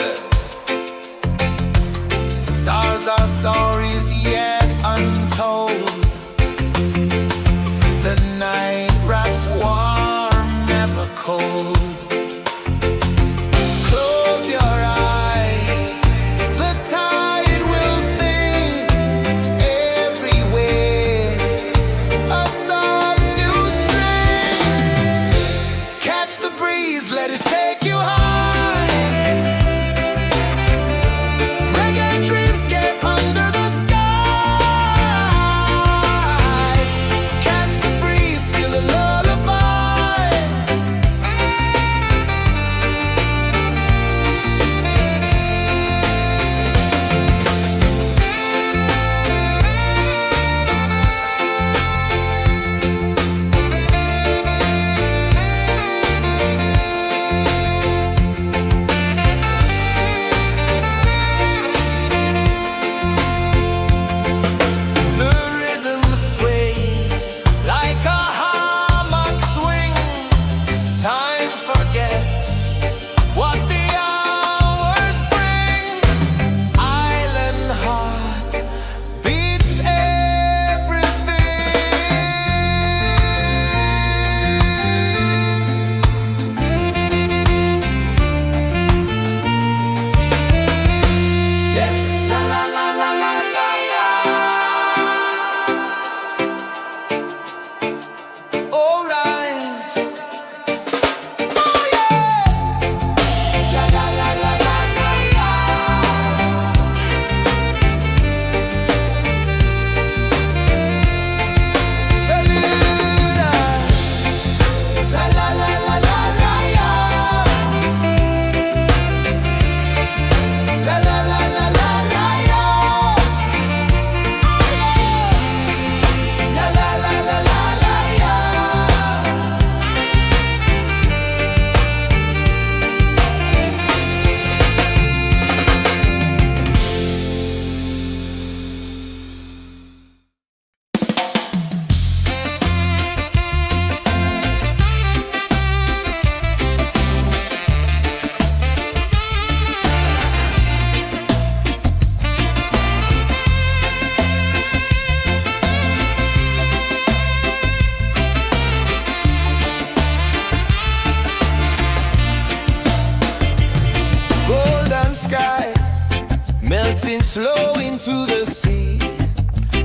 flow into the sea.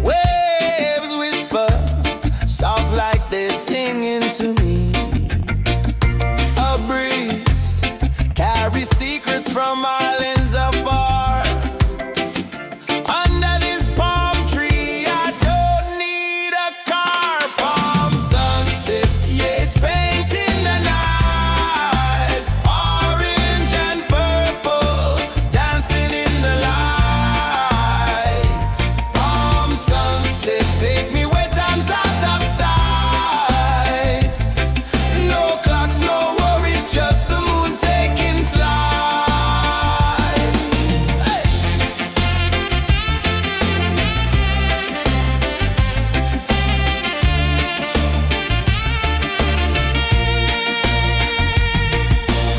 Waves whisper, soft like they're singing to me. A breeze carries secrets from islands afar. Under this palm tree, I don't need a car. Palm sunset, yeah, it's painting the night. Orange and purple, dancing in the light. Palm sunset, take me where time's out of sight. No clocks, no worries, just the moon taking flight. Hey!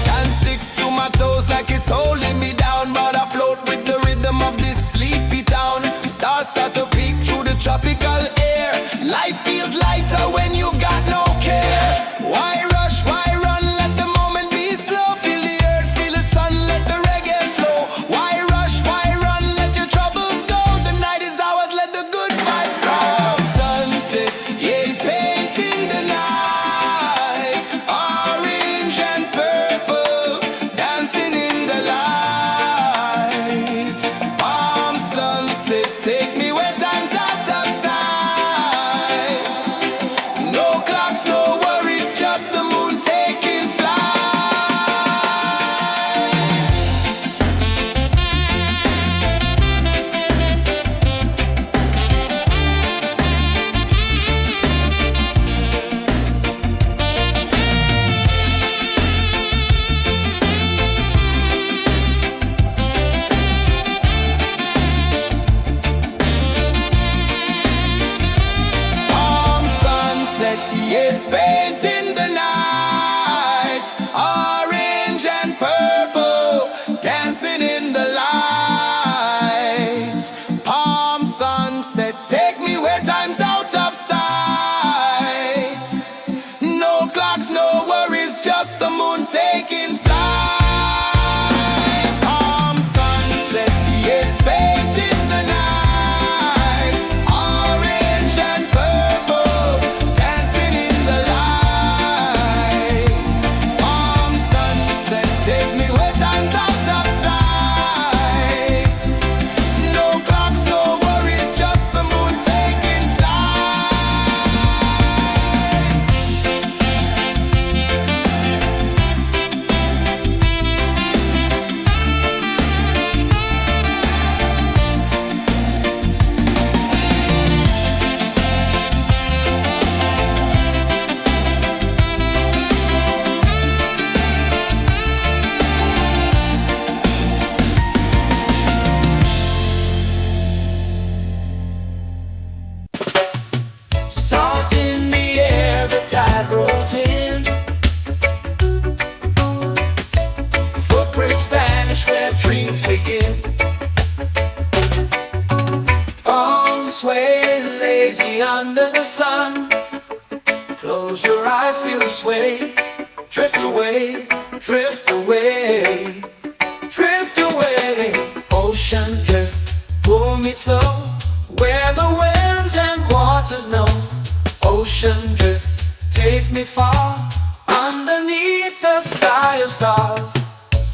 Sand sticks to my toes like it's holding me down, but I float with the rhythm of this sleepy town. Stars start to peek through the tropical air. Life feels lighter when you've got no care. Why rush, why run, let the moment be slow. Feel the earth, feel the sun, let the reggae flow. Why rush, why run, let your troubles go. The night is ours, let the good vibes come. Sunset, yeah, it's painting the night. Orange and purple, dancing in the light. Palm sunset, take me where time's out of sight. No clocks, no worries, just the moon taking flight. Palm sunset, yeah, it's painting the night. Orange and purple, dancing in the light. Palm sunset, take me where time's out of sight. No clocks, no worries, just the moon taking flight. Palm sunset, yeah, it's painting the night. Orange and purple, dancing in the light. Palm sunset, take me where time's out of sight. No clocks, no worries, just the moon taking flight. Salt in the air, the tide rolls in. Footprints vanish where dreams begin. Arms sway lazy under the sun. Close your eyes, feel the sway. Drift away, drift away, drift away. Ocean drift, pull me slow, where the winds and waters know. Ocean drift, take me far, underneath the sky of stars.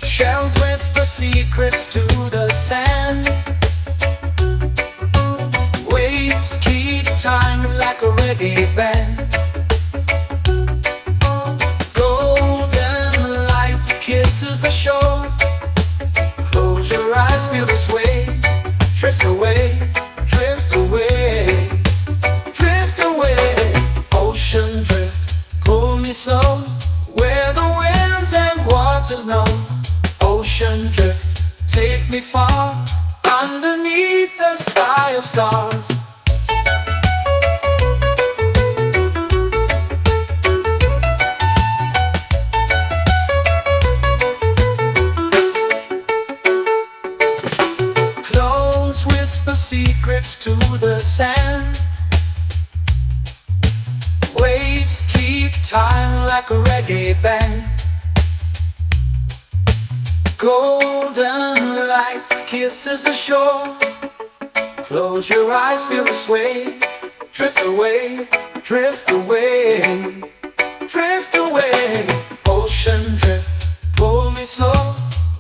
Shells whisper secrets to the sand. Waves keep time like a reggae band. Golden light kisses the shore. Close your eyes, feel the sway. Drift away, drift away, drift away. Ocean drift, pull me slow, where the winds and waters know. Ocean drift, take me far, underneath the sky of stars. Close whisper secrets to the sand. Waves keep time like a reggae band. Golden light kisses the shore. Close your eyes, feel the sway. Drift away, drift away, drift away. Ocean drift, pull me slow,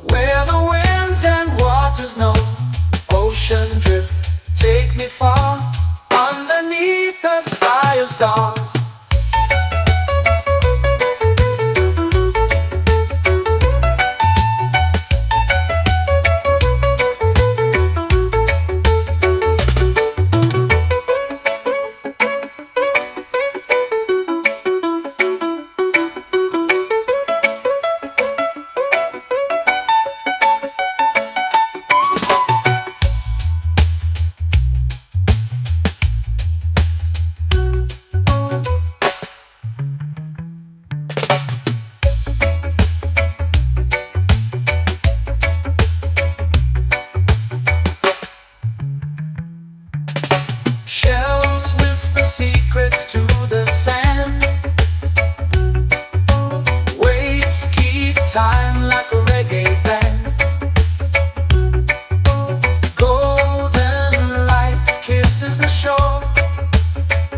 where the winds and waters know. Ocean drift, take me far, underneath the sky of stars. Shells whisper secrets to the sand. Waves keep time like a reggae band. Golden light kisses the shore.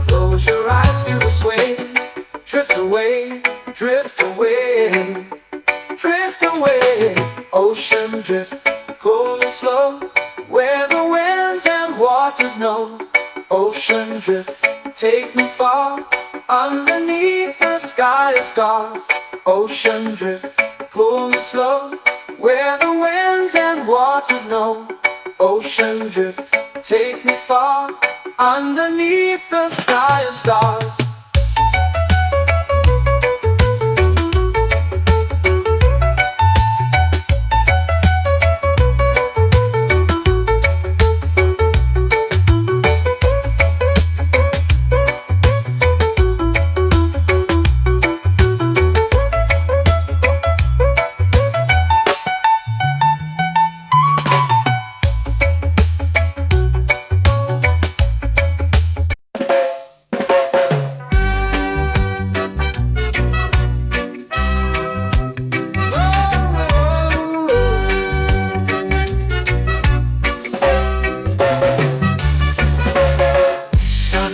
Close your eyes, feel the sway. Drift away, drift away, drift away. Ocean drift, cool and slow, where the winds and waters know. Ocean drift, take me far, underneath the sky of stars. Ocean drift, pull me slow, where the winds and waters know. Ocean drift, take me far, underneath the sky of stars.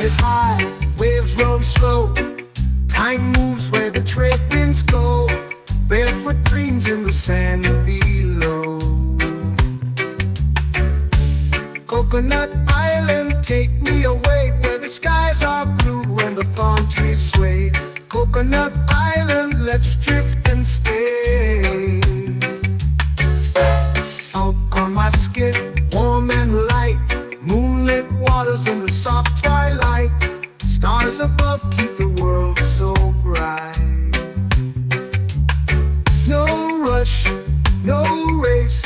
Is high, waves roll slow. Time moves where the trade winds go. Barefoot dreams in the sand below. Coconut Island, take me away, where the skies are blue and the palm trees sway. Coconut Island, let's drift and stay. Out on my skin, warm and light, moonlit waters in the soft twilight. Stars above keep the world so bright. No rush, no race,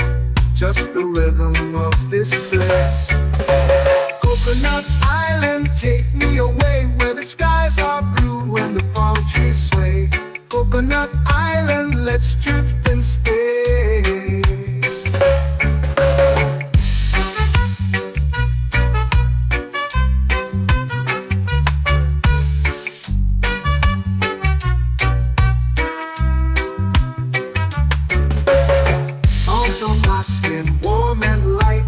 just the rhythm of this place. Coconut Island, take me away, where the skies are blue and the palm trees sway. Coconut Island, let's drift and stay. Warm and light,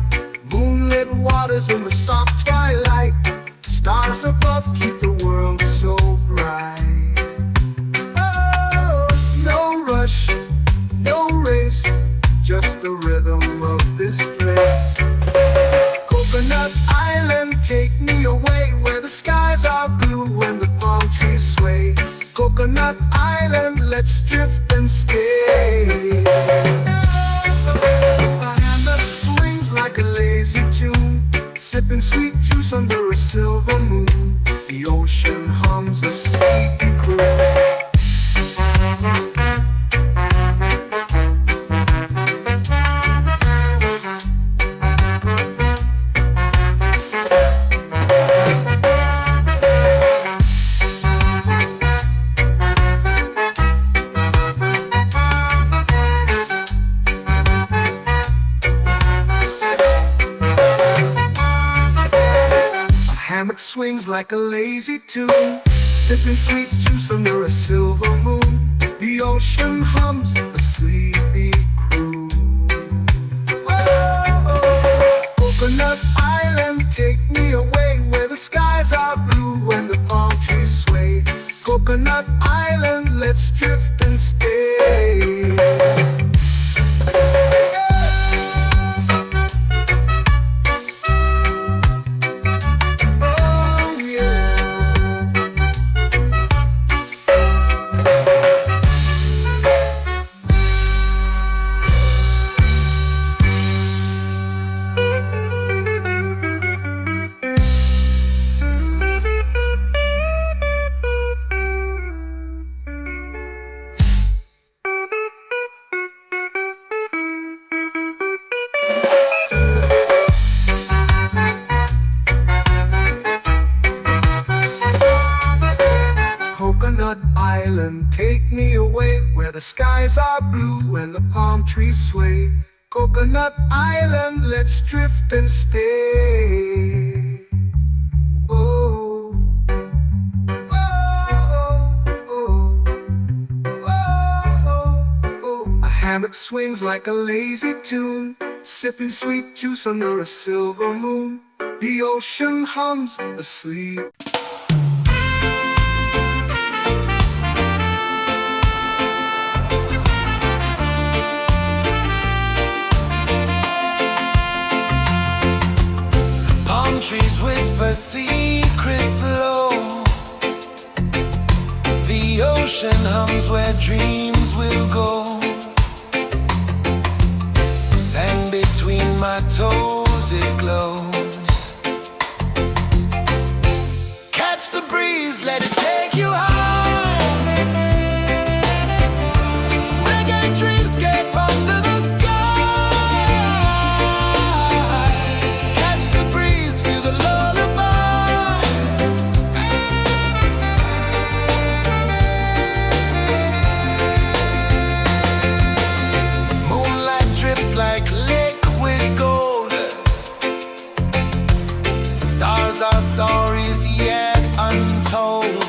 moonlit waters in the soft twilight. Stars above keep the world so bright. Oh, no rush, no race, just the rhythm of this place. Coconut Island, take me away, where the skies are blue and the palm trees sway. Coconut Island, let's drift and stay. Like a lazy tune, sipping sweet juice under a silver moon. The ocean hums a sleepy croon. Swings like a lazy tune, sipping sweet juice under a silver moon. The ocean hums a sleepy croon. island, take me away where the skies are blue and the palm trees sway. Coconut Island, let's drift and stay. Oh, oh, oh, oh, oh. A hammock swings like a lazy tune, sipping sweet juice under a silver moon. The ocean hums asleep. Palm trees whisper secrets low. The ocean hums where dreams will go. Sand between my toes, it glows. Catch the breeze, let it take you high. Reggae dreamscape under the sky. Catch the breeze, feel the lullaby. Moonlight drips like liquid gold. Stars are stories yet untold.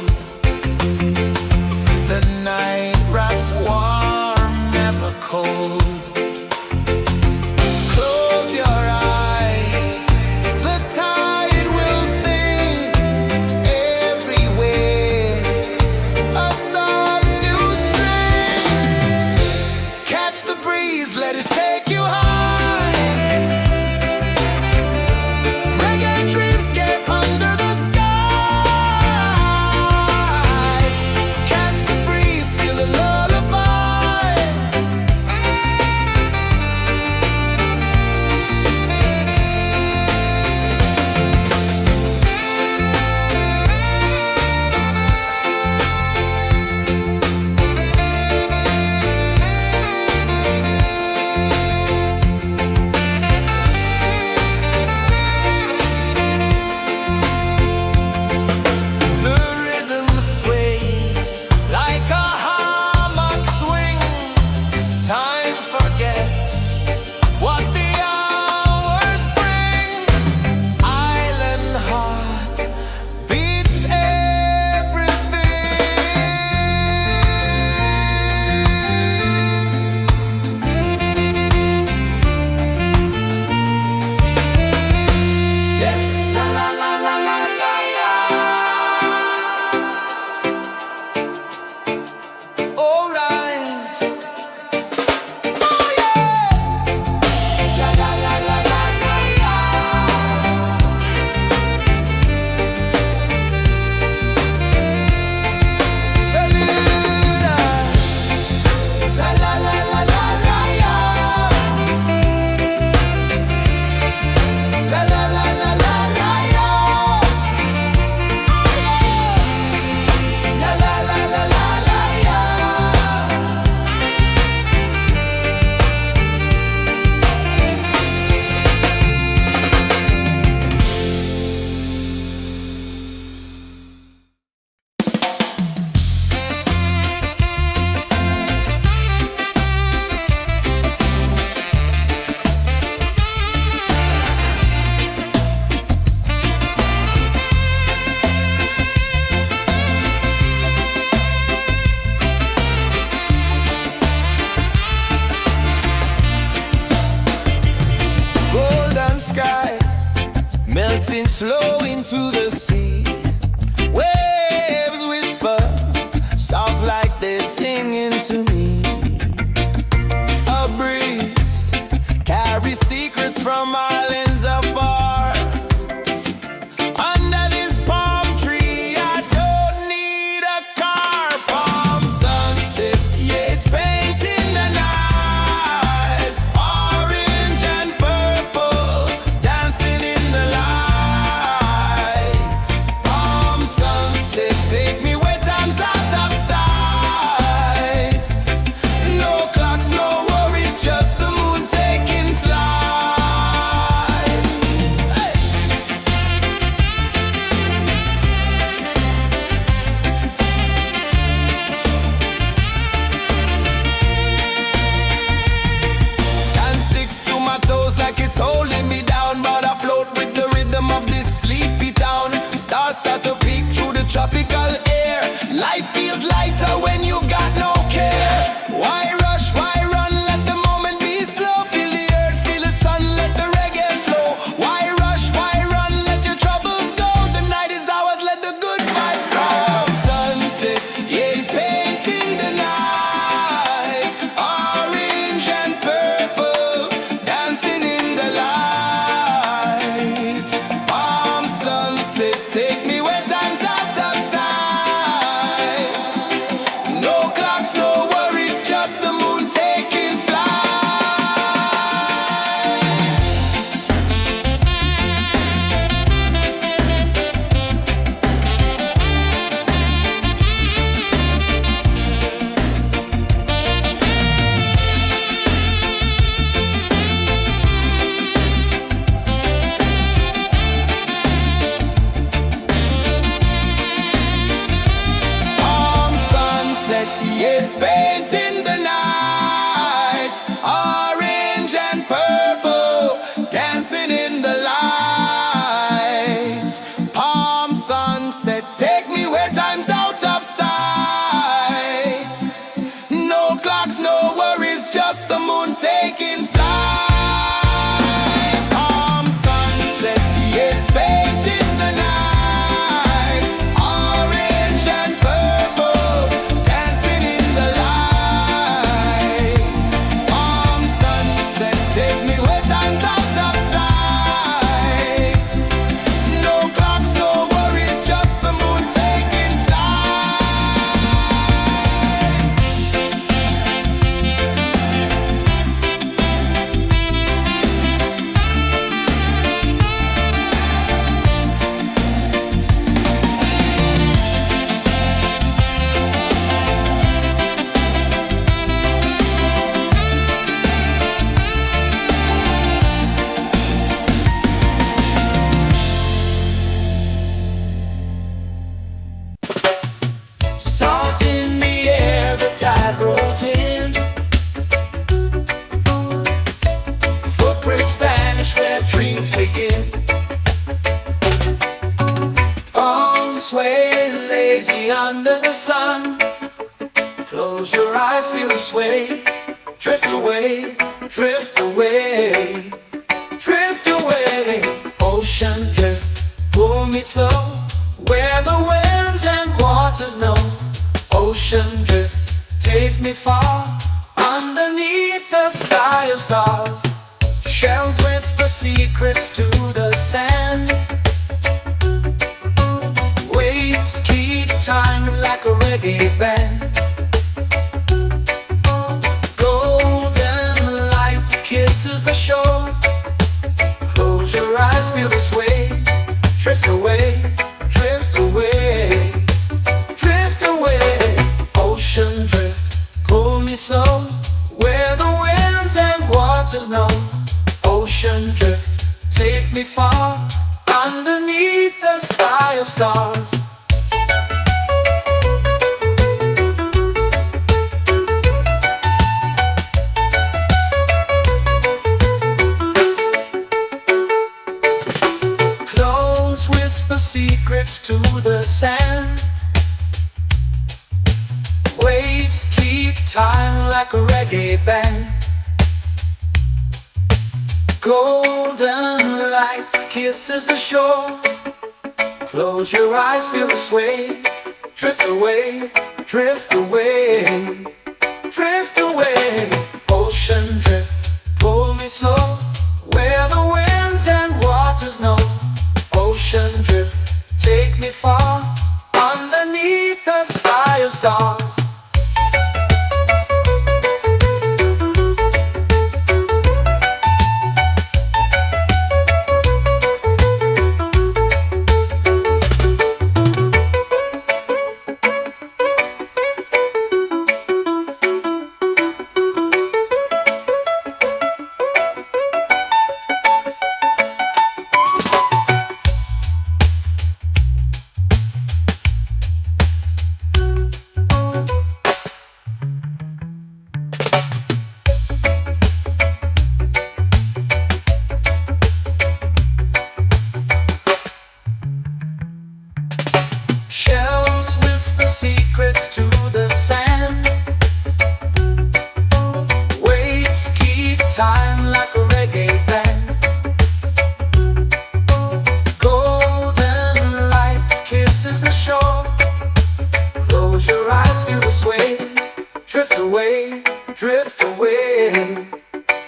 It's painting the night, orange and purple, dancing in the light. Palm sunset, take me where time's out of sight. No clocks, no worries, just the moon taking flight. Palm sunset, it's painting the night, orange and purple, dancing in the light. Palm sunset, take me where time's out of sight. No clocks, no worries, just the moon taking flight. Salt in the air, the tide rolls in. Footprints vanish where dreams begin. Arms sway lazy under the sun. Close your eyes, feel the sway. Drift away, drift away, drift away. Ocean drift, pull me slow, where the winds and waters know. Ocean drift, take me far, underneath the sky of stars. Shells whisper secrets to the sand. Waves keep time like a reggae band. Golden light kisses the shore. Close your eyes, feel the sway. Drift away, drift away, drift away. Ocean drift, pull me slow, where the winds and waters know. Ocean drift, take me far, underneath the sky of stars. Clothes whisper secrets to the sand. Waves keep time like a reggae band. Golden light kisses the shore. Close your eyes, feel the sway. Drift away, drift away, drift away. Ocean drift, pull me slow, where the winds and waters know. Ocean drift, take me far, underneath the sky of stars. Shells whisper secrets to the sand. Waves keep time like a reggae band. Golden light kisses the shore. Close your eyes, feel the sway. Drift away, drift away,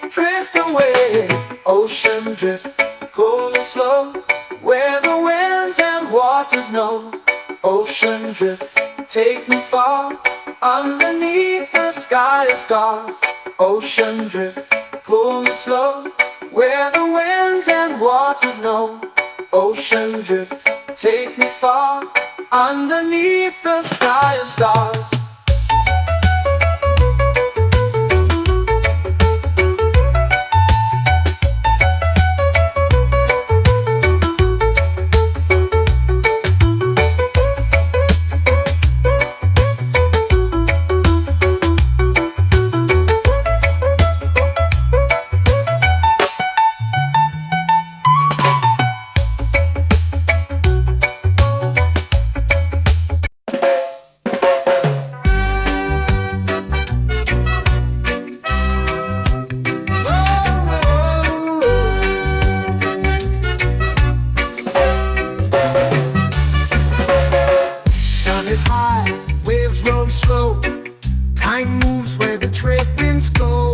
drift away. Ocean drift, cool and slow, where the winds and waters know. Ocean drift, take me far, underneath the sky of stars. Ocean drift, pull me slow, where the winds and waters know. Ocean drift, take me far, underneath the sky of stars. is high, waves roll slow. Time moves where the trade winds go.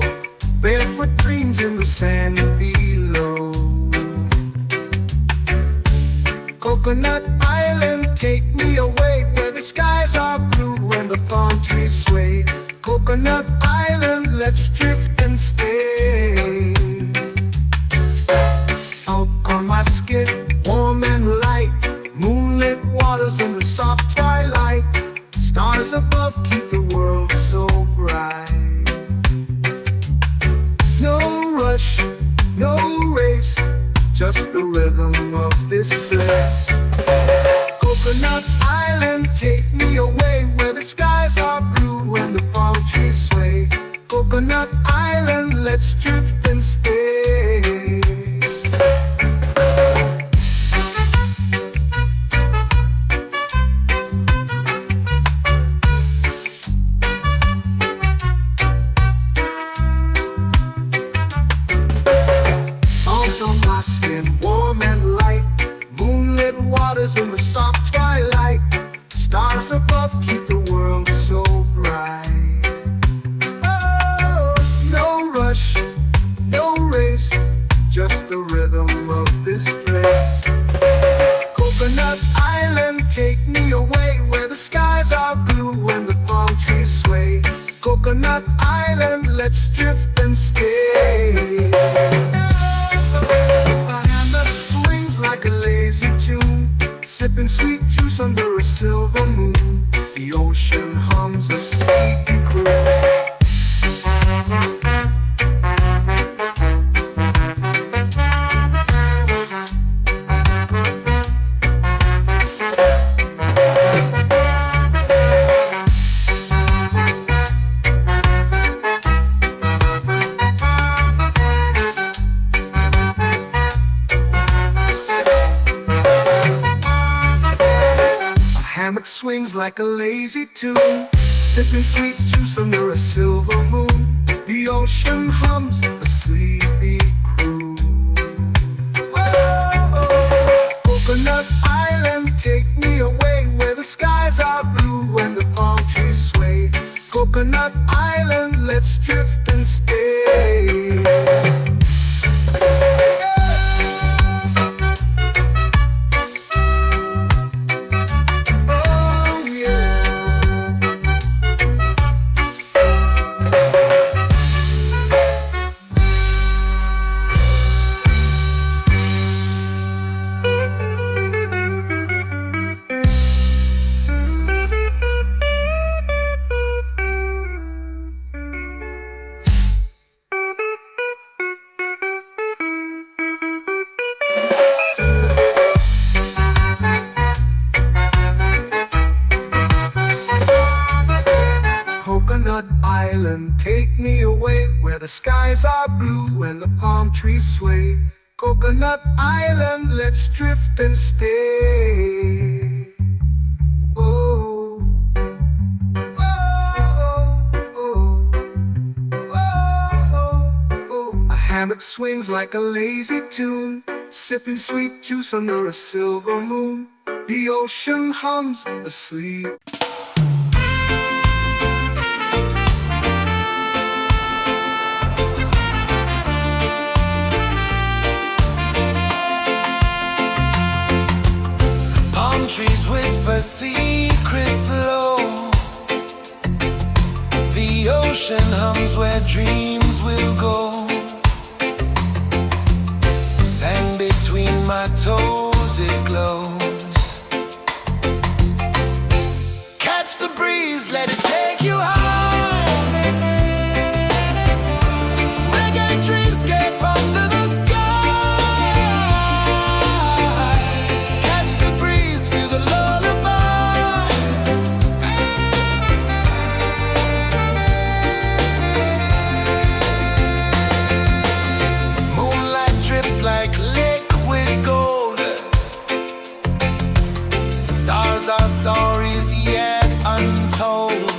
Barefoot dreams in the sand below. Coconut Island, take me away where the skies are blue and the palm trees sway. Coconut Island, let's drift and stay. Out on my skin, warm and light, moonlit waters in the soft twilight. Stars above keep the world so bright. No rush, no race, just the rhythm of this place. Coconut Island, take me away where the skies are blue and the palm trees sway. Coconut Island, let's drift and stay. Salt on my skin, warm and light, moonlit waters in the soft twilight. Stars above keep the world so bright. Oh, no rush, no race, just the rhythm of this place. Coconut Island, take me away where the skies are blue and the palm trees sway. Coconut Island, let's drift and stay. A hand that swings like a lazy tune, sipping sweet juice under a silver moon. The ocean hums a sleepy croon. Hammock swings like a lazy tune, sipping sweet juice under a silver moon. The ocean hums a sleepy croon. Whoa, Coconut Island, take me away where the skies are blue and the palm trees sway. Coconut Island, let's drift and stay. Coconut Island, take me away where the skies are blue and the palm trees sway. Coconut Island, let's drift and stay. Oh, oh, oh, oh, oh. A hammock swings like a lazy tune, sipping sweet juice under a silver moon. The ocean hums asleep. Trees whisper secrets low. The ocean hums where dreams will go. Sand between my toes, it glows. Catch the breeze, let it take you high. Reggae dreamscape under the sky. Our stories yet untold.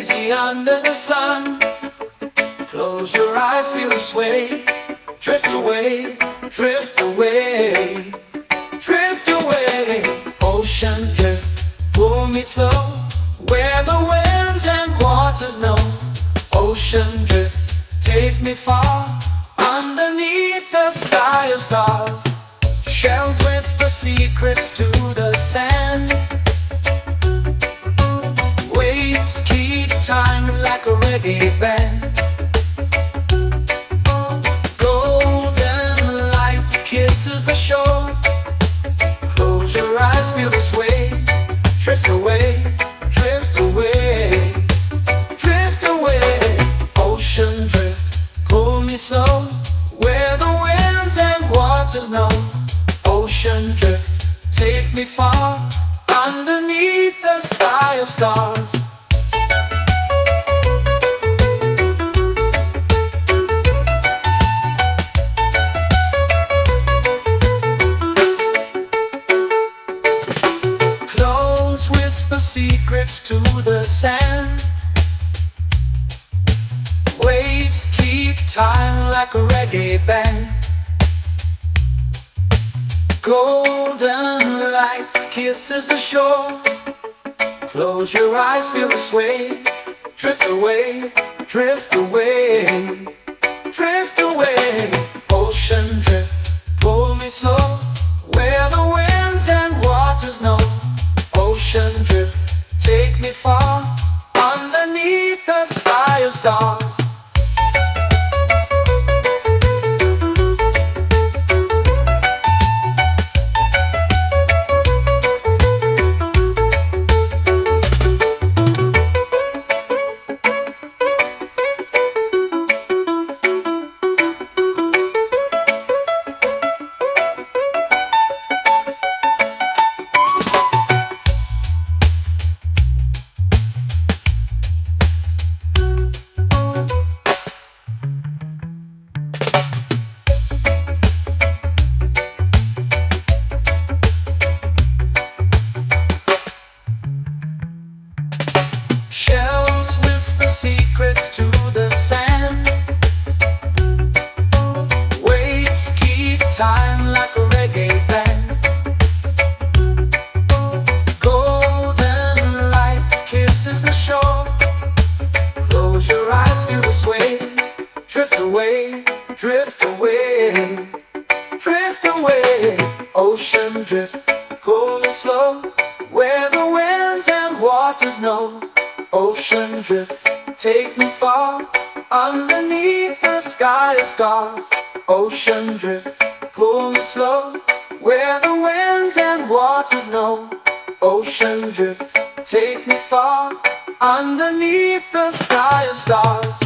lazy under the sun. Close your eyes, feel the sway. Drift away, drift away, drift away. Ocean drift, pull me slow, where the winds and waters know. Ocean drift, take me far, underneath the sky of stars. Shells whisper secrets to the sand. Waves keep time like a reggae band. Golden light kisses the shore. Close your eyes, feel the sway. Drift away, drift away, drift away. Ocean drift, pull me slow, where the winds and waters know. Ocean drift, take me far, underneath the sky of stars. Close whisper secrets to the sand. Waves keep time like a reggae band. Golden light kisses the shore. Close your eyes, feel the sway. Drift away, drift away, drift away. Ocean drift, pull me slow, where the winds and waters know. Ocean drift, take me far, underneath the sky of stars. Shells whisper secrets to the sand. Waves keep time like a reggae band. Golden light kisses the shore. Close your eyes, feel the sway. Drift away, drift away, drift away. Ocean drift, pull me slow, where the winds and waters know. Ocean drift, take me far, underneath the sky of stars. Ocean drift, pull me slow, where the winds and waters know. Ocean drift, take me far, underneath the sky of stars.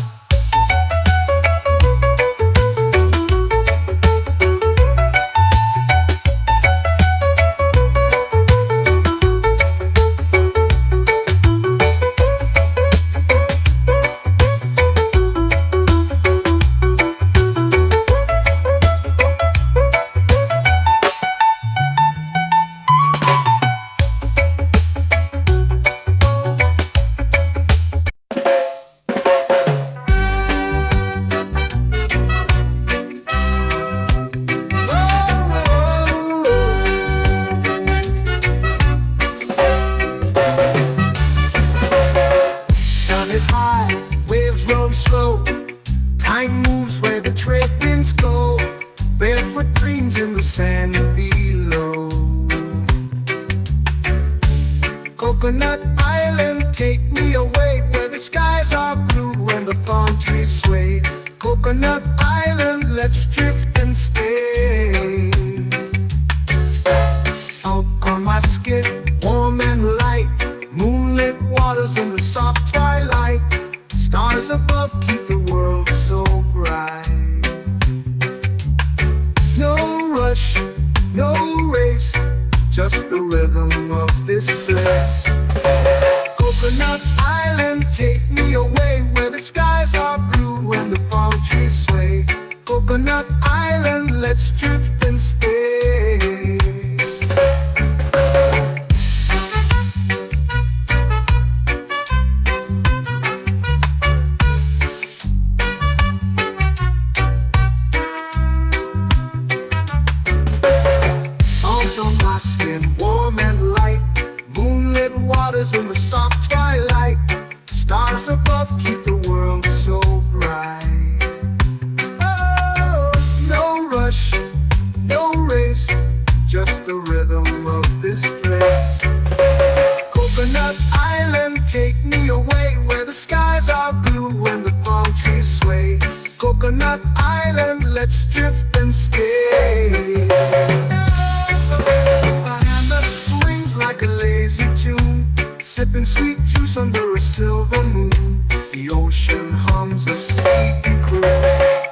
Time moves where the trade winds go. Barefoot dreams in the sand below. Coconut Island, take me away, where the skies are blue and the palm trees sway. Coconut Island, let's drift and stay. Out on my skin, warm and light, moonlit waters in the soft twilight. Stars above keep the world so bright. No rush, no race, just the rhythm of this place. Coconut Island, take me away, where the skies are blue and the palm trees sway. Coconut Island, let's drift and stay. silver moon. The ocean hums a sleepy croon.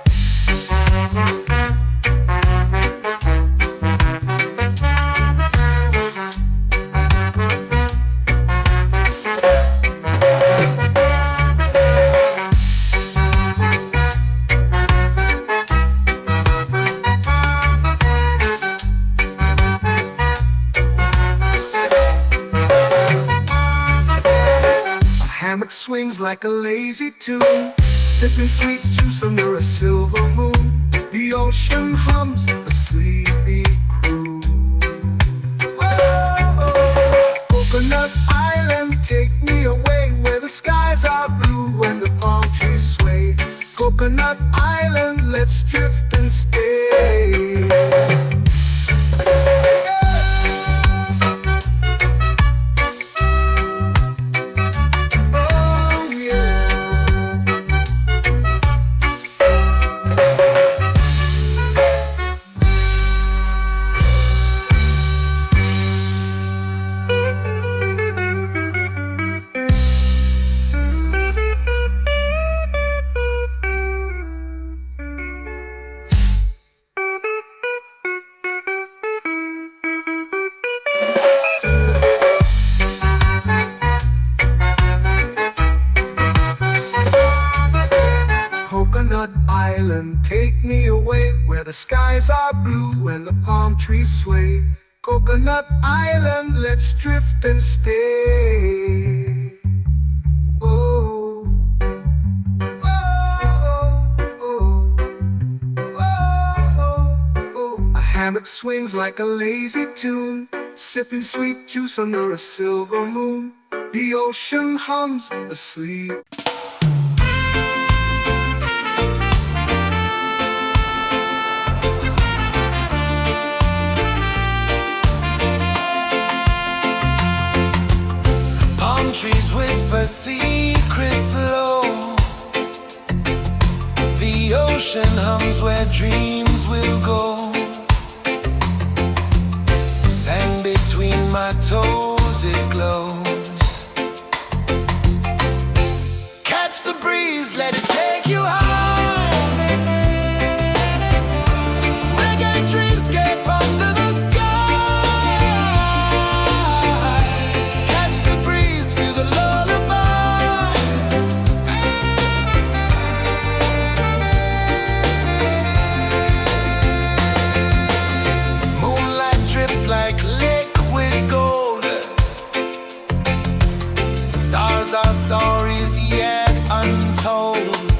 Hammock swings like a lazy tune, sipping sweet juice under a silver moon. The ocean hums a sleepy croon. Whoa, Coconut Island, take me away where the skies are blue and the palm trees sway. Coconut Island, let's drift and stay. Coconut Island, take me away where the skies are blue and the palm trees sway. Coconut Island, let's drift and stay. Oh, oh, oh, oh, oh. A hammock swings like a lazy tune, sipping sweet juice under a silver moon. The ocean hums asleep. Trees whisper secrets low. The ocean hums where dreams will go. Sand between my toes, it glows. Catch the breeze, let it take you high. Reggae dreamscape under the sky. Our stories yet untold.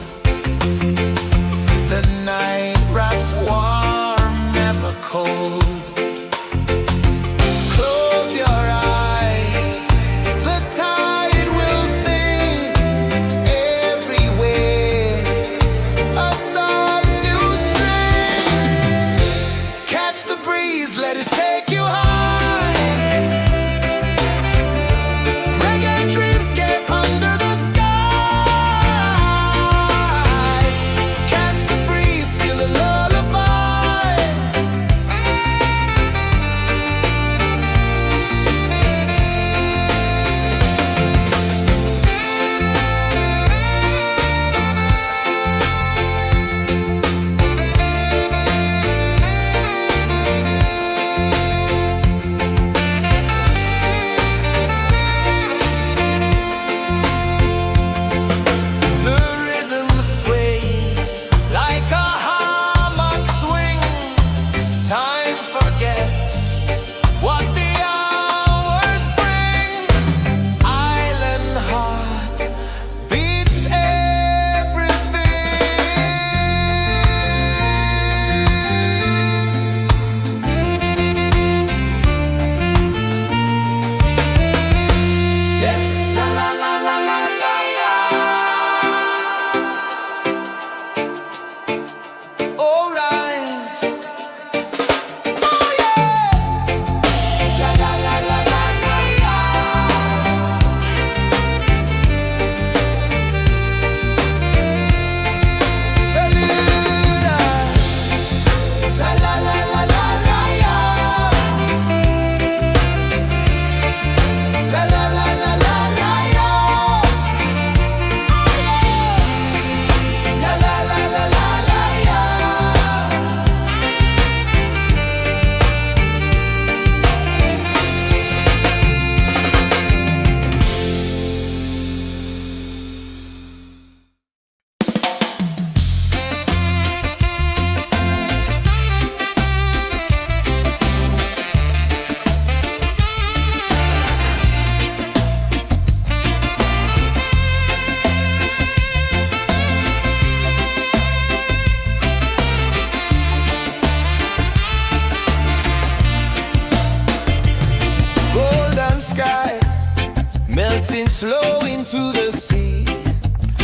to the sea.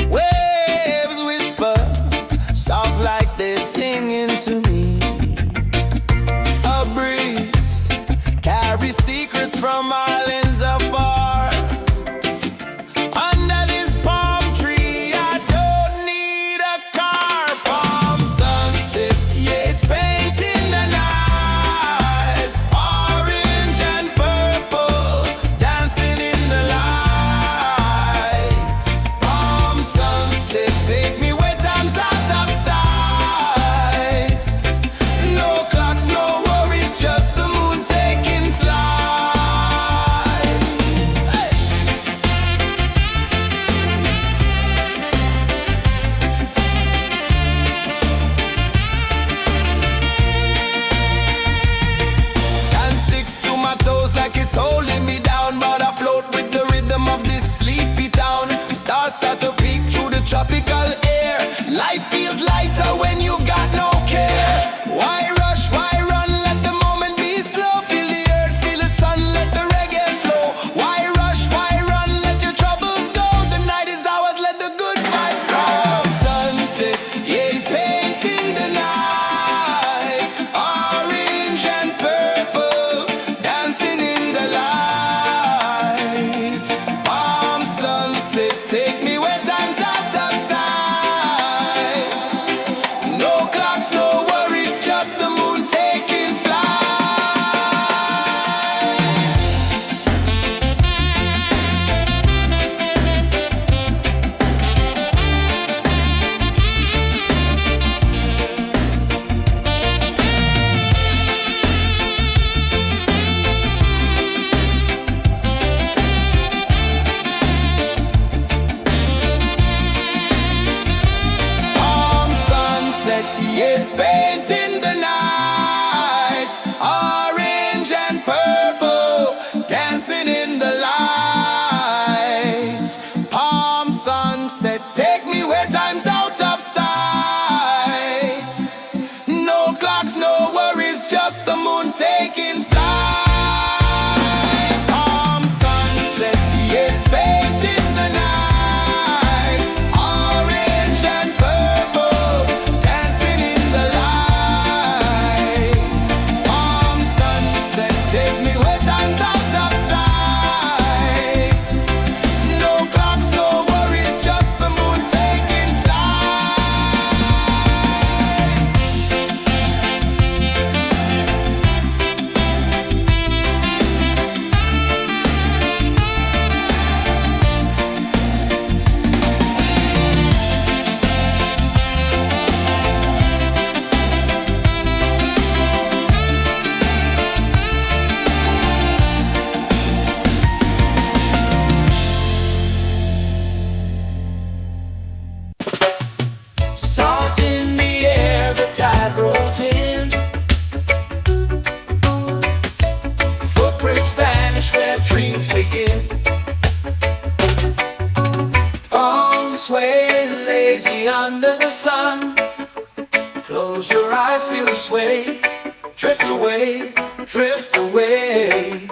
Waves whisper, soft like they're singing to me. A breeze carries secrets from islands afar. Under this palm tree, I don't need a car. Palm sunset, yeah, it's painting the night. Orange and purple, dancing in the light. Palm sunset, take me where time's out of sight. No clocks, no worries, just the moon taking flight. Hey! Sand sticks to my toes like it's holding me down, but I float with the rhythm of this sleepy town. Stars start to peek through the tropical air. Life feels lighter when you've got no care. Why rush, why run, let the moment be slow. Feel the earth, feel the sun, let the reggae flow. Why rush, why run, let your troubles go. The night is ours, let the good vibes grow. Sunset, yeah, it's painting the night. Orange and purple, dancing in the light. Palm sunset, take me where time's out of sight. No clocks, no worries, just the moon taking flight. Palm sunset, yeah, it's painting the night. Orange and purple, dancing in the light. Palm sunset, take me where time's out of sight. No clocks, no worries, just the moon taking flight. Palm sunset, yeah, it's painting the night. Orange and purple, dancing in the light. Palm sunset, take me where time's out of sight. No clocks, no worries, just the moon taking flight. Salt in the air, the tide rolls in. Footprints vanish where dreams begin. Arms sway lazy under the sun. Close your eyes, feel the sway. Drift away, drift away,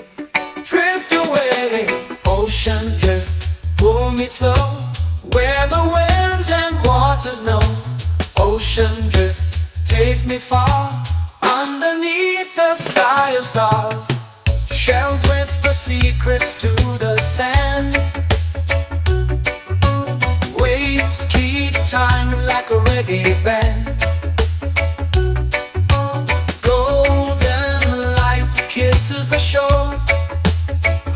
drift away. Ocean drift, pull me slow, where the winds and waters know. Ocean drift, take me far, underneath the sky of stars. Shells whisper secrets to the sand. Waves keep time like a reggae band. Golden light kisses the shore.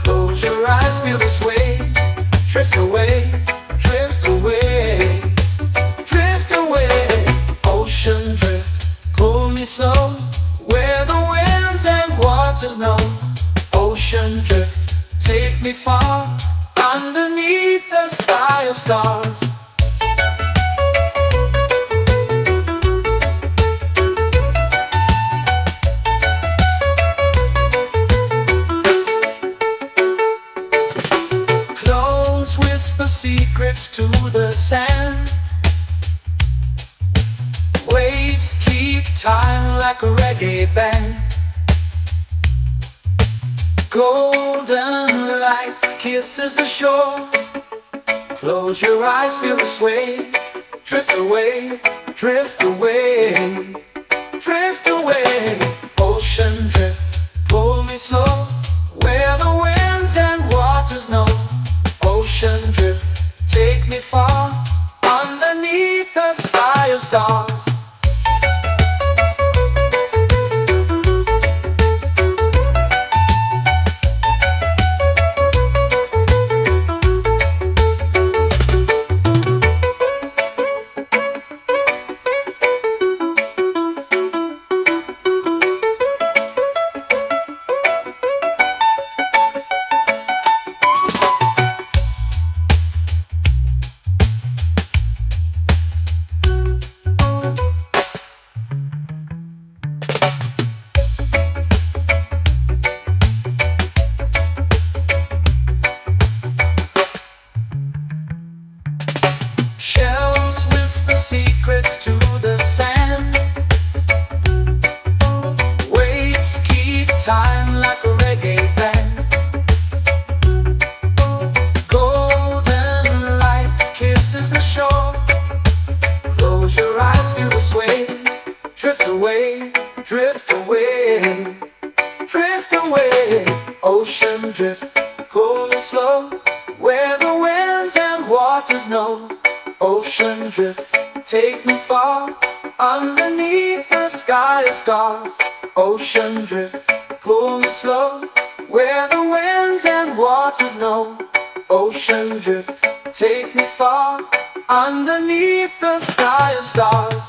Close your eyes, feel the sway. Drift away, drift away, drift away. Ocean drift, pull me slow, where the winds and waters know. Ocean drift, take me far, underneath the sky of stars. Close whisper secrets to the sand. Waves keep time like a reggae band. Golden light kisses the shore. Close your eyes, feel the sway. Drift away, drift away, drift away. Ocean drift, pull me slow, where the winds and waters know. Ocean drift, take me far, underneath the sky of stars. Shells whisper secrets to the sand. Waves keep time like a reggae band. Golden light kisses the shore. Close your eyes, feel the sway. Drift away, drift away, drift away. Ocean drift, cool and slow, where the winds and waters know. Ocean drift, take me far, underneath the sky of stars. Ocean drift, pull me slow, where the winds and waters know. Ocean drift, take me far, underneath the sky of stars.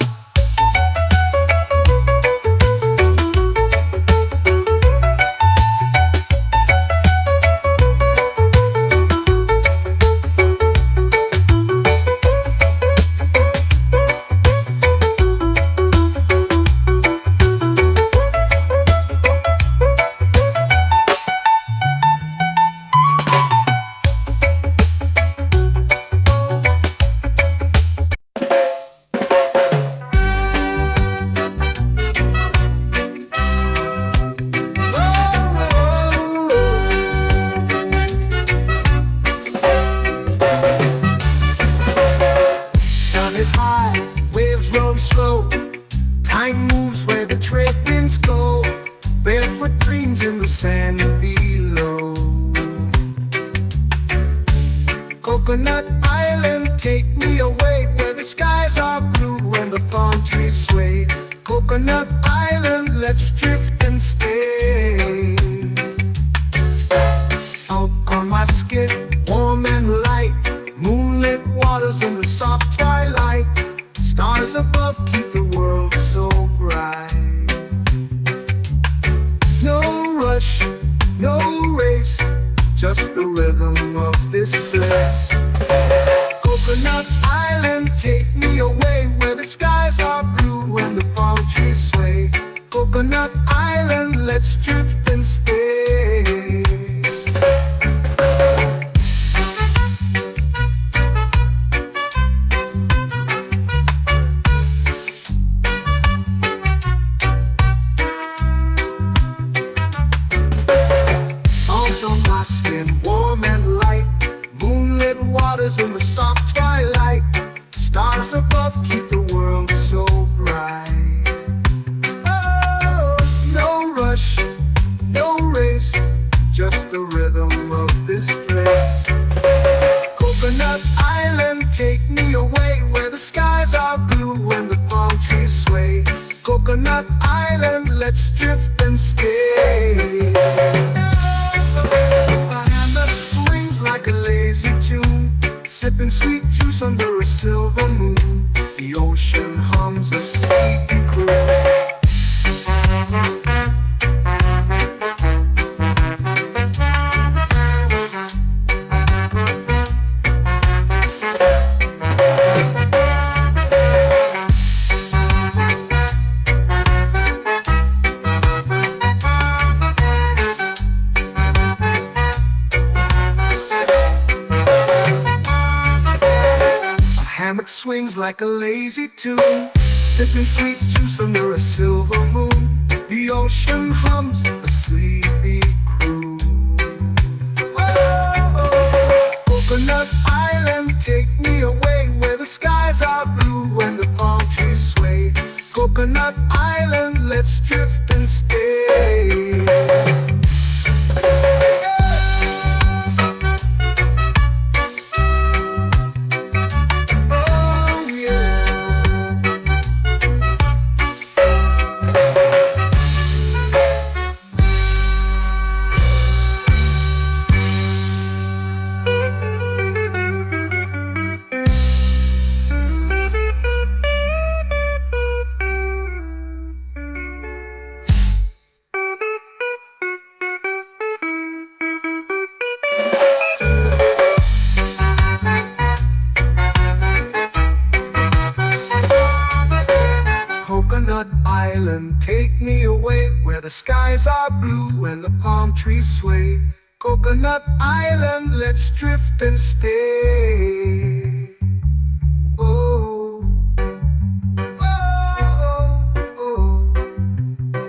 Sun is high, waves roll slow. Time moves where the trade winds go. Barefoot dreams in the sand below. Coconut Island, take me away, where the skies are blue and the palm trees sway. Coconut Island, let's drift and stay. Out on my skin, warm and light, moonlit waters in the soft twilight. Stars above keep the world so bright. No rush, no race, just the rhythm of this place. Coconut Island, take me away, where the skies are blue and the palm trees sway. Coconut Island, let's drift and stay. Salt on my skin, warm and light, moonlit waters in the soft twilight. Stars above keep the world so bright. Oh, no rush, no race, just the rhythm of this place. Coconut Island, take me away, where the skies are blue and the palm trees sway. Coconut Island, let's drift and stay. A hand that swings like a lazy tune, sipping sweet juice under a silver moon. The ocean hums a sleepy croon. Hammock swings like a lazy tune, sipping sweet juice under a silver moon. The ocean hums a sleepy croon. Whoa, Coconut Island. island, take me away where the skies are blue and the palm trees sway. Coconut Island, let's drift and stay. Oh, oh, oh,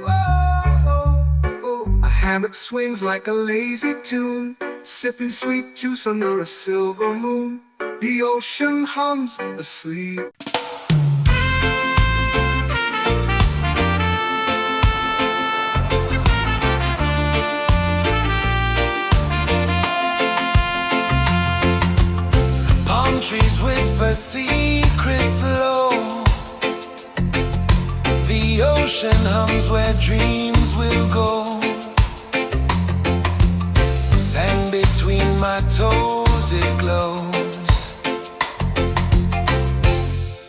oh, oh. A hammock swings like a lazy tune, sipping sweet juice under a silver moon. The ocean hums asleep. Palm trees whisper secrets low. The ocean hums where dreams will go. Sand between my toes, it glows.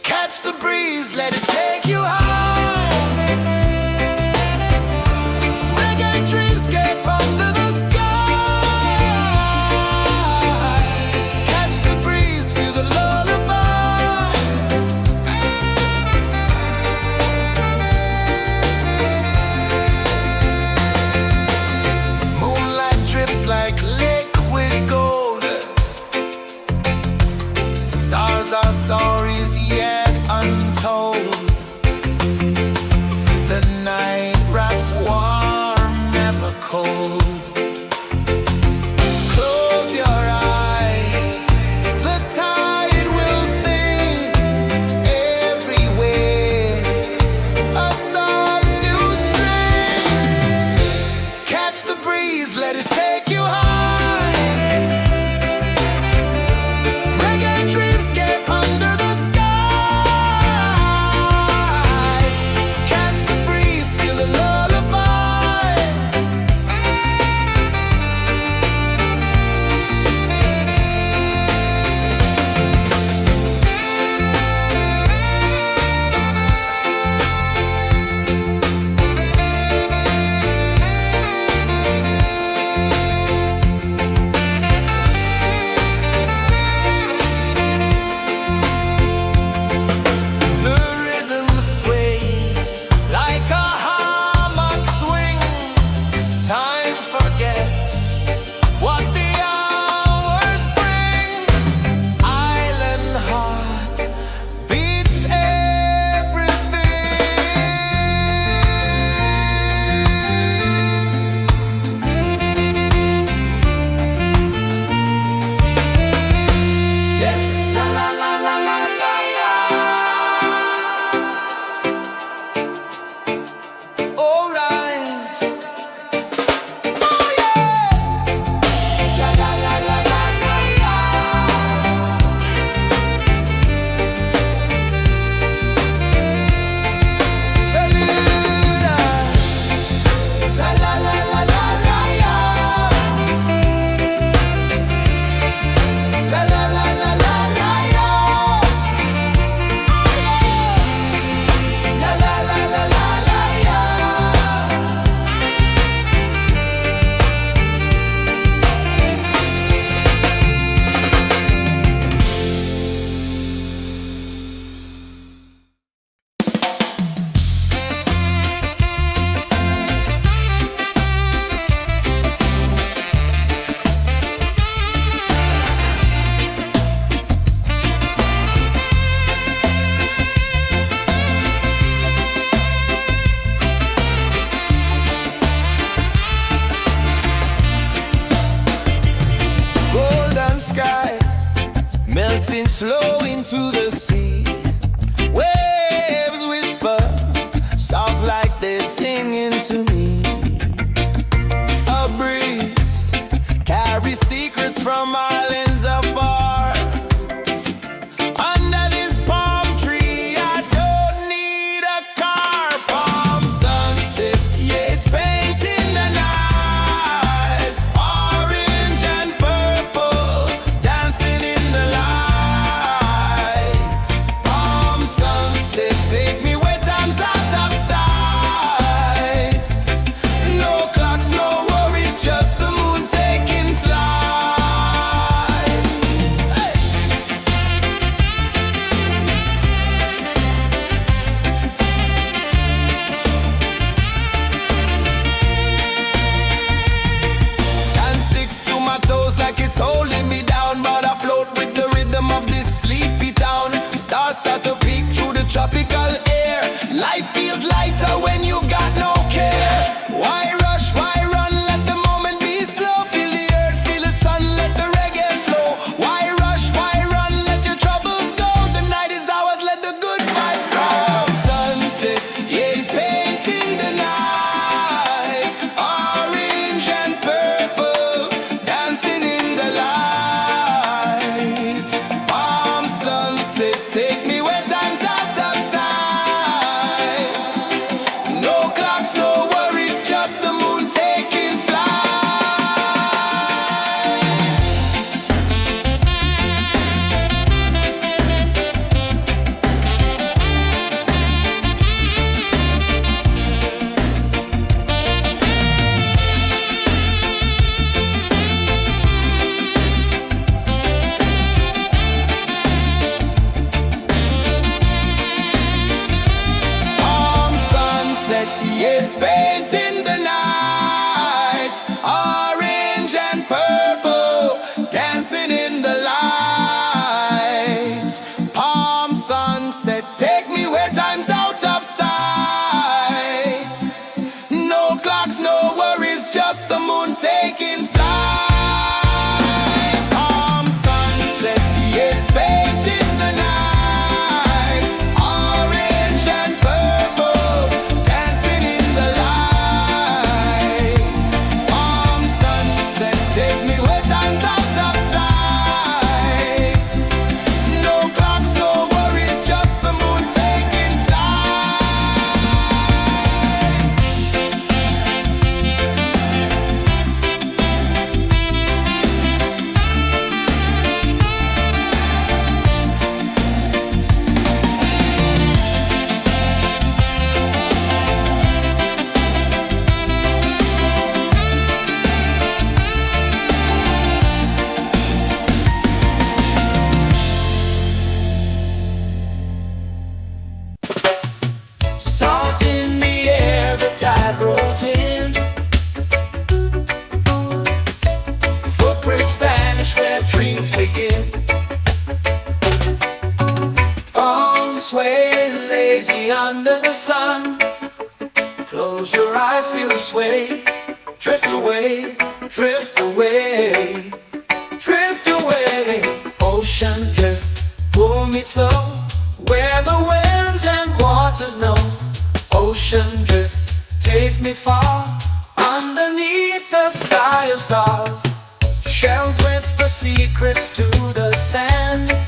Catch the breeze, let it take you high. Reggae dreamscape under the sky. Catch the breeze, feel the lullaby. Moonlight drips like liquid gold. Stars are stories yet untold. The night wraps warm, never cold. Close your eyes, the tide will sing everywhere. A soft new string. Catch the breeze, let it take you high. Reggae dreamscape under the sky. Catch the breeze, feel the lullaby. The rhythm sways like a hammock swing. Time forgets what the hours bring. Island heart beats everything. Yeah. La la la la la la la. All right. Oh yeah. La la la la la la la. Beluga. La la la la la la la. La la la la la la la. La la la la la la la. Golden sky melting slow into the sea. Waves whisper soft like they're singing to me. A breeze carries secrets from islands afar. Under this palm tree, I don't need a car. Palm sunset, yeah, it's painting the night. Orange and purple, dancing in the light. Palm sunset, take me where time's out of sight. No clocks, no worries, just the moon taking flight. eyes feel the sway. Drift away, drift away, drift away. Ocean drift, pull me slow, where the winds and waters know. Ocean drift, take me far, underneath the sky of stars. Shells whisper secrets to the sand.